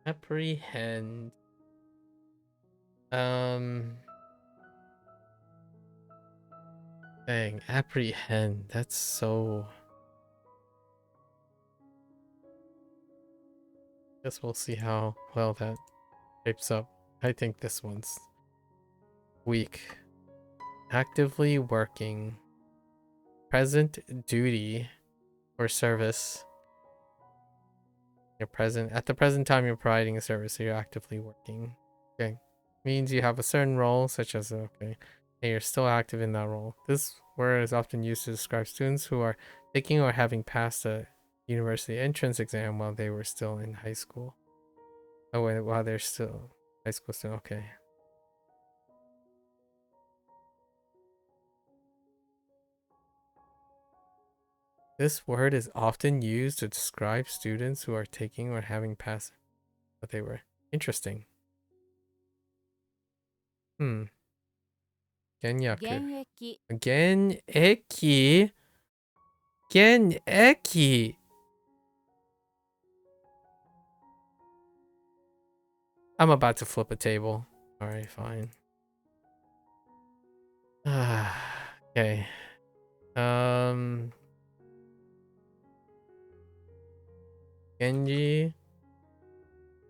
[SPEAKER 1] Apprehend. Dang, apprehend. That's so. Guess we'll see how well that shapes up. I think this one's weak. Actively working. Present duty or service. You're present at the present time you're providing a service, so you're actively working. Okay. Means you have a certain role, such as okay, and you're still active in that role. This word is often used to describe students who are taking or having passed a university entrance exam while they were still in high school. Oh, wait, while they're still high school student. Okay. This word is often used to describe students who are taking or having passed what they were. Interesting. Genyaku.
[SPEAKER 3] 現役
[SPEAKER 1] Geneki. Geneki. I'm about to flip a table. Alright, fine. Okay. Genji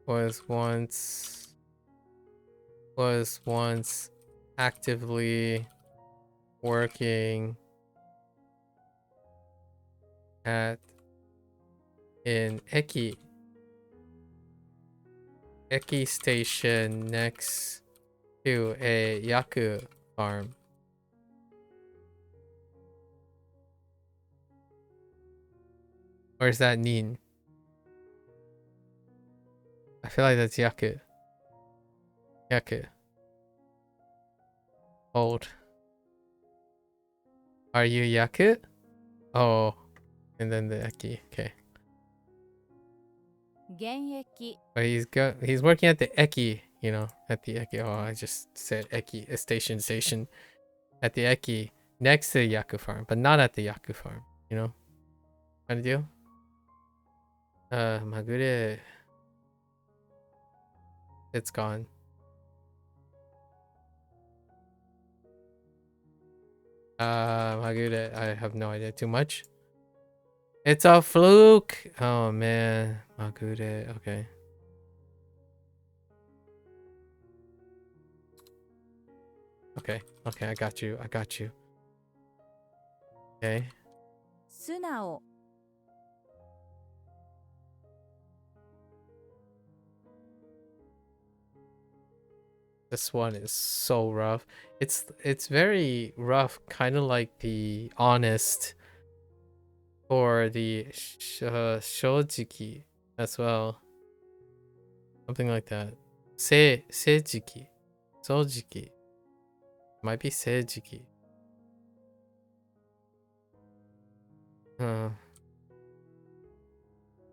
[SPEAKER 1] was once actively working at an Eki station next to a Yaku farm. Or is that Nin? I feel like that's Yaku. Yaku. Old. Are you Yaku? Oh. And then the Eki. Okay.
[SPEAKER 3] 現役
[SPEAKER 1] But he's working at the Eki, you know, at the Eki. Oh, I just said Eki, a station. At the Eki next to the Yaku farm, but not at the Yaku farm, you know? Kind of deal? Magure. It's gone. Magure, I have no idea. Too much? It's a fluke! Oh man. Magure, okay. Okay, I got you. Okay.
[SPEAKER 3] 素直
[SPEAKER 1] This one is so rough. It's very rough, kind of like the honest or the shojiki as well. Something like that. Seijiki. Sojiki. Might be seijiki.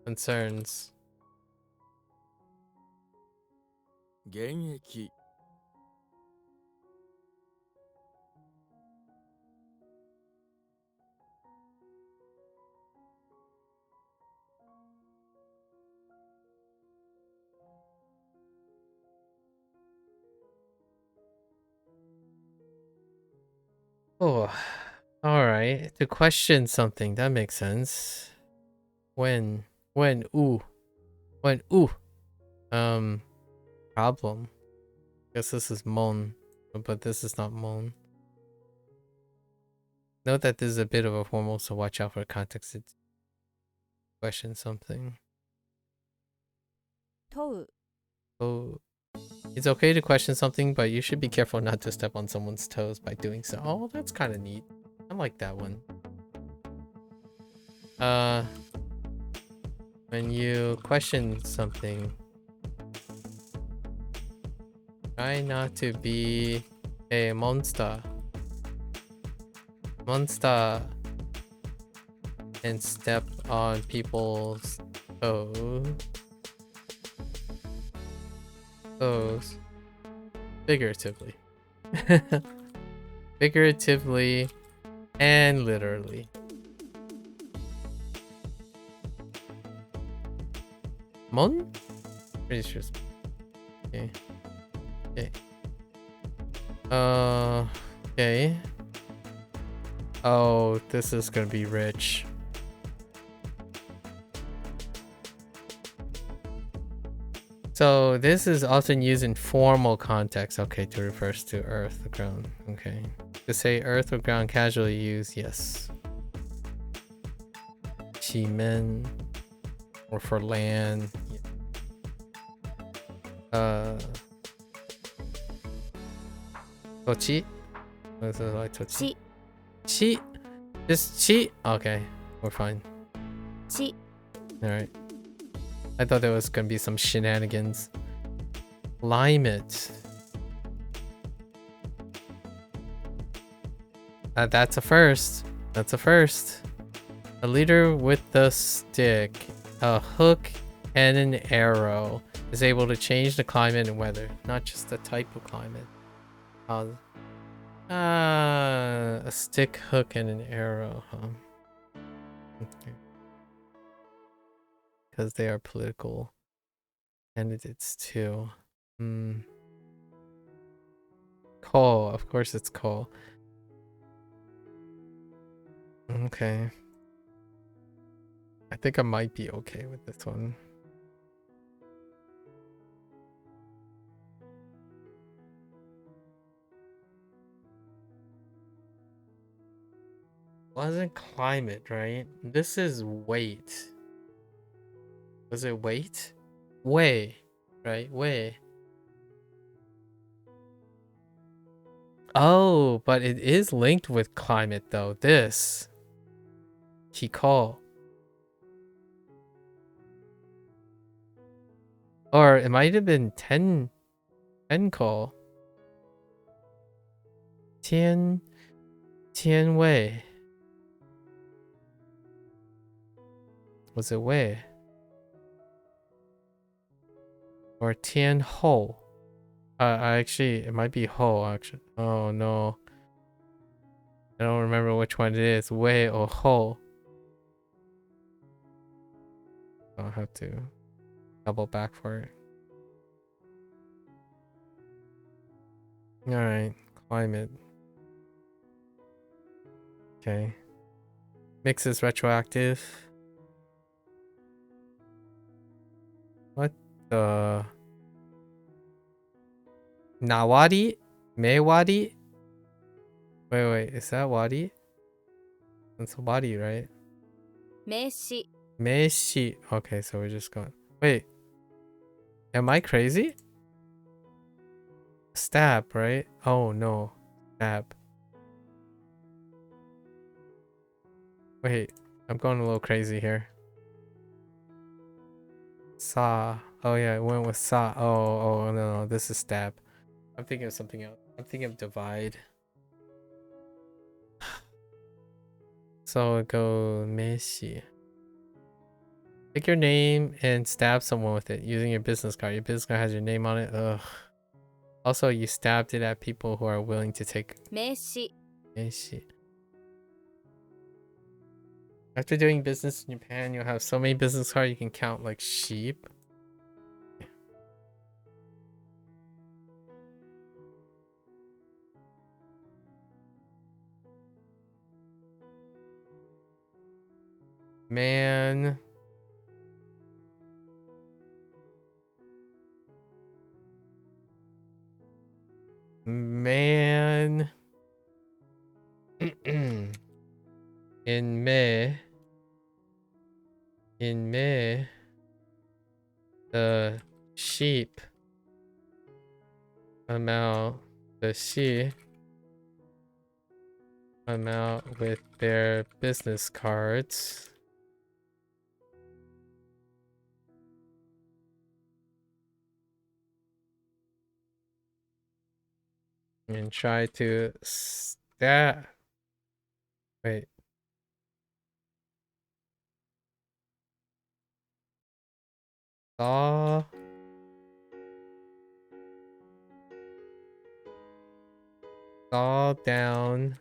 [SPEAKER 1] Concerns.
[SPEAKER 2] 現役
[SPEAKER 1] Oh, all right. To question something, that makes sense. When, ooh. Problem. Guess this is mon, but this is not mon. Note that this is a bit of a formal, so watch out for context. It's question something.
[SPEAKER 3] 問う
[SPEAKER 1] Oh, it's okay to question something, but you should be careful not to step on someone's toes by doing so. Oh, that's kind of neat. I like that one. When you question something, try not to be a monster. And step on people's toes. Figuratively. Figuratively and literally. Mon? Pretty sure it's okay. Okay. Okay. Oh, this is gonna be rich. So this is often used in formal context. Okay, to refers to earth, the ground. Okay. To say earth or ground casually used, yes. Qimen, or for land. Yeah. Tochi? What is it like tochi?
[SPEAKER 3] ち
[SPEAKER 1] Chi? Just chi? Okay, we're fine.
[SPEAKER 3] ち
[SPEAKER 1] Alright. I thought there was gonna be some shenanigans. Climate. That's a first. That's a first. A leader with the stick, a hook, and an arrow is able to change the climate and weather, not just the type of climate. A stick, hook, and an arrow, huh? Okay. Because they are political candidates too. Coal, of course it's coal. Okay. I think I might be okay with this one. Wasn't climate, right? This is weight. Was it weight? Way, right? Way. Oh, but it is linked with climate though. This. Hiko. Or it might have been Tenko. Tian Wei. Was it Wei? Or Tian Ho? Actually, it might be Ho, actually. Oh no. I don't remember which one it is. Wei or Ho. I'll have to double back for it. Alright, climate. Okay. Mix is retroactive. What the? Nawadi? Mewadi? Wait, is that wadi? That's wadi, right?
[SPEAKER 3] 名詞
[SPEAKER 1] Meshi. Okay, so we're just going. Wait. Am I crazy? Stab, right? Oh no. Stab. Wait, I'm going a little crazy here. Saw. Oh yeah, it went with saw. Oh no, this is stab. I'm thinking of something else. I'm thinking of divide. So go Meshi. Pick your name and stab someone with it using your business card. Your business card has your name on it. Ugh. Also, you stabbed it at people who are willing to take
[SPEAKER 3] 名詞
[SPEAKER 1] Meshi. After doing business in Japan, you'll have so many business cards you can count like sheep. Man. Man. In May, the sheep come out, the sheep come out with their business cards. And try to stab. Wait. Saw down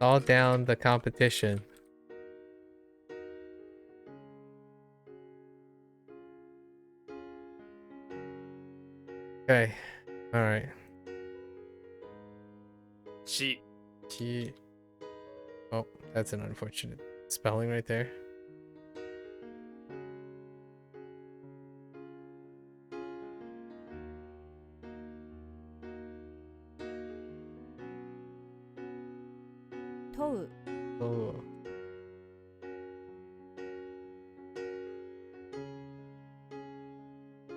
[SPEAKER 1] the competition. Okay. All right.
[SPEAKER 2] し
[SPEAKER 1] T. Oh, that's an unfortunate spelling right there.
[SPEAKER 3] 問う
[SPEAKER 1] Oh.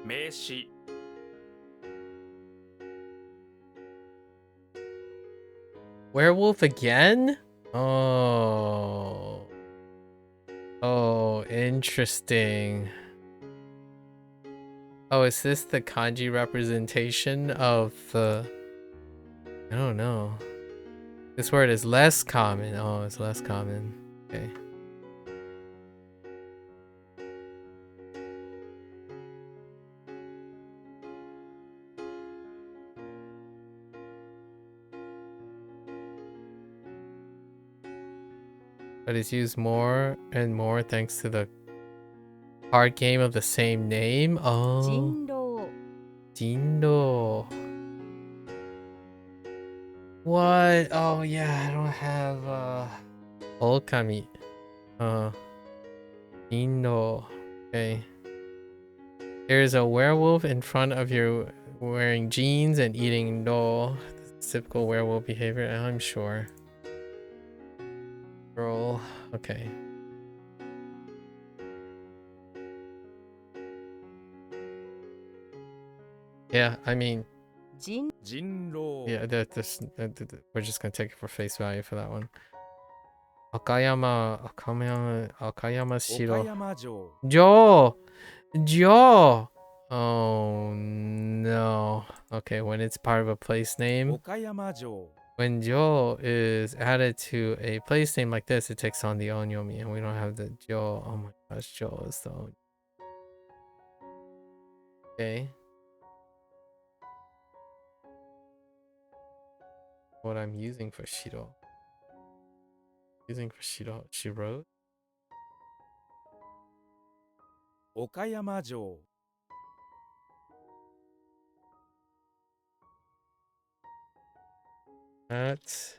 [SPEAKER 2] 名詞
[SPEAKER 1] Werewolf again? Oh. Oh, interesting. Oh, is this the kanji representation of the... I don't know. This word is less common. Oh, it's less common. Okay. But it's used more and more thanks to the card game of the same name. Oh,
[SPEAKER 3] 人狼
[SPEAKER 1] Jindo. What? Oh yeah, I don't have Okami. Jindo. Okay. There's a werewolf in front of you wearing jeans and eating no. Typical werewolf behavior, I'm sure. Roll. Okay. Yeah, I mean,
[SPEAKER 3] 人
[SPEAKER 2] 人狼
[SPEAKER 1] yeah, we're just gonna take it for face value for that one. Akayama
[SPEAKER 2] 岡
[SPEAKER 1] Shiro.
[SPEAKER 2] 山城
[SPEAKER 1] Jo! Oh no. Okay, when it's part of a place name,
[SPEAKER 2] 岡山城
[SPEAKER 1] when Jo is added to a place name like this, it takes on the onyomi, and we don't have the Jo. Oh my gosh, Jo is the onyomi. Okay. What I'm using for Shiro. Using for Shiro.
[SPEAKER 2] 岡山城
[SPEAKER 1] At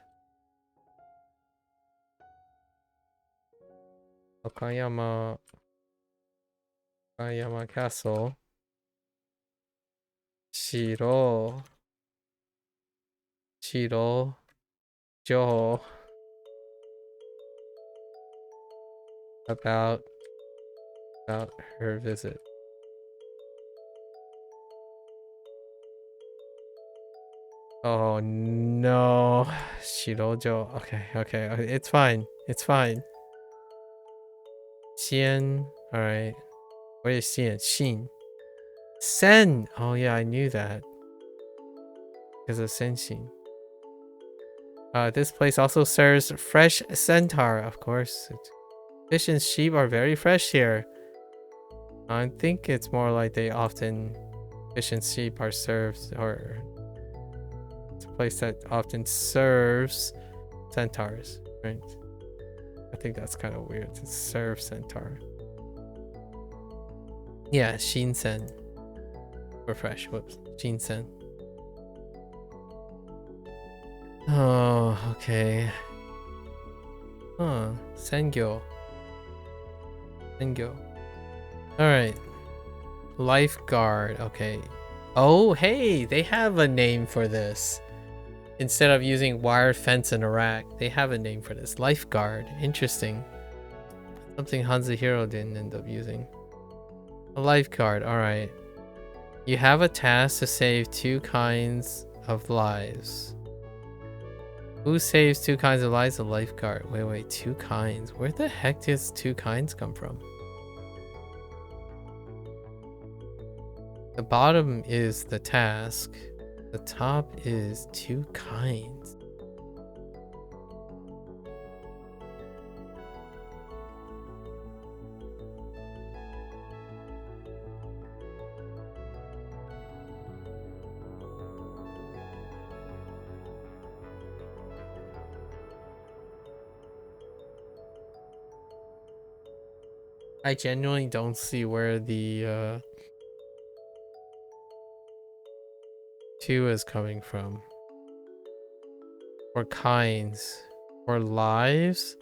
[SPEAKER 1] Okayama Castle. Shiro Jo about her visit. Oh no, Shirojo. Okay, it's fine. It's fine. Xian. All right. What is Xian? Xin. Sen. Oh yeah, I knew that because of Senshin. This place also serves fresh centaur, of course. Fish and sheep are very fresh here. I think it's more like they often fish and sheep are served, or it's a place that often serves centaurs, right? I think that's kind of weird to serve centaur. Yeah, Shinsen. Or fresh, whoops. Shinsen. Oh, okay. Huh. Sengyo. Alright. Lifeguard. Okay. Oh, hey, they have a name for this. Instead of using wire fence and a rack, they have a name for this. Lifeguard. Interesting. Something Hanzuhiro didn't end up using. A lifeguard. Alright. You have a task to save 2 kinds of lives. Who saves 2 kinds of lives? A lifeguard. Wait, 2 kinds. Where the heck does 2 kinds come from? The bottom is the task. The top is 2 kinds. I genuinely don't see where the two is coming from. Or kinds. Or lives?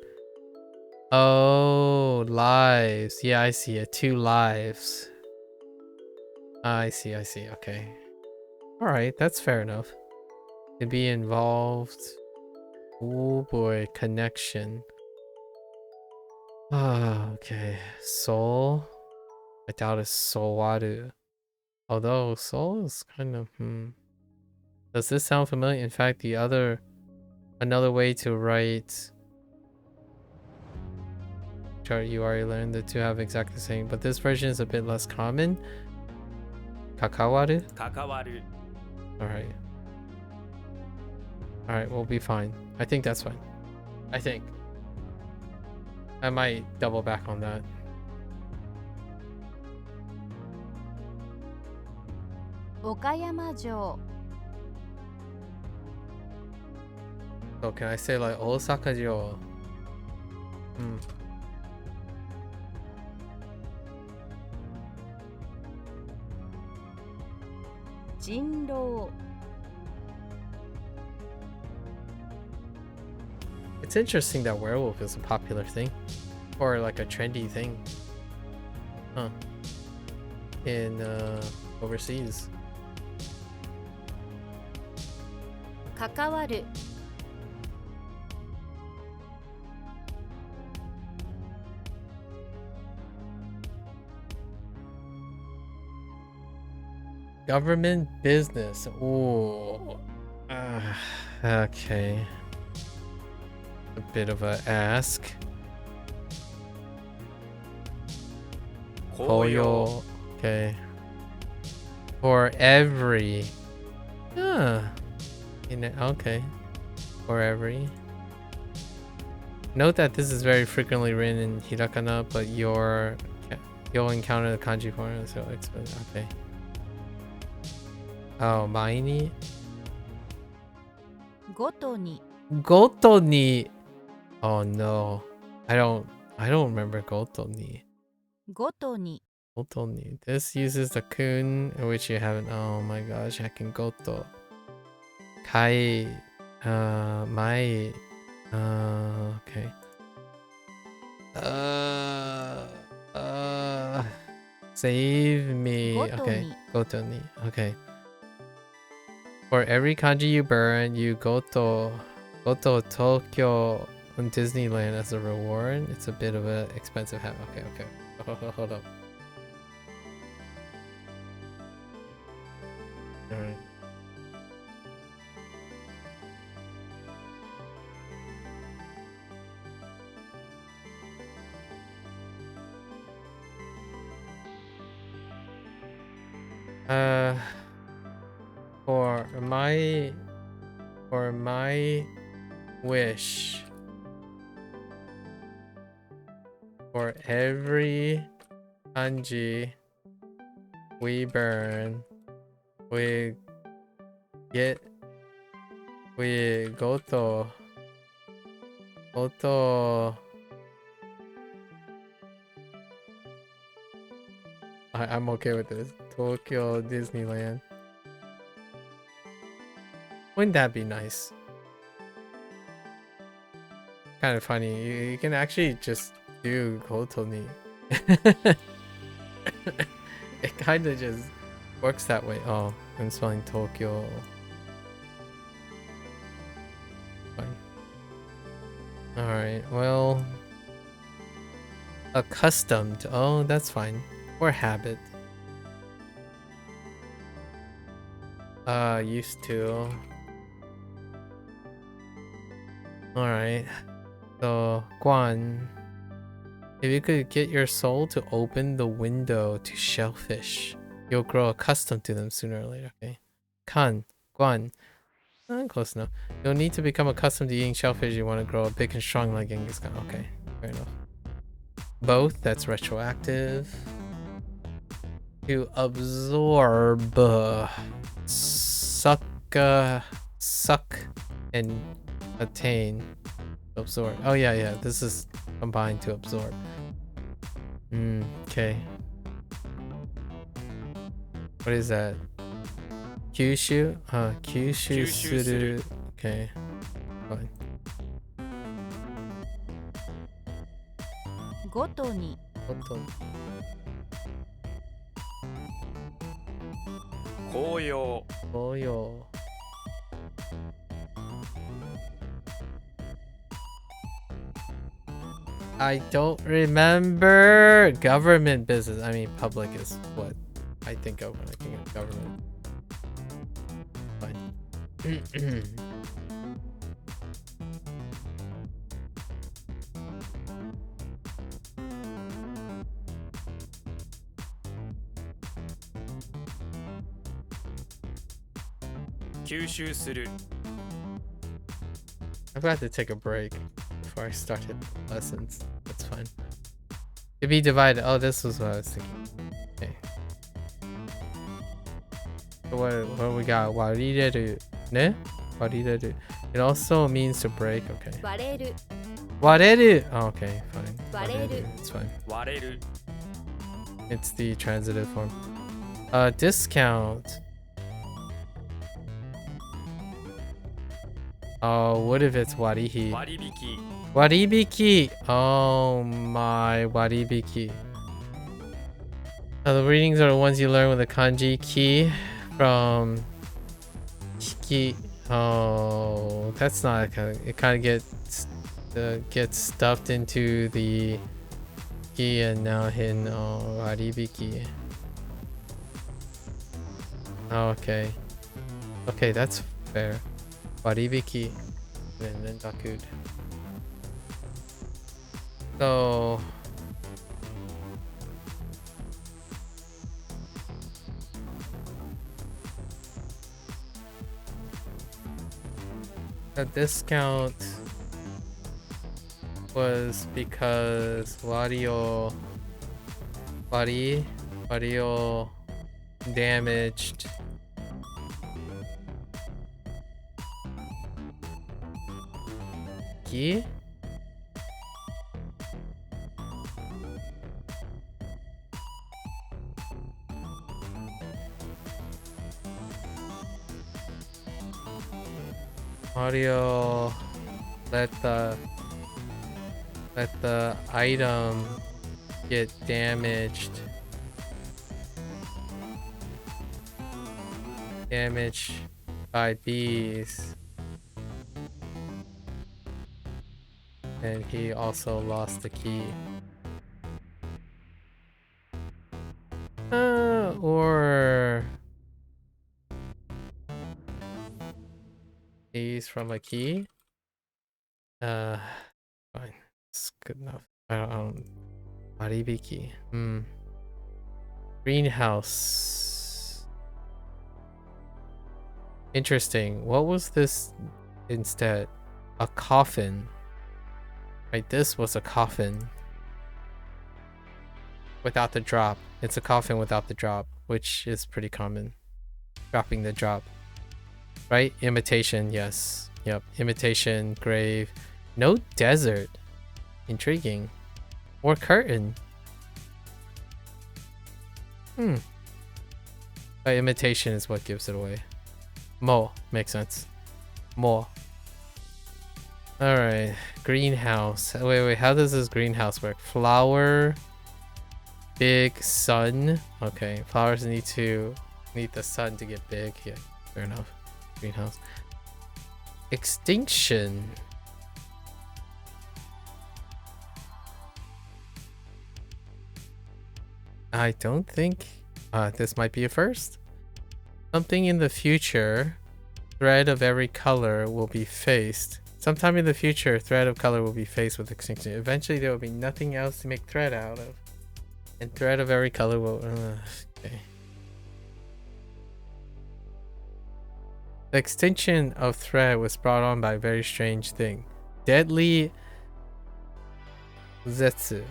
[SPEAKER 1] Oh, lives. Yeah, I see it. 2 lives. I see. Okay. Alright, that's fair enough. To be involved. Oh boy, connection. Ah, okay. Soul. I doubt it's soulwaru. Although soul is kind of Does this sound familiar? In fact, another way to write chart you already learned the two have exactly the same, but this version is a bit less common. Kakawaru?
[SPEAKER 2] 関わる
[SPEAKER 1] Alright. Alright, we'll be fine. I think that's fine. I think. I might double back on that.
[SPEAKER 3] Okayama-jo.
[SPEAKER 1] So can I say like Osaka-jo?
[SPEAKER 3] Jinrou.
[SPEAKER 1] It's interesting that werewolf is a popular thing. Or like a trendy thing. Huh. In overseas.
[SPEAKER 3] 関わる
[SPEAKER 1] Government business. Ooh. Okay. A bit of a ask.
[SPEAKER 2] 雇用
[SPEAKER 1] Koyo. Okay. For every. Okay. For every. Note that this is very frequently written in hiragana, but you'll encounter the kanji form, so okay. Oh, maini?
[SPEAKER 3] ごとに
[SPEAKER 1] Goto ni. Oh no. I don't remember goto ni.
[SPEAKER 3] ごとに
[SPEAKER 1] Goto ni. This uses the kun, which you haven't. Oh my gosh, I can goto. Kai. Mai. Okay. Save me.
[SPEAKER 3] Goto
[SPEAKER 1] Okay.
[SPEAKER 3] ni.
[SPEAKER 1] Goto ni. Okay. For every kanji you burn, you goto Tokyo on Disneyland as a reward. It's a bit of an expensive habit. Okay. Hold up. Alright. For my wish, for every kanji we burn, we goto I'm okay with this. Tokyo Disneyland. Wouldn't that be nice? Kind of funny. You can actually just do Goto ni. It kind of just works that way. Oh, I'm spelling Tokyo. Fine. Alright, well. Accustomed. Oh, that's fine. Or habit. Used to. Alright. So, Guan. If you could get your soul to open the window to shellfish, you'll grow accustomed to them sooner or later, okay? Kan. Guan. Close enough. You'll need to become accustomed to eating shellfish. You want to grow big and strong like Genghis Khan. Okay, fair enough. Both, that's retroactive. To absorb. Suck and attain. Absorb. Oh yeah, this is combined to absorb. Okay. What is that? Kyushu? Kyushu
[SPEAKER 2] 吸収する
[SPEAKER 1] suru. Okay. Fine.
[SPEAKER 3] ごとに
[SPEAKER 1] Goto.
[SPEAKER 2] 紅葉
[SPEAKER 1] Oyo. I don't remember government business. I mean, public is what I think of when I think of government. Fine.
[SPEAKER 2] 吸収する
[SPEAKER 1] I'm about to take a break before I started lessons. That's fine. To be divided. Oh, this was what I was thinking. Okay. So what do we got? Warireru. Ne? Warireru. It also means to break. Okay.
[SPEAKER 3] 割れる
[SPEAKER 1] Wareru. Oh, okay, fine.
[SPEAKER 3] Wareru.
[SPEAKER 1] It's fine.
[SPEAKER 2] 割れる
[SPEAKER 1] It's the transitive form. Discount. Oh, what if it's warihi?
[SPEAKER 2] 割引
[SPEAKER 1] Waribiki. Oh my, waribiki. The readings are the ones you learn with the kanji ki from hiki. Oh, that's not it. Kind of gets stuffed into the ki and now in waribiki. Okay. Okay, that's fair. Waribiki and then dakud. So the discount was because Wario damaged Ki? Audio let the item get damaged by bees, and he also lost the key. Or keys from a key. Fine. It's good enough. I don't Maribiki. Greenhouse. Interesting. What was this instead? A coffin. Right, this was a coffin. Without the drop. It's a coffin without the drop, which is pretty common. Dropping the drop. Right? Imitation, yes. Yep. Imitation, grave. No desert. Intriguing. Or curtain. But imitation is what gives it away. Mo. Makes sense. Mo. Alright. Greenhouse. Wait. How does this greenhouse work? Flower. Big sun. Okay. Flowers need the sun to get big. Yeah. Fair enough. Greenhouse. Extinction. I don't think this might be a first. Something in the future, thread of every color will be faced. Sometime in the future, thread of color will be faced with extinction. Eventually, there will be nothing else to make thread out of. And thread of every color will... okay. The extinction of thread was brought on by a very strange thing. Deadly Zitsu.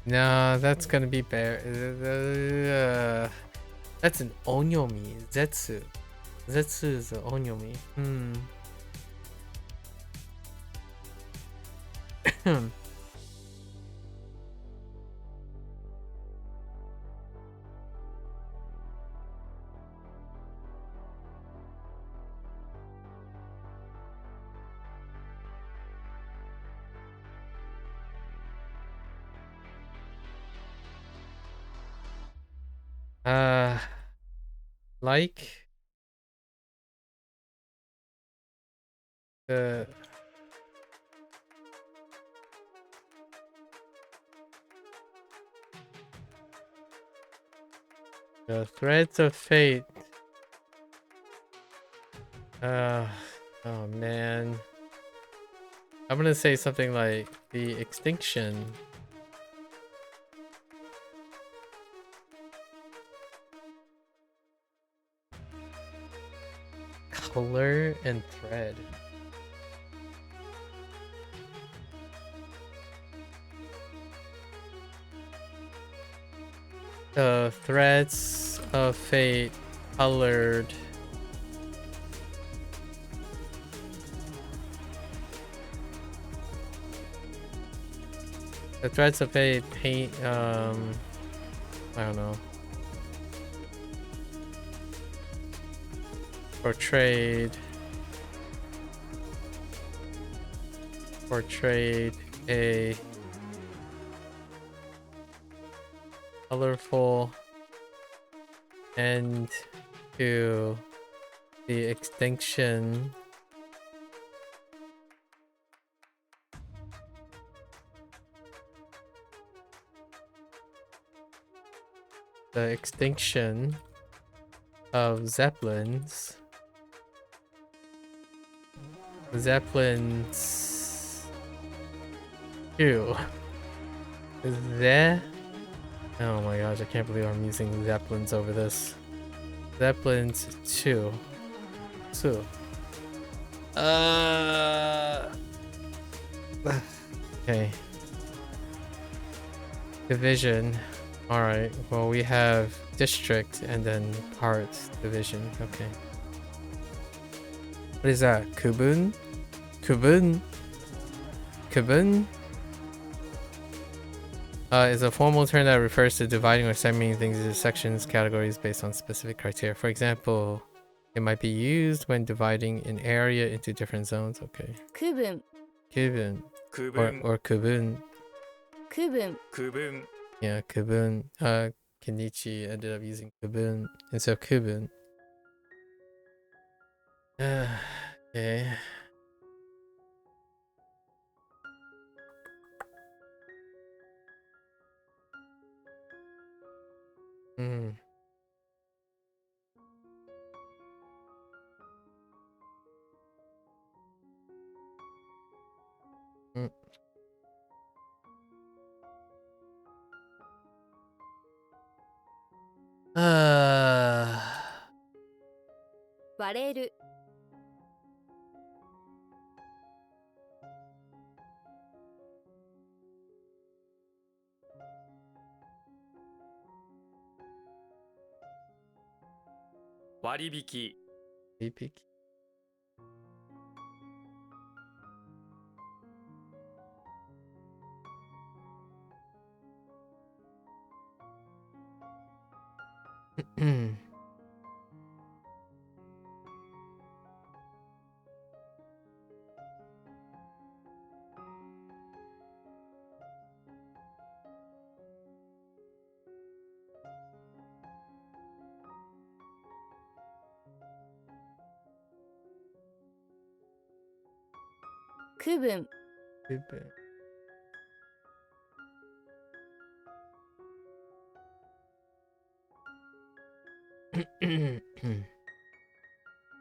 [SPEAKER 1] No, that's gonna be bear. That's an onyomi. Zetsu. Zetsu is the onyomi. Like the threads of fate. Oh man. I'm gonna say something like the extinction. Color and thread. The threads of fate colored. The threads of fate paint, I don't know. Portrayed a colorful end to the extinction of Zeppelins. Zeppelins 2. Is there? Oh my gosh, I can't believe I'm using Zeppelins over this. Zeppelins 2. So. Okay. Division. Alright, well we have district and then parts division. Okay. What is that? Kubun? Kubun? Kubun? Is a formal term that refers to dividing or segmenting things into sections, categories based on specific criteria. For example, it might be used when dividing an area into different zones. Okay.
[SPEAKER 3] 区分
[SPEAKER 1] Kubun
[SPEAKER 2] 区分
[SPEAKER 1] or kubun.
[SPEAKER 3] 区分
[SPEAKER 2] 区分
[SPEAKER 1] Yeah, kubun. Kenichi ended up using kubun instead of kubun. Okay. Hmm. Mm. Uh,
[SPEAKER 3] 割れる
[SPEAKER 2] 割引
[SPEAKER 1] Epic.
[SPEAKER 3] Kubun.
[SPEAKER 1] Stupid.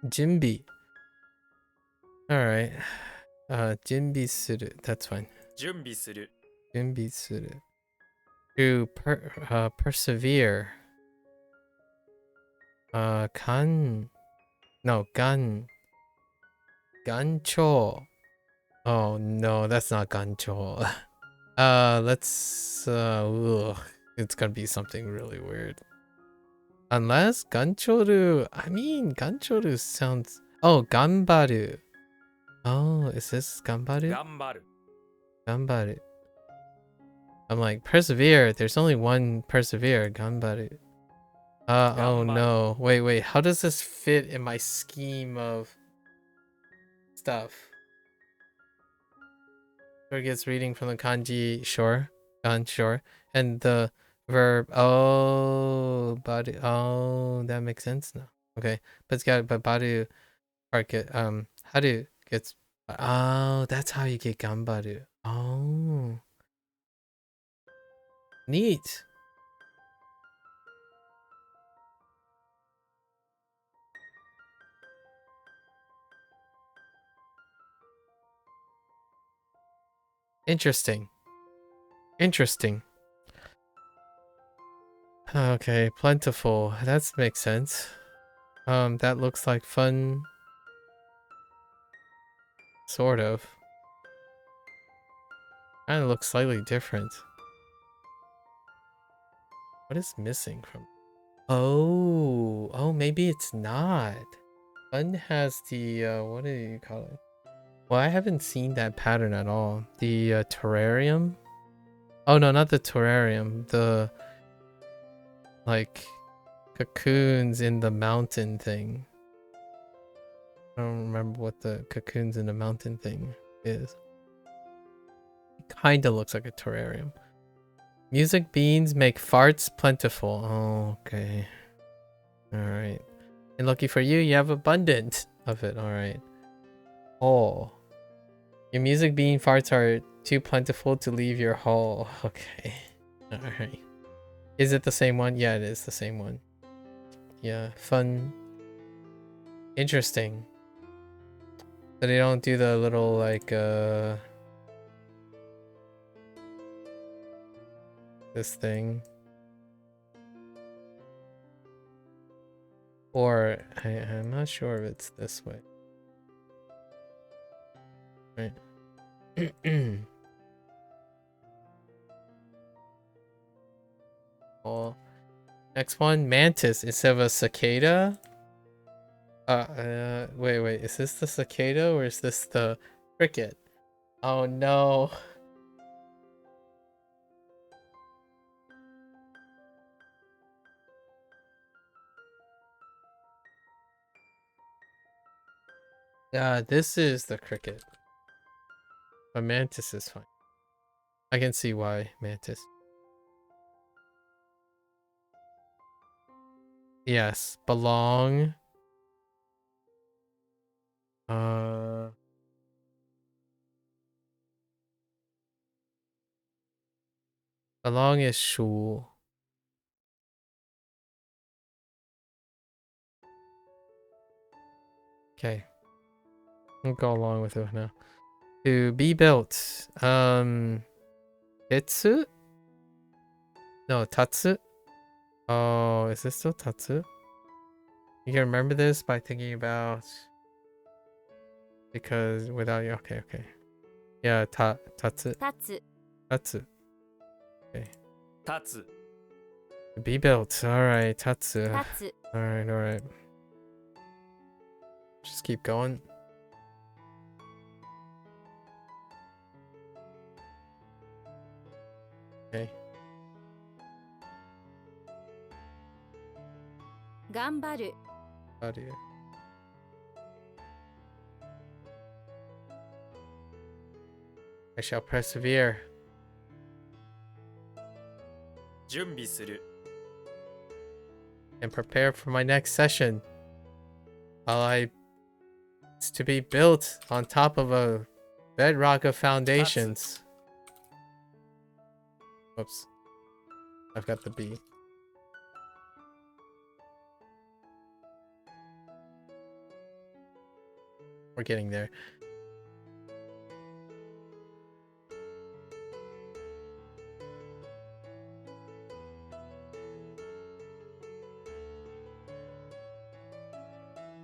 [SPEAKER 1] Jinbi. Alright. Jinbi suru. That's fine.
[SPEAKER 2] 準備する
[SPEAKER 1] Jinbi suru. To persevere. Gan. No, gan. Gancho. Oh no, that's not gancho. Let's ugh. It's gonna be something really weird. Unless ganchoru. I mean, ganchoru sounds. Oh, ganbaru. Oh, is this ganbaru?
[SPEAKER 2] 頑張る
[SPEAKER 1] Ganbaru. I'm like, persevere. There's only one persevere. Ganbaru. Oh
[SPEAKER 2] Ganbaru.
[SPEAKER 1] no. Wait. How does this fit in my scheme of stuff? Gets reading from the kanji, sure. Sure. And the verb, oh, body, oh, that makes sense now. Okay. But it's got, but baru part get, haru gets, oh, that's how you get gambaru. Oh. Neat. Interesting. Okay, plentiful. That makes sense. That looks like fun. Sort of. Kind of looks slightly different. What is missing from? Oh, maybe it's not. Fun has the, what do you call it? Well, I haven't seen that pattern at all. The terrarium? Oh, no, not the terrarium. The, like, cocoons in the mountain thing. I don't remember what the cocoons in the mountain thing is. It kind of looks like a terrarium. Music beans make farts plentiful. Oh, okay. Alright. And lucky for you, you have abundant of it. Alright. Oh. Your music bean farts are too plentiful to leave your hole. Okay. Alright. Is it the same one? Yeah, it is the same one. Yeah, fun. Interesting. So they don't do the little, like, this thing. Or, I'm not sure if it's this way. Right. Oh. Next one, mantis instead of a cicada. Wait. Is this the cicada or is this the cricket? Oh no. This is the cricket. But mantis is fine. I can see why mantis. Yes, belong. Belong is shu. Okay. I'll go along with it now. To be built. Tetsu? No, tatsu? Oh, is this still tatsu? You can remember this by thinking about, because without you, okay. Yeah, tatsu.
[SPEAKER 3] 立つ
[SPEAKER 1] Tatsu.
[SPEAKER 2] 立つ
[SPEAKER 1] Be built. Alright, tatsu.
[SPEAKER 3] 立つ
[SPEAKER 1] Alright. Just keep going. Okay.
[SPEAKER 3] 頑張る
[SPEAKER 1] How do you? I shall persevere.
[SPEAKER 2] 準備する
[SPEAKER 1] And prepare for my next session. It's to be built on top of a bedrock of foundations. Whoops. I've got the B. We're getting there.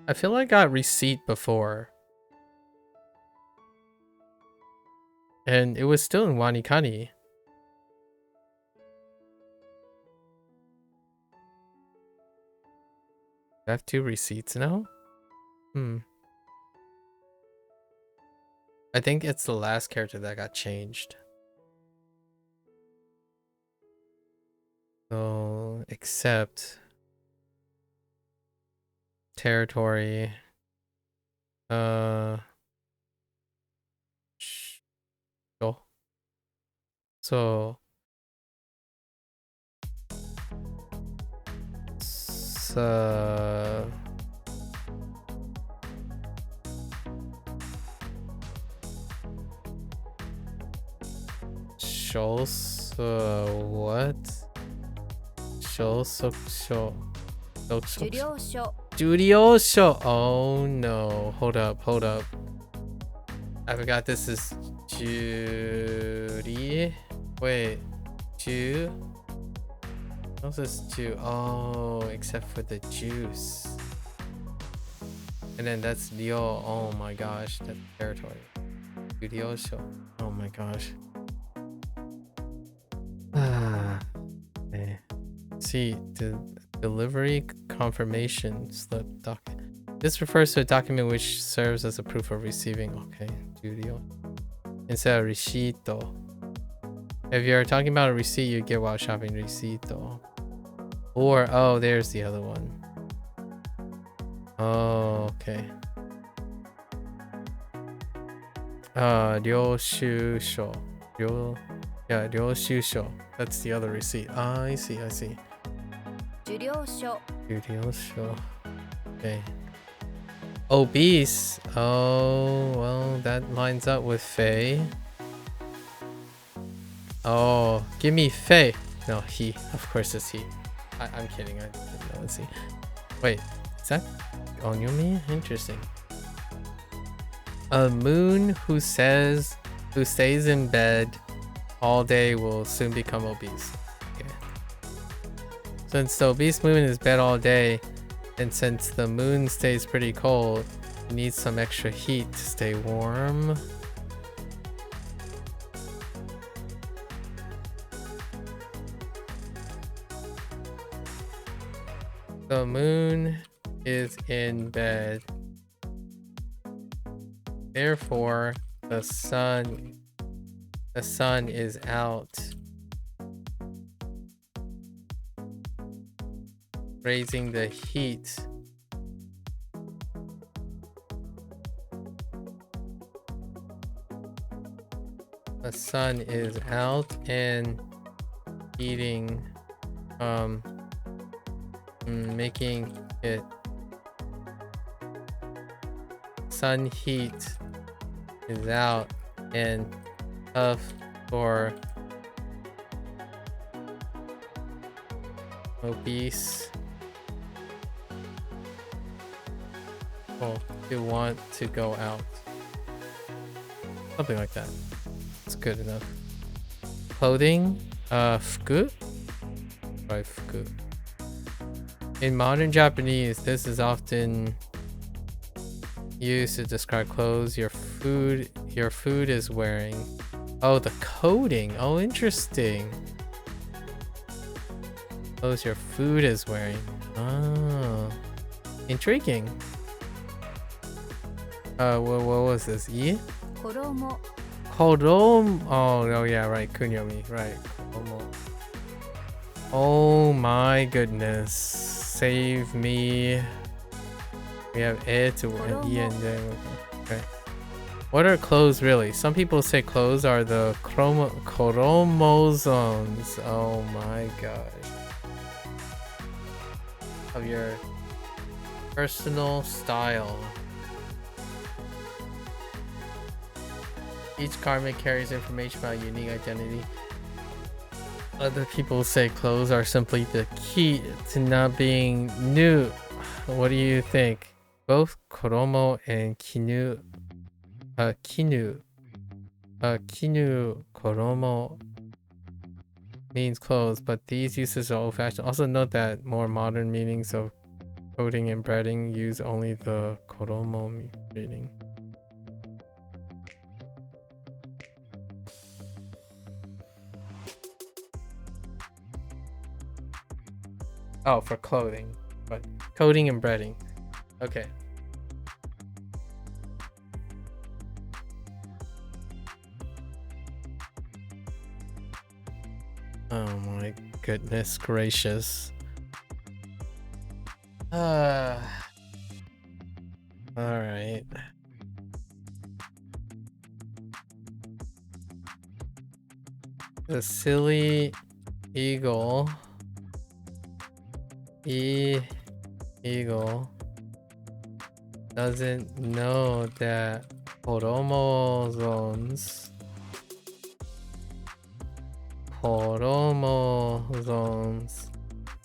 [SPEAKER 1] I feel like I got receipt before. And it was still in WaniKani. I have 2 receipts now? I think it's the last character that got changed. So, except territory. Oh. So, shows what? Shows show.
[SPEAKER 3] 受領書
[SPEAKER 1] Studio show. Oh no. Hold up. I forgot this is Judy. Wait. Ju? What is Ju? Oh, except for the juice. And then that's Ryo. Oh my gosh. That's territory. Studio show. Oh my gosh. Okay. See, the delivery confirmation slip document. This refers to a document which serves as a proof of receiving. Okay, studio. Instead of recito. If you're talking about a receipt you get while shopping, recito. Or, oh, there's the other one. Oh, okay. Ryōshūshō. Yeah, Ryōshūshō. That's the other receipt. Ah, I see.
[SPEAKER 3] 受領書
[SPEAKER 1] Okay. Obese. Oh, well, that lines up with Faye. Oh, give me Faye. No, he. Of course it's he. I'm kidding. I didn't know it's he. Wait, is that Onyumi? Interesting. A moon who stays in bed all day will soon become obese. Okay. Since the obese moon is bed all day, and since the moon stays pretty cold, it needs some extra heat to stay warm. The moon is in bed. Therefore, the sun is out, raising the heat. The sun is out and heating, making it sun heat is out and tough for obese people who want to go out. Something like that. It's good enough. Clothing, fuku? Right, fuku. In modern Japanese, this is often used to describe clothes your food is wearing. Oh, the coding. Oh, interesting. Clothes your food is wearing. Oh, intriguing. What was this? E?
[SPEAKER 3] 衣
[SPEAKER 1] Korom. Oh, yeah, right. Kunyomi. Right. Kodomo. Oh my goodness. Save me. We have E to E and J. Okay. What are clothes really? Some people say clothes are the chromosomes. Oh my gosh. Of your personal style. Each garment carries information about unique identity. Other people say clothes are simply the key to not being new. What do you think? Both koromo and kinu koromo means clothes, but these uses are old-fashioned. Also note that more modern meanings of coding and breading use only the koromo meaning. Oh, for clothing. What? Coding and breading. Okay. Oh my goodness gracious. All right. The silly eagle. Eagle doesn't know that chromosomes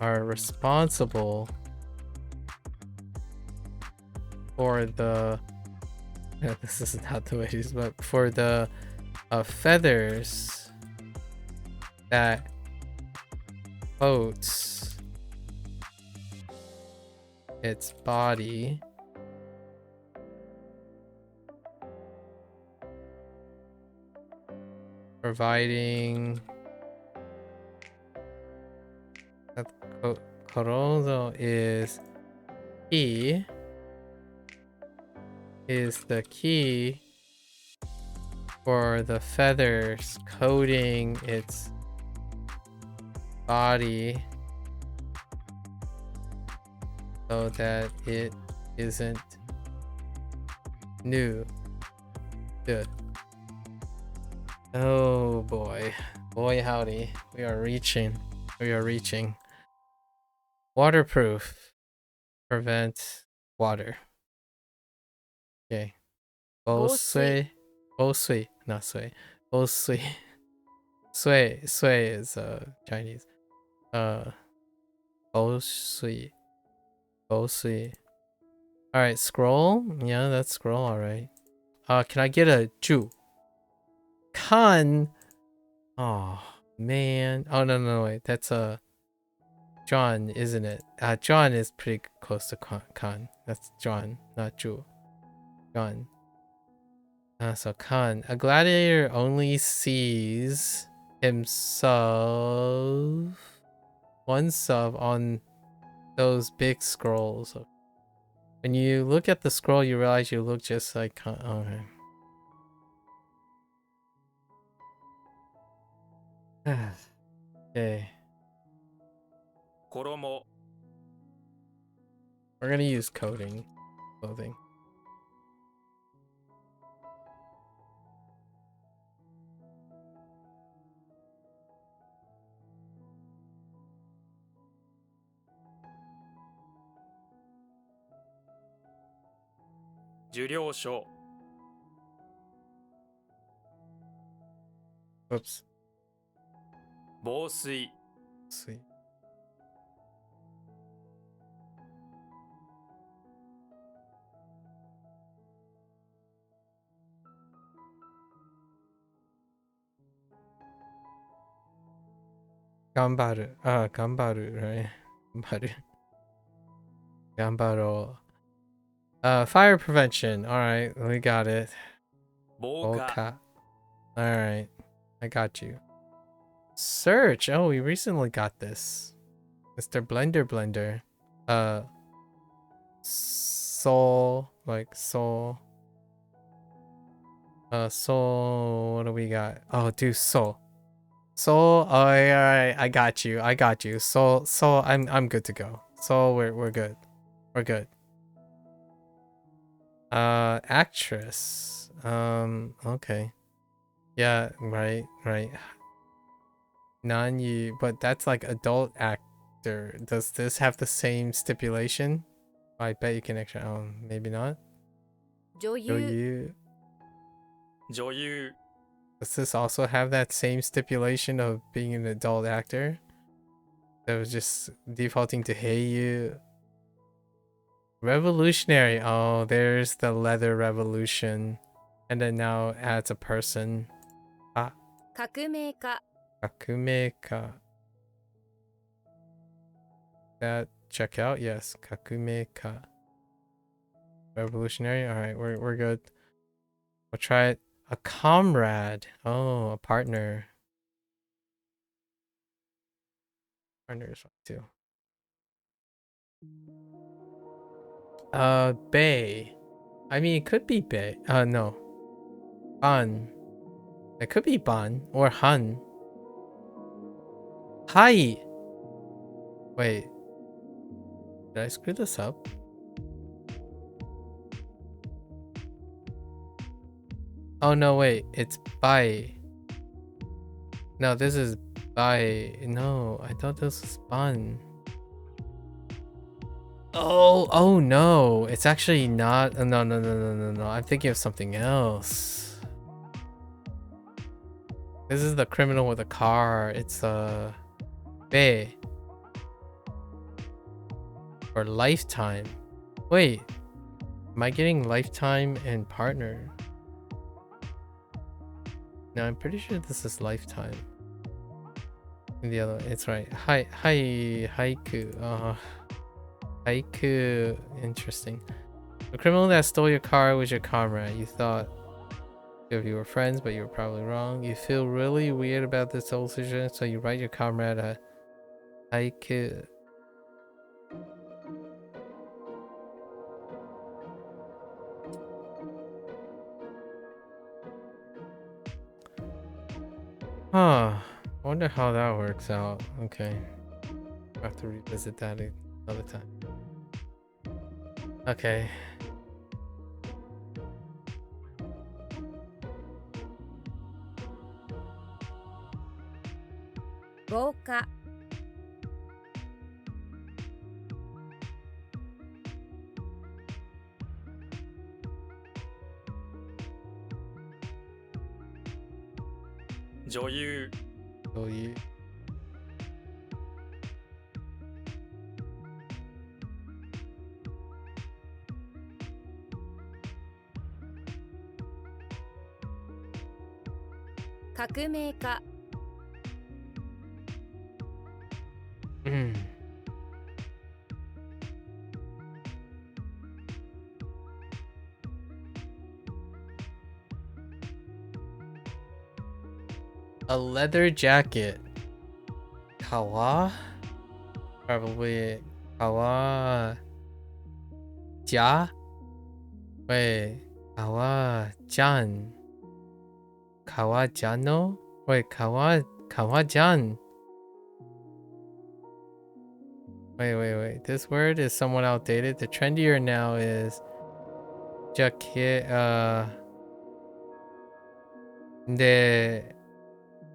[SPEAKER 1] are responsible for the this is not the way it is, but for the feathers that coats its body, providing that corozo is the key for the feathers coating its body so that it isn't new. Good. Oh boy. Boy howdy. We are reaching. Waterproof. Prevent water. Okay. Bosui. Not sui. Bosui. Sui is Chinese. Bosui. Alright, scroll. Yeah, that's scroll, alright. Can I get a Ju? Kan. Oh man. Oh no, wait. That's John, isn't it? John is pretty close to Kan. That's John, not Ju. John. So Kan. A gladiator only sees oneself on those big scrolls. When you look at the scroll, you realize you look just like Kan. Okay. Okay.
[SPEAKER 2] 衣
[SPEAKER 1] We're gonna use clothing.
[SPEAKER 2] 受領証
[SPEAKER 1] Oops.
[SPEAKER 2] 防水
[SPEAKER 1] Sweet. 頑張る. Right? 頑張る. 頑張ろう. Fire prevention. Alright, we got it.
[SPEAKER 2] 防火
[SPEAKER 1] Oka. Alright, I got you. Search. Oh, we recently got this. Mr. Blender. Soul. Like soul. Soul. What do we got? Oh, dude, soul. Soul. Oh, alright. I got you. Soul. I'm good to go. Soul. We're good. We're good. Actress. Okay. Yeah. Right. Nanyu, but that's like adult actor. Does this have the same stipulation? I bet you can actually. Maybe not.
[SPEAKER 3] 女優
[SPEAKER 2] 女優
[SPEAKER 1] Does this also have that same stipulation of being an adult actor? That was just defaulting to Heiyu. Revolutionary. Oh, there's the leather revolution. And then now adds a person.
[SPEAKER 3] 革命家
[SPEAKER 1] Kakumeka. That check out? Yes. Kakumeka. Revolutionary. Alright, we're good. We'll try it. A comrade. Oh, a partner. Partner is fine too. Bay. I mean, it could be Bay. No. Ban. It could be Ban or Han. Hi. Wait. Did I screw this up? Oh no, wait. It's Bai. No, this is Bai. No, I thought this was Ban. Oh no. It's actually not. No. I'm thinking of something else. This is the criminal with a car. It's Bei. Or Lifetime. Wait. Am I getting Lifetime and Partner? No, I'm pretty sure this is Lifetime. And the other, it's right. Haiku. Haiku. Interesting. The criminal that stole your car was your comrade. You thought if you were friends, but you were probably wrong. You feel really weird about this whole situation, so you write your comrade a haiku. Huh. I wonder how that works out. Okay. I'll have to revisit that another time. Okay.
[SPEAKER 3] Boka.
[SPEAKER 2] Joyu.
[SPEAKER 1] So you.
[SPEAKER 3] Kakumeika.
[SPEAKER 1] A leather jacket. Kawa? Probably Kawa. Ja? Wait. Kawa Jan. Kawa Jano? Wait, Kawa Jan. Wait. This word is somewhat outdated. The trendier now is jacket.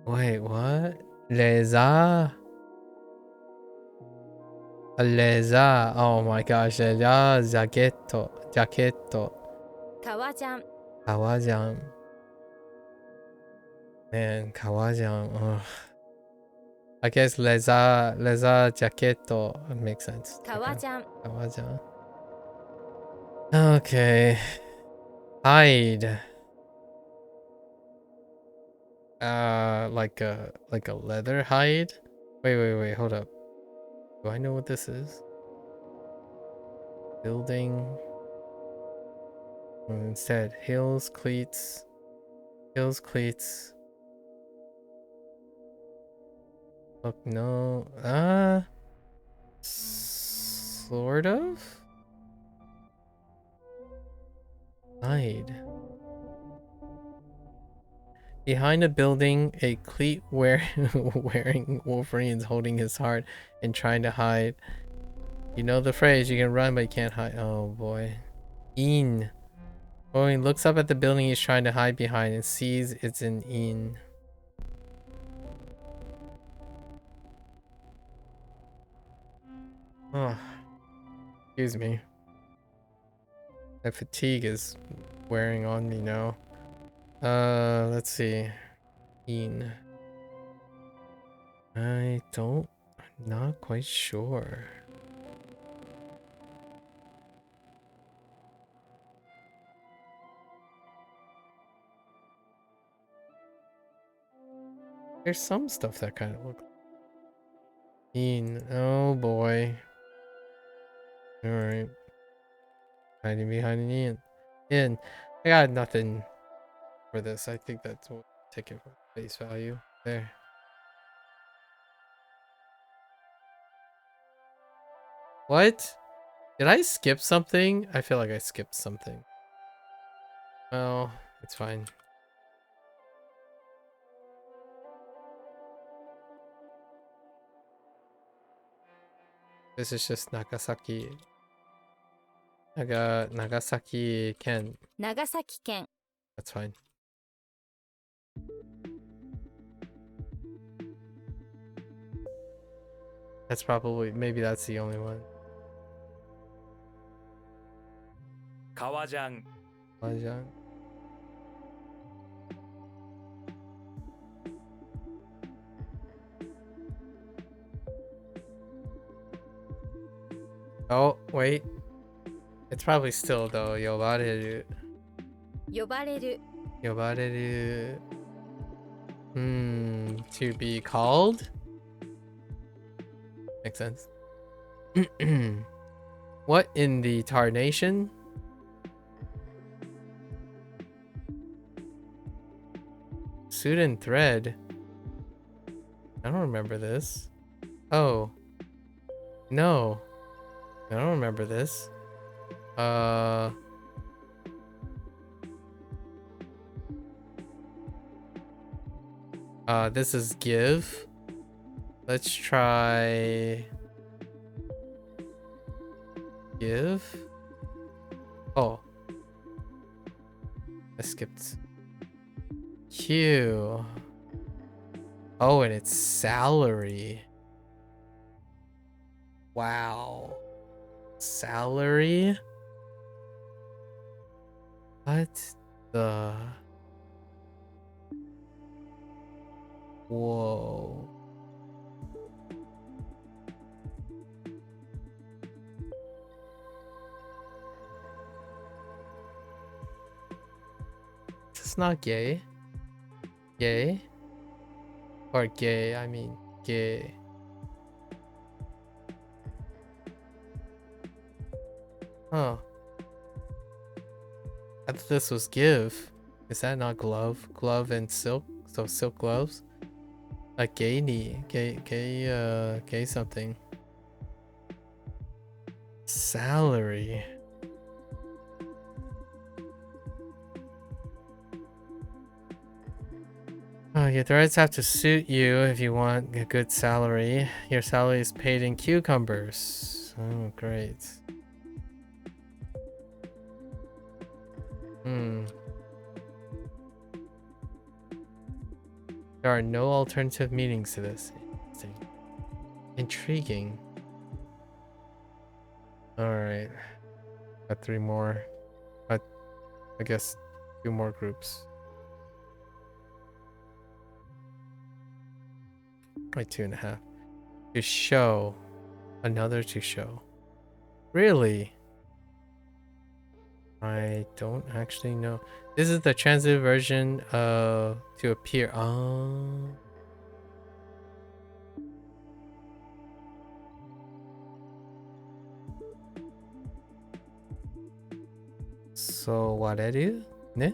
[SPEAKER 1] Wait, what? Leza. Leza. Oh my gosh. Leza Jaquetto.
[SPEAKER 3] Kawajan.
[SPEAKER 1] Kawajan. Man, Kawajan. Ugh. I guess Leza Jaquetto makes sense.
[SPEAKER 3] Kawajan.
[SPEAKER 1] Kawajan. Okay. Hide. Like a leather hide. Wait. Hold up. Do I know what this is? Building. Instead, hills, cleats. Look, no. Sort of? Hide. Behind a building, a cleat wearing Wolverine's holding his heart and trying to hide. You know the phrase, you can run but you can't hide. Oh boy. In. Oh, he looks up at the building he's trying to hide behind and sees it's an inn. Oh, excuse me. My fatigue is wearing on me now. Let's see. Inn. I'm not quite sure. There's some stuff that kind of look. Oh boy. Alright. Hiding behind an inn. I got nothing for this. I think that's what take it for face value. There. What? Did I skip something? I feel like I skipped something. Well, it's fine. This is just Nagasaki. Nagasaki Ken.
[SPEAKER 3] 長崎県
[SPEAKER 1] That's fine. That's probably, maybe that's the only one.
[SPEAKER 2] 革ジャン
[SPEAKER 1] Mahjong. Oh, wait. It's probably still though. Yobareru.
[SPEAKER 3] 呼ばれる
[SPEAKER 1] Yobareru. To be called? Makes sense. What in the tarnation? Suit and thread. I don't remember this. Oh. No. I don't remember this. This is give. Let's try give. Oh. I skipped. Q. Oh, and it's salary. Wow. Salary? What the? Whoa. This is not gay. Gay? Or gay, I mean gay. Huh. I thought this was give. Is that not glove? Glove and silk? So silk gloves? A gay knee. Gay something. Salary. Oh, your threads have to suit you if you want a good salary. Your salary is paid in cucumbers. Oh, great. There are no alternative meanings to this. Interesting. Intriguing. Alright. Got 3 more. I guess 2 more groups. Right, 2.5. To show. Another to show. Really? I don't actually know. This is the translated version of to appear. Oh. So wareru? Ne?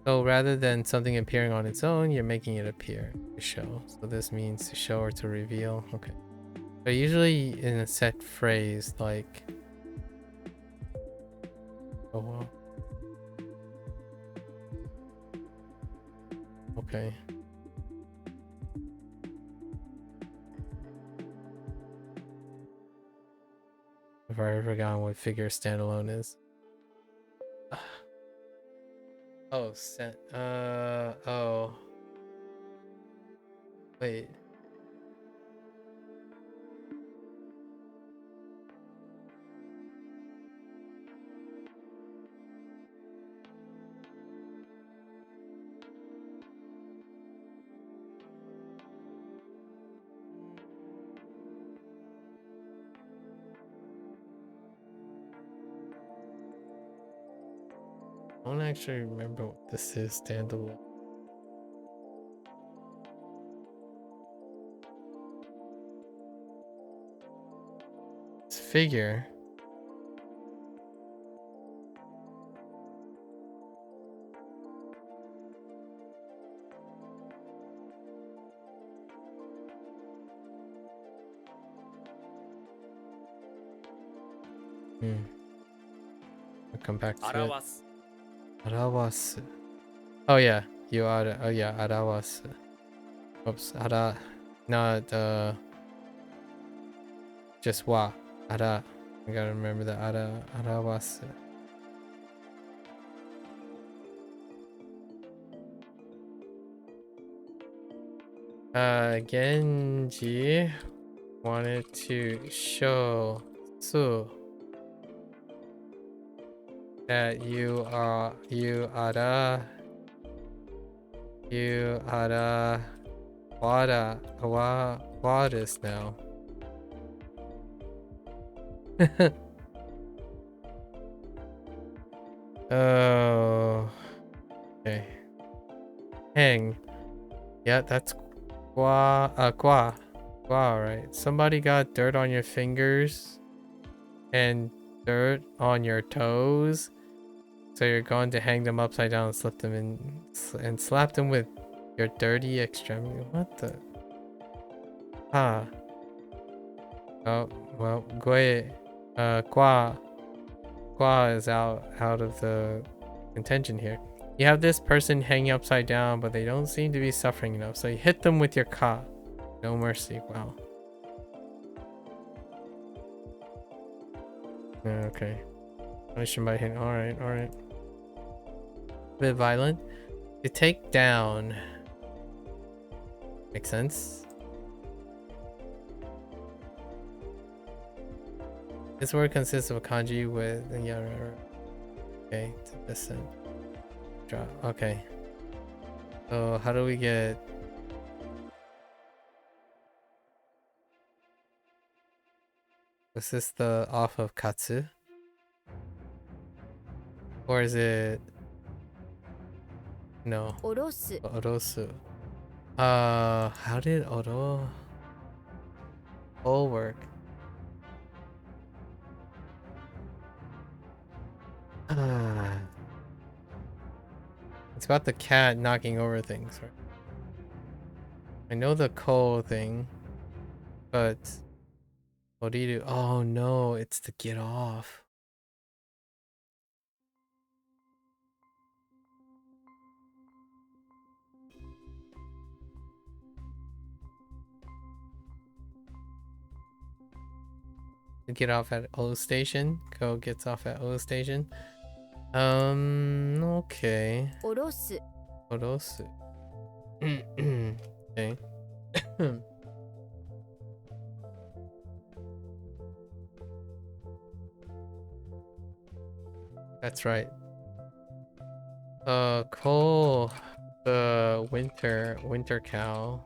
[SPEAKER 1] So rather than something appearing on its own, you're making it appear to show. So this means to show or to reveal. Okay. But usually in a set phrase like oh well. Okay. I've already forgotten what figure standalone is. Oh, oh. Wait. I don't actually remember what this is standalone. It's figure. I'll come back to it.
[SPEAKER 2] 表す
[SPEAKER 1] Arawasu. Oh yeah, you are. Oh yeah, arawasu. Oops, not just wa. Ara. I gotta remember the arawasu. Genji wanted to show Su that you are Wadas now. Oh, okay. Hang. Yeah, that's Gua, right? Somebody got dirt on your fingers and dirt on your toes, so you're going to hang them upside down and slip them in and slap them with your dirty extremity. What the? Ah. Oh well, Gua is out of the contention here. You have this person hanging upside down, but they don't seem to be suffering enough, so you hit them with your ka. No mercy. Wow. Okay. Punishment by hitting. Alright. Bit violent. To take down. Makes sense. This word consists of a kanji with okay, to descend. Drop. Okay. So how do we get was this the off of katsu? Or is it no?
[SPEAKER 3] おろす
[SPEAKER 1] Orosu. How did oro work? It's about the cat knocking over things, right? I know the ko thing, but oriru. Oh no, it's to get off. Get off at O station. Ko gets off at O station. Okay.
[SPEAKER 3] おろす
[SPEAKER 1] Orosu. Okay. That's right. Cole, the winter cow,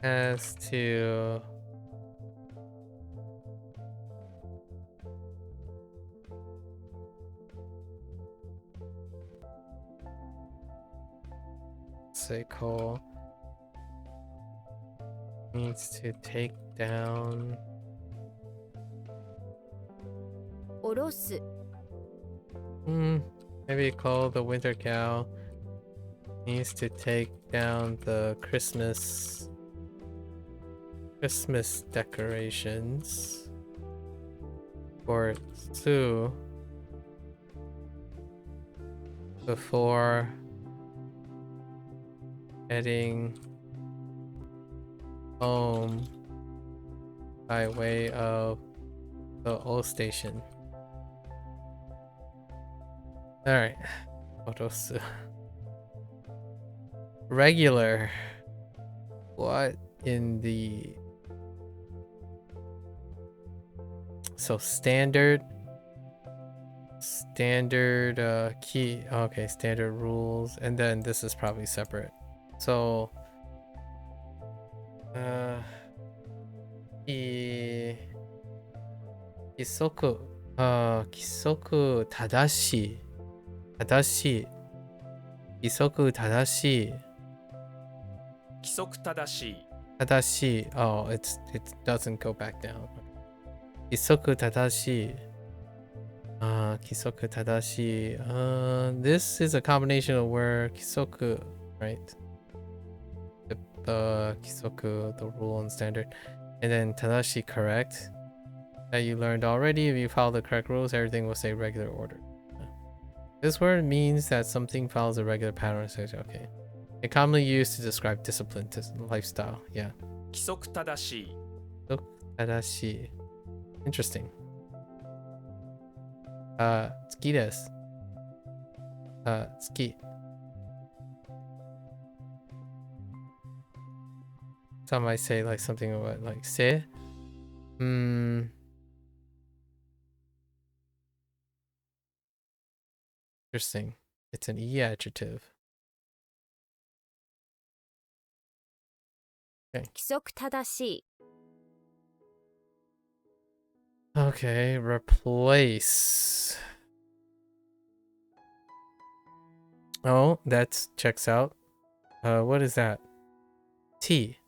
[SPEAKER 1] has to say Cole needs to take down
[SPEAKER 3] おろす
[SPEAKER 1] maybe Cole the winter cow needs to take down the Christmas decorations for Sue before heading home by way of the old station. Alright. Orosu. Regular. What in the... So standard key. Okay, standard rules. And then this is probably separate. So Kisoku tadashi. Kisoku tadashi.
[SPEAKER 2] 規則正しい
[SPEAKER 1] Tadashi. Oh, it doesn't go back down. Kisoku tadashi. Kisoku tadashi. This is a combination of where kisoku, right? The kisoku, the rule and standard. And then tadashi, correct. That you learned already. If you follow the correct rules, everything will stay regular order. This word means that something follows a regular pattern. Okay. It's commonly used to describe discipline, lifestyle. Yeah.
[SPEAKER 2] 規則正しい
[SPEAKER 1] Tadashi. Interesting. 好きです。好き。Some might say like something about like say. Interesting. It's an E adjective.
[SPEAKER 3] 規則正しい
[SPEAKER 1] Okay, replace. Oh, that checks out. What is that? T.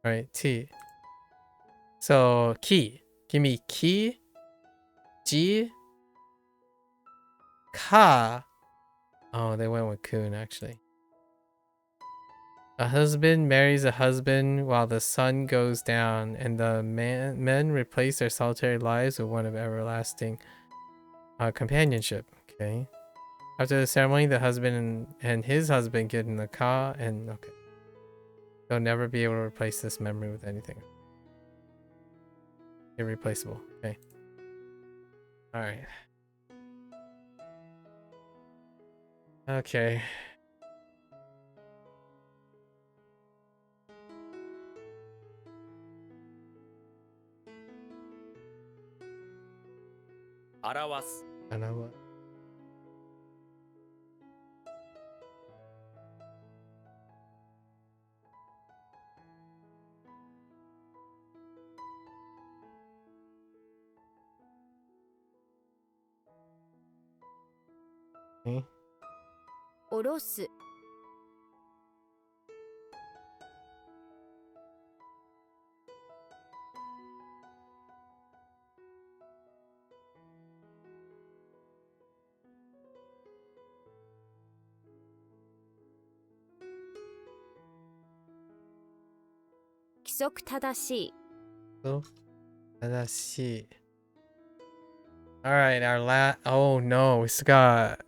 [SPEAKER 1] Right, T. So, key. Give me key. G. Ka. Oh, they went with kun actually. A husband marries a husband while the sun goes down, and the men replace their solitary lives with one of everlasting companionship. Okay. After the ceremony, the husband and his husband get in the car, and okay. They'll never be able to replace this memory with anything. Irreplaceable. Okay. Alright. Okay.
[SPEAKER 2] Arawas.
[SPEAKER 1] Anawa. Okay.
[SPEAKER 3] 下ろす 規則正しい
[SPEAKER 1] So, let's see. Alright, our last. Oh no, we still got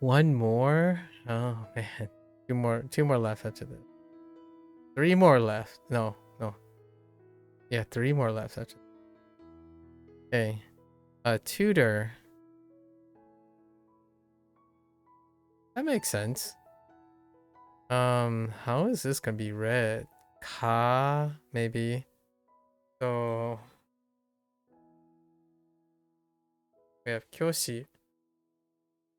[SPEAKER 1] one more. Oh man. Two more left after this. Three more left. No. Yeah, three more left after. Okay. Tutor. That makes sense. How is this gonna be read? Ka, maybe. So we have kyoshi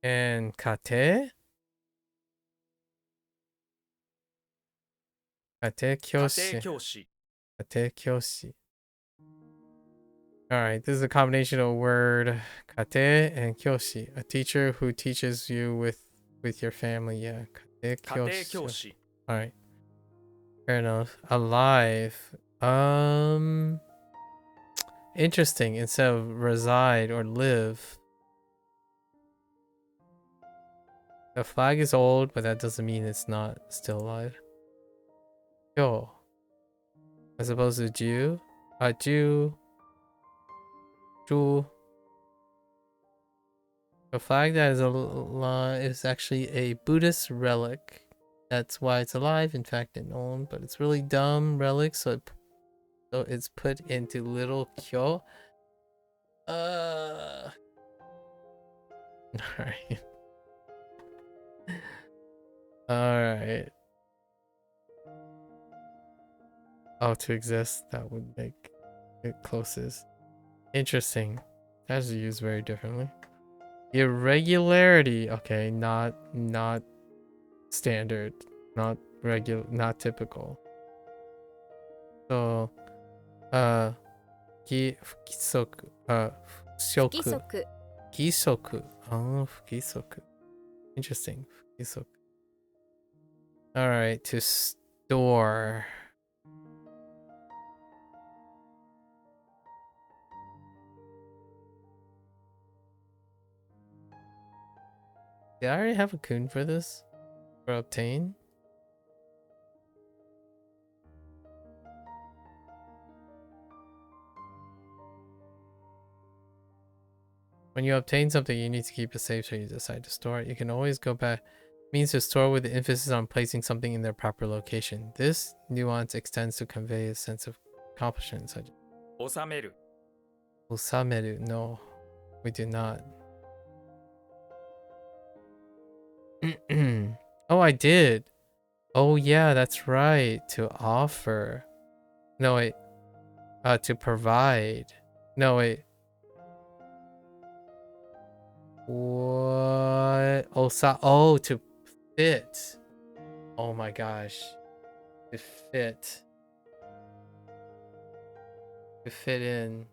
[SPEAKER 1] and kate. Kate
[SPEAKER 2] 家庭
[SPEAKER 1] kyoshi.
[SPEAKER 2] 教師
[SPEAKER 1] Kate kyoshi. Alright, this is a combination of word kate and kyoshi. A teacher who teaches you with your family. Yeah. Kate
[SPEAKER 2] 家庭
[SPEAKER 1] kyoshi.
[SPEAKER 2] 教師
[SPEAKER 1] Alright. Fair enough. Alive. Interesting. Instead of reside or live. The flag is old, but that doesn't mean it's not still alive. Yo. As opposed to Jew. Jew. Jew. The flag that is is actually a Buddhist relic. That's why it's alive. In fact, and owned, but it's really dumb relic, so it's put into little kyo. Alright. Alright. Oh, to exist, that would make it closest. Interesting. That's used very differently. Irregularity. Okay, not standard. Not regular, not typical. So fukisoku.
[SPEAKER 3] 不規
[SPEAKER 1] Shoku.
[SPEAKER 3] 則
[SPEAKER 1] Fukisoku. Oh, fukisoku. Interesting. Fukisoku. Alright, to store. Did I already have a kun for this? For obtain? When you obtain something, you need to keep it safe, so you decide to store it. You can always go back. Means to store with the emphasis on placing something in their proper location. This nuance extends to convey a sense of accomplishment, such
[SPEAKER 2] 収める
[SPEAKER 1] as Osameru. No, we do not. Oh, I did. Oh, yeah, that's right. To offer. No, wait. To provide. No, wait. What? Oh, to fit. Oh my gosh. To fit. To fit in.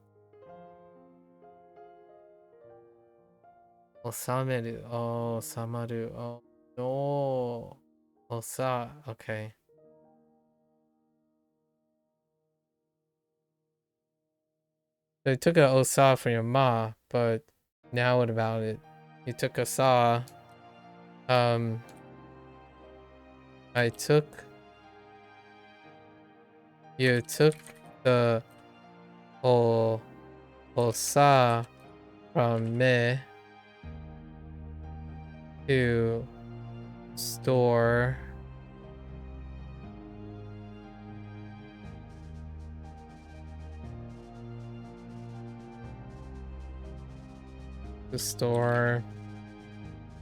[SPEAKER 1] Osameru. Oh, samaru. Oh, no. Osa. Okay. So you took a osa from your ma, but now what about it? You took a sa. I took. You took the osa from me to store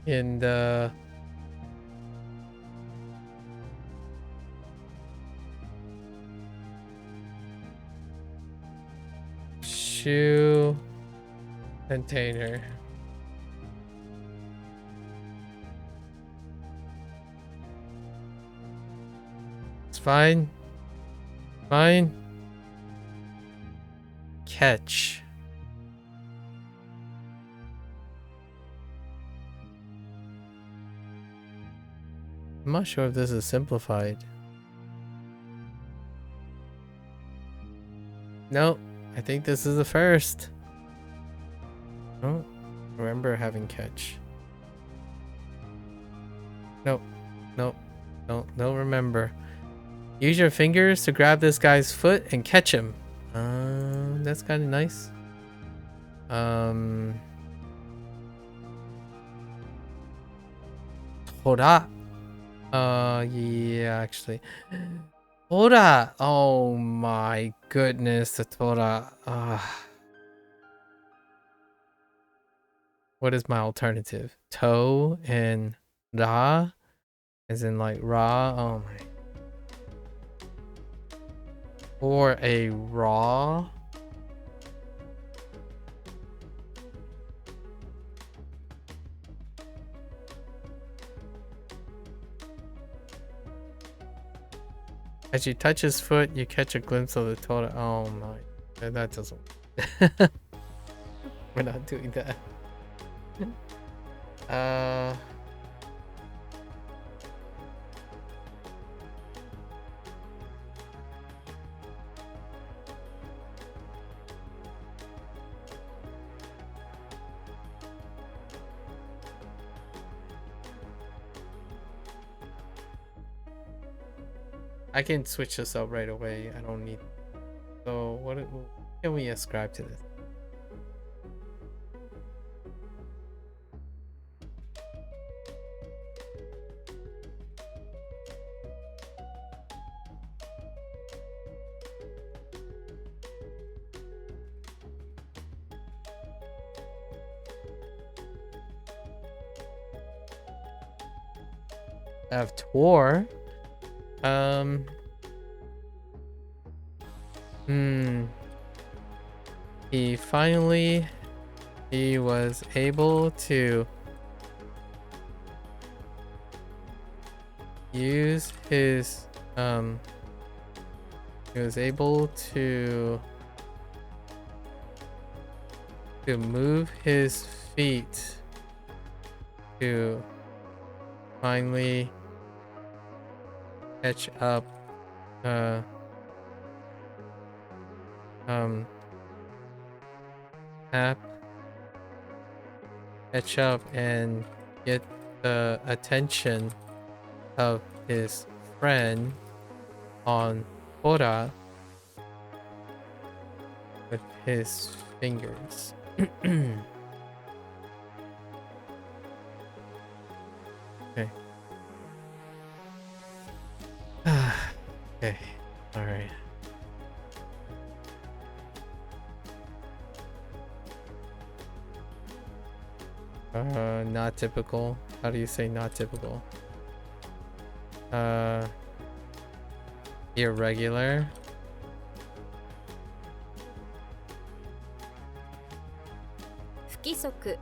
[SPEAKER 1] in the shoe container. It's fine. Fine. Catch. I'm not sure if this is simplified. Nope. I think this is the first. I don't remember having catch. Nope. Nope. Don't remember. Use your fingers to grab this guy's foot and catch him. That's kind of nice. Tora. Yeah, actually. Tora. Oh my goodness, the Tora. What is my alternative? To and ra, as in like ra. Oh my. Or a raw. As you touch his foot, you catch a glimpse of the Tora. Oh my. That doesn't work. We're not doing that. I can switch this up right away. I don't need. So what can we ascribe to this? I have Tor. He was able to use his he was able to move his feet to finally catch up catch up and get the attention of his friend on Tora with his fingers. Okay. Okay. All right. Not typical. How do you say not typical? Irregular.
[SPEAKER 3] 不規則
[SPEAKER 1] Okay.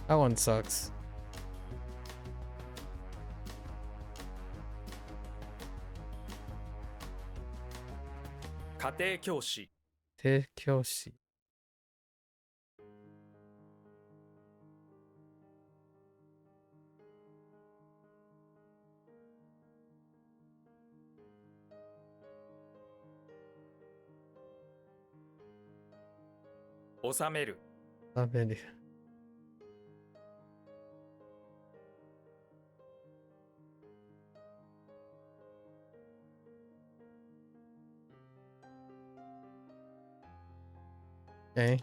[SPEAKER 1] That one sucks.
[SPEAKER 2] 家庭教師、
[SPEAKER 1] 家庭教師。
[SPEAKER 2] 収める、
[SPEAKER 1] 食べる。Okay.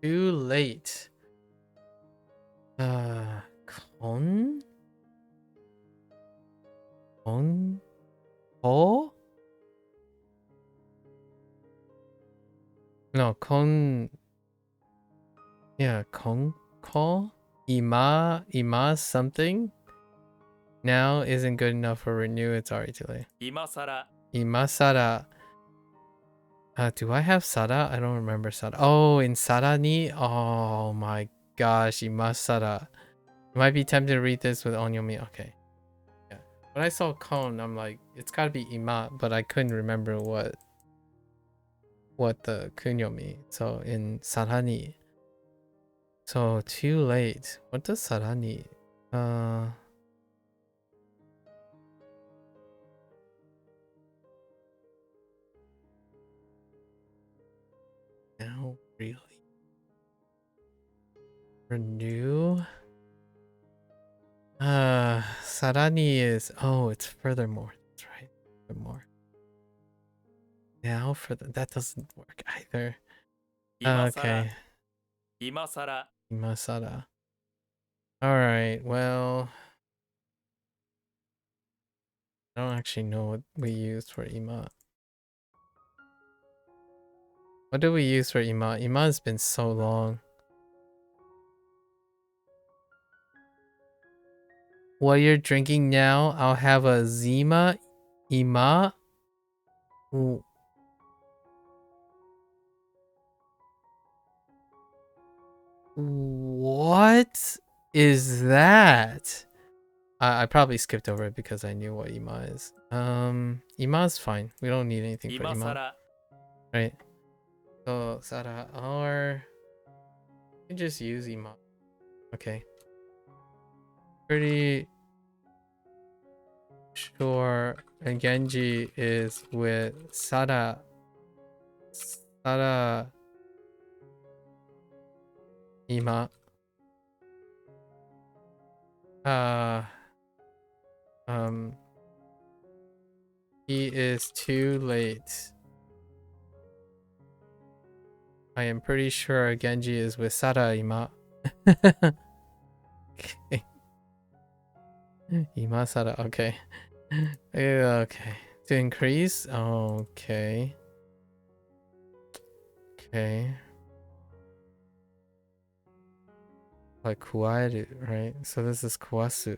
[SPEAKER 1] Too late. Kon? Kon? Ko? No, kon. Yeah, kon ko? Ima something? Now isn't good enough for renew. It's already too late.
[SPEAKER 2] 今さら、
[SPEAKER 1] Imasara. Do I have Sada? I don't remember Sada. Oh, in Sada ni? Oh my gosh, Imasara. You might be tempted to read this with Onyomi. Okay. Yeah. When I saw Kon, I'm like, it's gotta be Ima, but I couldn't remember what the kunyomi. So in Sarani. So too late. What does Sarani? Now really. Renew. Sarani is, oh, it's furthermore. That's right. Furthermore. Now for that doesn't work either.
[SPEAKER 2] 今さら、
[SPEAKER 1] Okay.
[SPEAKER 2] 今さら、
[SPEAKER 1] Imasada. Alright, well, I don't actually know what we used for Ima. What do we use for Ima? Ima's been so long. What you're drinking now, I'll have a Zima Ima. What is that? I probably skipped over it because I knew what Ima is. Ima's fine. We don't need anything for
[SPEAKER 2] 今さ
[SPEAKER 1] Ima.
[SPEAKER 2] ら、
[SPEAKER 1] Right. So, Sara, or you can just use Ima. Okay. Pretty sure Genji is with Sada. Sada Ima. He is too late. I am pretty sure Genji is with Sada Ima. Okay. Ima Sada, okay. Okay. To increase? Okay. Okay. Like kuwaeru, right? So this is kuwasu.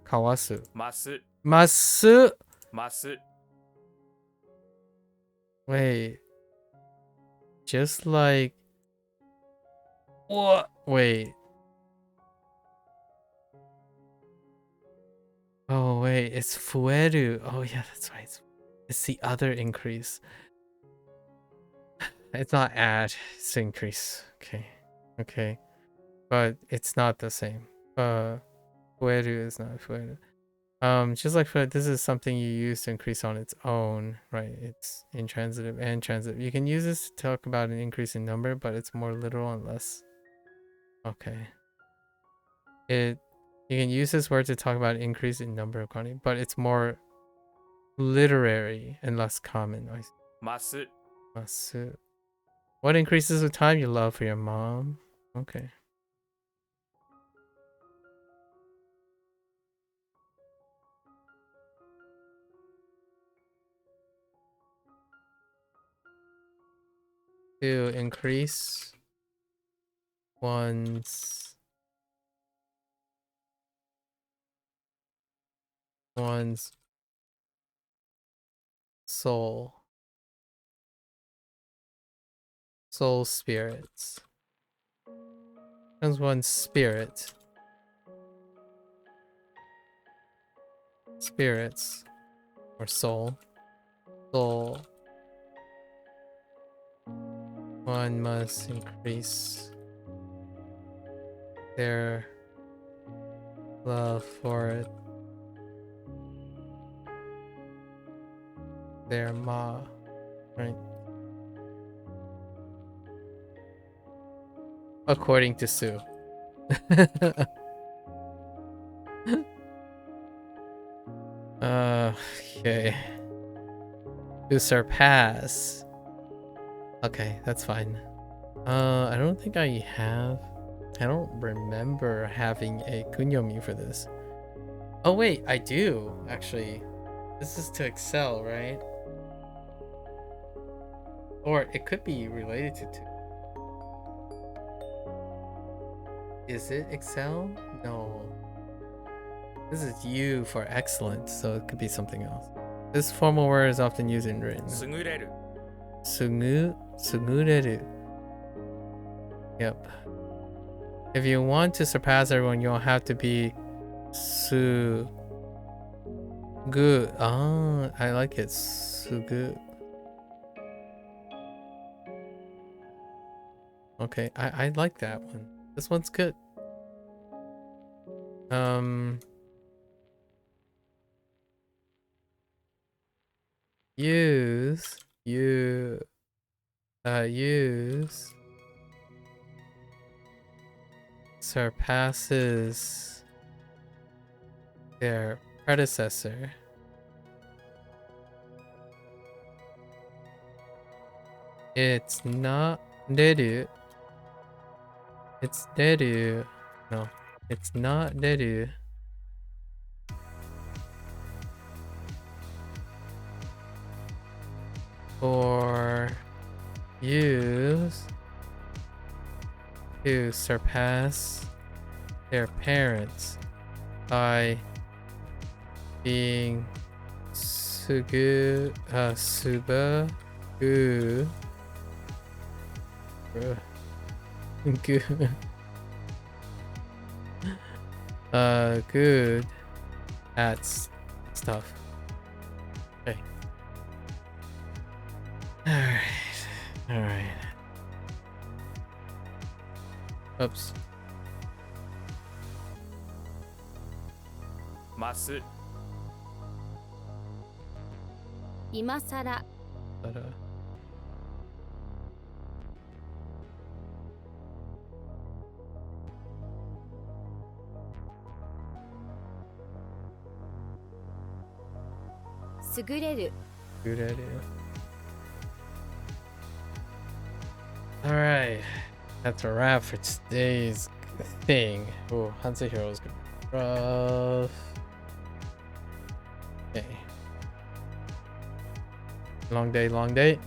[SPEAKER 1] Kawasu.
[SPEAKER 2] ます、
[SPEAKER 1] Masu!
[SPEAKER 2] ます、
[SPEAKER 1] Wait. Just like... What? Wait. Oh, wait. It's fueru. Oh, yeah, that's right. It's the other increase. It's not add. It's increase. Okay. Okay. But it's not the same. Fueru is not fueru. Just like for this is something you use to increase on its own, right? It's intransitive and transitive. You can use this to talk about an increase in number, but it's more literal and less Okay. You can use this word to talk about increase in number of quantity, but it's more literary and less common.
[SPEAKER 2] ます
[SPEAKER 1] Masu. What increases with time? Your love for your mom. Okay. To increase one's soul spirits. As one's spirits or soul. One must increase their love for their ma, right? According to Sue. Okay. To surpass. Okay, that's fine. I don't think I don't remember having a kunyomi for this. Oh wait, I do actually. This is to excel, right? Or it could be related to two. Is it excel? No. This is U for excellent, so it could be something else. This formal word is often used in written.
[SPEAKER 2] 優れる
[SPEAKER 1] Sugureru. Yep. If you want to surpass everyone, you'll have to be sugu. Ah, I like it. Sugu. Okay, I like that one. This one's good. Use surpasses their predecessor. It's not Deru. It's Deru. No, it's not Deru. Or use to surpass their parents by being suba gu good at stuff. Okay. All right. Oops.
[SPEAKER 2] ます
[SPEAKER 3] 今さら
[SPEAKER 1] But
[SPEAKER 3] 優れる
[SPEAKER 1] good idea. All right. That's a wrap for today's thing. Oh, Hansa Heroes gonna be rough. Okay. Long day, long day.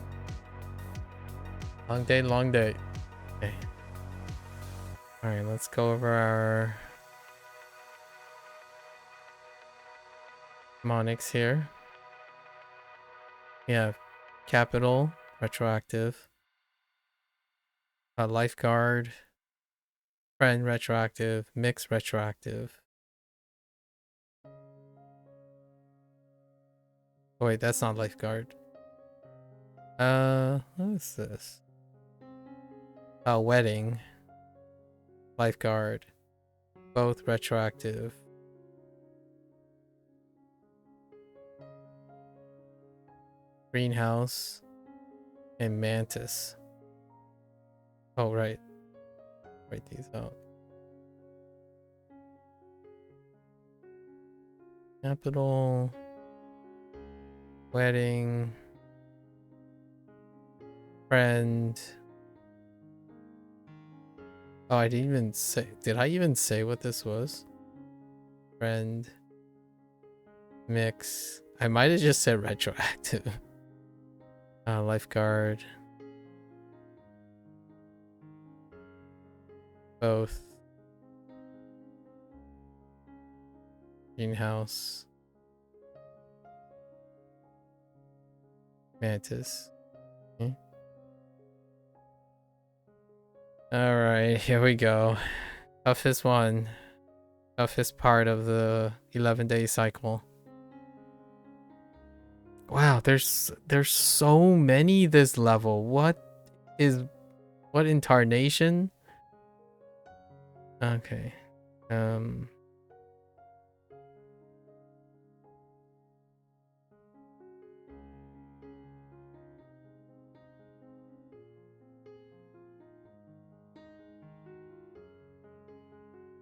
[SPEAKER 1] Long day, long day. Okay. Alright, let's go over our mnemonics here. We have capital, retroactive. Lifeguard, friend, retroactive. Mix, retroactive. Oh wait, that's not lifeguard. What is this? Wedding. Lifeguard. Both retroactive. Greenhouse. And mantis. Oh, right. Write these out. Capital. Wedding. Friend. Oh, I didn't even say. Did I even say what this was? Friend. Mix. I might have just said retroactive. Lifeguard. Both. Greenhouse. Mantis. Okay. Alright, here we go. Toughest one. Toughest part of the 11-day cycle. Wow, there's so many this level. What incarnation? Okay.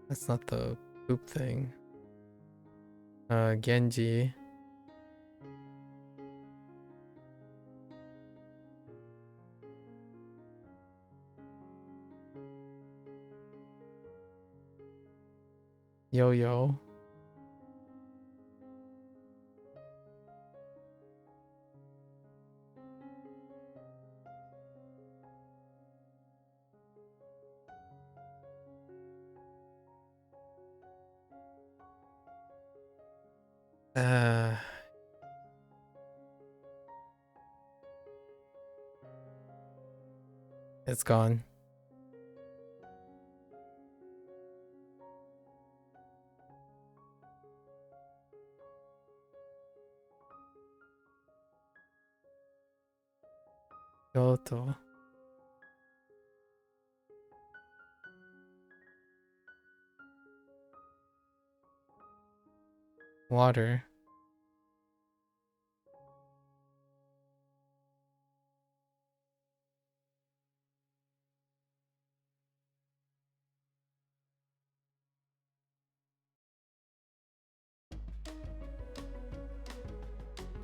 [SPEAKER 1] That's not the poop thing. Genji. Yo-yo. It's gone. Kyoto. Water.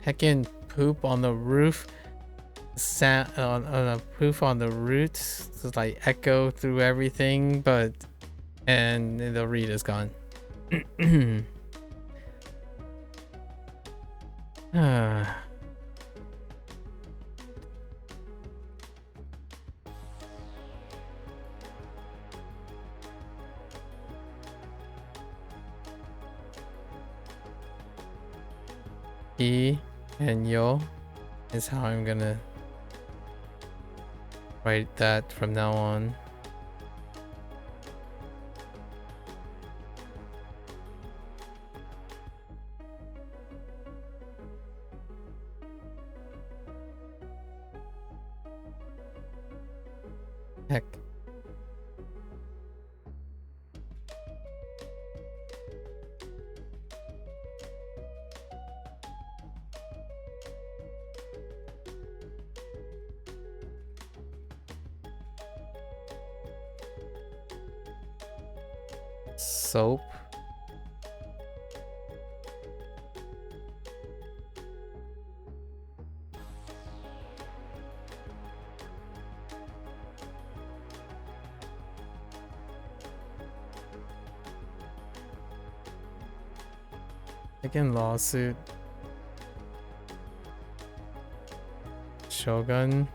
[SPEAKER 1] Heckin' poop on the roof. On a poop on the roots to like echo through everything, but and the read is gone. E and yo is how I'm gonna write that from now on. Heck. Soap. Again, lawsuit. Shogun.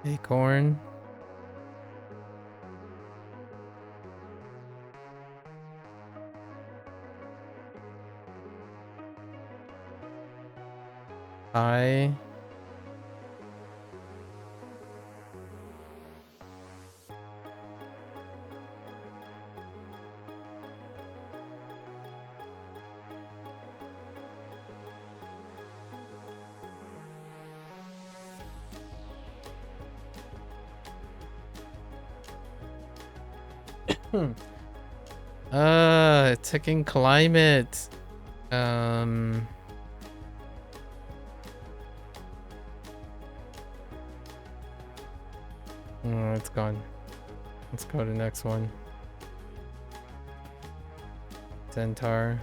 [SPEAKER 1] Acorn. I. Taking climate. Oh, it's gone. Let's go to the next one. Centaur.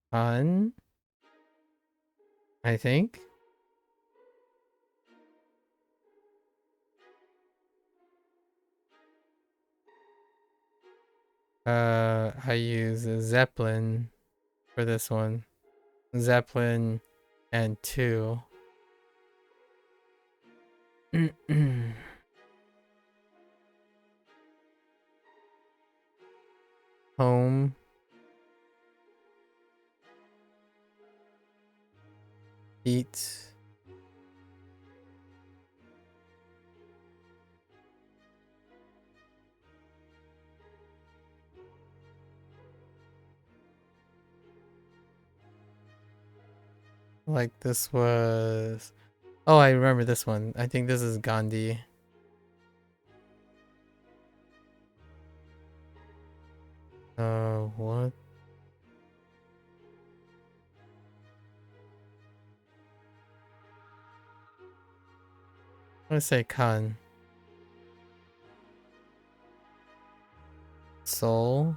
[SPEAKER 1] Fun, I think. I use a Zeppelin for this one. Zeppelin and 2. Home. Eat. Like this was... Oh, I remember this one. I think this is Gandhi. What? I'm gonna say Khan. Soul.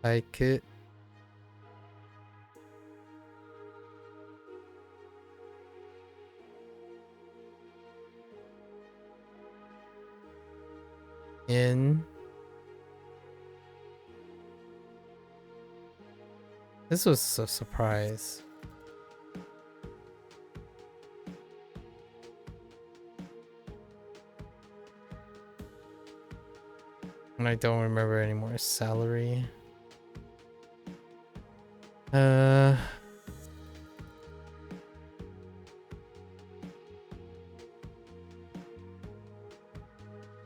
[SPEAKER 1] MAKU. In. This was a surprise. And I don't remember anymore. Salary.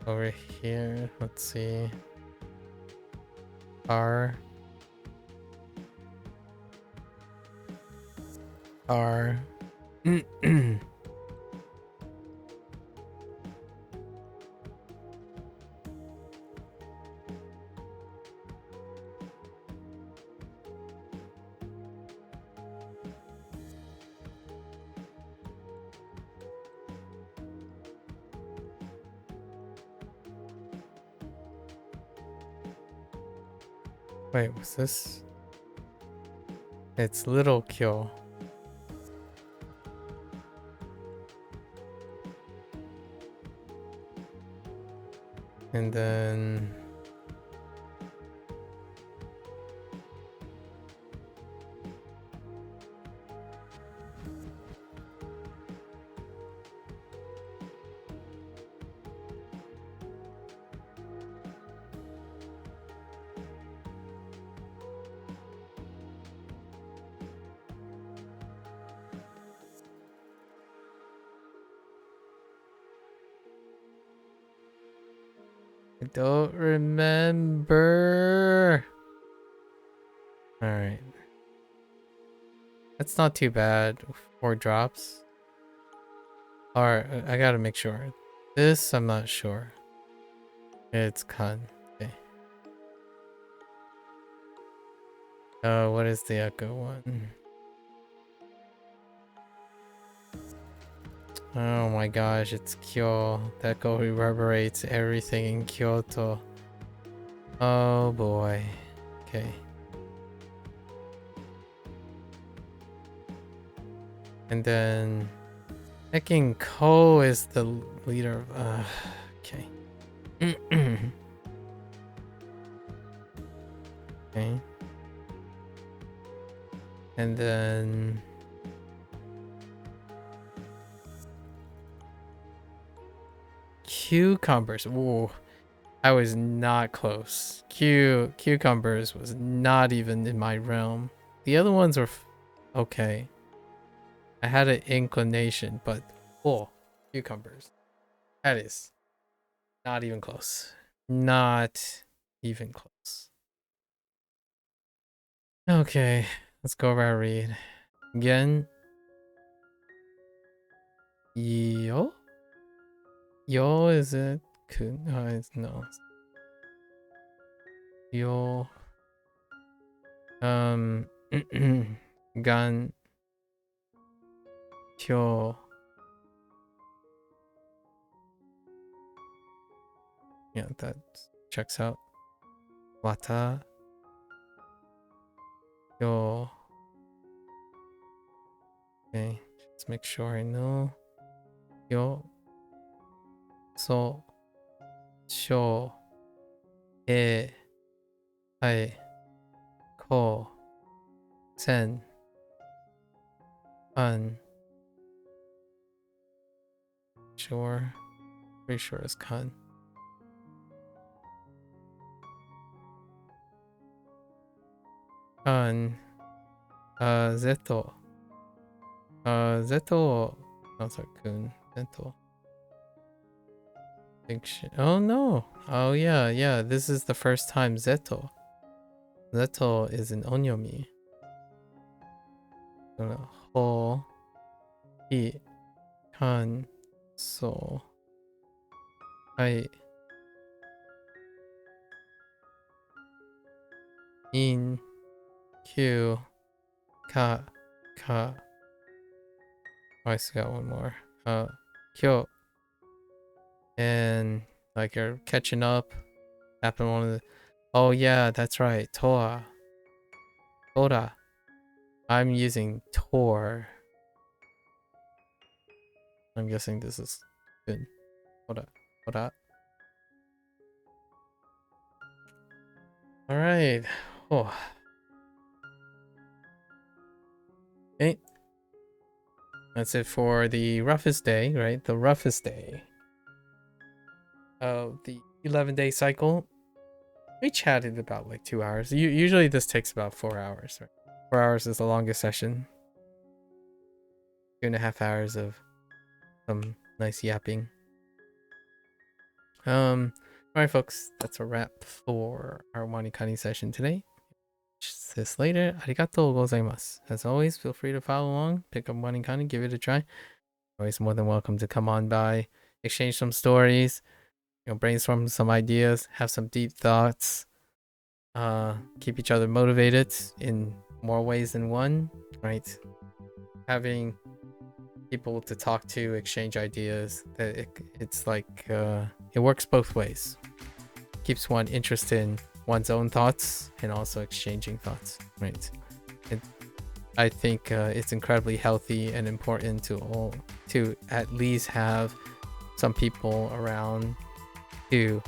[SPEAKER 1] Over here, let's see. R. Wait, what's this? It's Little Kyo. And then... I don't remember. All right. That's not too bad. 4 drops. All right, I gotta make sure. This, I'm not sure. It's Khan. Okay. What is the Echo one? Oh my gosh, it's Kyo. The Echo reverberates everything in Kyoto. Oh boy. Okay. And then Hecking Ko is the leader of okay. Okay. And then cucumbers. Ooh, I was not close. Cucumbers was not even in my realm. The other ones were okay. I had an inclination, but oh, cucumbers. That is not even close. Not even close. Okay, let's go over our read. Again. Yo? Yo, is it? It's no. Yo. Gan. Kyo. Yeah, that checks out. Wata. Yo. Okay, let's make sure I know. Yo. So. Sho. E. Ai. Ko. Sen. An. Sure. Pretty sure it's kan. Kan. Zeto. Zeto. Oh, sorry, kun. Zeto. Oh no. Oh yeah. This is the first time Zeto. Zeto is an onyomi. Ho. I. Kan. So. Ai. In. Q. Ka. Ka. Oh, I still got one more. Kyo. And like you're catching up. Happen one of the. Oh yeah, that's right. Toa. Tora. I'm using Tor. I'm guessing this is good. Tora. Tora. All right. Oh. Okay. That's it for the roughest day, right? The roughest day of the 11-day cycle. We chatted about like 2 hours. Usually this takes about 4 hours. Right? 4 hours is the longest session. 2.5 hours of some nice yapping. All right, folks. That's a wrap for our WaniKani session today. See this later. Arigatou gozaimasu. As always, feel free to follow along. Pick up WaniKani, give it a try. Always more than welcome to come on by, exchange some stories, brainstorm some ideas, have some deep thoughts, keep each other motivated in more ways than one, right? Having people to talk to, exchange ideas, it's like it works both ways. Keeps one interested in one's own thoughts and also exchanging thoughts, right? I think it's incredibly healthy and important to at least have some people around to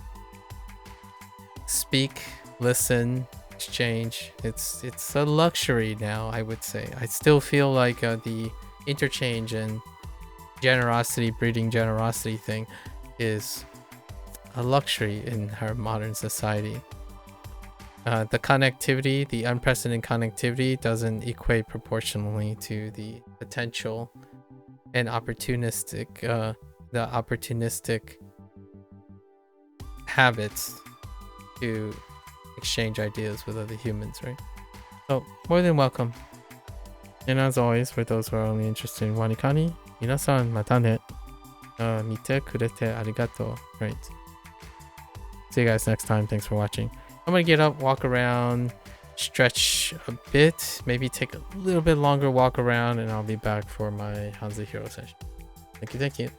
[SPEAKER 1] speak, listen, exchange. It's a luxury now, I would say. I still feel like the interchange and generosity breeding generosity thing is a luxury in our modern society. The connectivity, the unprecedented connectivity, doesn't equate proportionally to the potential and opportunistic habits to exchange ideas with other humans, right? So more than welcome. And as always, for those who are only interested in WaniKani, minasan mata ne. Mite kurete arigato. Right. See you guys next time. Thanks for watching. I'm gonna get up, walk around, stretch a bit, maybe take a little bit longer walk around, and I'll be back for my Hanzo Hero session. Thank you.